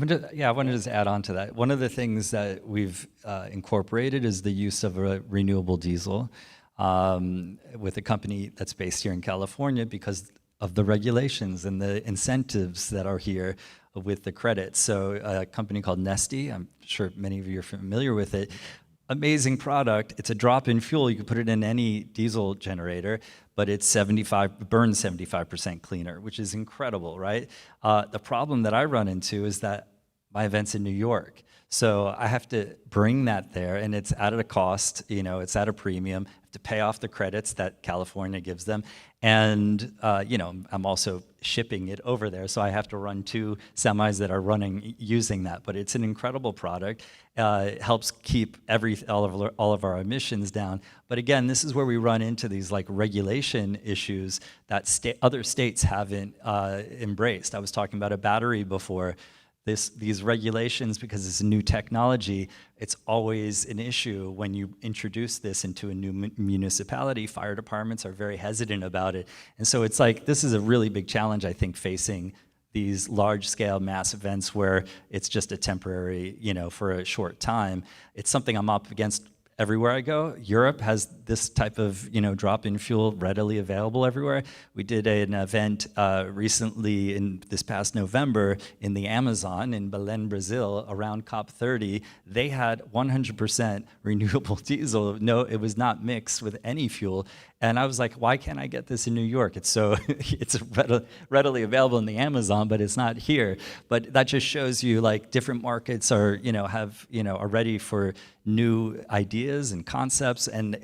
K: want to just add on to that. One of the things that we've incorporated is the use of a renewable diesel with a company that's based here in California because of the regulations and the incentives that are here with the credits. So a company called Neste, I'm sure many of you are familiar with it. Amazing product. It's a drop-in fuel. You can put it in any diesel generator, but it's burns 75% cleaner, which is incredible, right? The problem that I run into is that my event's in New York. So I have to bring that there, and it's at a cost, it's at a premium. I have to pay off the credits that California gives them. And, I'm also shipping it over there. So I have to run 2 semis that are running using that. But it's an incredible product. It helps keep all of our emissions down. But again, this is where we run into these regulation issues that other states haven't embraced. I was talking about a battery before. These regulations, because it's a new technology, it's always an issue when you introduce this into a new municipality. Fire departments are very hesitant about it. And so it's this is a really big challenge, I think, facing these large-scale mass events where it's just a temporary, for a short time. It's something I'm up against everywhere I go. Europe has this type of, drop-in fuel readily available everywhere. We did an event recently in this past November in the Amazon in Belém, Brazil, around COP30. They had 100% renewable diesel. No, it was not mixed with any fuel. And I was like, why can't I get this in New York? It's readily available in the Amazon, but it's not here. But that just shows you different markets are, are ready for new ideas and concepts. And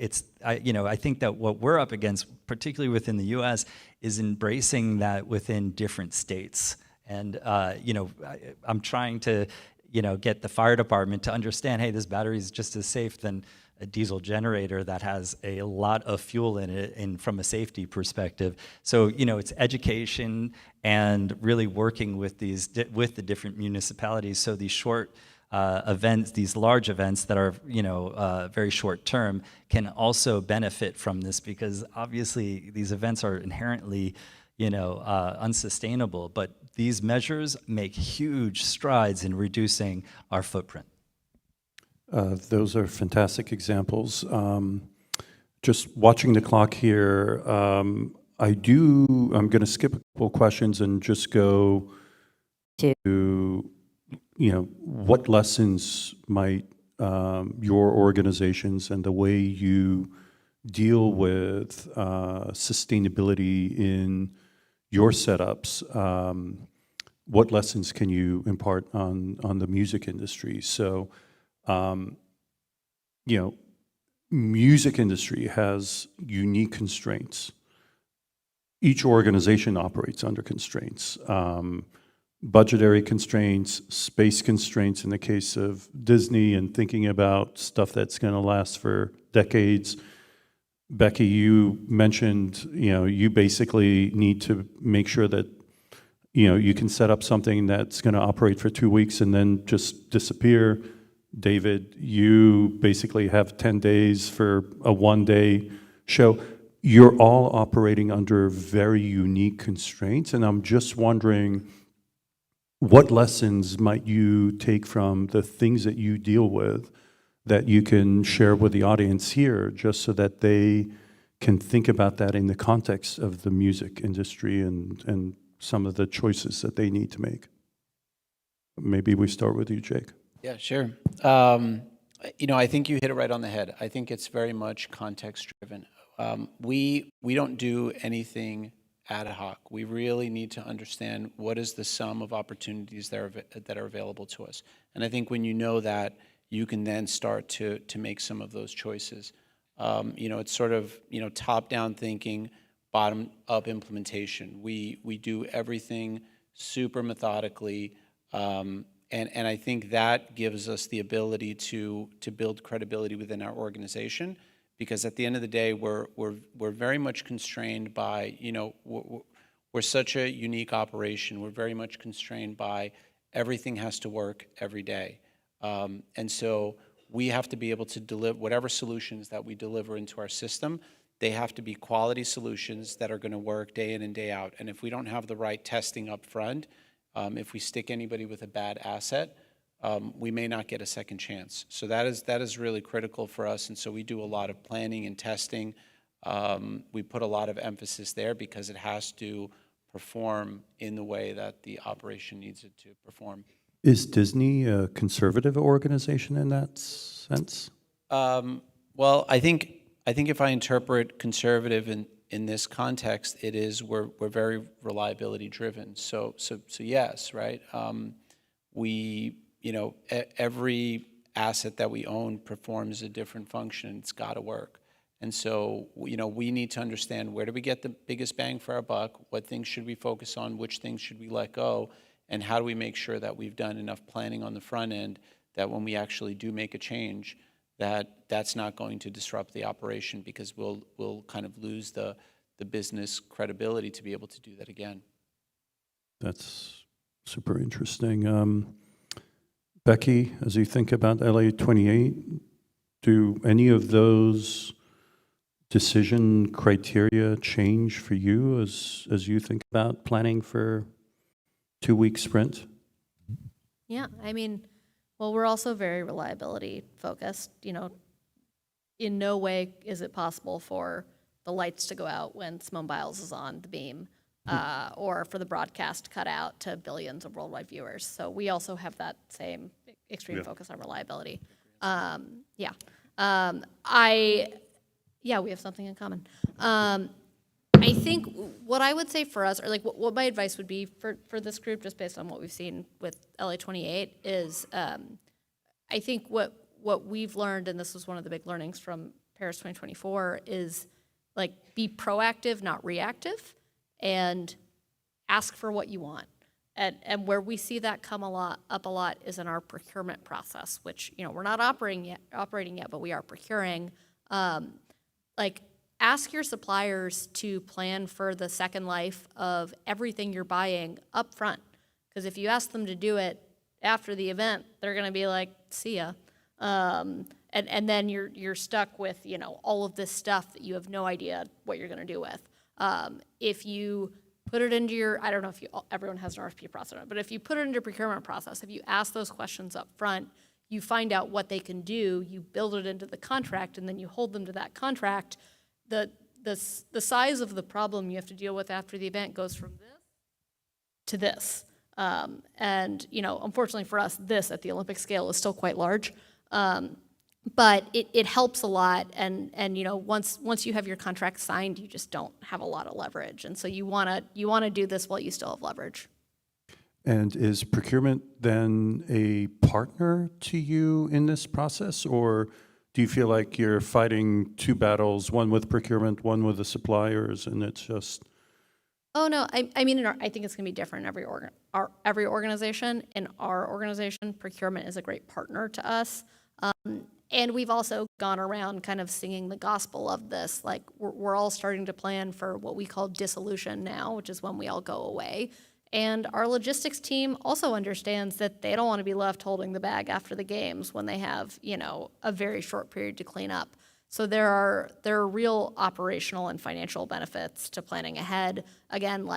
K: I think that what we're up against, particularly within the US, is embracing that within different states. And, I'm trying to, get the fire department to understand, hey, this battery is just as safe than a diesel generator that has a lot of fuel in it and from a safety perspective. So, it's education and really working with with the different municipalities. So these short events, these large events that are, very short term can also benefit from this because obviously these events are inherently, unsustainable, but these measures make huge strides in reducing our footprint.
H: Those are fantastic examples. Just watching the clock here, I'm going to skip a couple questions and just go to, what lessons might your organizations and the way you deal with sustainability in your setups, what lessons can you impart on the music industry? So, music industry has unique constraints. Each organization operates under constraints. Budgetary constraints, space constraints in the case of Disney and thinking about stuff that's going to last for decades. Becky, you mentioned, you basically need to make sure that, you can set up something that's going to operate for 2 weeks and then just disappear. David, you basically have 10 days for a one-day show. You're all operating under very unique constraints, and I'm just wondering, what lessons might you take from the things that you deal with that you can share with the audience here, just so that they can think about that in the context of the music industry and some of the choices that they need to make? Maybe we start with you, Jake.
I: Yeah, sure. I think you hit it right on the head. I think it's very much context driven. We don't do anything ad hoc. We really need to understand what is the sum of opportunities that are available to us. And I think when you know that, you can then start to make some of those choices. It's sort of, top-down thinking, bottom-up implementation. We do everything super methodically, and I think that gives us the ability to build credibility within our organization, because at the end of the day, we're very much constrained by, we're such a unique operation. We're very much constrained by everything has to work every day. And so we have to be able to deliver whatever solutions that we deliver into our system. They have to be quality solutions that are going to work day in and day out. And if we don't have the right testing up front, if we stick anybody with a bad asset, we may not get a second chance. So that is really critical for us. And so we do a lot of planning and testing. We put a lot of emphasis there because it has to perform in the way that the operation needs it to perform.
H: Is Disney a conservative organization in that sense?
I: Well, I think if I interpret conservative in this context, it is we're very reliability driven. So yes, right. Every asset that we own performs a different function. It's got to work. And so, we need to understand, where do we get the biggest bang for our buck? What things should we focus on? Which things should we let go? And how do we make sure that we've done enough planning on the front end that when we actually do make a change, that's not going to disrupt the operation, because we'll kind of lose the business credibility to be able to do that again.
H: That's super interesting. Becky, as you think about LA 28, do any of those decision criteria change for you as you think about planning for 2-week sprint?
J: Yeah, we're also very reliability focused. In no way is it possible for the lights to go out when Simone Biles is on the beam, or for the broadcast to cut out to billions of worldwide viewers. So we also have that same extreme focus on reliability. We have something in common. I think what I would say for us, or what my advice would be for this group, just based on what we've seen with LA 28, is I think what we've learned, and this was one of the big learnings from Paris 2024, is be proactive, not reactive, and ask for what you want. And where we see that come up a lot is in our procurement process, which we're not operating yet, but we are procuring. Ask your suppliers to plan for the second life of everything you're buying up front. Because if you ask them to do it after the event, they're going to be like, see ya. And then you're stuck with, all of this stuff that you have no idea what you're going to do with. If you put it into your, I don't know if everyone has an RFP process, but if you put it into your procurement process, if you ask those questions up front, you find out what they can do, you build it into the contract, and then you hold them to that contract. The size of the problem you have to deal with after the event goes from this to this. Unfortunately for us, this at the Olympic scale is still quite large. But it helps a lot, and once you have your contract signed, you just don't have a lot of leverage, and so you wanna do this while you still have leverage.
H: And is procurement then a partner to you in this process, or do you feel like you're fighting two battles, one with procurement, one with the suppliers, and it's just?
J: Oh no, I think it's gonna be different in every organization. In our organization, procurement is a great partner to us. And we've also gone around kind of singing the gospel of this. We're all starting to plan for what we call dissolution now, which is when we all go away. And our logistics team also understands that they don't want to be left holding the bag after the games when they have, a very short period to clean up. So there are real operational and financial benefits to planning ahead. Again,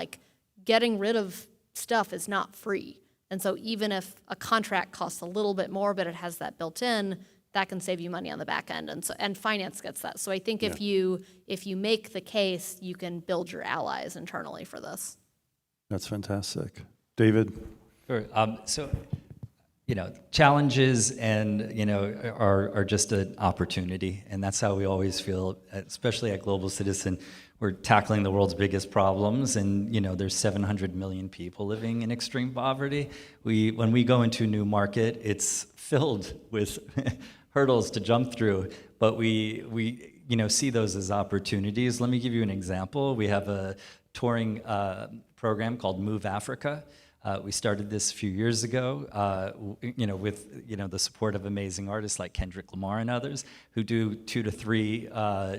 J: getting rid of stuff is not free. And so even if a contract costs a little bit more, but it has that built in, that can save you money on the back end, and finance gets that. So I think if you make the case, you can build your allies internally for this.
H: That's fantastic. David?
K: Sure. Challenges and, are just an opportunity. And that's how we always feel, especially at Global Citizen. we're tackling the world's biggest problems, and there's 700 million people living in extreme poverty. When we go into a new market, it's filled with hurdles to jump through, but we see those as opportunities. Let me give you an example. We have a touring program called Move Africa. We started this a few years ago, with the support of amazing artists like Kendrick Lamar and others who do 2 to 3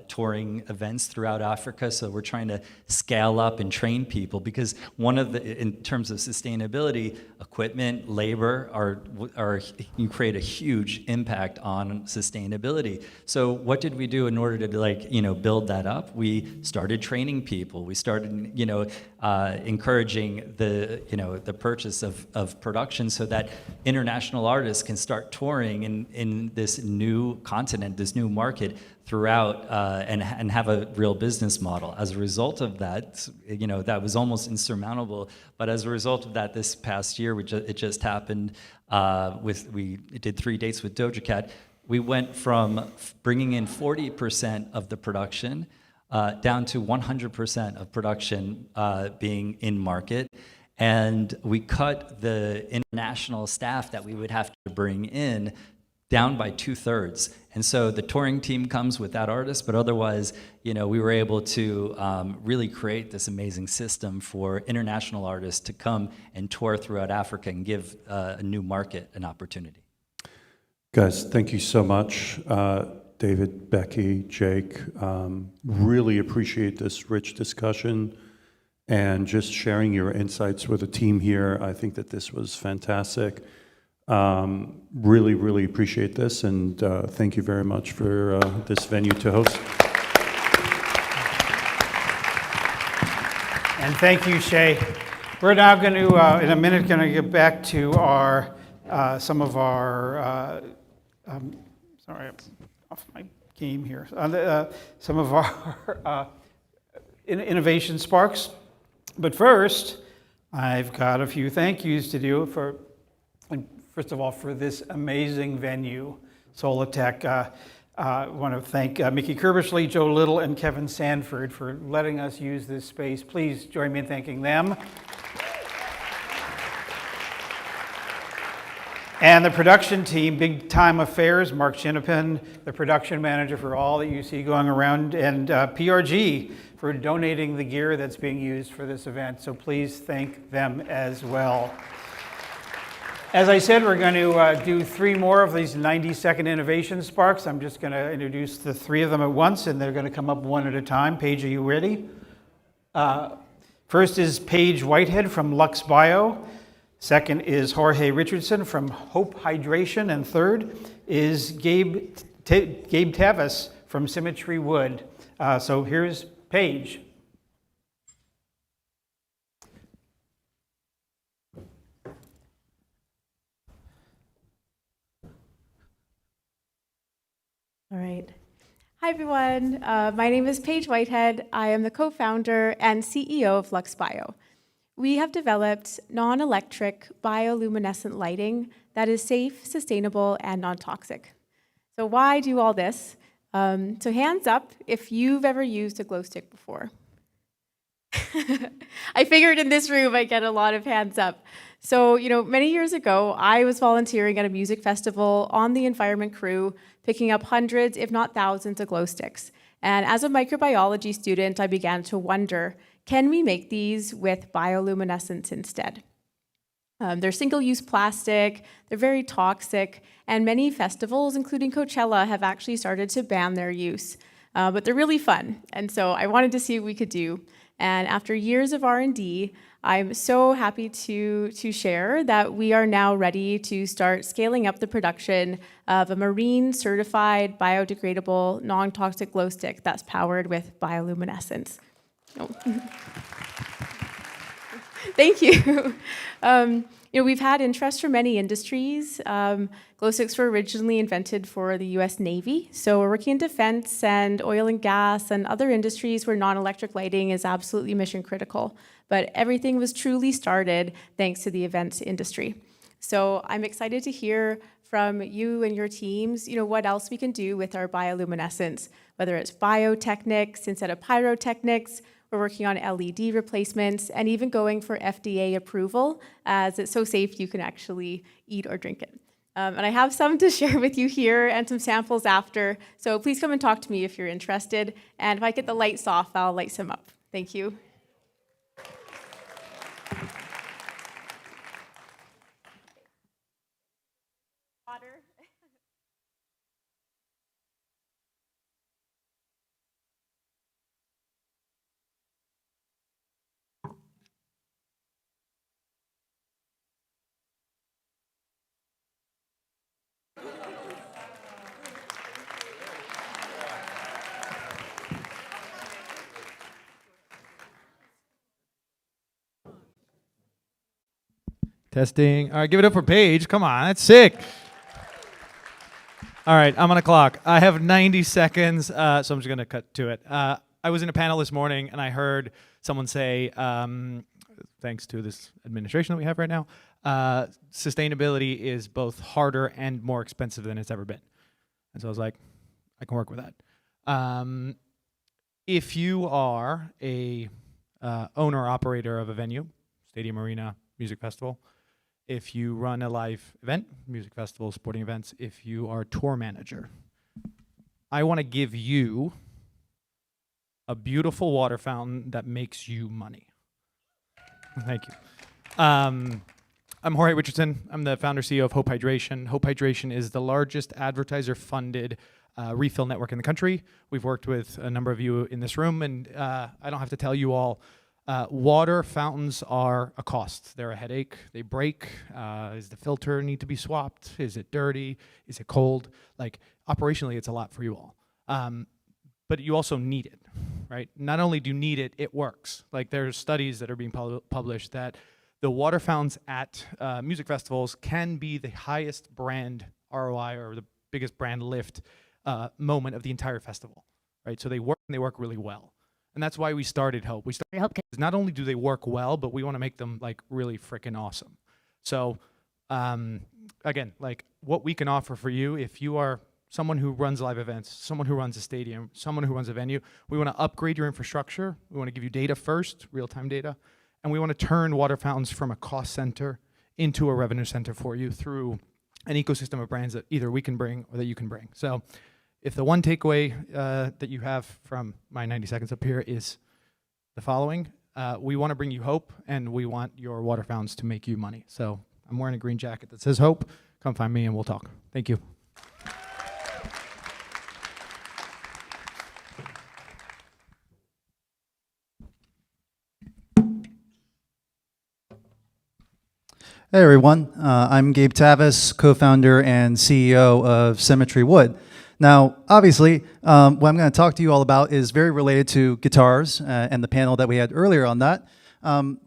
K: touring events throughout Africa. So we're trying to scale up and train people, because in terms of sustainability, equipment, labor you create a huge impact on sustainability. So what did we do in order to build that up? We started training people. We started encouraging the purchase of production so that international artists can start touring in this new continent, this new market throughout, and have a real business model. As a result of that, that was almost insurmountable. But as a result of that, this past year, it just happened. We did 3 dates with Doja Cat. We went from bringing in 40% of the production down to 100% of production being in market. And we cut the international staff that we would have to bring in down by 2/3. And so the touring team comes without artists, but otherwise, we were able to really create this amazing system for international artists to come and tour throughout Africa and give a new market an opportunity.
H: Guys, thank you so much. David, Becky, Jake, really appreciate this rich discussion and just sharing your insights with the team here. I think that this was fantastic. Really, really appreciate this, and thank you very much for this venue to host.
D: And thank you, Shay. We're now going to, in a minute, get back to some of our, sorry, I'm off my game here. Some of our innovation sparks. But first, I've got a few thank yous to do first of all, for this amazing venue, Solitech. I want to thank Mickey Kirbishley, Joe Little, and Kevin Sanford for letting us use this space. Please join me in thanking them. And the production team, Big Time Affairs, Mark Chinapin, the production manager for all that you see going around, and PRG for donating the gear that's being used for this event. So please thank them as well. As I said, we're going to do 3 more of these 90-second innovation sparks. I'm just going to introduce the 3 of them at once, and they're going to come up one at a time. Paige, are you ready? First is Paige Whitehead from Lux Bio. Second is Jorge Richardson from Hope Hydration. And third is Gabe Tavis from Symmetry Wood. So here's Paige.
L: All right. Hi, everyone. My name is Paige Whitehead. I am the co-founder and CEO of Lux Bio. We have developed non-electric bioluminescent lighting that is safe, sustainable, and non-toxic. So why do all this? So hands up if you've ever used a glow stick before. I figured in this room I'd get a lot of hands up. So, many years ago, I was volunteering at a music festival on the environment crew, picking up hundreds, if not thousands, of glow sticks. And as a microbiology student, I began to wonder, can we make these with bioluminescence instead? They're single-use plastic, they're very toxic, and many festivals, including Coachella, have actually started to ban their use. But they're really fun, and so I wanted to see what we could do. And after years of R&D, I'm so happy to share that we are now ready to start scaling up the production of a marine-certified, biodegradable, non-toxic glow stick that's powered with bioluminescence. Oh. Thank you. We've had interest from many industries. Glow sticks were originally invented for the US Navy, so we're working in defense and oil and gas and other industries where non-electric lighting is absolutely mission critical. But everything was truly started thanks to the events industry. So I'm excited to hear from you and your teams, what else we can do with our bioluminescence, whether it's biotechnics instead of pyrotechnics. We're working on LED replacements and even going for FDA approval, as it's so safe you can actually eat or drink it. And I have some to share with you here and some samples after. So please come and talk to me if you're interested. And if I get the lights off, I'll light some up. Thank you. Water.
N: Testing. All right, give it up for Paige. Come on, that's sick. All right, I'm on a clock. I have 90 seconds, so I'm just going to cut to it. I was in a panel this morning, and I heard someone say, thanks to this administration that we have right now, sustainability is both harder and more expensive than it's ever been. And so I was like, I can work with that. If you are a owner-operator of a venue, stadium, arena, music festival, if you run a live event, music festival, sporting events, if you are a tour manager, I want to give you a beautiful water fountain that makes you money. Thank you. I'm Jorge Richardson. I'm the founder CEO of Hope Hydration. Hope Hydration is the largest advertiser-funded refill network in the country. We've worked with a number of you in this room, and I don't have to tell you all, water fountains are a cost. They're a headache. They break. Does the filter need to be swapped? Is it dirty? Is it cold? Like, operationally, it's a lot for you all. But you also need it, right? Not only do you need it, it works. Like, there's studies that are being published that the water fountains at music festivals can be the highest brand ROI or the biggest brand lift moment of the entire festival, right? So they work, and they work really well. And that's why we started Hope. We started Hope because not only do they work well, but we want to make them like really freaking awesome. So again, like what we can offer for you, if you are someone who runs live events, someone who runs a stadium, someone who runs a venue, we want to upgrade your infrastructure. We want to give you data first, real-time data. And we want to turn water fountains from a cost center into a revenue center for you through an ecosystem of brands that either we can bring or that you can bring. So if the one takeaway that you have from my 90 seconds up here is the following, we want to bring you hope, and we want your water fountains to make you money. So I'm wearing a green jacket that says hope. Come find me and we'll talk. Thank you.
O: Hey everyone, I'm Gabe Tavis, co-founder and CEO of Symmetry Wood. Now, obviously, what I'm going to talk to you all about is very related to guitars and the panel that we had earlier on that.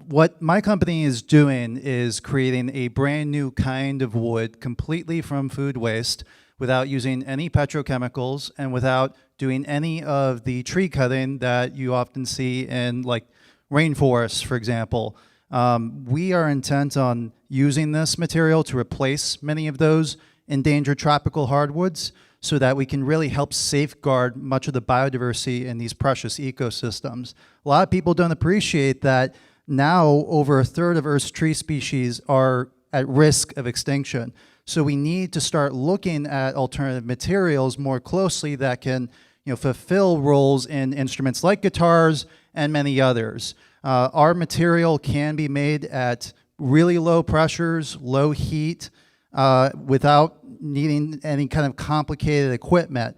O: What my company is doing is creating a brand new kind of wood completely from food waste without using any petrochemicals and without doing any of the tree cutting that you often see in like rainforests, for example. We are intent on using this material to replace many of those endangered tropical hardwoods so that we can really help safeguard much of the biodiversity in these precious ecosystems. A lot of people don't appreciate that now over a third of Earth's tree species are at risk of extinction. So we need to start looking at alternative materials more closely that can, fulfill roles in instruments like guitars and many others. Our material can be made at really low pressures, low heat, without needing any kind of complicated equipment.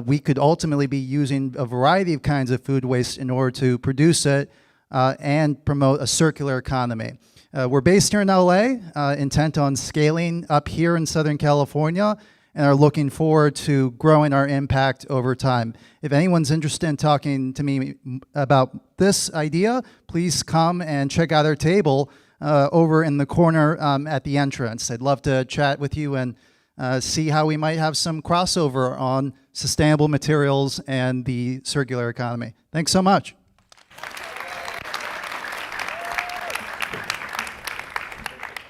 O: We could ultimately be using a variety of kinds of food waste in order to produce it and promote a circular economy. We're based here in LA, intent on scaling up here in Southern California, and are looking forward to growing our impact over time. If anyone's interested in talking to me about this idea, please come and check out our table over in the corner at the entrance. I'd love to chat with you and see how we might have some crossover on sustainable materials and the circular economy. Thanks so much.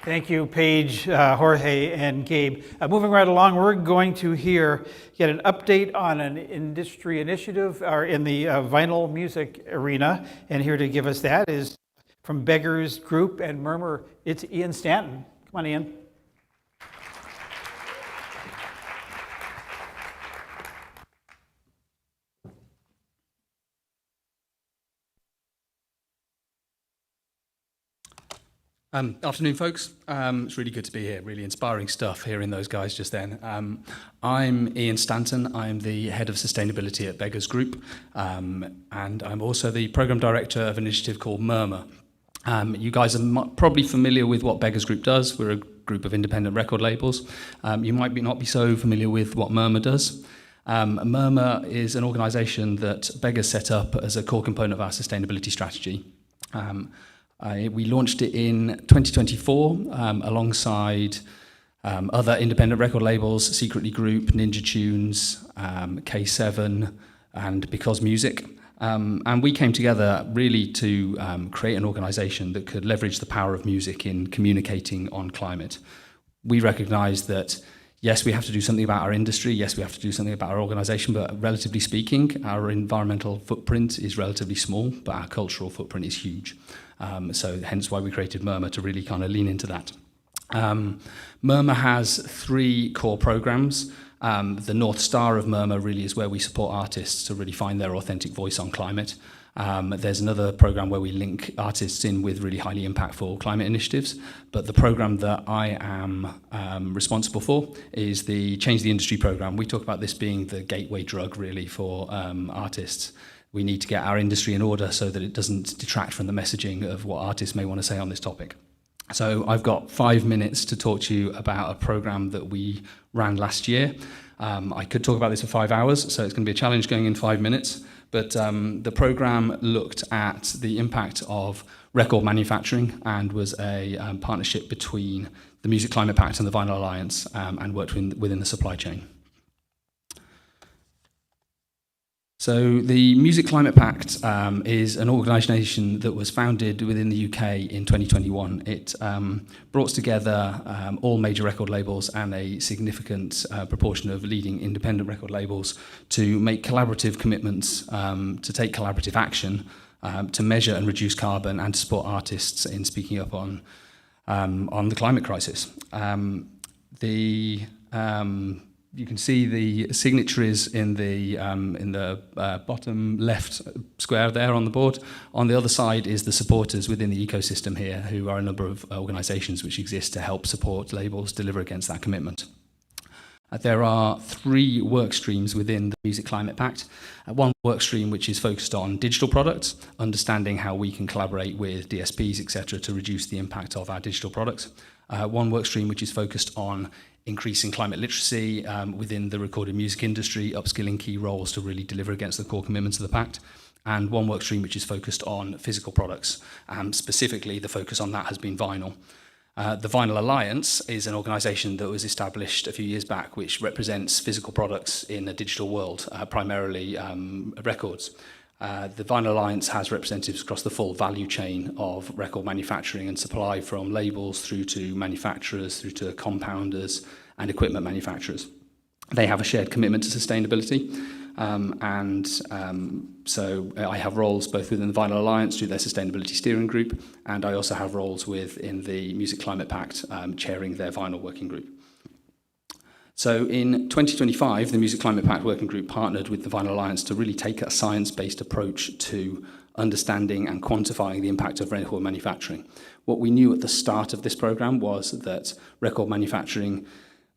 D: Thank you, Paige, Jorge, and Gabe. Moving right along, we're going to get an update on an industry initiative in the vinyl music arena. And here to give us that is from Beggars Group and Murmur, it's Ian Stanton. Come on, Ian.
P: Afternoon, folks. It's really good to be here. Really inspiring stuff hearing those guys just then. I'm Ian Stanton. I'm the head of sustainability at Beggars Group, and I'm also the program director of an initiative called Murmur. You guys are probably familiar with what Beggars Group does. We're a group of independent record labels. You might not be so familiar with what Murmur does. Murmur is an organisation that Beggars set up as a core component of our sustainability strategy. We launched it in 2024 alongside other independent record labels, Secretly Group, Ninja Tunes, K7, and Because Music. And we came together really to create an organisation that could leverage the power of music in communicating on climate. We recognise that, yes, we have to do something about our industry, yes, we have to do something about our organisation, but relatively speaking, our environmental footprint is relatively small, but our cultural footprint is huge. So hence why we created Murmur, to really kind of lean into that. Murmur has 3 core programs. The North Star of Murmur really is where we support artists to really find their authentic voice on climate. There's another program where we link artists in with really highly impactful climate initiatives. But the program that I am responsible for is the Change the Industry program. We talk about this being the gateway drug really for artists. We need to get our industry in order so that it doesn't detract from the messaging of what artists may want to say on this topic. So I've got 5 minutes to talk to you about a program that we ran last year. I could talk about this for 5 hours, so it's going to be a challenge going in 5 minutes. But the program looked at the impact of record manufacturing and was a partnership between the Music Climate Pact and the Vinyl Alliance, and worked within the supply chain. So the Music Climate Pact is an organisation that was founded within the UK in 2021. It brought together all major record labels and a significant proportion of leading independent record labels to make collaborative commitments, to take collaborative action, to measure and reduce carbon, and to support artists in speaking up on the climate crisis. You can see the signatories in the bottom left square there on the board. On the other side is the supporters within the ecosystem here, who are a number of organisations which exist to help support labels deliver against that commitment. There are 3 work streams within the Music Climate Pact. One work stream which is focused on digital products, understanding how we can collaborate with DSPs, etc., to reduce the impact of our digital products. One work stream which is focused on increasing climate literacy within the recorded music industry, upskilling key roles to really deliver against the core commitments of the Pact. And one work stream which is focused on physical products. Specifically, the focus on that has been vinyl. The Vinyl Alliance is an organisation that was established a few years back, which represents physical products in a digital world, primarily records. The Vinyl Alliance has representatives across the full value chain of record manufacturing and supply, from labels through to manufacturers, through to compounders and equipment manufacturers. They have a shared commitment to sustainability. So I have roles both within the Vinyl Alliance through their sustainability steering group, and I also have roles within the Music Climate Pact, chairing their vinyl working group. So in 2025, the Music Climate Pact Working Group partnered with the Vinyl Alliance to really take a science-based approach to understanding and quantifying the impact of record manufacturing. What we knew at the start of this program was that record manufacturing,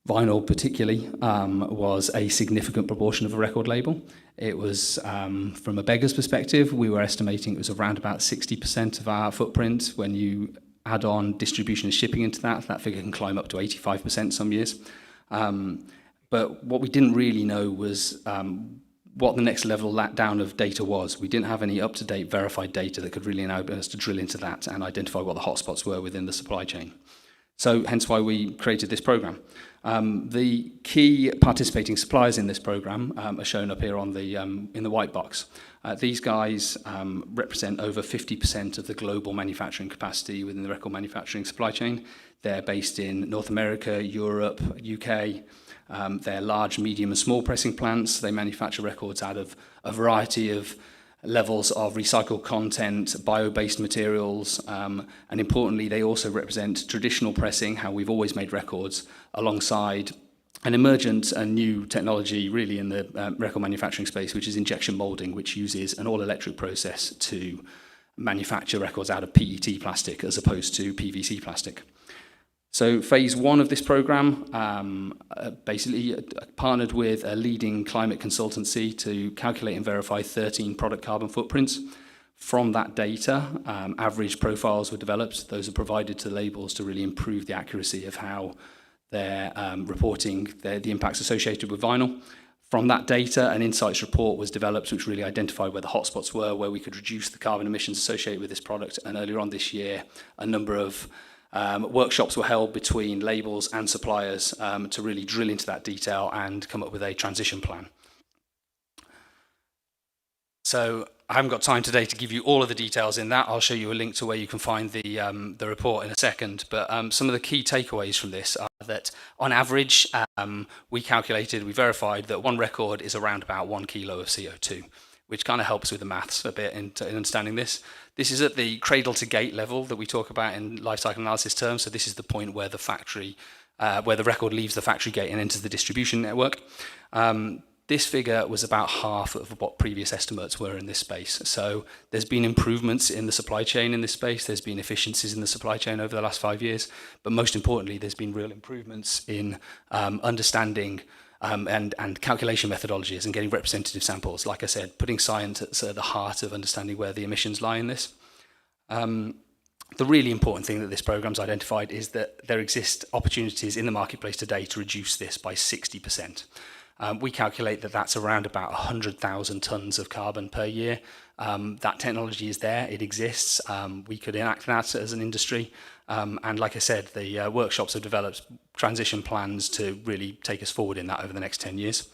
P: vinyl particularly, was a significant proportion of a record label. It was, from a Beggars perspective, we were estimating it was around about 60% of our footprint. When you add on distribution and shipping into that, that figure can climb up to 85% some years. But what we didn't really know was what the next level down of data was. We didn't have any up-to-date verified data that could really enable us to drill into that and identify what the hotspots were within the supply chain. So hence why we created this program. The key participating suppliers in this program are shown up here on the in the white box. These guys represent over 50% of the global manufacturing capacity within the record manufacturing supply chain. They're based in North America, Europe, UK. They're large, medium, and small pressing plants. They manufacture records out of a variety of levels of recycled content, bio-based materials, and importantly, they also represent traditional pressing, how we've always made records, alongside an emergent and new technology really in the record manufacturing space, which is injection molding, which uses an all-electric process to manufacture records out of PET plastic as opposed to PVC plastic. So phase one of this program basically partnered with a leading climate consultancy to calculate and verify 13 product carbon footprints. From that data, average profiles were developed. Those are provided to labels to really improve the accuracy of how they're reporting the impacts associated with vinyl. From that data, an insights report was developed which really identified where the hotspots were, where we could reduce the carbon emissions associated with this product. And earlier on this year, a number of workshops were held between labels and suppliers to really drill into that detail and come up with a transition plan. So I haven't got time today to give you all of the details in that. I'll show you a link to where you can find the report in a second. But some of the key takeaways from this are that on average, we verified that one record is around about 1 kilo of CO2, which kind of helps with the maths a bit in understanding this. This is at the cradle to gate level that we talk about in life cycle analysis terms. So this is the point where the factory, where the record leaves the factory gate and enters the distribution network. This figure was about half of what previous estimates were in this space. So there's been improvements in the supply chain in this space. There's been efficiencies in the supply chain over the last 5 years. But most importantly, there's been real improvements in understanding and calculation methodologies and getting representative samples. Like I said, putting science at the heart of understanding where the emissions lie in this. The really important thing that this program's identified is that there exist opportunities in the marketplace today to reduce this by 60%. We calculate that that's around about 100,000 tons of carbon per year. That technology is there, it exists. We could enact that as an industry. And like I said, the workshops have developed transition plans to really take us forward in that over the next 10 years.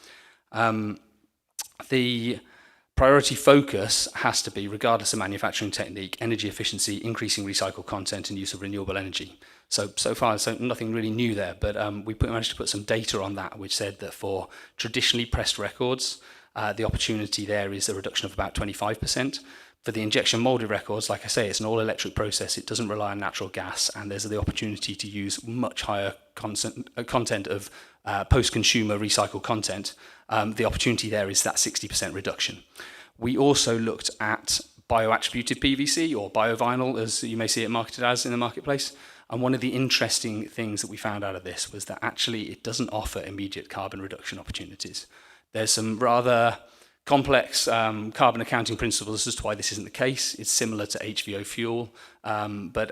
P: The priority focus has to be, regardless of manufacturing technique, energy efficiency, increasing recycled content and use of renewable energy. So far, nothing really new there, but we managed to put some data on that, which said that for traditionally pressed records, the opportunity there is a reduction of about 25%. For the injection molded records, like I say, it's an all-electric process. It doesn't rely on natural gas, and there's the opportunity to use much higher content of post-consumer recycled content. The opportunity there is that 60% reduction. We also looked at bioattributed PVC, or biovinyl, as you may see it marketed as in the marketplace. And one of the interesting things that we found out of this was that actually it doesn't offer immediate carbon reduction opportunities. There's some rather complex carbon accounting principles as to why this isn't the case. It's similar to HVO fuel, but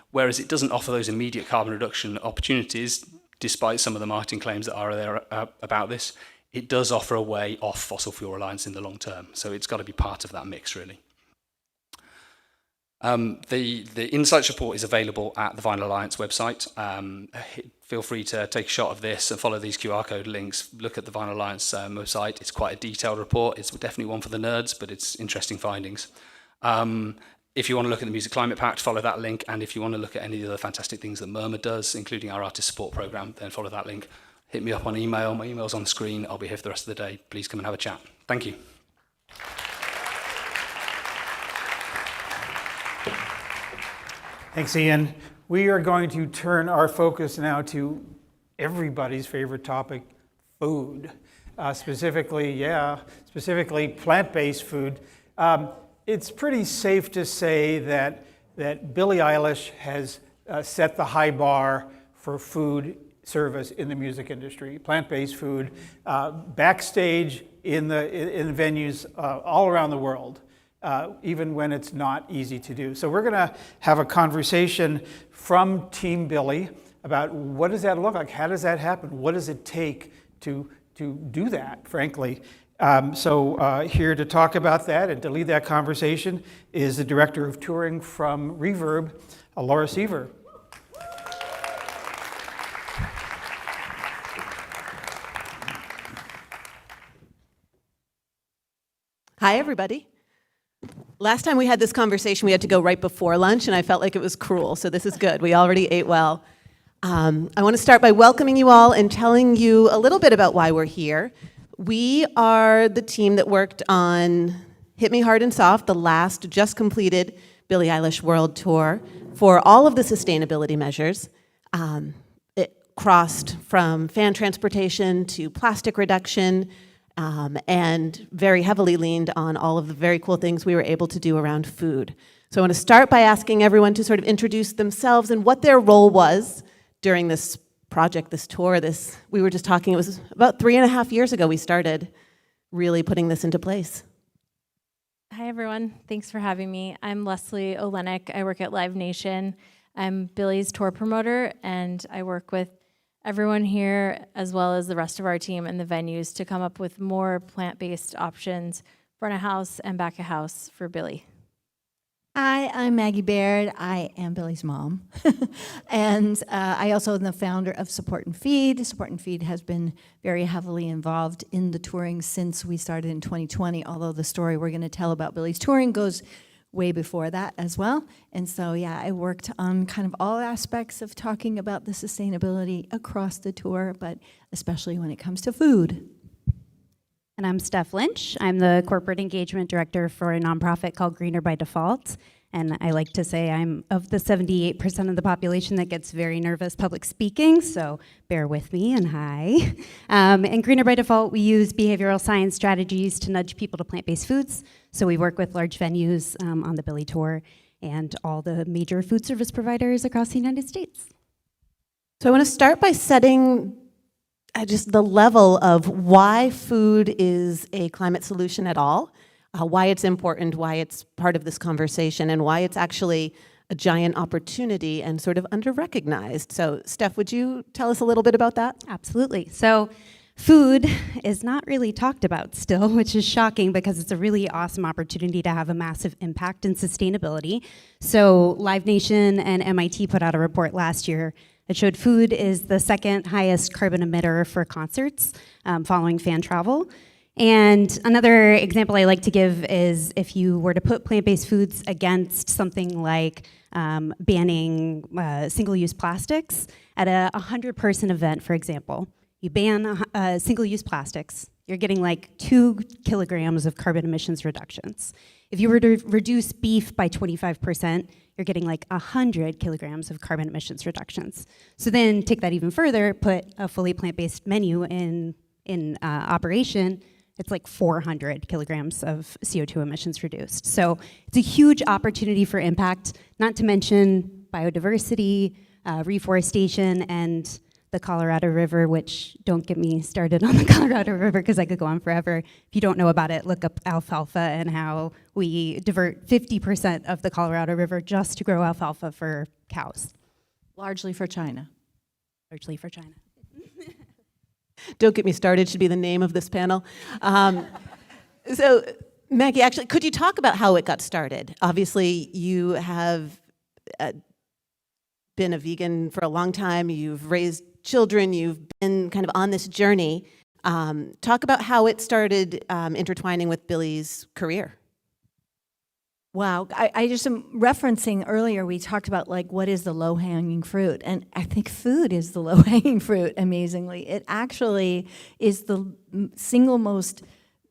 P: whereas it doesn't offer those immediate carbon reduction opportunities, despite some of the marketing claims that are there about this, it does offer a way off fossil fuel reliance in the long term. So it's got to be part of that mix, really. The Insights report is available at the Vinyl Alliance website. Feel free to take a shot of this and follow these QR code links. Look at the Vinyl Alliance website. It's quite a detailed report. It's definitely one for the nerds, but it's interesting findings. If you want to look at the Music Climate Pact, follow that link. And if you want to look at any of the other fantastic things that Murmur does, including our artist support program, then follow that link. Hit me up on email. My email's on the screen. I'll be here for the rest of the day. Please come and have a chat. Thank you.
D: Thanks, Ian. We are going to turn our focus now to everybody's favorite topic, food. Specifically plant-based food. It's pretty safe to say that Billie Eilish has set the high bar for food service in the music industry. Plant-based food, backstage in the venues all around the world. Even when it's not easy to do. So we're going to have a conversation from Team Billie about what does that look like? How does that happen? What does it take to do that, frankly? So here to talk about that and to lead that conversation is the Director of Touring from Reverb, Laura Seaver.
Q: Hi, everybody. Last time we had this conversation, we had to go right before lunch, and I felt like it was cruel, so this is good. We already ate well. I want to start by welcoming you all and telling you a little bit about why we're here. We are the team that worked on Hit Me Hard and Soft, the last just completed Billie Eilish World Tour, for all of the sustainability measures. It crossed from fan transportation to plastic reduction, and very heavily leaned on all of the very cool things we were able to do around food. So I want to start by asking everyone to sort of introduce themselves and what their role was during this project, this tour. We were just talking, it was about 3.5 years ago we started really putting this into place.
R: Hi, everyone. Thanks for having me. I'm Leslie Olenek. I work at Live Nation. I'm Billie's tour promoter, and I work with everyone here, as well as the rest of our team and the venues, to come up with more plant-based options front of house and back of house for Billie.
V: Hi, I'm Maggie Baird. I am Billie's mom. And I also am the founder of Support and Feed. Support and Feed has been very heavily involved in the touring since we started in 2020, although the story we're going to tell about Billie's touring goes way before that as well. And so, yeah, I worked on kind of all aspects of talking about the sustainability across the tour, but especially when it comes to food.
X: And I'm Steph Lynch. I'm the corporate engagement director for a nonprofit called Greener by Default. And I like to say I'm of the 78% of the population that gets very nervous public speaking, so bear with me and hi. And Greener by Default, we use behavioral science strategies to nudge people to plant-based foods. So we work with large venues on the Billie Tour and all the major food service providers across the United States.
Q: So I want to start by setting just the level of why food is a climate solution at all, why it's important, why it's part of this conversation, and why it's actually a giant opportunity and sort of under-recognized. So Steph, would you tell us a little bit about that?
X: Absolutely. So food is not really talked about still, which is shocking because it's a really awesome opportunity to have a massive impact in sustainability. So Live Nation and MIT put out a report last year that showed food is the second highest carbon emitter for concerts, following fan travel. And another example I like to give is if you were to put plant-based foods against something like banning single-use plastics at a 100-person event, for example, you ban single-use plastics, you're getting like 2 kilograms of carbon emissions reductions. If you were to reduce beef by 25%, you're getting like 100 kilograms of carbon emissions reductions. So then take that even further, put a fully plant-based menu in operation, it's like 400 kilograms of CO2 emissions reduced. So it's a huge opportunity for impact, not to mention biodiversity, reforestation, and the Colorado River, which don't get me started on the Colorado River because I could go on forever. If you don't know about it, look up alfalfa and how we divert 50% of the Colorado River just to grow alfalfa for cows.
V: Largely for China.
X: Largely for China.
Q: Don't get me started should be the name of this panel. So Maggie, actually, could you talk about how it got started? Obviously, you have been a vegan for a long time. You've raised children. You've been kind of on this journey. Talk about how it started intertwining with Billie's career.
V: Wow, I just am referencing earlier, we talked about like what is the low-hanging fruit, and I think food is the low-hanging fruit, amazingly. It actually is the single most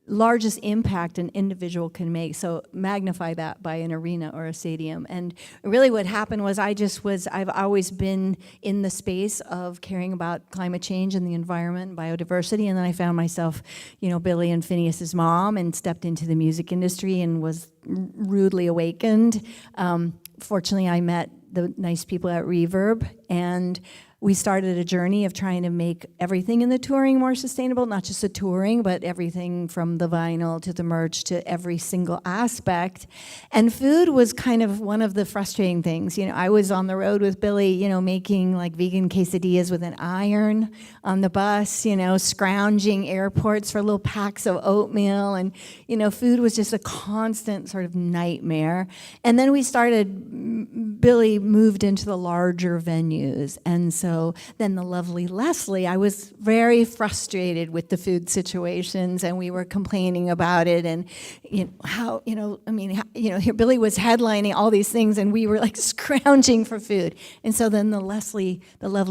V: largest impact an individual can make, so magnify that by an arena or a stadium. And really what happened was I've always been in the space of caring about climate change and the environment, biodiversity, and then I found myself, you know, Billie and Phineas's mom and stepped into the music industry and was rudely awakened. Fortunately, I met the nice people at Reverb, and we started a journey of trying to make everything in the touring more sustainable, not just the touring, but everything from the vinyl to the merch to every single aspect. And food was kind of one of the frustrating things. You know, I was on the road with Billie, you know, making like vegan quesadillas with an iron on the bus, you know, scrounging airports for little packs of oatmeal. And, you know, food was just a constant sort of nightmare. And then we started Billy moved into the larger venues. And so then the lovely Leslie, I was very frustrated with the food situations, and we were complaining about it. And here Billy was headlining all these things, and we were like scrounging for food. And so then the lovely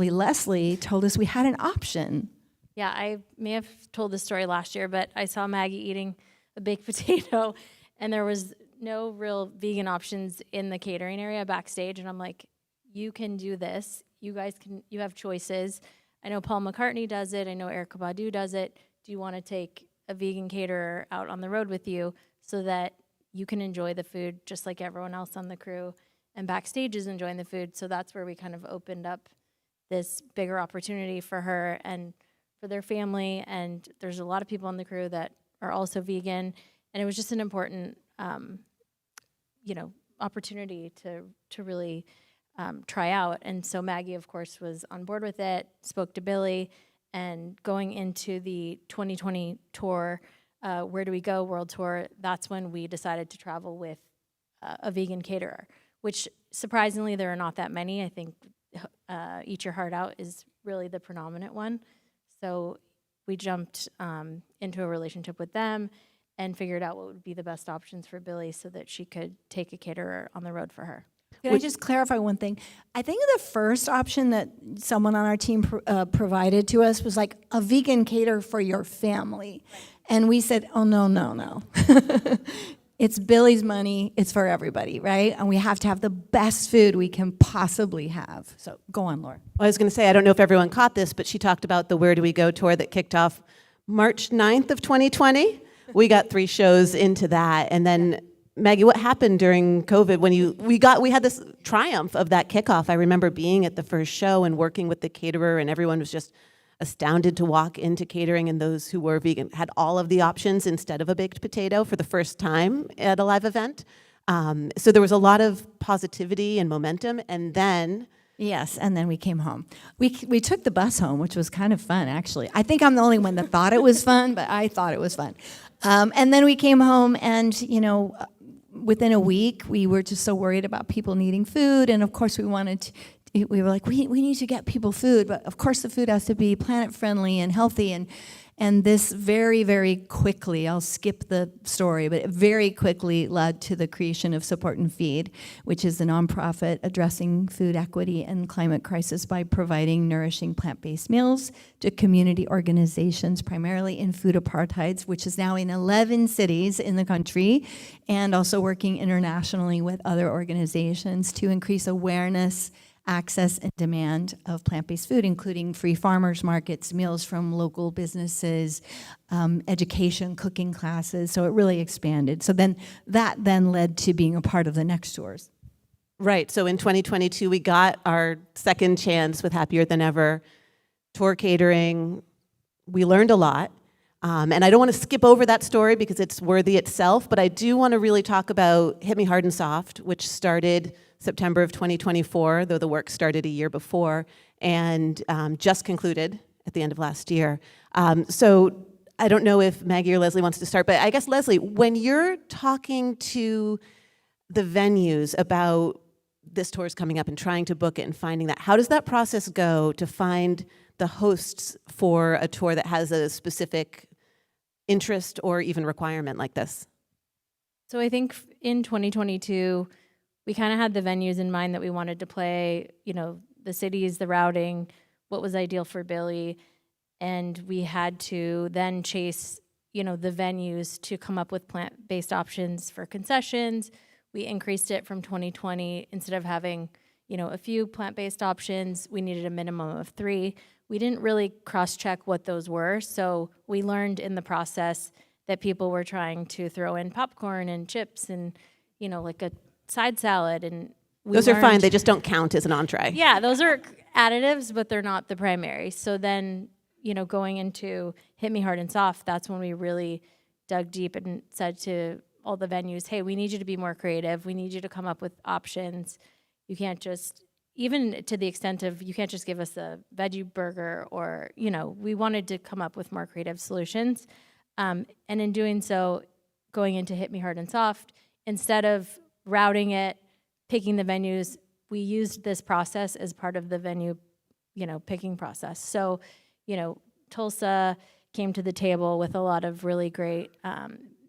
V: Leslie told us we had an option.
R: Yeah, I may have told this story last year, but I saw Maggie eating a baked potato, and there was no real vegan options in the catering area backstage. And I'm like, you can do this. You have choices. I know Paul McCartney does it. I know Erykah Badu does it. Do you want to take a vegan caterer out on the road with you so that you can enjoy the food just like everyone else on the crew and backstage is enjoying the food? So that's where we kind of opened up this bigger opportunity for her and for their family. And there's a lot of people on the crew that are also vegan. And it was just an important opportunity to really try out. And so Maggie, of course, was on board with it, spoke to Billy, and going into the 2020 tour, Where Do We Go World Tour, that's when we decided to travel with a vegan caterer, which surprisingly, there are not that many. I think Eat Your Heart Out is really the predominant one. So we jumped into a relationship with them and figured out what would be the best options for Billy so that she could take a caterer on the road for her.
V: Can I just clarify one thing? I think the first option that someone on our team provided to us was like a vegan caterer for your family. And we said, oh, no. It's Billy's money. It's for everybody, right? And we have to have the best food we can possibly have. So go on, Laura.
Q: I was going to say, I don't know if everyone caught this, but she talked about the Where Do We Go tour that kicked off March 9th of 2020. We got 3 shows into that. And then, Maggie, what happened during COVID when we had this triumph of that kickoff? I remember being at the first show and working with the caterer, and everyone was just astounded to walk into catering, and those who were vegan had all of the options instead of a baked potato for the first time at a live event. So there was a lot of positivity and momentum, and then...
V: Yes, and then we came home. We took the bus home, which was kind of fun, actually. I think I'm the only one that thought it was fun, but I thought it was fun. And then we came home, and, within a week, we were just so worried about people needing food, and of course we were like, we need to get people food, but of course the food has to be planet-friendly and healthy, and this very, very quickly, I'll skip the story, but it very quickly led to the creation of Support and Feed, which is a nonprofit addressing food equity and climate crisis by providing nourishing plant-based meals to community organizations, primarily in food apartheids, which is now in 11 cities in the country, and also working internationally with other organizations to increase awareness, access, and demand of plant-based food, including free farmers markets, meals from local businesses, education, cooking classes. So it really expanded. So then that led to being a part of the next tours.
Q: Right. So in 2022, we got our second chance with Happier Than Ever tour catering. We learned a lot. And I don't want to skip over that story because it's worthy itself, but I do want to really talk about Hit Me Hard and Soft, which started September of 2024, though the work started a year before, and just concluded at the end of last year. So I don't know if Maggie or Leslie wants to start, but I guess, Leslie, when you're talking to the venues about this tour is coming up and trying to book it and finding that, how does that process go to find the hosts for a tour that has a specific interest or even requirement like this?
R: So I think in 2022, we kind of had the venues in mind that we wanted to play, the cities, the routing, what was ideal for Billy. And we had to then chase, the venues to come up with plant-based options for concessions. We increased it from 2020. Instead of having, a few plant-based options, we needed a minimum of 3. We didn't really cross-check what those were. So we learned in the process that people were trying to throw in popcorn and chips and, like a side salad, and
Q: those are fine. They just don't count as an entree.
R: Yeah, those are additives, but they're not the primary. So then, going into Hit Me Hard and Soft, that's when we really dug deep and said to all the venues, hey, we need you to be more creative. We need you to come up with options. You can't just, even to the extent of, you can't just give us a veggie burger or, we wanted to come up with more creative solutions. And in doing so, going into Hit Me Hard and Soft, instead of routing it, picking the venues, we used this process as part of the venue, picking process. So, Tulsa came to the table with a lot of really great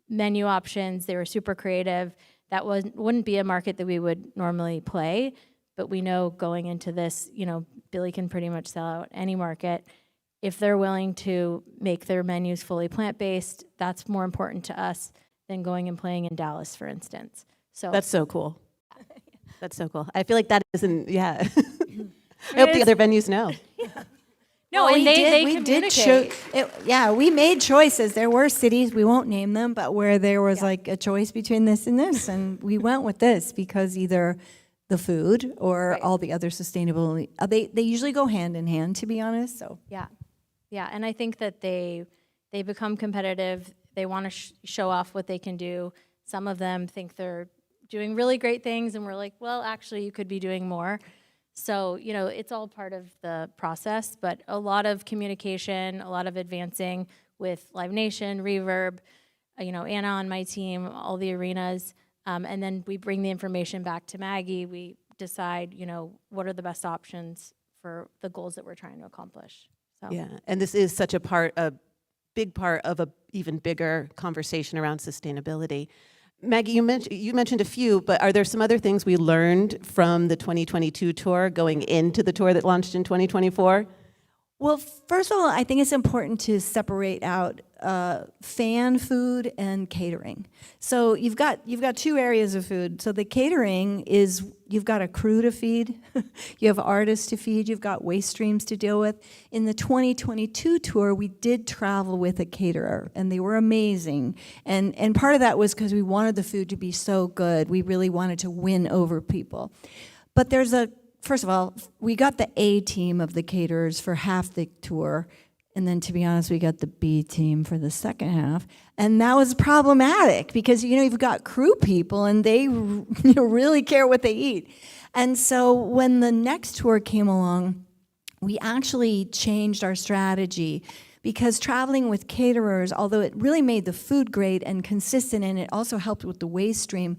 R: menu options. They were super creative. That wouldn't be a market that we would normally play, but we know going into this, Billy can pretty much sell out any market. If they're willing to make their menus fully plant-based, that's more important to us than going and playing in Dallas, for instance. So
Q: That's so cool. That's so cool. I feel like that isn't, I hope the other venues know.
R: No,
V: Well,
R: and they communicate.
V: We made choices. There were cities, we won't name them, but where there was like a choice between this and this, and we went with this because either the food or all the other sustainability, they usually go hand in hand, to be honest. So
R: Yeah, and I think that they become competitive. They want to show off what they can do. Some of them think they're doing really great things, and we're like, well, actually, you could be doing more. So, it's all part of the process, but a lot of communication, a lot of advancing with Live Nation, Reverb, Anna on my team, all the arenas, and then we bring the information back to Maggie. We decide, what are the best options for the goals that we're trying to accomplish. So.
Q: Yeah, and this is such a big part of a even bigger conversation around sustainability. Maggie, you mentioned a few, but are there some other things we learned from the 2022 tour going into the tour that launched in 2024?
V: Well, first of all, I think it's important to separate out fan food and catering. So you've got two areas of food. So the catering is you've got a crew to feed, you have artists to feed, you've got waste streams to deal with. In the 2022 tour, we did travel with a caterer, and they were amazing. And part of that was because we wanted the food to be so good. We really wanted to win over people. But first of all, we got the A team of the caterers for half the tour, and then to be honest, we got the B team for the second half, and that was problematic because you've got crew people and they really care what they eat. And so when the next tour came along, we actually changed our strategy because traveling with caterers, although it really made the food great and consistent, and it also helped with the waste stream,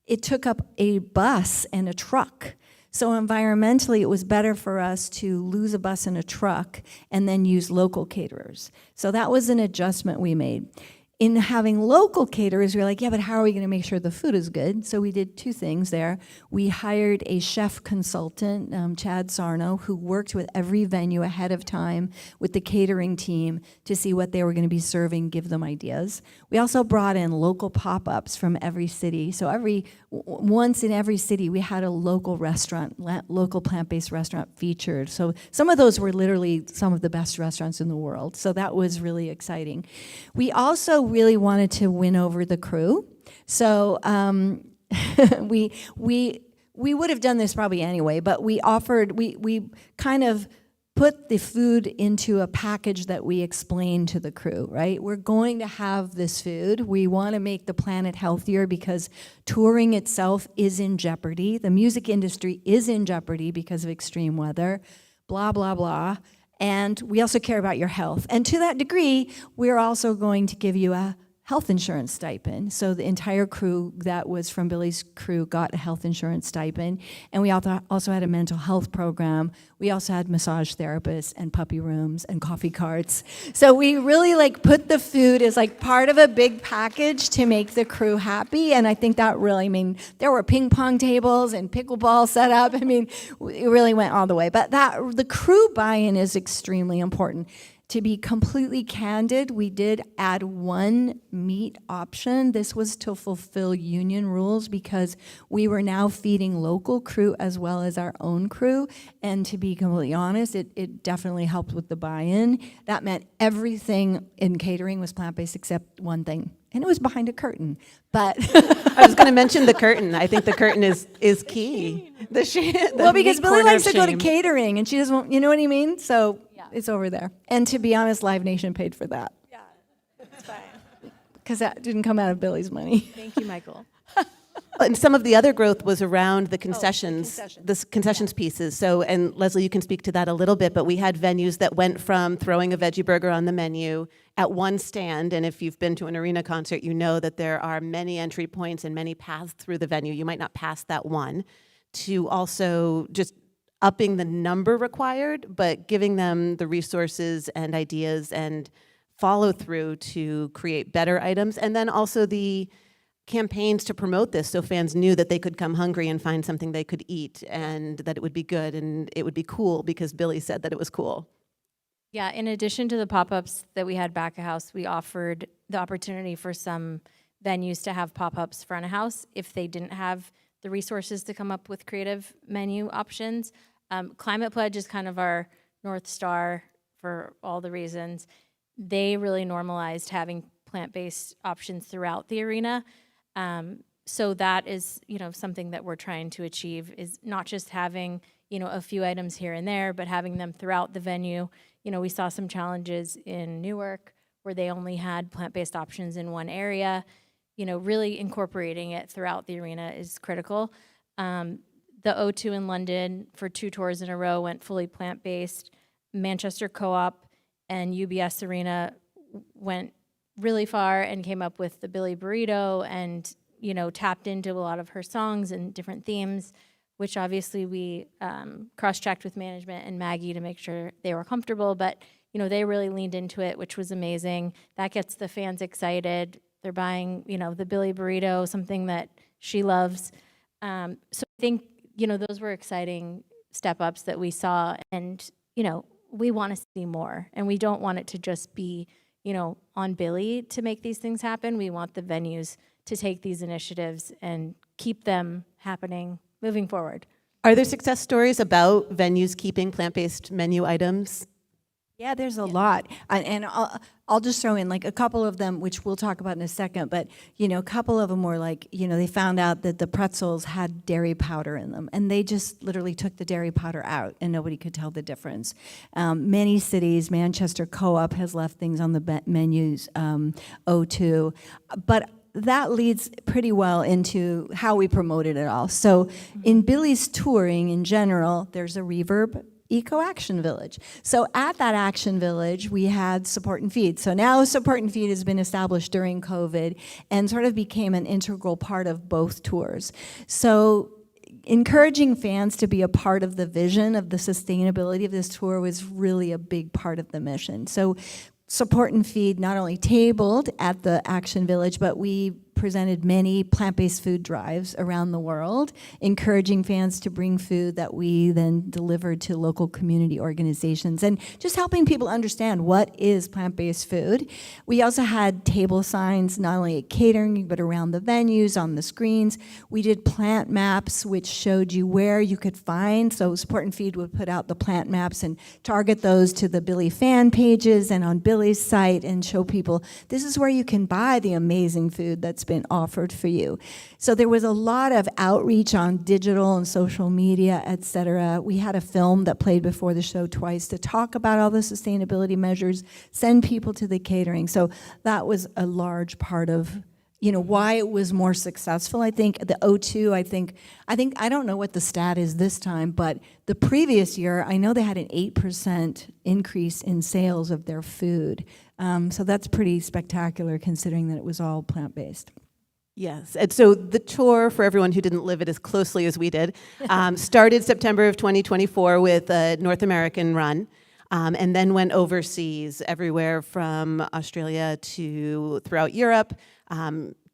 V: it took up a bus and a truck. So environmentally, it was better for us to lose a bus and a truck and then use local caterers. So that was an adjustment we made. In having local caterers, we were like, yeah, but how are we going to make sure the food is good? So we did two things there. We hired a chef consultant, Chad Sarno, who worked with every venue ahead of time with the catering team to see what they were going to be serving, give them ideas. We also brought in local pop-ups from every city. So once in every city, we had a local restaurant, local plant-based restaurant featured. So some of those were literally some of the best restaurants in the world. So that was really exciting. We also really wanted to win over the crew. So we would have done this probably anyway, but we kind of put the food into a package that we explained to the crew, right? We're going to have this food. We want to make the planet healthier because touring itself is in jeopardy. The music industry is in jeopardy because of extreme weather, blah, blah, blah. And we also care about your health. And to that degree, we're also going to give you a health insurance stipend. So the entire crew that was from Billy's crew got a health insurance stipend. And we also had a mental health program. We also had massage therapists and puppy rooms and coffee carts. So we really put the food as part of a big package to make the crew happy. And I think that really, there were ping pong tables and pickleball set up. It really went all the way. But the crew buy-in is extremely important. To be completely candid, we did add one meat option. This was to fulfill union rules because we were now feeding local crew as well as our own crew. And to be completely honest, it definitely helped with the buy-in. That meant everything in catering was plant-based except one thing. And it was behind a curtain. But
Q: I was going to mention the curtain. I think the curtain is key.
V: Well, because Billy likes to go to catering and she doesn't want, you know what I mean? So it's over there. And to be honest, Live Nation paid for that.
R: Yeah, it's fine.
V: Because that didn't come out of Billy's money.
R: Thank you, Michael.
Q: And some of the other growth was around the concessions, pieces. So, and Leslie, you can speak to that a little bit, but we had venues that went from throwing a veggie burger on the menu at one stand, and if you've been to an arena concert, you know that there are many entry points and many paths through the venue. You might not pass that one, to also just upping the number required, but giving them the resources and ideas and follow through to create better items. And then also the campaigns to promote this so fans knew that they could come hungry and find something they could eat and that it would be good and it would be cool because Billy said that it was cool.
R: Yeah, in addition to the pop-ups that we had back of house, we offered the opportunity for some venues to have pop-ups front of house if they didn't have the resources to come up with creative menu options. Climate Pledge is kind of our North Star for all the reasons. They really normalized having plant-based options throughout the arena. So that is, something that we're trying to achieve, is not just having, a few items here and there, but having them throughout the venue. We saw some challenges in Newark where they only had plant-based options in one area. Really incorporating it throughout the arena is critical. The O2 in London for 2 tours in a row went fully plant-based. Manchester Co-op and UBS Arena went really far and came up with the Billy Burrito and, tapped into a lot of her songs and different themes, which obviously we cross-checked with management and Maggie to make sure they were comfortable. But, they really leaned into it, which was amazing. That gets the fans excited. They're buying, the Billy Burrito, something that she loves. So I think, those were exciting step-ups that we saw. And, we want to see more. And we don't want it to just be, on Billy to make these things happen. We want the venues to take these initiatives and keep them happening moving forward.
Q: Are there success stories about venues keeping plant-based menu items?
V: Yeah, there's a lot. And I'll just throw in like a couple of them, which we'll talk about in a second, but a couple of them were like, they found out that the pretzels had dairy powder in them, and they just literally took the dairy powder out and nobody could tell the difference. Many cities, Manchester Co-op has left things on the menus, O2, but that leads pretty well into how we promoted it all. So in Billy's touring in general, there's a Reverb Eco Action Village. So at that Action Village, we had Support and Feed. So now Support and Feed has been established during COVID and sort of became an integral part of both tours. So encouraging fans to be a part of the vision of the sustainability of this tour was really a big part of the mission. So Support and Feed not only tabled at the Action Village, but we presented many plant-based food drives around the world, encouraging fans to bring food that we then delivered to local community organizations and just helping people understand what is plant-based food. We also had table signs, not only at catering, but around the venues, on the screens. We did plant maps, which showed you where you could find. So Support and Feed would put out the plant maps and target those to the Billy fan pages and on Billy's site and show people, this is where you can buy the amazing food that's been offered for you. So there was a lot of outreach on digital and social media, et cetera. We had a film that played before the show twice to talk about all the sustainability measures, send people to the catering. So that was a large part of why it was more successful. I think the O2, I don't know what the stat is this time, but the previous year, I know they had an 8% increase in sales of their food. So that's pretty spectacular considering that it was all plant-based.
Q: Yes, and so the tour, for everyone who didn't live it as closely as we did, started September of 2024 with a North American run, and then went overseas, everywhere from Australia to throughout Europe.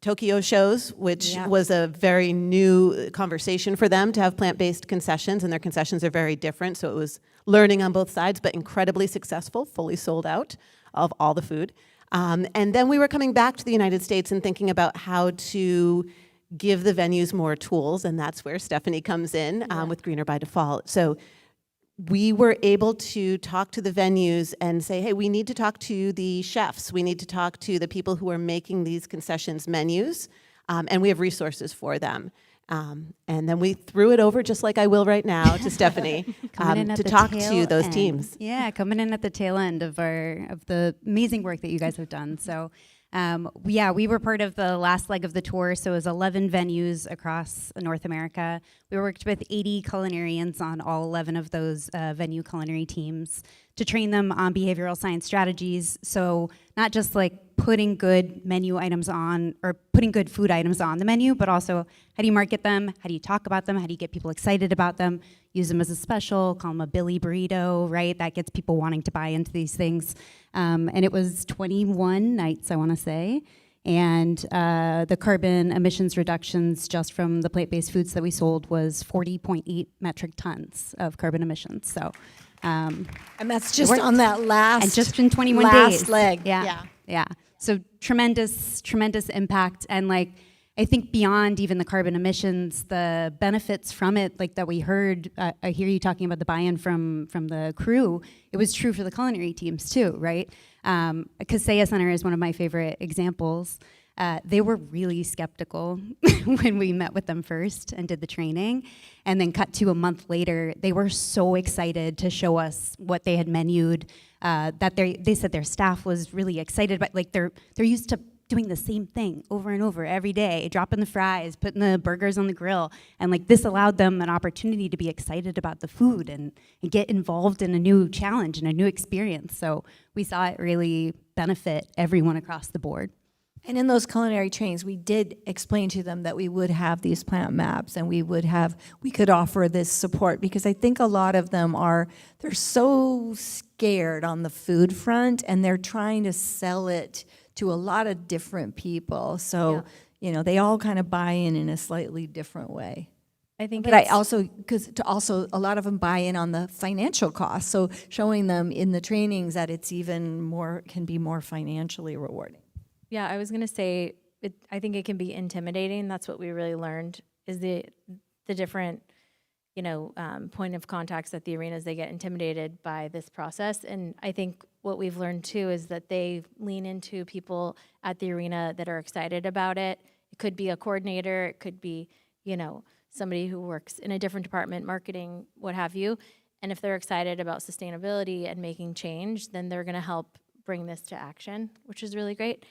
Q: Tokyo shows, which was a very new conversation for them to have plant-based concessions, and their concessions are very different, so it was learning on both sides, but incredibly successful, fully sold out of all the food. And then we were coming back to the United States and thinking about how to give the venues more tools, and that's where Stephanie comes in with Greener by Default. So we were able to talk to the venues and say, hey, we need to talk to the chefs. We need to talk to the people who are making these concessions menus, and we have resources for them. And then we threw it over, just like I will right now, to Stephanie to talk to those teams.
X: Yeah, coming in at the tail end of the amazing work that you guys have done. So we were part of the last leg of the tour, so it was 11 venues across North America. We worked with 80 culinarians on all 11 of those venue culinary teams to train them on behavioral science strategies. So not just like putting good menu items on, or putting good food items on the menu, but also how do you market them? How do you talk about them? How do you get people excited about them? Use them as a special, call them a Billy burrito, right? That gets people wanting to buy into these things. And it was 21 nights, I want to say. And the carbon emissions reductions just from the plant-based foods that we sold was 40.8 metric tons of carbon emissions. So,
V: and that's just on that last,
X: and just in 21
V: last
X: days.
V: leg.
X: Yeah. So tremendous impact. And like, I think beyond even the carbon emissions, the benefits from it, like that we heard, I hear you talking about the buy-in from the crew. It was true for the culinary teams too, right? Kaseya Center is one of my favorite examples. They were really skeptical when we met with them first and did the training. And then cut to a month later, they were so excited to show us what they had menued, that they said their staff was really excited, but like they're used to doing the same thing over and over every day, dropping the fries, putting the burgers on the grill. And like this allowed them an opportunity to be excited about the food and get involved in a new challenge and a new experience. So we saw it really benefit everyone across the board.
V: And in those culinary trainings, we did explain to them that we would have these plant maps and we could offer this support, because I think a lot of them they're so scared on the food front and they're trying to sell it to a lot of different people. So, they all kind of buy in a slightly different way.
R: I think
V: But also a lot of them buy in on the financial cost. So showing them in the trainings that it's even more, can be more financially rewarding.
R: Yeah, I was gonna say, I think it can be intimidating. That's what we really learned, is the different, point of contacts at the arenas. They get intimidated by this process. And I think what we've learned too is that they lean into people at the arena that are excited about it. It could be a coordinator, it could be, somebody who works in a different department, marketing, what have you. And if they're excited about sustainability and making change, then they're gonna help bring this to action, which is really great.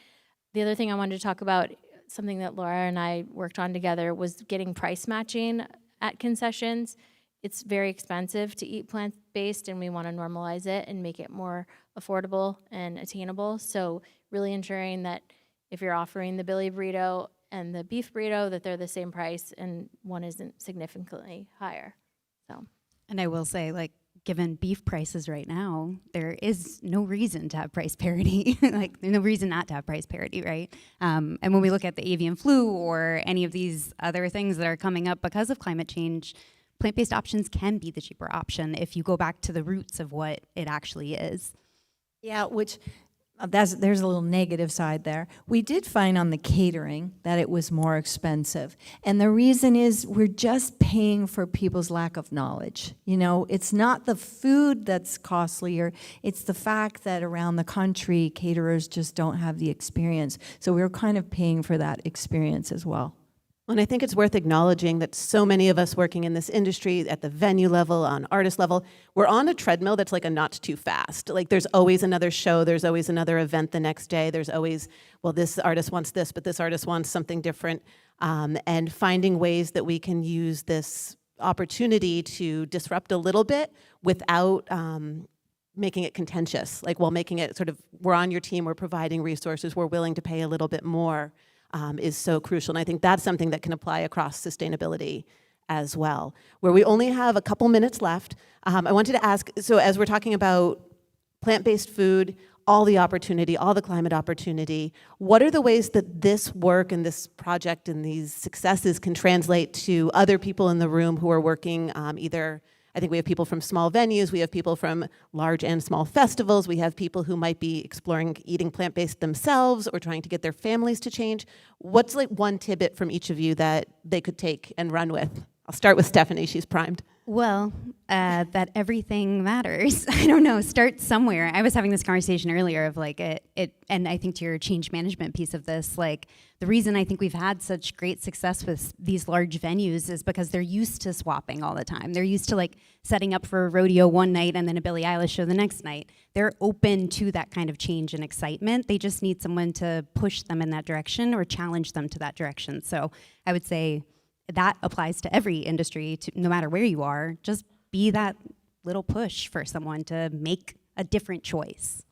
R: The other thing I wanted to talk about, something that Laura and I worked on together, was getting price matching at concessions. It's very expensive to eat plant-based, and we want to normalize it and make it more affordable and attainable. So really ensuring that if you're offering the Billy burrito and the beef burrito, that they're the same price and one isn't significantly higher. So,
X: and I will say, like, given beef prices right now, there is no reason to have price parity. Like, there's no reason not to have price parity, right? And when we look at the avian flu or any of these other things that are coming up because of climate change, plant-based options can be the cheaper option if you go back to the roots of what it actually is.
V: Yeah, which there's a little negative side there. We did find on the catering that it was more expensive. And the reason is we're just paying for people's lack of knowledge. It's not the food that's costlier, it's the fact that around the country, caterers just don't have the experience. So we're kind of paying for that experience as well.
Q: And I think it's worth acknowledging that so many of us working in this industry at the venue level, on artist level, we're on a treadmill that's like a not too fast. Like there's always another show, there's always another event the next day, there's always, well, this artist wants this, but this artist wants something different. And finding ways that we can use this opportunity to disrupt a little bit without making it contentious. Like while making it sort of, we're on your team, we're providing resources, we're willing to pay a little bit more. Is so crucial. And I think that's something that can apply across sustainability as well. Where we only have a couple minutes left, I wanted to ask, so as we're talking about plant-based food, all the opportunity, all the climate opportunity, what are the ways that this work and this project and these successes can translate to other people in the room who are working either, I think we have people from small venues, we have people from large and small festivals, we have people who might be exploring eating plant-based themselves or trying to get their families to change. What's like one tidbit from each of you that they could take and run with? I'll start with Stephanie, she's primed.
X: Well, that everything matters. I don't know, start somewhere. I was having this conversation earlier of like and I think to your change management piece of this, like the reason I think we've had such great success with these large venues is because they're used to swapping all the time. They're used to like setting up for a rodeo one night and then a Billie Eilish show the next night. They're open to that kind of change and excitement. They just need someone to push them in that direction or challenge them to that direction. So I would say that applies to every industry, no matter where you are. Just be that little push for someone to make a different choice.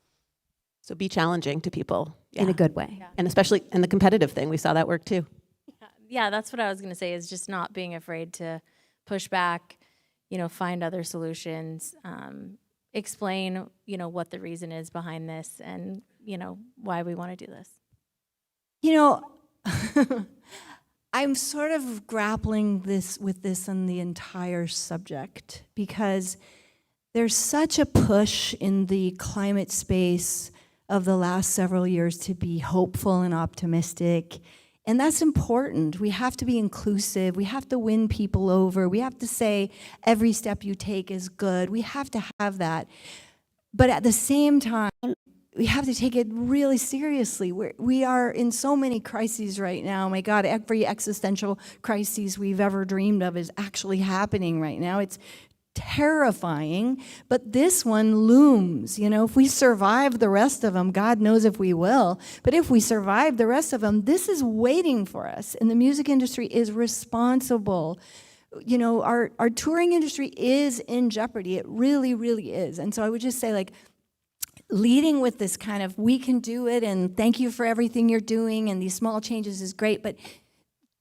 Q: So be challenging to people.
V: In a
Q: Yeah.
V: good way.
Q: And especially in the competitive thing, we saw that work too.
R: Yeah, that's what I was going to say, is just not being afraid to push back, find other solutions, explain, what the reason is behind this and, why we want to do this.
V: I'm sort of grappling with this on the entire subject because there's such a push in the climate space of the last several years to be hopeful and optimistic. And that's important. We have to be inclusive. We have to win people over. We have to say every step you take is good. We have to have that. But at the same time, we have to take it really seriously. We are in so many crises right now. My God, every existential crisis we've ever dreamed of is actually happening right now. It's terrifying, but this one looms. If we survive the rest of them, God knows if we will, but if we survive the rest of them, this is waiting for us, and the music industry is responsible. Our touring industry is in jeopardy. It really, really is. And so I would just say, leading with this kind of, we can do it, and thank you for everything you're doing, and these small changes is great, but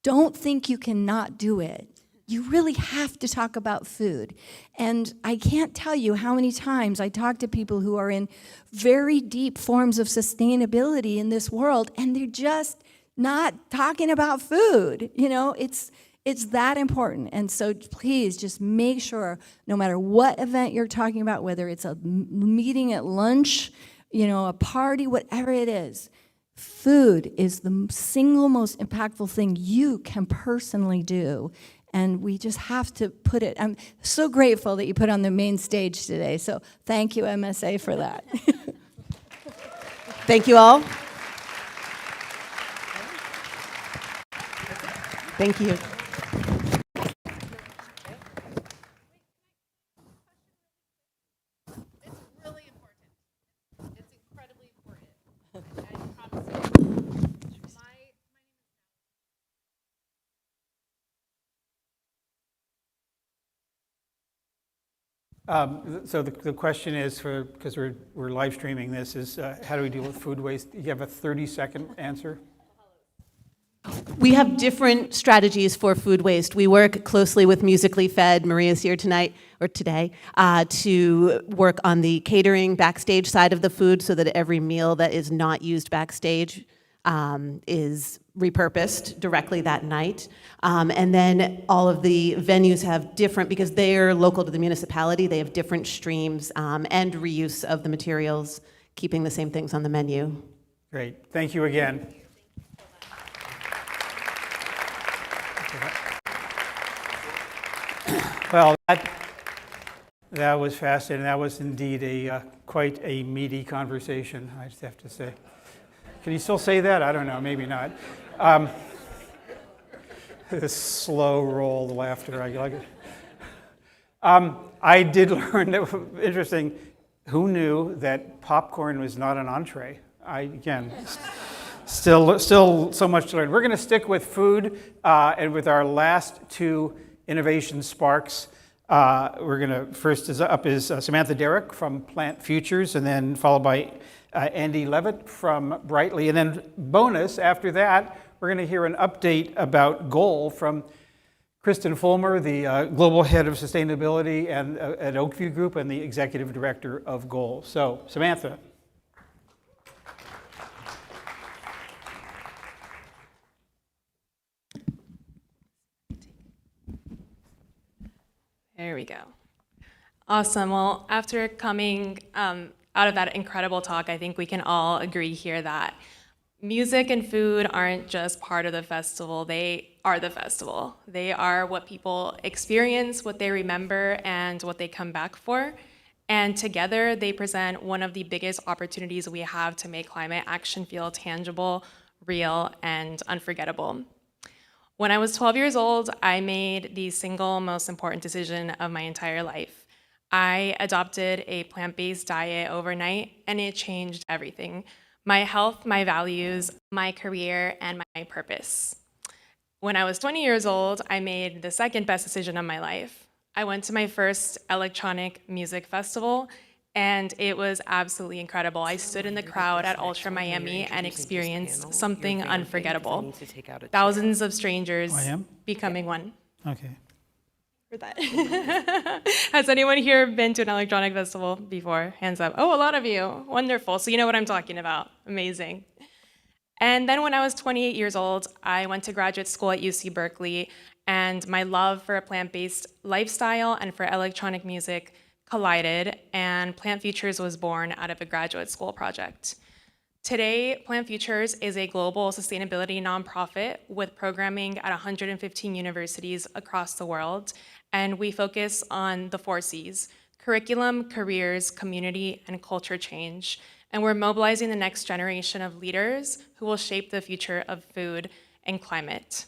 V: don't think you cannot do it. You really have to talk about food. And I can't tell you how many times I talk to people who are in very deep forms of sustainability in this world, and they're just not talking about food. It's that important. And so please just make sure, no matter what event you're talking about, whether it's a meeting at lunch, a party, whatever it is, food is the single most impactful thing you can personally do. And we just have to put it, I'm so grateful that you put on the main stage today. So thank you, MSA, for that.
Q: Thank you all. Thank you.
D: So the question is, because we're live streaming this, is how do we deal with food waste? Do you have a 30-second answer?
Q: We have different strategies for food waste. We work closely with Musically Fed. Maria's here tonight, or today, to work on the catering backstage side of the food so that every meal that is not used backstage is repurposed directly that night. And then all of the venues have different, because they're local to the municipality, they have different streams and reuse of the materials, keeping the same things on the menu.
D: Great. Thank you again. Well, that was fascinating. That was indeed quite a meaty conversation, I just have to say. Can you still say that? I don't know, maybe not. This slow roll of laughter, I like it. I did learn that, interesting, who knew that popcorn was not an entree? Again, still so much to learn. We're going to stick with food, and with our last two innovation sparks. We're going to, first is Samantha Derrick from Plant Futures, and then followed by Andy Levitt from Brightly. And then bonus, after that, we're going to hear an update about Goal from Kristen Fulmer, the Global Head of Sustainability at Oakview Group and the Executive Director of Goal. So, Samantha.
B: There we go. Awesome. Well, after coming out of that incredible talk, I think we can all agree here that music and food aren't just part of the festival, they are the festival. They are what people experience, what they remember, and what they come back for. And together, they present one of the biggest opportunities we have to make climate action feel tangible, real, and unforgettable. When I was 12 years old, I made the single most important decision of my entire life. I adopted a plant-based diet overnight, and it changed everything. My health, my values, my career, and my purpose. When I was 20 years old, I made the second best decision of my life. I went to my first electronic music festival, and it was absolutely incredible. I stood in the crowd at Ultra Miami and experienced something unforgettable. Thousands of strangers becoming one.
D: Okay.
B: For that. Has anyone here been to an electronic festival before? Hands up. Oh, a lot of you. Wonderful. So you know what I'm talking about. Amazing. And then when I was 28 years old, I went to graduate school at UC Berkeley, and my love for a plant-based lifestyle and for electronic music collided, and Plant Futures was born out of a graduate school project. Today, Plant Futures is a global sustainability nonprofit with programming at 115 universities across the world, and we focus on the 4 C's: curriculum, careers, community, and culture change. And we're mobilizing the next generation of leaders who will shape the future of food and climate.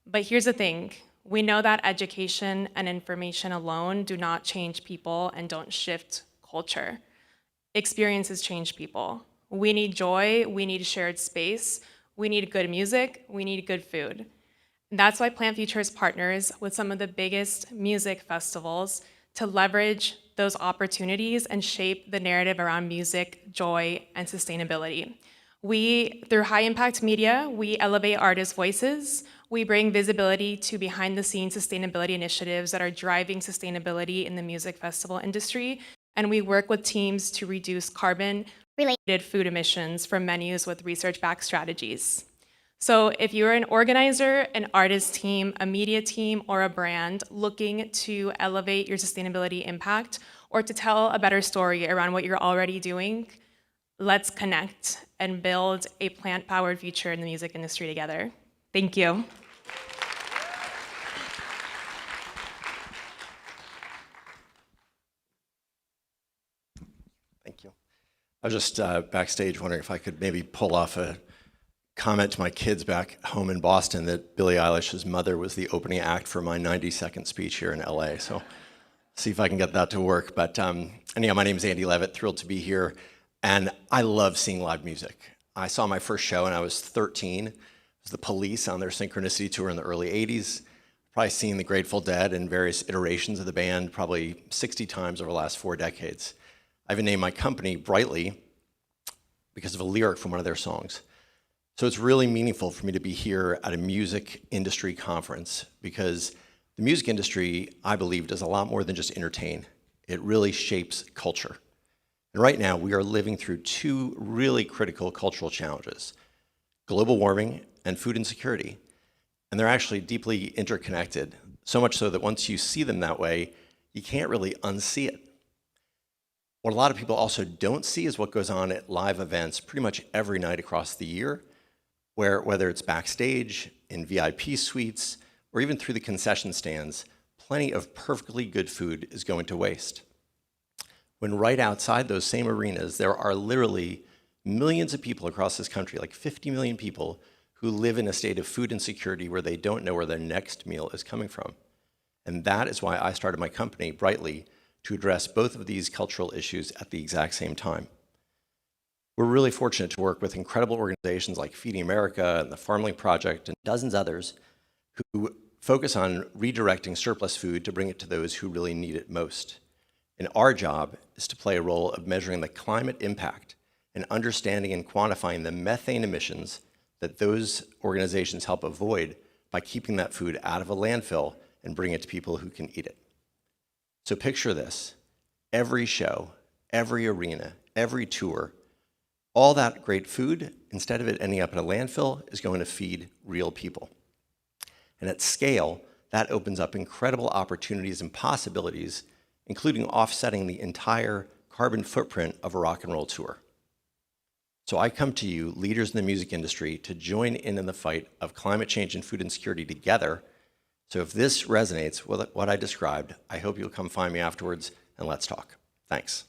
B: But here's the thing. We know that education and information alone do not change people and don't shift culture. Experiences change people. We need joy, we need shared space, we need good music, we need good food. And that's why Plant Futures partners with some of the biggest music festivals to leverage those opportunities and shape the narrative around music, joy, and sustainability. We, through high impact media, we elevate artists' voices. We bring visibility to behind the scenes sustainability initiatives that are driving sustainability in the music festival industry. And we work with teams to reduce carbon-related food emissions from menus with research-backed strategies. So if you're an organizer, an artist team, a media team, or a brand looking to elevate your sustainability impact or to tell a better story around what you're already doing, let's connect and build a plant-powered future in the music industry together. Thank you.
M: Thank you. I was just backstage wondering if I could maybe pull off a comment to my kids back home in Boston that Billie Eilish's mother was the opening act for my 90-second speech here in LA. So see if I can get that to work. But anyhow, my name is Andy Levitt, thrilled to be here. And I love seeing live music. I saw my first show when I was 13. It was the Police on their Synchronicity tour in the early 80s. Probably seen the Grateful Dead and various iterations of the band probably 60 times over the last 4 decades. I even named my company Brightly because of a lyric from one of their songs. So it's really meaningful for me to be here at a music industry conference because the music industry, I believe, does a lot more than just entertain. It really shapes culture. And right now, we are living through 2 really critical cultural challenges: global warming and food insecurity. And they're actually deeply interconnected, so much so that once you see them that way, you can't really unsee it. What a lot of people also don't see is what goes on at live events pretty much every night across the year, where whether it's backstage, in VIP suites, or even through the concession stands, plenty of perfectly good food is going to waste. When right outside those same arenas, there are literally millions of people across this country, like 50 million people, who live in a state of food insecurity where they don't know where their next meal is coming from. And that is why I started my company, Brightly, to address both of these cultural issues at the exact same time. We're really fortunate to work with incredible organizations like Feeding America and the Farmling Project and dozens others who focus on redirecting surplus food to bring it to those who really need it most. And our job is to play a role of measuring the climate impact and understanding and quantifying the methane emissions that those organizations help avoid by keeping that food out of a landfill and bring it to people who can eat it. So picture this: every show, every arena, every tour, all that great food, instead of it ending up in a landfill, is going to feed real people. And at scale, that opens up incredible opportunities and possibilities, including offsetting the entire carbon footprint of a rock and roll tour. So I come to you, leaders in the music industry, to join in the fight of climate change and food insecurity together. So if this resonates with what I described, I hope you'll come find me afterwards and let's talk. Thanks.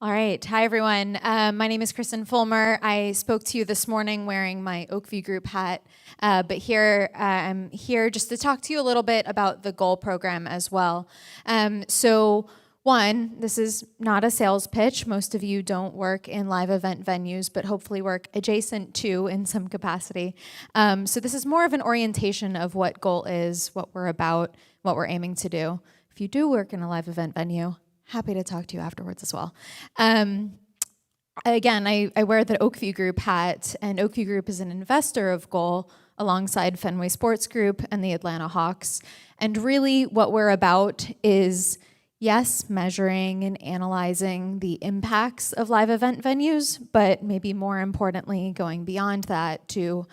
T: All right. Hi, everyone. My name is Kristen Fulmer. I spoke to you this morning wearing my Oakview Group hat, but I'm here just to talk to you a little bit about the GOAL program as well. So One, this is not a sales pitch. Most of you don't work in live event venues, but hopefully work adjacent to in some capacity. So this is more of an orientation of what goal is, what we're about, what we're aiming to do. If you do work in a live event venue, happy to talk to you afterwards as well. Again, I wear the Oakview Group hat, and Oakview Group is an investor of Goal alongside Fenway Sports Group and the Atlanta Hawks. And really what we're about is, yes, measuring and analyzing the impacts of live event venues, but maybe more importantly, going beyond that to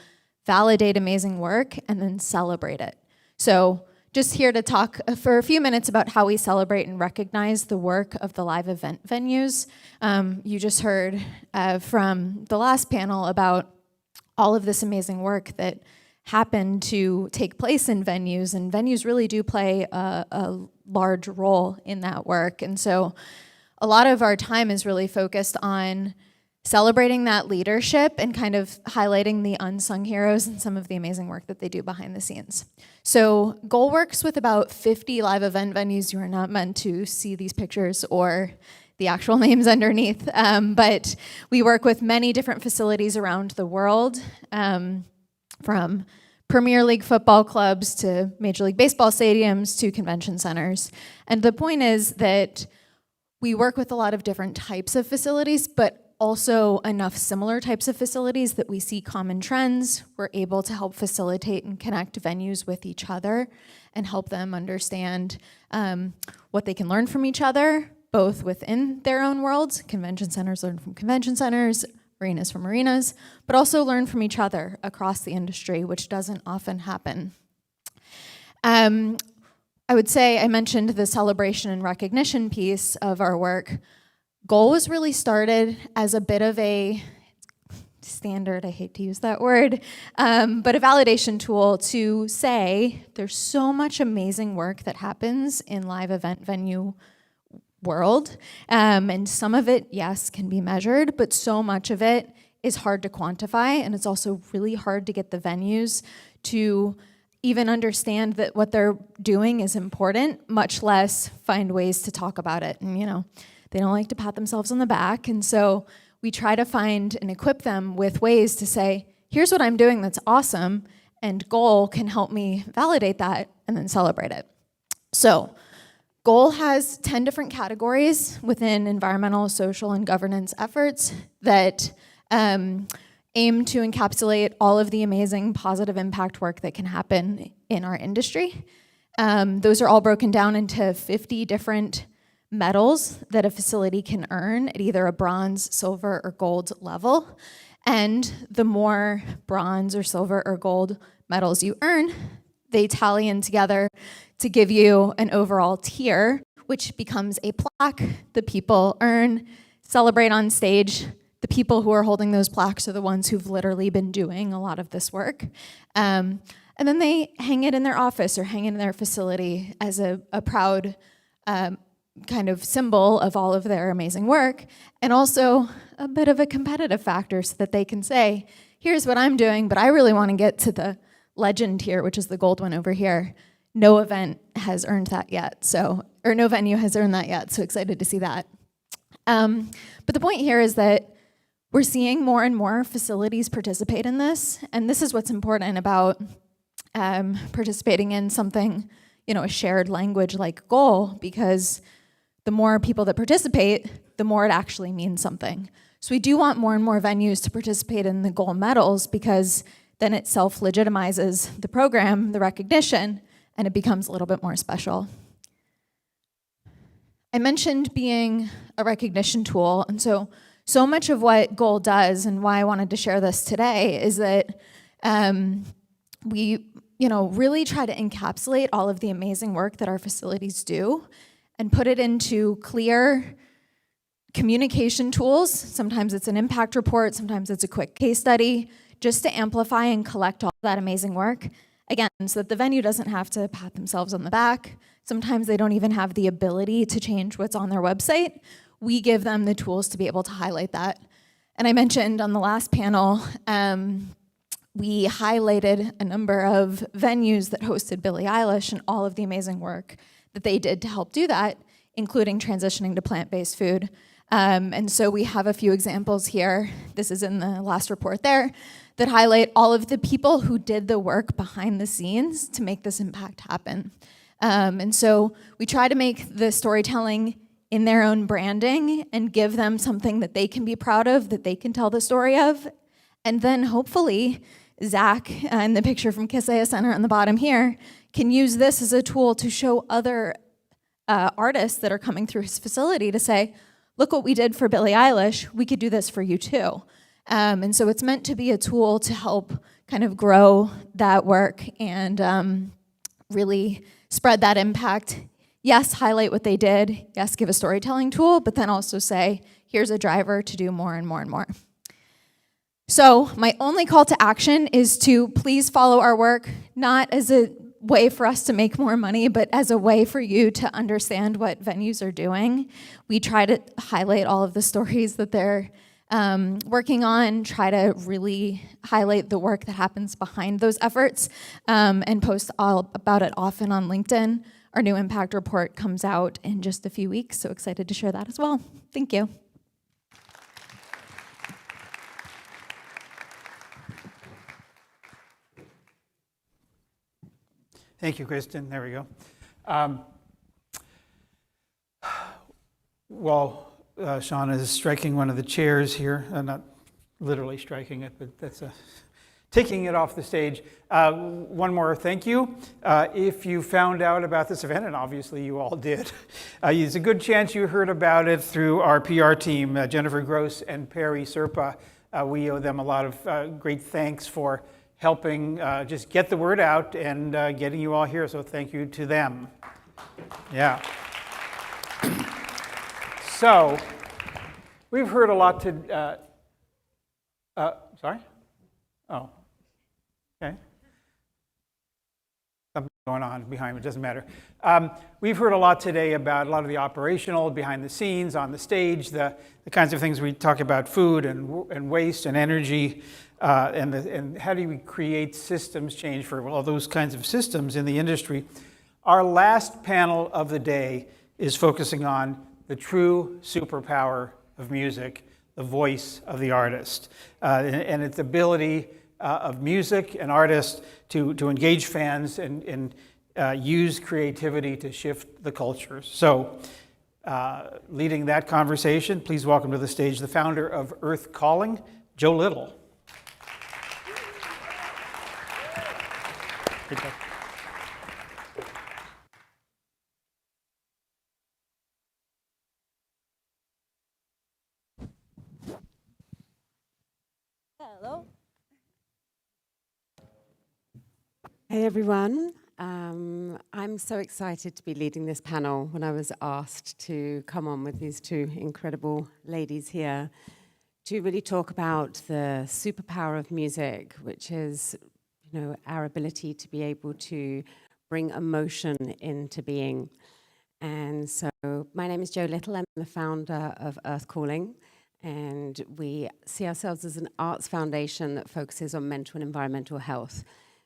T: validate amazing work and then celebrate it. So just here to talk for a few minutes about how we celebrate and recognize the work of the live event venues. You just heard from the last panel about all of this amazing work that happened to take place in venues, and venues really do play a large role in that work. And so a lot of our time is really focused on celebrating that leadership and kind of highlighting the unsung heroes and some of the amazing work that they do behind the scenes. So Goal works with about 50 live event venues. You are not meant to see these pictures or the actual names underneath, but we work with many different facilities around the world, from Premier League football clubs to Major League Baseball stadiums to convention centers. And the point is that we work with a lot of different types of facilities, but also enough similar types of facilities that we see common trends. We're able to help facilitate and connect venues with each other and help them understand what they can learn from each other, both within their own worlds. Convention centers learn from convention centers, arenas from arenas, but also learn from each other across the industry, which doesn't often happen. I would say I mentioned the celebration and recognition piece of our work. Goal was really started as a bit of a standard, I hate to use that word, but a validation tool to say there's so much amazing work that happens in live event venue world, and some of it, yes, can be measured, but so much of it is hard to quantify, and it's also really hard to get the venues to even understand that what they're doing is important, much less find ways to talk about it. And they don't like to pat themselves on the back, and so we try to find and equip them with ways to say, here's what I'm doing that's awesome, and Goal can help me validate that and then celebrate it. So Goal has 10 different categories within environmental, social, and governance efforts that aim to encapsulate all of the amazing positive impact work that can happen in our industry. Those are all broken down into 50 different medals that a facility can earn at either a bronze, silver, or gold level. And the more bronze or silver or gold medals you earn, they tally in together to give you an overall tier, which becomes a plaque the people earn, celebrate on stage. The people who are holding those plaques are the ones who've literally been doing a lot of this work. And then they hang it in their office or hang it in their facility as a proud kind of symbol of all of their amazing work, and also a bit of a competitive factor so that they can say, here's what I'm doing, but I really want to get to the legend tier, which is the gold one over here. No event has earned that yet, or no venue has earned that yet, so excited to see that. But the point here is that we're seeing more and more facilities participate in this, and this is what's important about participating in something, a shared language like Goal, because the more people that participate, the more it actually means something. So we do want more and more venues to participate in the Goal medals, because then it self-legitimizes the program, the recognition, and it becomes a little bit more special. I mentioned being a recognition tool, and so much of what Goal does, and why I wanted to share this today, is that we really try to encapsulate all of the amazing work that our facilities do and put it into clear communication tools. Sometimes it's an impact report, sometimes it's a quick case study, just to amplify and collect all that amazing work. Again, so that the venue doesn't have to pat themselves on the back. Sometimes they don't even have the ability to change what's on their website. We give them the tools to be able to highlight that. And I mentioned on the last panel, we highlighted a number of venues that hosted Billie Eilish and all of the amazing work that they did to help do that including transitioning to plant-based food. And so we have a few examples here. This is in the last report there, that highlight all of the people who did the work behind the scenes to make this impact happen. And so we try to make the storytelling in their own branding and give them something that they can be proud of, that they can tell the story of. And then hopefully, Zach, in the picture from Kisaya Center on the bottom here, can use this as a tool to show other artists that are coming through his facility to say, look what we did for Billie Eilish, we could do this for you too. And so it's meant to be a tool to help kind of grow that work and really spread that impact. Yes, highlight what they did. Yes, give a storytelling tool, but then also say, here's a driver to do more and more and more. So my only call to action is to please follow our work, not as a way for us to make more money, but as a way for you to understand what venues are doing. We try to highlight all of the stories that they're working on, try to really highlight the work that happens behind those efforts, and post all about it often on LinkedIn. Our new impact report comes out in just a few weeks, so excited to share that as well. Thank you.
D: Thank you, Kristen. There we go. Sean is striking one of the chairs here. Not literally striking it, but that's taking it off the stage. One more thank you. If you found out about this event, and obviously you all did, there's a good chance you heard about it through our PR team, Jennifer Gross and Perry Serpa. We owe them a lot of great thanks for helping just get the word out and getting you all here. So thank you to them. Yeah. So we've heard a lot to, sorry? Oh, okay. Something going on behind me, it doesn't matter. We've heard a lot today about a lot of the operational, behind the scenes, on the stage, the kinds of things we talk about, food and waste and energy, and how do we create systems change for all those kinds of systems in the industry. Our last panel of the day is focusing on the true superpower of music, the voice of the artist, and its ability of music and artists to engage fans and use creativity to shift the culture. So leading that conversation, please welcome to the stage the founder of Earth Calling, Joe Little.
A: Hello. Hey everyone. I'm so excited to be leading this panel when I was asked to come on with these two incredible ladies here to really talk about the superpower of music, which is, you know, our ability to be able to bring emotion into being. And so my name is Jo Little. I'm the founder of Earth Calling. And we see ourselves as an arts foundation that focuses on mental and environmental health.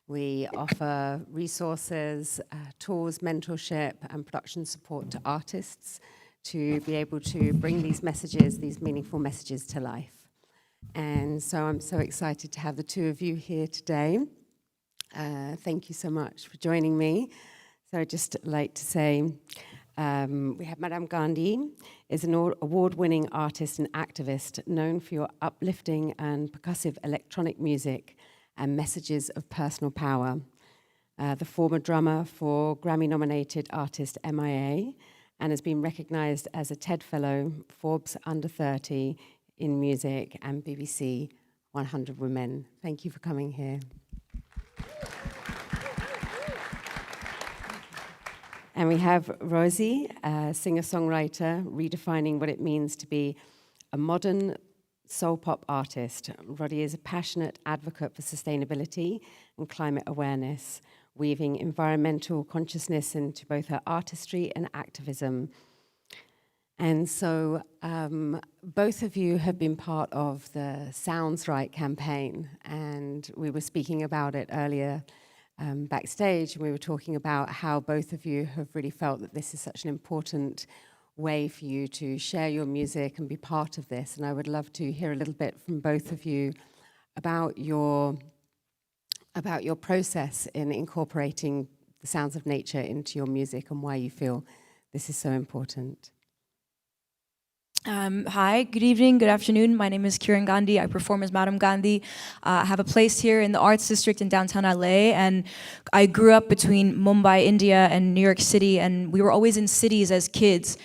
A: We offer resources, tools, mentorship, and production support to artists to be able to bring these messages, these meaningful messages to life. And so I'm so excited to have the two of you here today. Thank you so much for joining me. So I'd just like to say, we have Madame Gandhi, is an award-winning artist and activist known for your uplifting and percussive electronic music and messages of personal power. The former drummer for Grammy-nominated artist MIA and has been recognized as a TED Fellow, Forbes Under 30 in music and BBC 100 Women. Thank you for coming here. And we have Rosie, a singer-songwriter, redefining what it means to be a modern soul pop artist. Roddy is a passionate advocate for sustainability and climate awareness, weaving environmental consciousness into both her artistry and activism. And so both of you have been part of the Sounds Right campaign, and we were speaking about it earlier backstage, and we were talking about how both of you have really felt that this is such an important way for you to share your music and be part of this. And I would love to hear a little bit from both of you about your process in incorporating the sounds of nature into your music and why you feel this is so important.
C: Hi, good evening, good afternoon. My name is Kiran Gandhi. I perform as Madam Gandhi. I have a place here in the Arts District in downtown LA, and I grew up between Mumbai, India, and New York City, and we were always in cities as kids.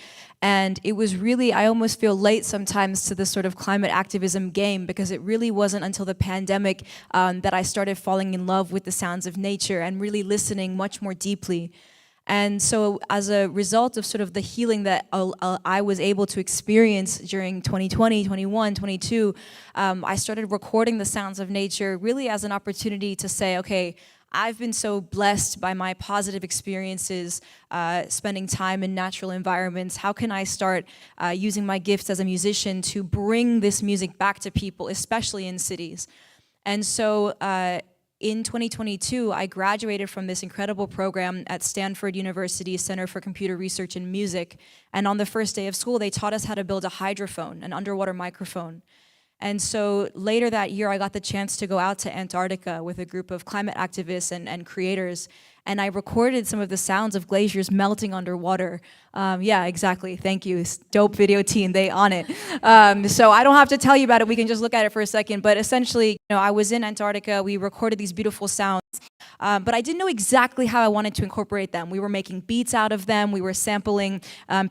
C: And it was really, I almost feel late sometimes to this sort of climate activism game, because it really wasn't until the pandemic that I started falling in love with the sounds of nature and really listening much more deeply. And so as a result of sort of the healing that I was able to experience during 2020, 21, 22, I started recording the sounds of nature really as an opportunity to say, okay, I've been so blessed by my positive experiences spending time in natural environments. How can I start using my gifts as a musician to bring this music back to people, especially in cities? And so in 2022, I graduated from this incredible program at Stanford University Center for Computer Research and Music. And on the first day of school, they taught us how to build a hydrophone, an underwater microphone. And so later that year, I got the chance to go out to Antarctica with a group of climate activists and creators. And I recorded some of the sounds of glaciers melting underwater. Yeah, exactly. Thank you. Dope video team, they on it. So I don't have to tell you about it. We can just look at it for a second. But essentially, I was in Antarctica. We recorded these beautiful sounds. But I didn't know exactly how I wanted to incorporate them. We were making beats out of them. We were sampling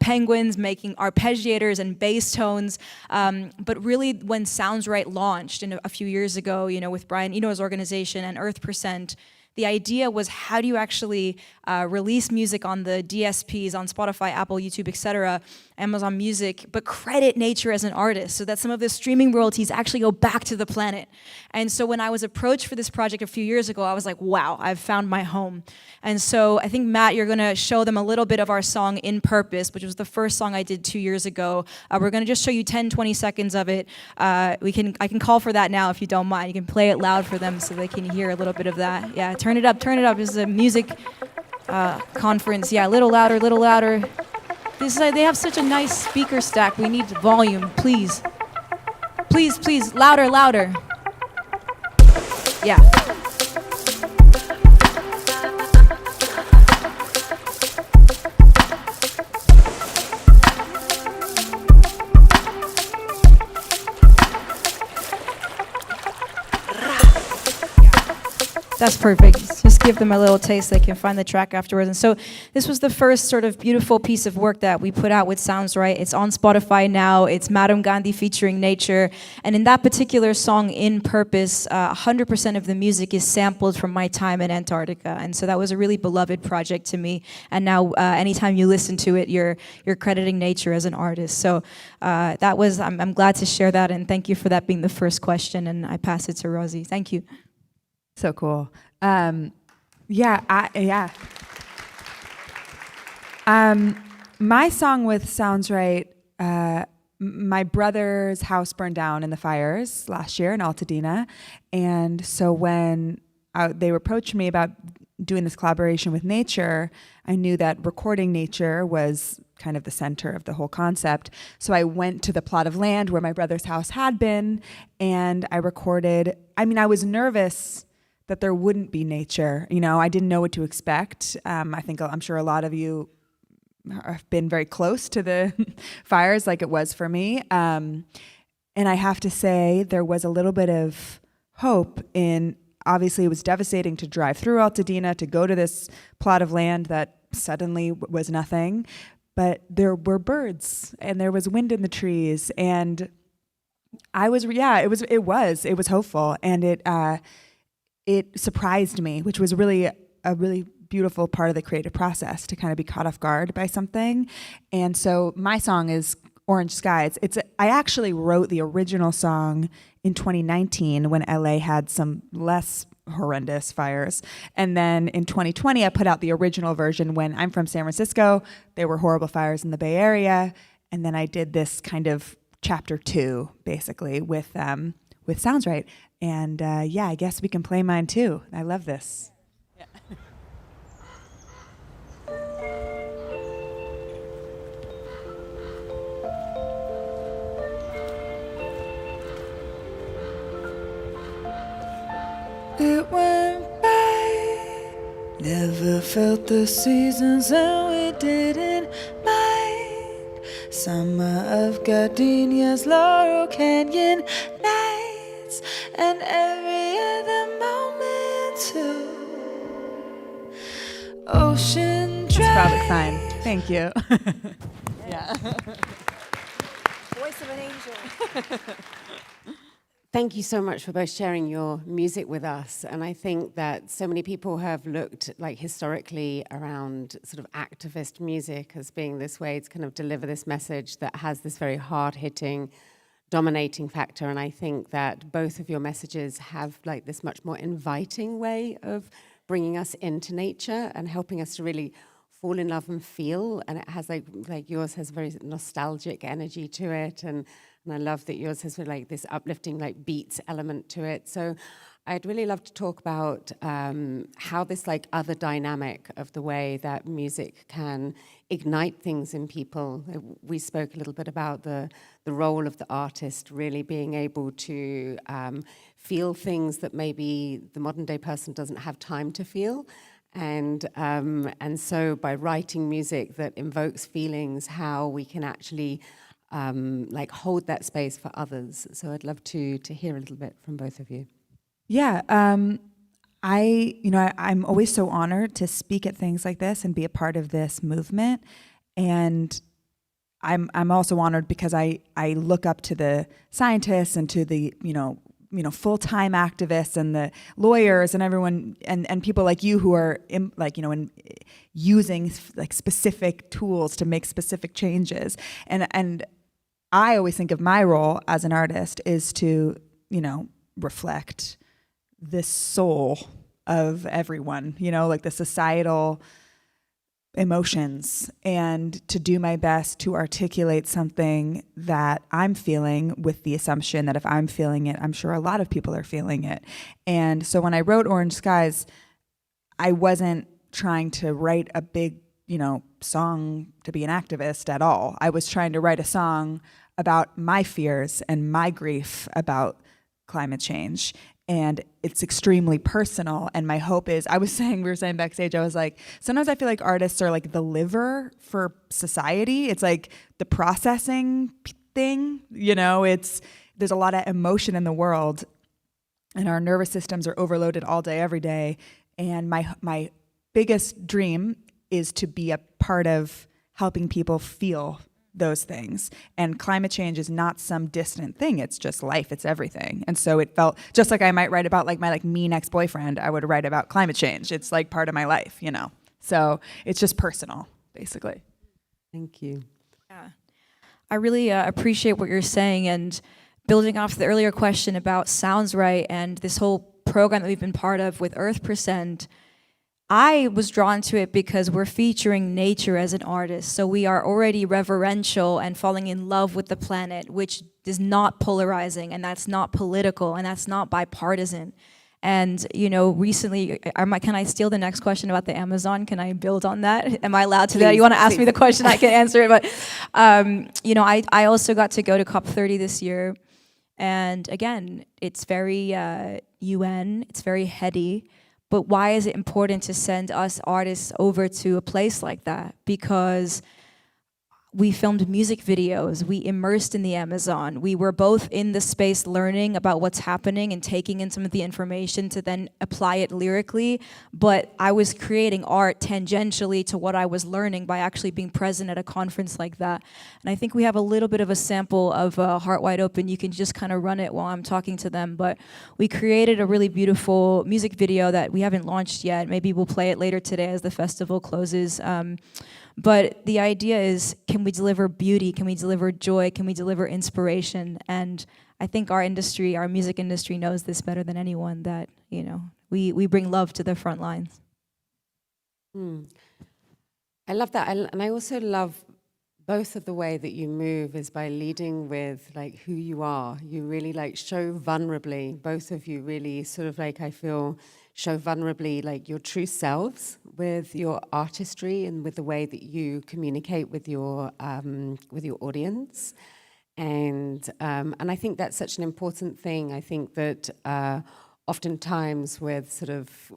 C: penguins, making arpeggiators and bass tones. But really, when Sounds Right launched a few years ago, with Brian Eno's organization and Earth%, the idea was, how do you actually release music on the DSPs, on Spotify, Apple, YouTube, etc., Amazon Music, but credit nature as an artist so that some of the streaming royalties actually go back to the planet? And so when I was approached for this project a few years ago, I was like, wow, I've found my home. And so I think, Matt, you're going to show them a little bit of our song In Purpose, which was the first song I did 2 years ago. We're going to just show you 10, 20 seconds of it. I can call for that now if you don't mind. You can play it loud for them so they can hear a little bit of that. Yeah, turn it up, turn it up. This is a music conference. Yeah, a little louder, a little louder. They have such a nice speaker stack. We need volume, please. Please, please, louder, louder. Yeah. That's perfect. Just give them a little taste. They can find the track afterwards. And so this was the first sort of beautiful piece of work that we put out with Sounds Right. It's on Spotify now. It's Madam Gandhi featuring nature. And in that particular song, In Purpose, 100% of the music is sampled from my time in Antarctica. And so that was a really beloved project to me. And now anytime you listen to it, you're crediting nature as an artist. So that was, I'm glad to share that. And thank you for that being the first question. And I pass it to Rosie. Thank you.
E: So cool. My song with Sounds Right, my brother's house burned down in the fires last year in Altadena. And so when they approached me about doing this collaboration with nature, I knew that recording nature was kind of the center of the whole concept. So I went to the plot of land where my brother's house had been, and I recorded. I was nervous that there wouldn't be nature. I didn't know what to expect. I'm sure a lot of you have been very close to the fires like it was for me. And I have to say there was a little bit of hope in, obviously it was devastating to drive through Altadena, to go to this plot of land that suddenly was nothing, but there were birds and there was wind in the trees, and it was hopeful, and it surprised me, which was really a really beautiful part of the creative process, to kind of be caught off guard by something. And so my song is Orange Skies. I actually wrote the original song in 2019 when LA had some less horrendous fires. And then in 2020, I put out the original version when I'm from San Francisco. There were horrible fires in the Bay Area. And then I did this kind of chapter 2, basically, with Sounds Right. And I guess we can play mine too. I love this. Yeah.
G: Never felt the seasons and we didn't mind. Summer of gardenias, Laurel Canyon nights, and every other moment too. Ocean drive.
E: That's probably fine. Thank you.
Q: Yeah.
V: Voice of an angel.
A: Thank you so much for both sharing your music with us. And I think that so many people have looked like historically around sort of activist music as being this way to kind of deliver this message that has this very hard-hitting, dominating factor. And I think that both of your messages have like this much more inviting way of bringing us into nature and helping us to really fall in love and feel. And it has like yours has very nostalgic energy to it. And I love that yours has like this uplifting like beats element to it. So I'd really love to talk about how this like other dynamic of the way that music can ignite things in people. We spoke a little bit about the role of the artist really being able to feel things that maybe the modern day person doesn't have time to feel. And so by writing music that invokes feelings, how we can actually like hold that space for others. So I'd love to hear a little bit from both of you.
E: Yeah, I'm always so honored to speak at things like this and be a part of this movement. And I'm also honored because I look up to the scientists and to the full-time activists and the lawyers and everyone and people like you who are using like specific tools to make specific changes. And I always think of my role as an artist is to, reflect this soul of everyone, like the societal emotions, and to do my best to articulate something that I'm feeling with the assumption that if I'm feeling it, I'm sure a lot of people are feeling it. And so when I wrote Orange Skies, I wasn't trying to write a big, song to be an activist at all. I was trying to write a song about my fears and my grief about climate change. And it's extremely personal. And my hope is, we were saying backstage, I was like, sometimes I feel like artists are like the liver for society. It's like the processing thing, there's a lot of emotion in the world and our nervous systems are overloaded all day, every day. And my biggest dream is to be a part of helping people feel those things. And climate change is not some distant thing. It's just life. It's everything. And so it felt just like I might write about like my like mean ex-boyfriend, I would write about climate change. It's like part of my life, So it's just personal, basically.
A: Thank you.
C: Yeah. I really appreciate what you're saying, and building off the earlier question about Sounds Right and this whole program that we've been part of with Earth Percent. I was drawn to it because we're featuring nature as an artist. So we are already reverential and falling in love with the planet, which is not polarizing, and that's not political, and that's not bipartisan. And, recently, can I steal the next question about the Amazon? Can I build on that? Am I allowed to do that? You want to ask me the question, I can answer it. But, I also got to go to COP30 this year. And again, it's very UN, it's very heady. But why is it important to send us artists over to a place like that? Because we filmed music videos, we immersed in the Amazon, we were both in the space learning about what's happening and taking in some of the information to then apply it lyrically, but I was creating art tangentially to what I was learning by actually being present at a conference like that. And I think we have a little bit of a sample of Heart Wide Open. You can just kind of run it while I'm talking to them, but we created a really beautiful music video that we haven't launched yet. Maybe we'll play it later today as the festival closes. But the idea is, can we deliver beauty? Can we deliver joy? Can we deliver inspiration? And I think our industry, our music industry, knows this better than anyone, that, we bring love to the front lines.
A: I love that. And I also love both of the way that you move is by leading with like who you are. You really like show vulnerably, both of you really sort of like, I feel, show vulnerably like your true selves with your artistry and with the way that you communicate with your audience. And I think that's such an important thing. I think that oftentimes with sort of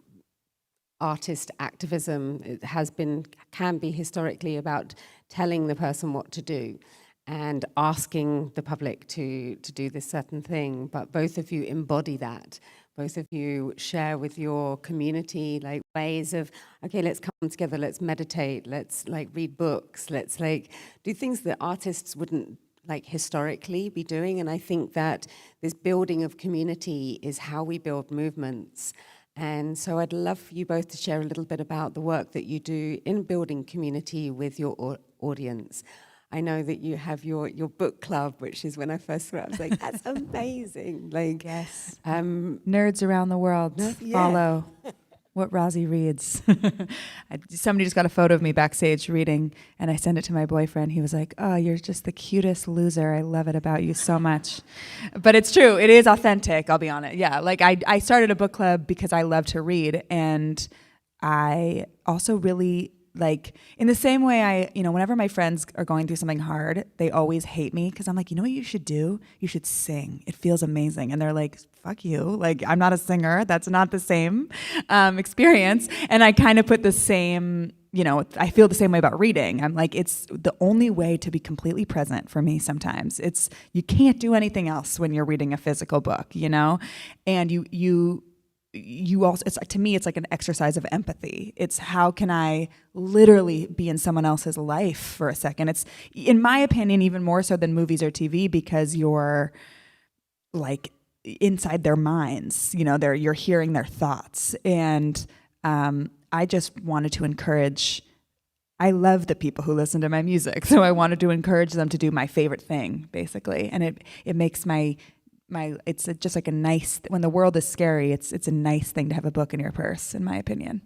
A: artist activism. It has been, can be historically about telling the person what to do and asking the public to do this certain thing. But both of you embody that. Both of you share with your community like ways of, okay, let's come together, let's meditate, let's like read books, let's like do things that artists wouldn't like historically be doing. And I think that this building of community is how we build movements. And so I'd love for you both to share a little bit about the work that you do in building community with your audience. I know that you have your book club, which is when I first saw it, I was like, that's amazing. Like,
E: yes.
A: Nerds
E: around the world, follow what Rosie reads. Somebody just got a photo of me backstage reading, and I sent it to my boyfriend. He was like, oh, you're just the cutest loser. I love it about you so much. But it's true. It is authentic, I'll be honest. Yeah, like I started a book club because I love to read, and I also really, like, in the same way whenever my friends are going through something hard, they always hate me because I'm like, you know what you should do? You should sing. It feels amazing. And they're like, fuck you. Like, I'm not a singer. That's not the same experience. And I kind of put the same, I feel the same way about reading. I'm like, it's the only way to be completely present for me sometimes. You can't do anything else when you're reading a physical book, And you also, to me, it's like an exercise of empathy. It's how can I literally be in someone else's life for a second? It's, in my opinion, even more so than movies or TV, because you're like inside their minds, you're hearing their thoughts. And I just wanted to encourage, I love the people who listen to my music. So I wanted to encourage them to do my favorite thing, basically. And it makes it's just like a nice, when the world is scary, it's a nice thing to have a book in your purse, in my opinion.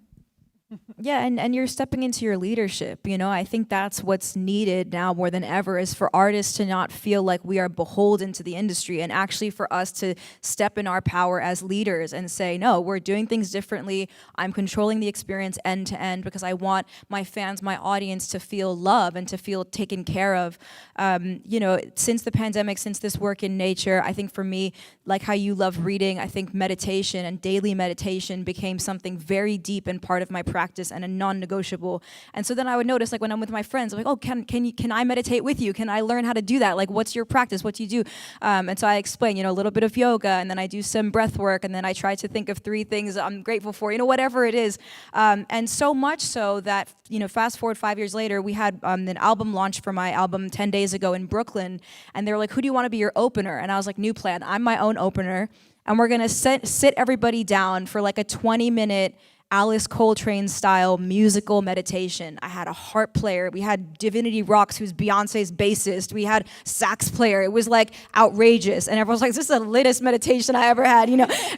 C: Yeah, and you're stepping into your leadership, I think that's what's needed now more than ever, is for artists to not feel like we are beholden to the industry, and actually for us to step in our power as leaders and say, no, we're doing things differently. I'm controlling the experience end to end because I want my fans, my audience to feel love and to feel taken care of. Since the pandemic, since this work in nature, I think for me, like how you love reading, I think meditation and daily meditation became something very deep and part of my practice and a non-negotiable. And so then I would notice, like when I'm with my friends, I'm like, oh, can I meditate with you? Can I learn how to do that? Like, what's your practice? What do you do? And so I explain, a little bit of yoga, and then I do some breath work, and then I try to think of 3 things I'm grateful for, whatever it is. And so much so that, fast forward 5 years later, we had an album launch for my album 10 days ago in Brooklyn, and they were like, who do you want to be your opener? And I was like, new plan, I'm my own opener, and we're gonna sit everybody down for like a 20-minute Alice Coltrane style musical meditation. I had a harp player. We had Divinity Rocks, who's Beyonce's bassist. We had sax player. It was like outrageous. And everyone's like, this is the latest meditation I ever had,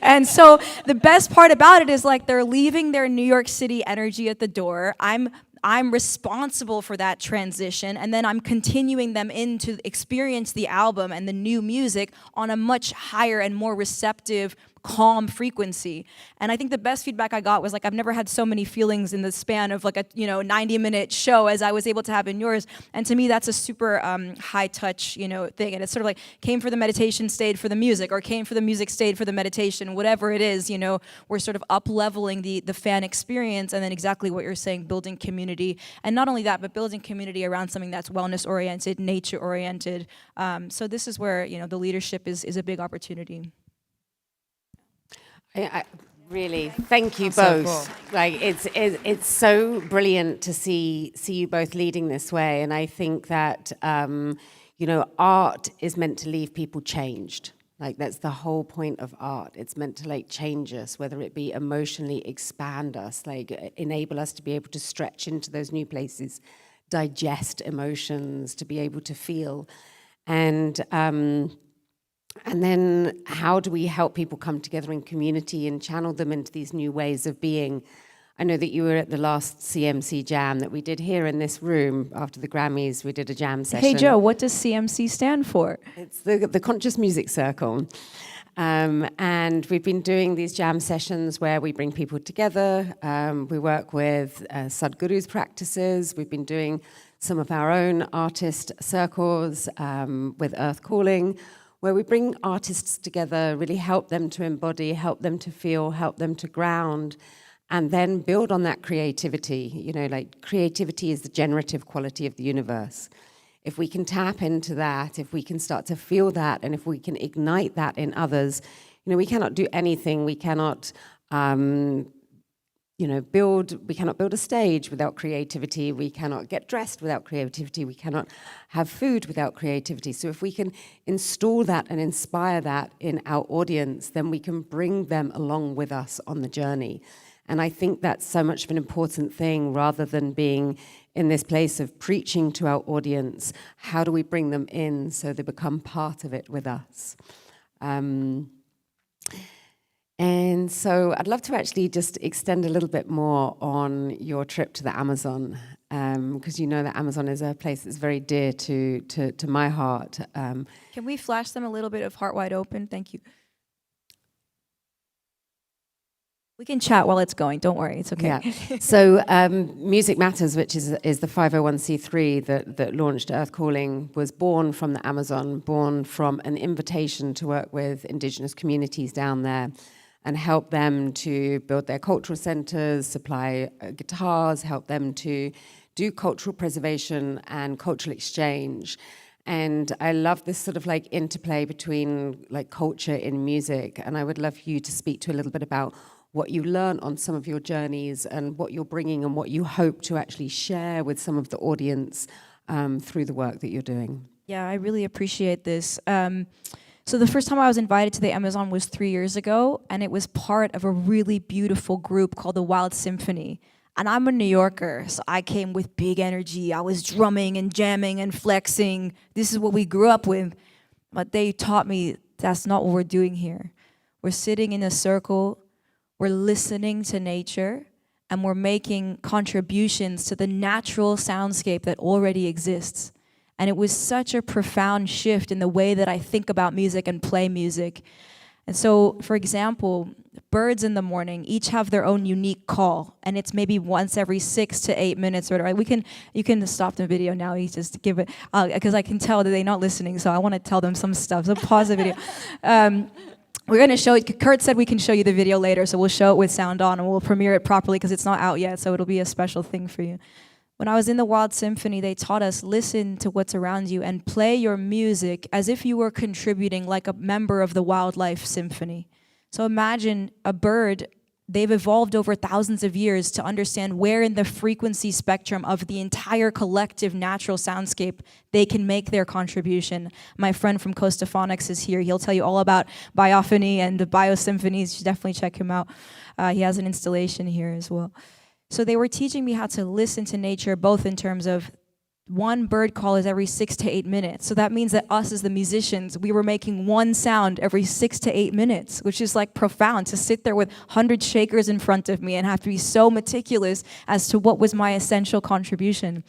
C: And so the best part about it is like they're leaving their New York City energy at the door. I'm responsible for that transition, and then I'm continuing them in to experience the album and the new music on a much higher and more receptive, calm frequency. And I think the best feedback I got was like, I've never had so many feelings in the span of like a 90-minute show as I was able to have in yours. And to me, that's a super high touch thing. And it's sort of like, came for the meditation, stayed for the music, or came for the music, stayed for the meditation. Whatever it is, we're sort of up leveling the fan experience, and then exactly what you're saying, building community. And not only that, but building community around something that's wellness oriented, nature oriented. So this is where the leadership is a big opportunity.
A: I really thank you both. So cool. Like it's so brilliant to see you both leading this way, and I think that art is meant to leave people changed. Like that's the whole point of art. It's meant to like change us, whether it be emotionally expand us, like enable us to be able to stretch into those new places, digest emotions, to be able to feel, and then how do we help people come together in community and channel them into these new ways of being? I know that you were at the last CMC Jam that we did here in this room after the Grammys. We did a jam session.
C: Hey, Joe, what does CMC stand for?
A: It's the Conscious Music Circle. And we've been doing these jam sessions where we bring people together. We work with Sadhguru's practices. We've been doing some of our own artist circles with Earth Calling, where we bring artists together, really help them to embody, help them to feel, help them to ground. and then build on that creativity. You know, like creativity is the generative quality of the universe. If we can tap into that, if we can start to feel that, and if we can ignite that in others, you know, we cannot do anything. We cannot, you know, we cannot build a stage without creativity. We cannot get dressed without creativity. We cannot have food without creativity. So if we can install that and inspire that in our audience, then we can bring them along with us on the journey. And I think that's so much of an important thing, rather than being in this place of preaching to our audience. How do we bring them in so they become part of it with us? And so I'd love to actually just extend a little bit more on your trip to the Amazon, because you know that Amazon is a place that's very dear to my heart.
C: Can we flash them a little bit of Heart Wide Open? Thank you. We can chat while it's going. Don't worry, it's okay.
A: Yeah. So Music Matters, which is the 501c3 that launched Earth Calling, was born from the Amazon, born from an invitation to work with Indigenous communities down there and help them to build their cultural centers, supply guitars, help them to do cultural preservation and cultural exchange. And I love this sort of like interplay between like culture in music. And I would love you to speak to a little bit about what you learned on some of your journeys and what you're bringing and what you hope to actually share with some of the audience through the work that you're doing.
C: Yeah, I really appreciate this. So the first time I was invited to the Amazon was 3 years ago, and it was part of a really beautiful group called the Wild Symphony. And I'm a New Yorker, so I came with big energy. I was drumming and jamming and flexing. This is what we grew up with. But they taught me that's not what we're doing here. We're sitting in a circle, we're listening to nature, and we're making contributions to the natural soundscape that already exists. And it was such a profound shift in the way that I think about music and play music. And so, for example, birds in the morning each have their own unique call, and it's maybe once every 6 to 8 minutes. Or you can stop the video now. You just give it, because I can tell that they're not listening. So I want to tell them some stuff. So pause the video. We're going to show it. Kurt said we can show you the video later, so we'll show it with sound on, and we'll premiere it properly because it's not out yet. So it'll be a special thing for you. When I was in the Wild Symphony, they taught us, listen to what's around you and play your music as if you were contributing like a member of the Wildlife Symphony. So imagine a bird, they've evolved over thousands of years to understand where in the frequency spectrum of the entire collective natural soundscape they can make their contribution. My friend from Costa Phonics is here. He'll tell you all about biophony and the biosymphonies. You should definitely check him out. He has an installation here as well. So they were teaching me how to listen to nature, both in terms of one bird call is every 6 to 8 minutes. So that means that us as the musicians, we were making one sound every 6 to 8 minutes, which is like profound, to sit there with 100 shakers in front of me and have to be so meticulous as to what was my essential contribution.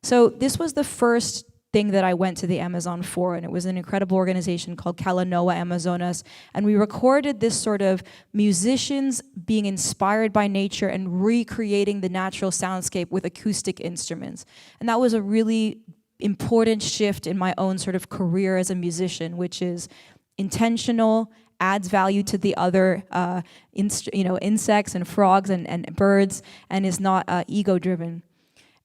C: So this was the first thing that I went to the Amazon for, and it was an incredible organization called Kalanoa Amazonas, and we recorded this sort of musicians being inspired by nature and recreating the natural soundscape with acoustic instruments. And that was a really important shift in my own sort of career as a musician, which is intentional, adds value to the other insects and frogs and birds, and is not ego-driven.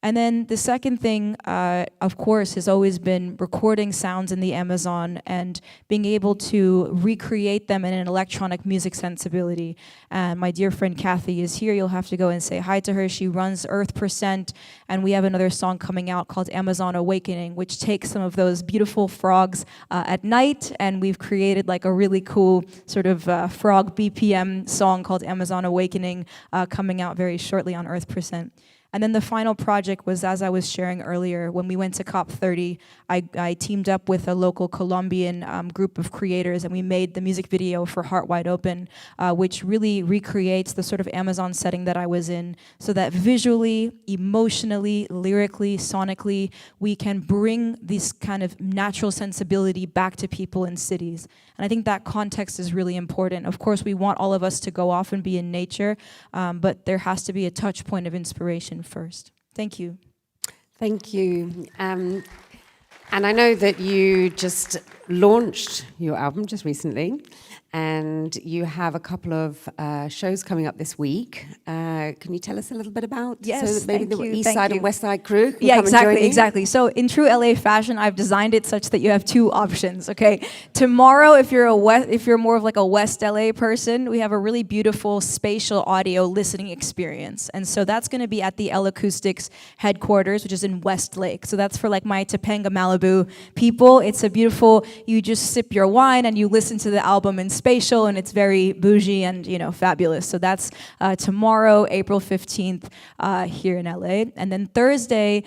C: And then the second thing, of course, has always been recording sounds in the Amazon and being able to recreate them in an electronic music sensibility. And my dear friend Kathy is here. You'll have to go and say hi to her. She runs Earth Percent, and we have another song coming out called Amazon Awakening, which takes some of those beautiful frogs at night, and we've created like a really cool sort of frog BPM song called Amazon Awakening coming out very shortly on Earth Percent. And then the final project was, as I was sharing earlier, when we went to COP30, I teamed up with a local Colombian group of creators, and we made the music video for Heart Wide Open, which really recreates the sort of Amazon setting that I was in, so that visually, emotionally, lyrically, sonically, we can bring this kind of natural sensibility back to people in cities. And I think that context is really important. Of course, we want all of us to go off and be in nature, but there has to be a touch point of inspiration first. Thank you.
A: Thank you. And I know that you just launched your album just recently, And you have a couple of shows coming up this week. Can you tell us a little bit about?
C: Yes,
A: so that maybe
C: thank
A: the
C: you,
A: East
C: thank
A: Side
C: you.
A: and West Side crew can
C: Yeah,
A: come and join you?
C: exactly. So in true LA fashion, I've designed it such that you have two options. Okay, tomorrow, if you're more of like a West LA person, we have a really beautiful spatial audio listening experience, and so that's going to be at the L Acoustics headquarters, which is in Westlake. So that's for like my Topanga, Malibu people. It's a beautiful. You just sip your wine and you listen to the album in spatial, and it's very bougie and fabulous. So that's tomorrow, April 15th, here in LA. And then Thursday,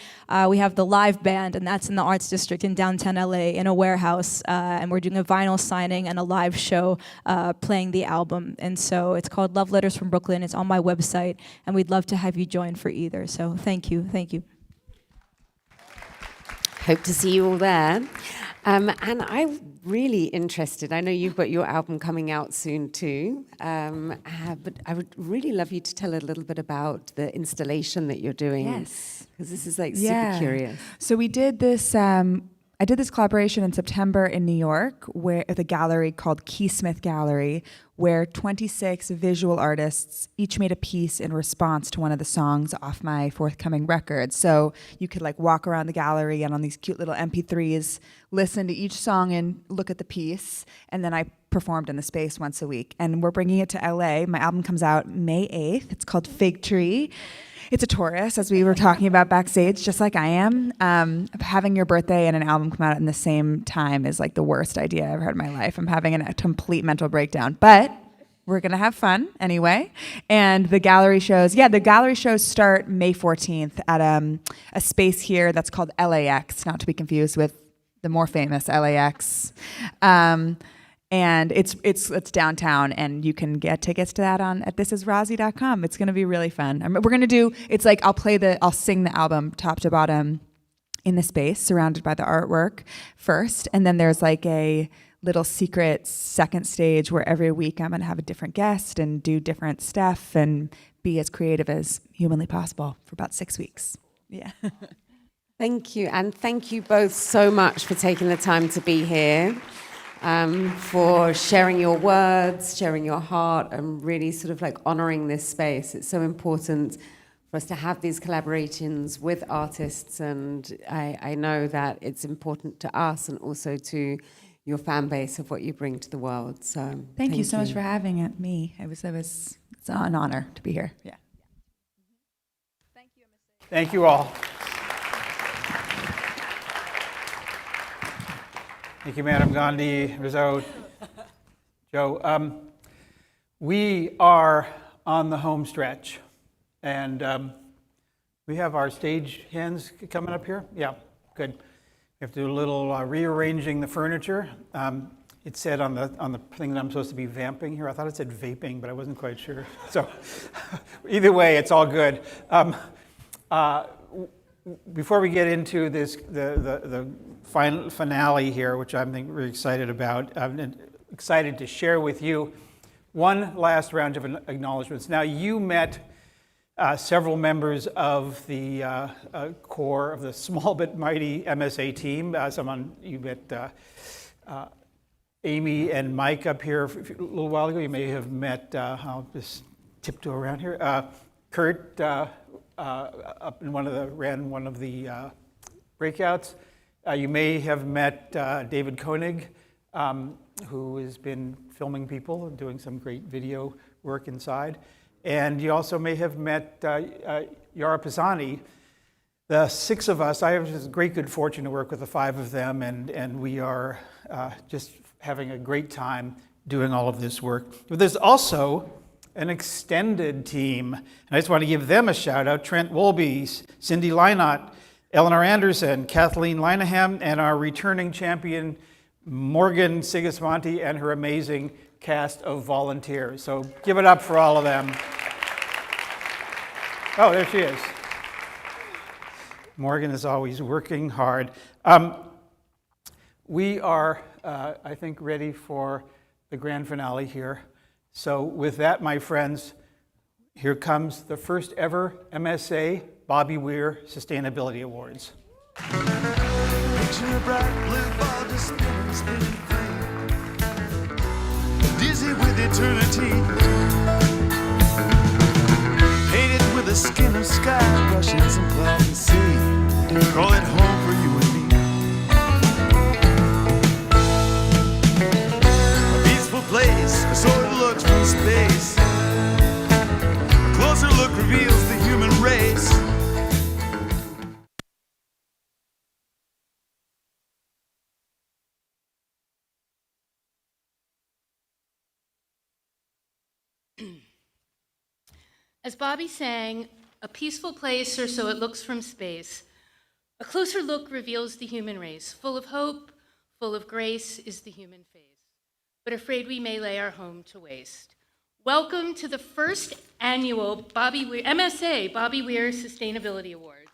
C: we have the live band, and that's in the Arts District in downtown LA in a warehouse. And we're doing a vinyl signing and a live show playing the album. And so it's called Love Letters from Brooklyn. It's on my website, and we'd love to have you join for either. So thank you.
A: Hope to see you all there. And I'm really interested, I know you've got your album coming out soon too, but I would really love you to tell a little bit about the installation that you're doing.
E: Yes.
A: Because this is like super curious.
E: So we did this, I did this collaboration in September in New York with a gallery called Keysmith Gallery, where 26 visual artists each made a piece in response to one of the songs off my forthcoming record. So you could like walk around the gallery and on these cute little MP3s, listen to each song and look at the piece. And then I performed in the space once a week. And we're bringing it to LA. My album comes out May 8th. It's called Fig Tree. It's a Taurus, as we were talking about backstage, just like I am. Having your birthday and an album come out in the same time is like the worst idea I've ever had in my life. I'm having a complete mental breakdown. But we're going to have fun anyway. And the gallery shows start May 14th at a space here that's called LAX, not to be confused with the more famous LAX. And it's downtown, and you can get tickets to that at thisisrozzy.com. It's going to be really fun. We're going to do, it's like I'll sing the album top to bottom in the space, surrounded by the artwork first, and then there's like a little secret second stage where every week I'm going to have a different guest and do different stuff and be as creative as humanly possible for about 6 weeks. Yeah.
A: Thank you, and thank you both so much for taking the time to be here. For sharing your words, sharing your heart, and really sort of like honoring this space. It's so important for us to have these collaborations with artists, and I know that it's important to us and also to your fan base of what you bring to the world. So
E: thank you so much for having me. It's an honor to be here. Yeah.
D: Thank you all. Thank you, Madam Gandhi, Rizzo, Joe. We are on the home stretch, and we have our stage hands coming up here. Yeah, good. We have to do a little rearranging the furniture. It said on the thing that I'm supposed to be vamping here. I thought it said vaping, but I wasn't quite sure. So either way, it's all good. Before we get into this, the final finale here, which I'm really excited about, I'm excited to share with you one last round of acknowledgments. Now, you met several members of the core of the small but mighty MSA team. You met Amy and Mike up here a little while ago. You may have met, I'll just tiptoe around here, Kurt, up in ran one of the breakouts. You may have met David Koenig, who has been filming people and doing some great video work inside. And you also may have met Yara Pisani. The 6 of us, I have this great good fortune to work with the 5 of them, and we are just having a great time doing all of this work. But there's also an extended team. And I just want to give them a shout out. Trent Wolby, Cindy Lynott, Eleanor Anderson, Kathleen Lineham, and our returning champion, Morgan Sigismonti, and her amazing cast of volunteers. So give it up for all of them. Oh, there she is. Morgan is always working hard. We are, I think, ready for the grand finale here. So with that, my friends, here comes the first ever MSA Bobby Weir Sustainability Awards.
G: Picture a bright blue ball just spinning free. dizzy with eternity. Painted with the skin of sky, brushes and clouds and sea. Call it home for you and me. A peaceful place, so it looks from space. A closer look reveals the human race.
F: As Bobby sang, a peaceful place, or so it looks from space, a closer look reveals the human race. Full of hope, full of grace is the human face, but afraid we may lay our home to waste. Welcome to the first annual MSA Bobby Weir Sustainability Awards.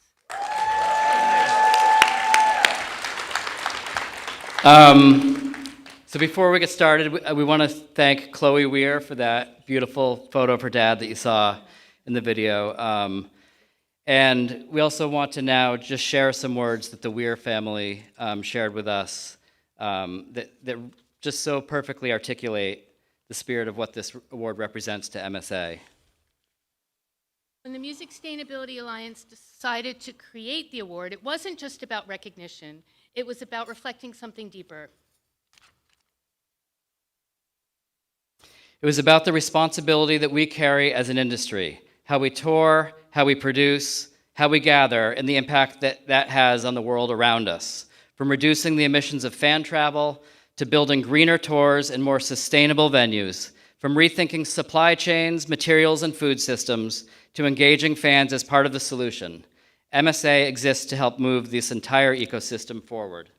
S: So before we get started, we want to thank Chloe Weir for that beautiful photo of her dad that you saw in the video. And we also want to now just share some words that the Weir family shared with us that just so perfectly articulate the spirit of what this award represents to MSA.
F: When the Music Sustainability Alliance decided to create the award, it wasn't just about recognition, it was about reflecting something deeper.
S: It was about the responsibility that we carry as an industry, how we tour, how we produce, how we gather, and the impact that that has on the world around us. From reducing the emissions of fan travel, to building greener tours and more sustainable venues, from rethinking supply chains, materials, and food systems, to engaging fans as part of the solution. MSA exists to help move this entire ecosystem forward.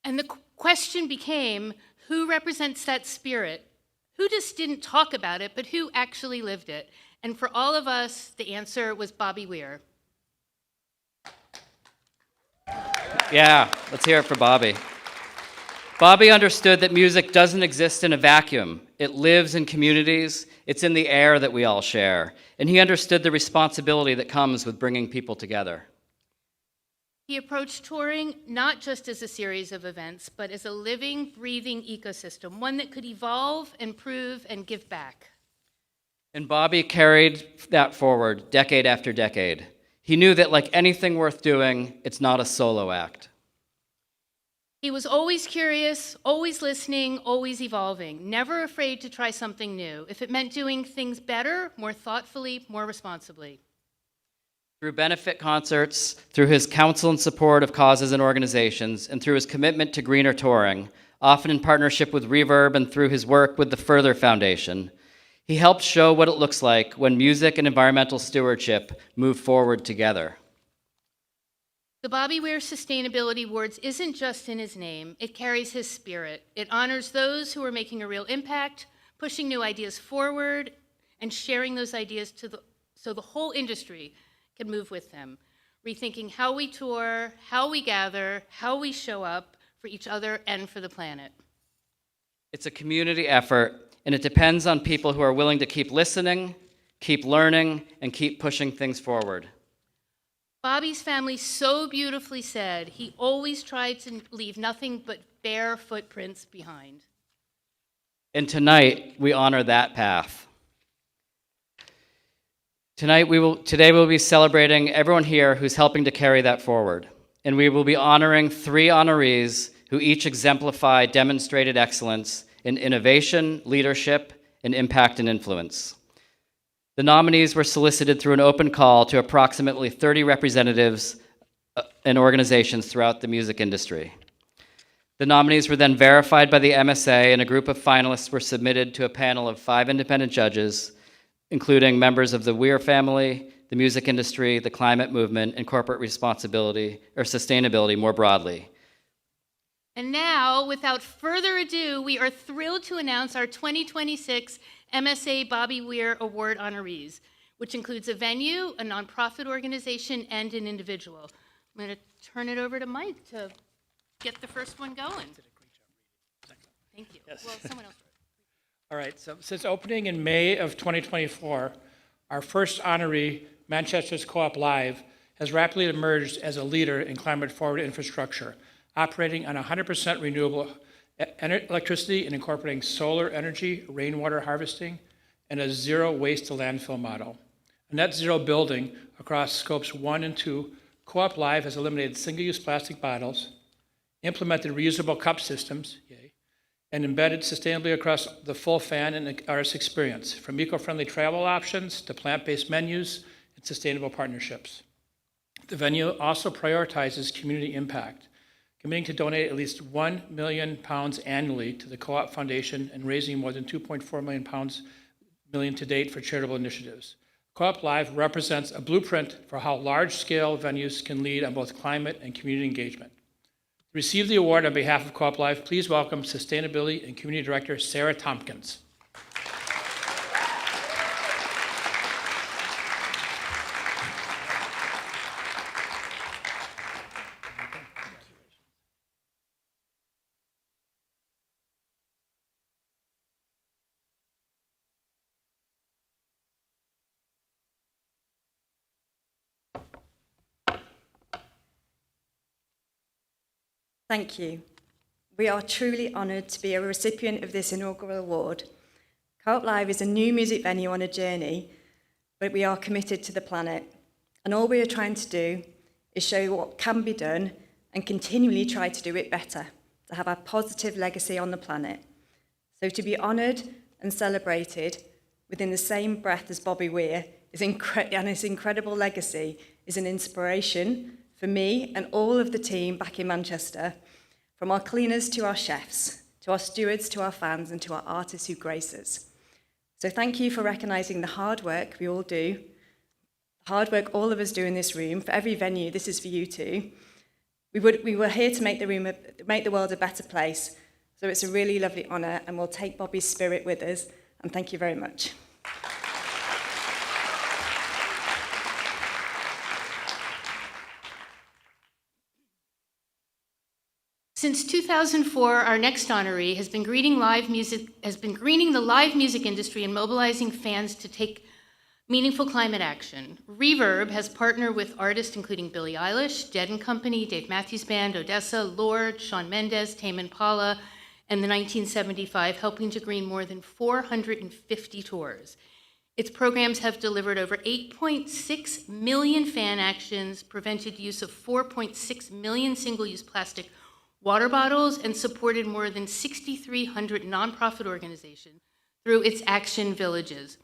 F: And the question became, who represents that spirit? Who just didn't talk about it, but who actually lived it? And for all of us, the answer was Bobby Weir.
S: Yeah, let's hear it for Bobby. Bobby understood that music doesn't exist in a vacuum. It lives in communities. It's in the air that we all share. And he understood the responsibility that comes with bringing people together.
F: He approached touring not just as a series of events, but as a living, breathing ecosystem, one that could evolve, improve, and give back.
S: And Bobby carried that forward decade after decade. He knew that like anything worth doing, it's not a solo act.
F: He was always curious, always listening, always evolving, never afraid to try something new, if it meant doing things better, more thoughtfully, more responsibly.
S: Through benefit concerts, through his counsel and support of causes and organizations, and through his commitment to greener touring, often in partnership with Reverb and through his work with the Further Foundation, he helped show what it looks like when music and environmental stewardship move forward together.
F: The Bobby Weir Sustainability Awards isn't just in his name, it carries his spirit. It honors those who are making a real impact, pushing new ideas forward, and sharing those ideas so the whole industry can move with them, rethinking how we tour, how we gather, how we show up for each other and for the planet.
S: It's a community effort, and it depends on people who are willing to keep listening, keep learning, and keep pushing things forward.
F: Bobby's family so beautifully said he always tried to leave nothing but bare footprints behind.
S: And tonight, we honor that path. Today we'll be celebrating everyone here who's helping to carry that forward. And we will be honoring 3 honorees who each exemplify demonstrated excellence in innovation, leadership, and impact and influence. The nominees were solicited through an open call to approximately 30 representatives and organizations throughout the music industry. The nominees were then verified by the MSA, and a group of finalists were submitted to a panel of 5 independent judges, including members of the Weir family, the music industry, the climate movement, and corporate responsibility or sustainability more broadly.
F: And now, without further ado, we are thrilled to announce our 2026 MSA Bobby Weir Award honorees, which includes a venue, a nonprofit organization, and an individual. I'm going to turn it over to Mike to get the first one going. Thank you.
U: Yes.
F: Well, someone else.
U: All right, so since opening in May of 2024, our first honoree, Manchester's Co-op Live, has rapidly emerged as a leader in climate-forward infrastructure, operating on 100% renewable electricity and incorporating solar energy, rainwater harvesting, and a zero waste to landfill model. A net zero building across scopes 1 and 2, Co-op Live has eliminated single-use plastic bottles, implemented reusable cup systems, yay, and embedded sustainably across the full fan and artist experience, from eco-friendly travel options to plant-based menus and sustainable partnerships. The venue also prioritizes community impact, committing to donate at least £1 million annually to the Co-op Foundation and raising more than £2.4 million to date for charitable initiatives. Co-op Live represents a blueprint for how large-scale venues can lead on both climate and community engagement. To receive the award on behalf of Co-op Live, please welcome Sustainability and Community Director Sarah Tompkins.
I: Thank you. We are truly honoured to be a recipient of this inaugural award. Co-op Live is a new music venue on a journey, but we are committed to the planet. And all we are trying to do is show what can be done and continually try to do it better, to have a positive legacy on the planet. So to be honoured and celebrated within the same breath as Bobby Weir and his incredible legacy is an inspiration for me and all of the team back in Manchester, from our cleaners to our chefs, to our stewards, to our fans, and to our artists who grace us. So thank you for recognising the hard work we all do, the hard work all of us do in this room. For every venue, this is for you too. We were here to make the world a better place. So it's a really lovely honour, and we'll take Bobby's spirit with us. And thank you very much.
F: Since 2004, our next honoree has been greening the live music industry and mobilizing fans to take meaningful climate action. Reverb has partnered with artists including Billie Eilish, Dead & Company, Dave Matthews Band, Odessa, Lorde, Shawn Mendes, Tame Impala, and the 1975, helping to green more than 450 tours. Its programs have delivered over 8.6 million fan actions, prevented use of 4.6 million single-use plastic water bottles, and supported more than 6,300 nonprofit organizations through its action villages.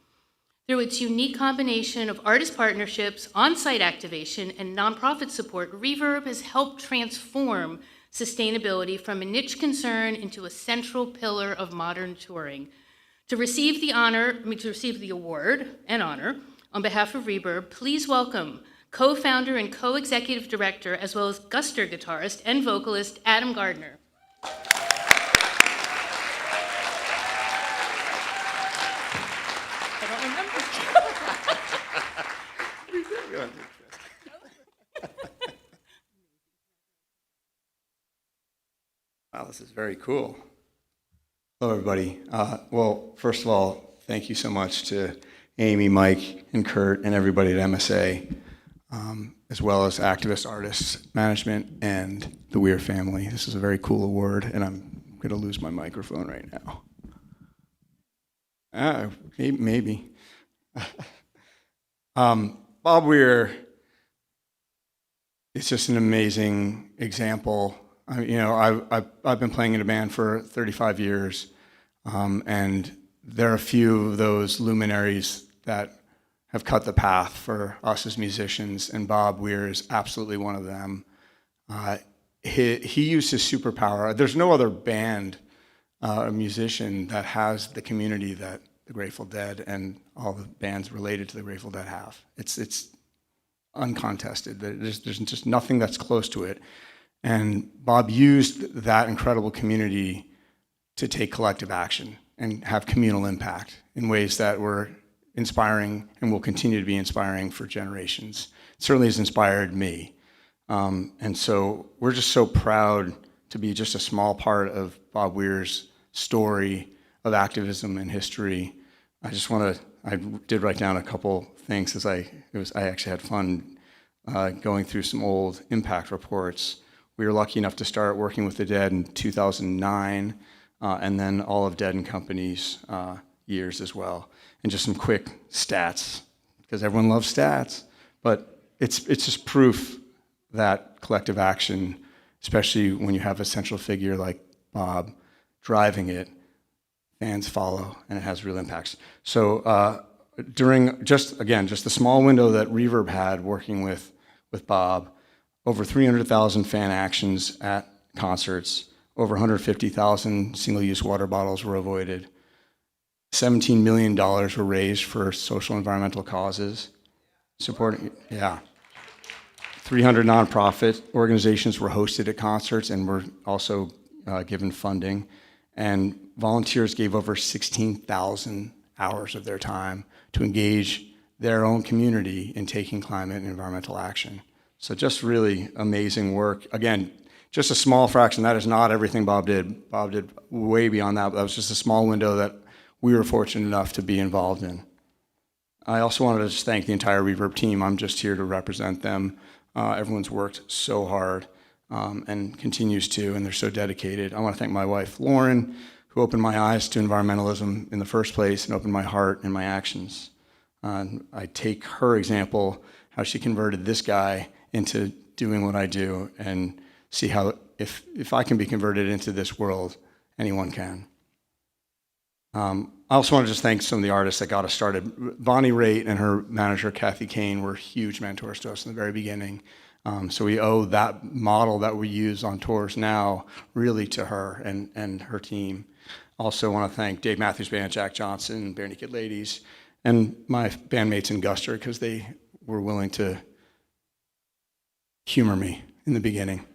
F: Through its unique combination of artist partnerships, on-site activation, and nonprofit support, Reverb has helped transform sustainability from a niche concern into a central pillar of modern touring. To receive the award and honor on behalf of Reverb, please welcome co-founder and co-executive director, as well as guster guitarist and vocalist, Adam Gardner. I don't remember.
J: Wow, this is very cool. Hello, everybody. Well, first of all, thank you so much to Amy, Mike, and Kurt, and everybody at MSA. As well as activist artists, management, and the Weir family. This is a very cool award, and I'm going to lose my microphone right now. Maybe. Bob Weir is just an amazing example. I've been playing in a band for 35 years, and there are a few of those luminaries that have cut the path for us as musicians, and Bob Weir is absolutely one of them. He used his superpower. There's no other band or musician that has the community that the Grateful Dead and all the bands related to the Grateful Dead have. It's uncontested. There's just nothing that's close to it. And Bob used that incredible community to take collective action and have communal impact in ways that were inspiring and will continue to be inspiring for generations. It certainly has inspired me. And so we're just so proud to be just a small part of Bob Weir's story of activism and history. I did write down a couple things because I actually had fun going through some old impact reports. We were lucky enough to start working with the Dead in 2009, and then all of Dead and Company's years as well. And just some quick stats, because everyone loves stats, but it's just proof that collective action, especially when you have a central figure like Bob driving it, fans follow, and it has real impacts. So during just the small window that Reverb had working with Bob, over 300,000 fan actions at concerts, over 150,000 single-use water bottles were avoided, $17 million were raised for social environmental causes, supporting, 300 nonprofit organizations were hosted at concerts and were also given funding, and volunteers gave over 16,000 hours of their time to engage their own community in taking climate and environmental action. So just really amazing work. Again, just a small fraction. That is not everything Bob did. Bob did way beyond that, but that was just a small window that we were fortunate enough to be involved in. I also wanted to just thank the entire Reverb team. I'm just here to represent them. Everyone's worked so hard and continues to, and they're so dedicated. I want to thank my wife, Lauren, who opened my eyes to environmentalism in the first place and opened my heart and my actions. I take her example, how she converted this guy into doing what I do, and see how if I can be converted into this world, anyone can. I also want to just thank some of the artists that got us started. Bonnie Raitt and her manager, Kathy Kane, were huge mentors to us in the very beginning. So we owe that model that we use on tours now really to her and her team. Also want to thank Dave Matthews Band, Jack Johnson, Bare Naked Ladies, and my bandmates in Guster, because they were willing to humor me in the beginning.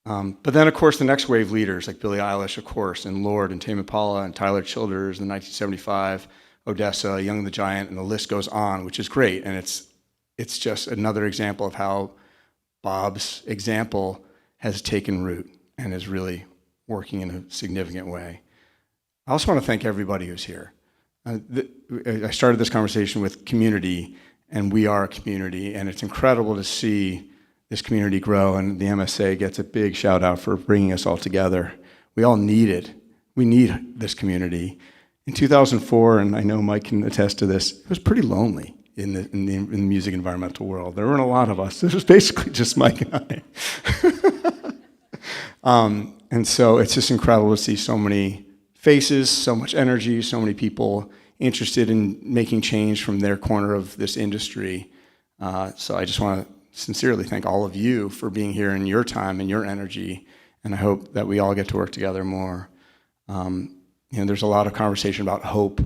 J: But then, of course, the next wave leaders, like Billie Eilish, of course, and Lorde, and Tame Impala, and Tyler Childers, and 1975, Odessa, Young the Giant, and the list goes on, which is great. And it's just another example of how Bob's example has taken root and is really working in a significant way. I also want to thank everybody who's here. I started this conversation with community, and we are a community, and it's incredible to see this community grow, and the MSA gets a big shout out for bringing us all together. We all need it. We need this community. In 2004, and I know Mike can attest to this, it was pretty lonely in the music environmental world. There weren't a lot of us. This was basically just Mike and I. And so it's just incredible to see so many faces, so much energy, so many people interested in making change from their corner of this industry. So I just want to sincerely thank all of you for being here in your time and your energy, and I hope that we all get to work together more. There's a lot of conversation about hope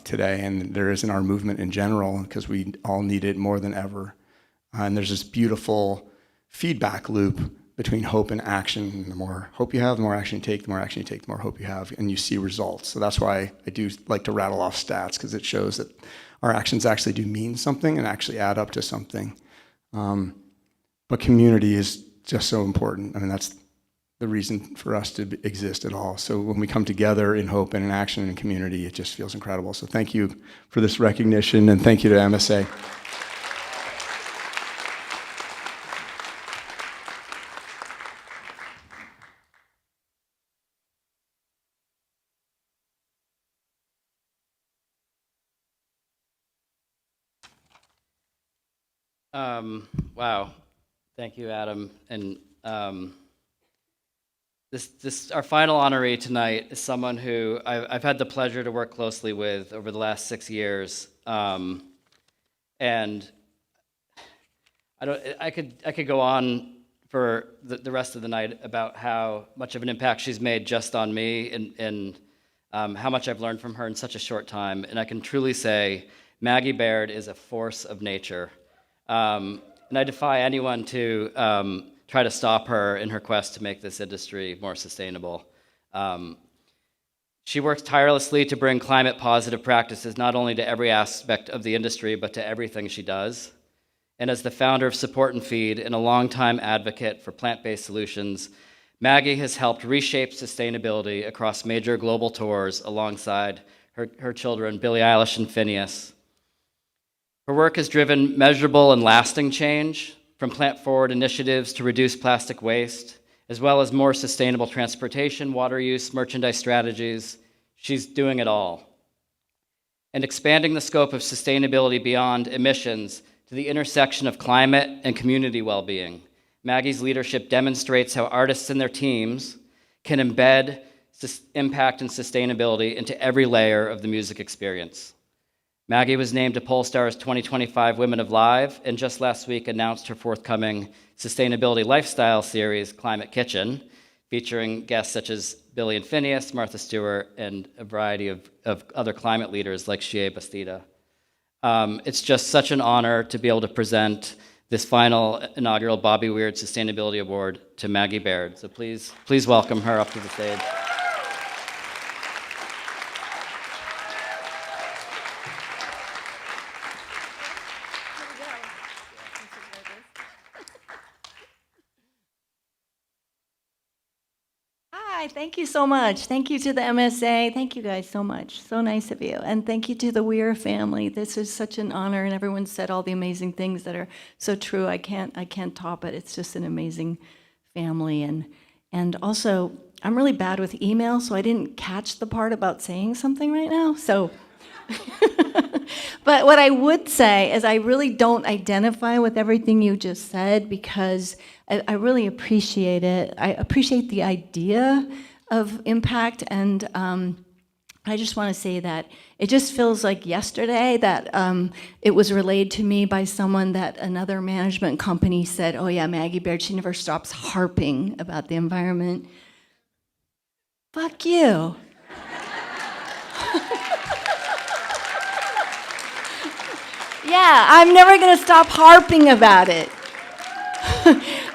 J: today, and there is in our movement in general, because we all need it more than ever. And there's this beautiful feedback loop between hope and action. The more hope you have, the more action you take, the more action you take, the more hope you have, and you see results. So that's why I do like to rattle off stats, because it shows that our actions actually do mean something and actually add up to something. But community is just so important. I mean, that's the reason for us to exist at all. So when we come together in hope and in action and in community, it just feels incredible. So thank you for this recognition, and thank you to MSA.
S: Wow, thank you, Adam. And this our final honoree tonight is someone who I've had the pleasure to work closely with over the last 6 years, and I could go on for the rest of the night about how much of an impact she's made just on me, and how much I've learned from her in such a short time. And I can truly say Maggie Baird is a force of nature. And I defy anyone to try to stop her in her quest to make this industry more sustainable. She works tirelessly to bring climate-positive practices not only to every aspect of the industry, but to everything she does. And as the founder of Support and Feed and a longtime advocate for plant-based solutions, Maggie has helped reshape sustainability across major global tours alongside her children, Billie Eilish and Phineas. Her work has driven measurable and lasting change, from plant-forward initiatives to reduce plastic waste, as well as more sustainable transportation, water use, merchandise strategies. She's doing it all. And expanding the scope of sustainability beyond emissions to the intersection of climate and community well-being. Maggie's leadership demonstrates how artists and their teams can embed impact and sustainability into every layer of the music experience. Maggie was named to Polestar's 2025 Women of Live, and just last week announced her forthcoming sustainability lifestyle series, Climate Kitchen, featuring guests such as Billy and Phineas, Martha Stewart, and a variety of other climate leaders like Shea Bastida. It's just such an honor to be able to present this final inaugural Bobby Weird Sustainability Award to Maggie Baird. So please welcome her up to the stage.
V: Hi, thank you so much. Thank you to the MSA. Thank you guys so much. So nice of you. And thank you to the Weir family. This is such an honor, and everyone said all the amazing things that are so true. I can't top it. It's just an amazing family. And also, I'm really bad with email, so I didn't catch the part about saying something right now. So but what I would say is I really don't identify with everything you just said, because I really appreciate it. I appreciate the idea of impact, and I just want to say that it just feels like yesterday that it was relayed to me by someone that another management company said, oh yeah, Maggie Baird, she never stops harping about the environment. Fuck you. Yeah, I'm never going to stop harping about it.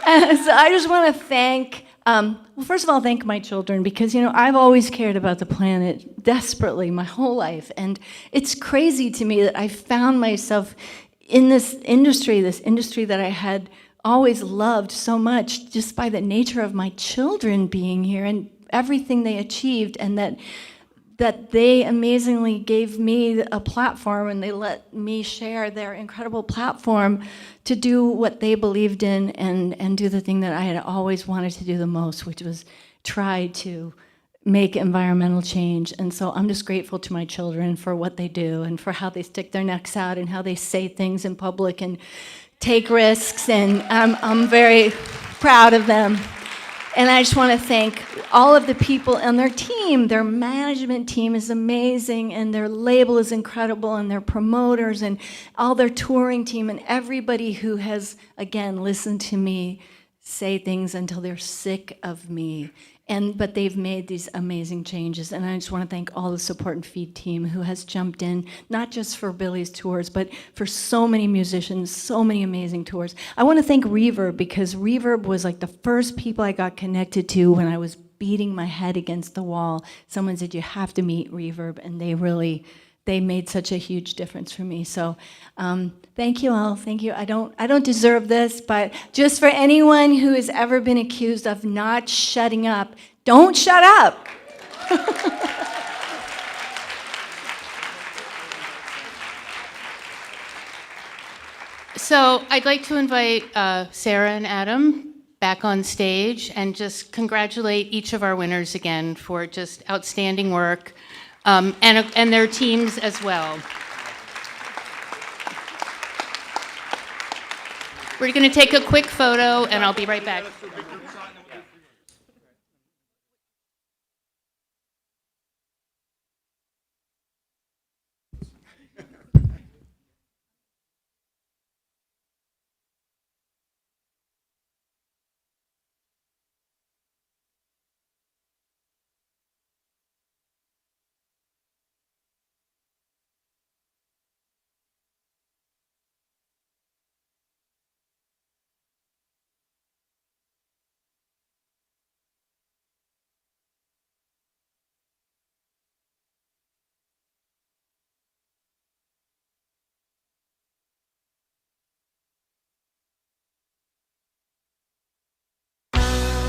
V: And so I just want to thank, well, first of all, thank my children, because, I've always cared about the planet desperately my whole life. And it's crazy to me that I found myself in this industry that I had always loved so much just by the nature of my children being here and everything they achieved, and that they amazingly gave me a platform, and they let me share their incredible platform to do what they believed in and do the thing that I had always wanted to do the most, which was try to make environmental change. And so I'm just grateful to my children for what they do and for how they stick their necks out and how they say things in public and take risks, and I'm very proud of them. And I just want to thank all of the people and their team. Their management team is amazing, and their label is incredible, and their promoters, and all their touring team, and everybody who has, again, listened to me say things until they're sick of me. But they've made these amazing changes, and I just want to thank all the support and feed team who has jumped in, not just for Billy's tours, but for so many musicians, so many amazing tours. I want to thank Reverb, because Reverb was like the first people I got connected to when I was beating my head against the wall. Someone said, you have to meet Reverb, and they made such a huge difference for me. So thank you all, thank you. I don't deserve this, but just for anyone who has ever been accused of not shutting up, don't shut up.
F: So I'd like to invite Sarah and Adam back on stage and just congratulate each of our winners again for just outstanding work. And their teams as well. We're going to take a quick photo, and I'll be right back.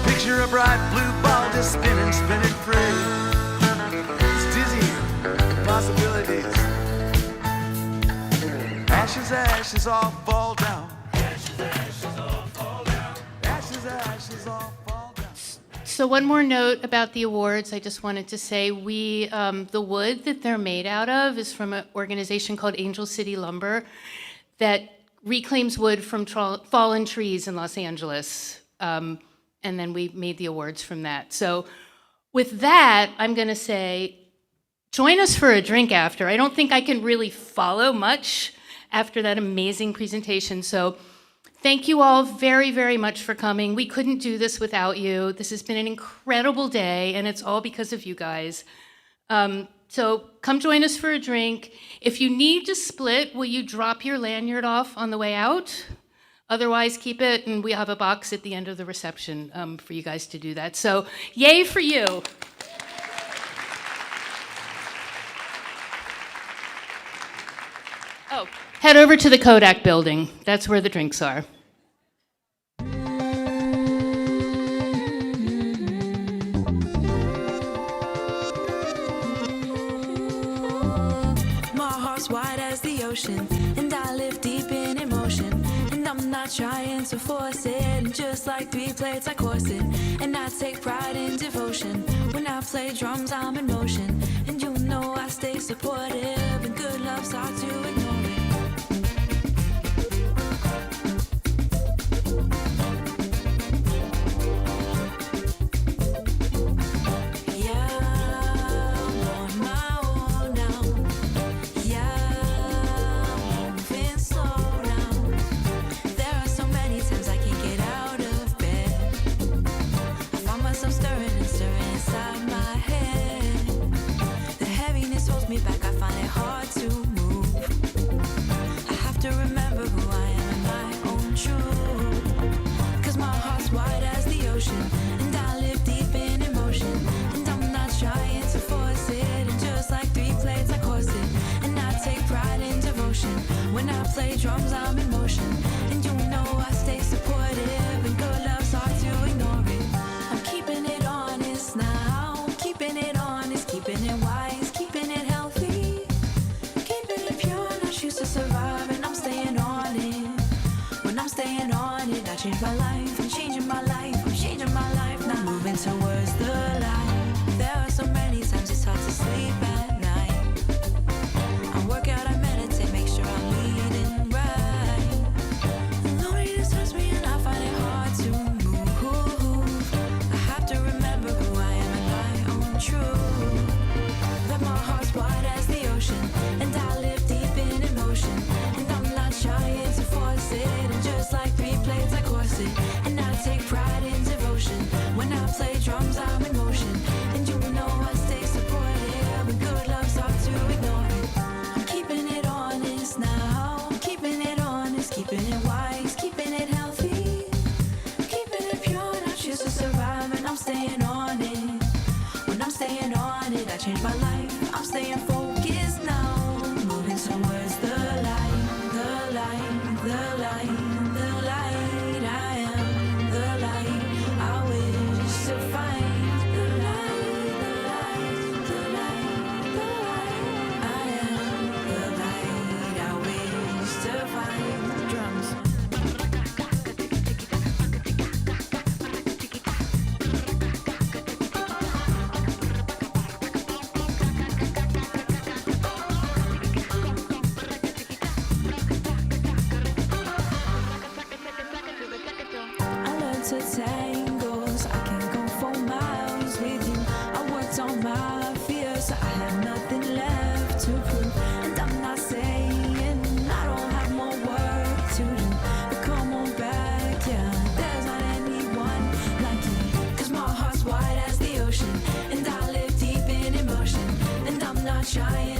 G: Picture a bright blue ball just spinning free. It's dizzy, possibilities. Ashes, ashes all fall down. Ashes, ashes all
F: So one more note about the awards. I just wanted to say the wood that they're made out of is from an organization called Angel City Lumber that reclaims wood from fallen trees in Los Angeles. And then we made the awards from that. So with that, I'm going to say, join us for a drink after. I don't think I can really follow much after that amazing presentation. So thank you all very, very much for coming. We couldn't do this without you. This has been an incredible day, and it's all because of you guys. So come join us for a drink. If you need to split, will you drop your lanyard off on the way out? Otherwise, keep it, and we have a box at the end of the reception for you guys to do that. So yay for you. Oh, head over to the Kodak building. That's where the drinks are.
H: Wide as the ocean, and I live deep in emotion, and I'm not trying to force it, and just like 3 plates I course it, and I take pride in devotion. When I play drums I'm in motion, and you know I stay supportive, and good love's hard to ignore it. When I play drums, I'm in motion, and you know I stay supportive, and good love's hard to ignore it. I'm keeping it honest now, keeping it honest, keeping it wise, keeping it healthy, keeping it pure, not choose to survive, and I'm staying on it. When I'm staying on it, I change my life, I'm changing my life, I'm changing my life, now moving towards the light. There are so many times it's hard to sleep at night. I work out, I meditate, make sure I'm leading right. Loneliness hurts me and I find it hard to move. I have to remember who I am and my own truth. That my heart's wide as the ocean, and I live deep in emotion, and I'm not trying to force it, and just like 3 plates I course it, and I take pride in devotion. When I play drums I'm in motion, and you know I stay supportive, and good love's hard to ignore it. I'm keeping it honest now, I'm keeping it honest, keeping it wise, keeping it healthy, keeping it pure, not choose to survive, and I'm staying on it. When I'm staying on it, I change my life, I'm staying focused now, moving towards the light, the light, the light, the light. I am the light, I wish to find the light, the light, the light, the light. I am the light, I wish to find drums. I learned to tango, so I can go for miles with you. I worked on my fears, so I have nothing left to prove. And I'm not saying I don't have more work to do, but come on back, yeah. There's not anyone like you, 'cause my heart's wide as the ocean, and I live deep in emotion, and I'm not trying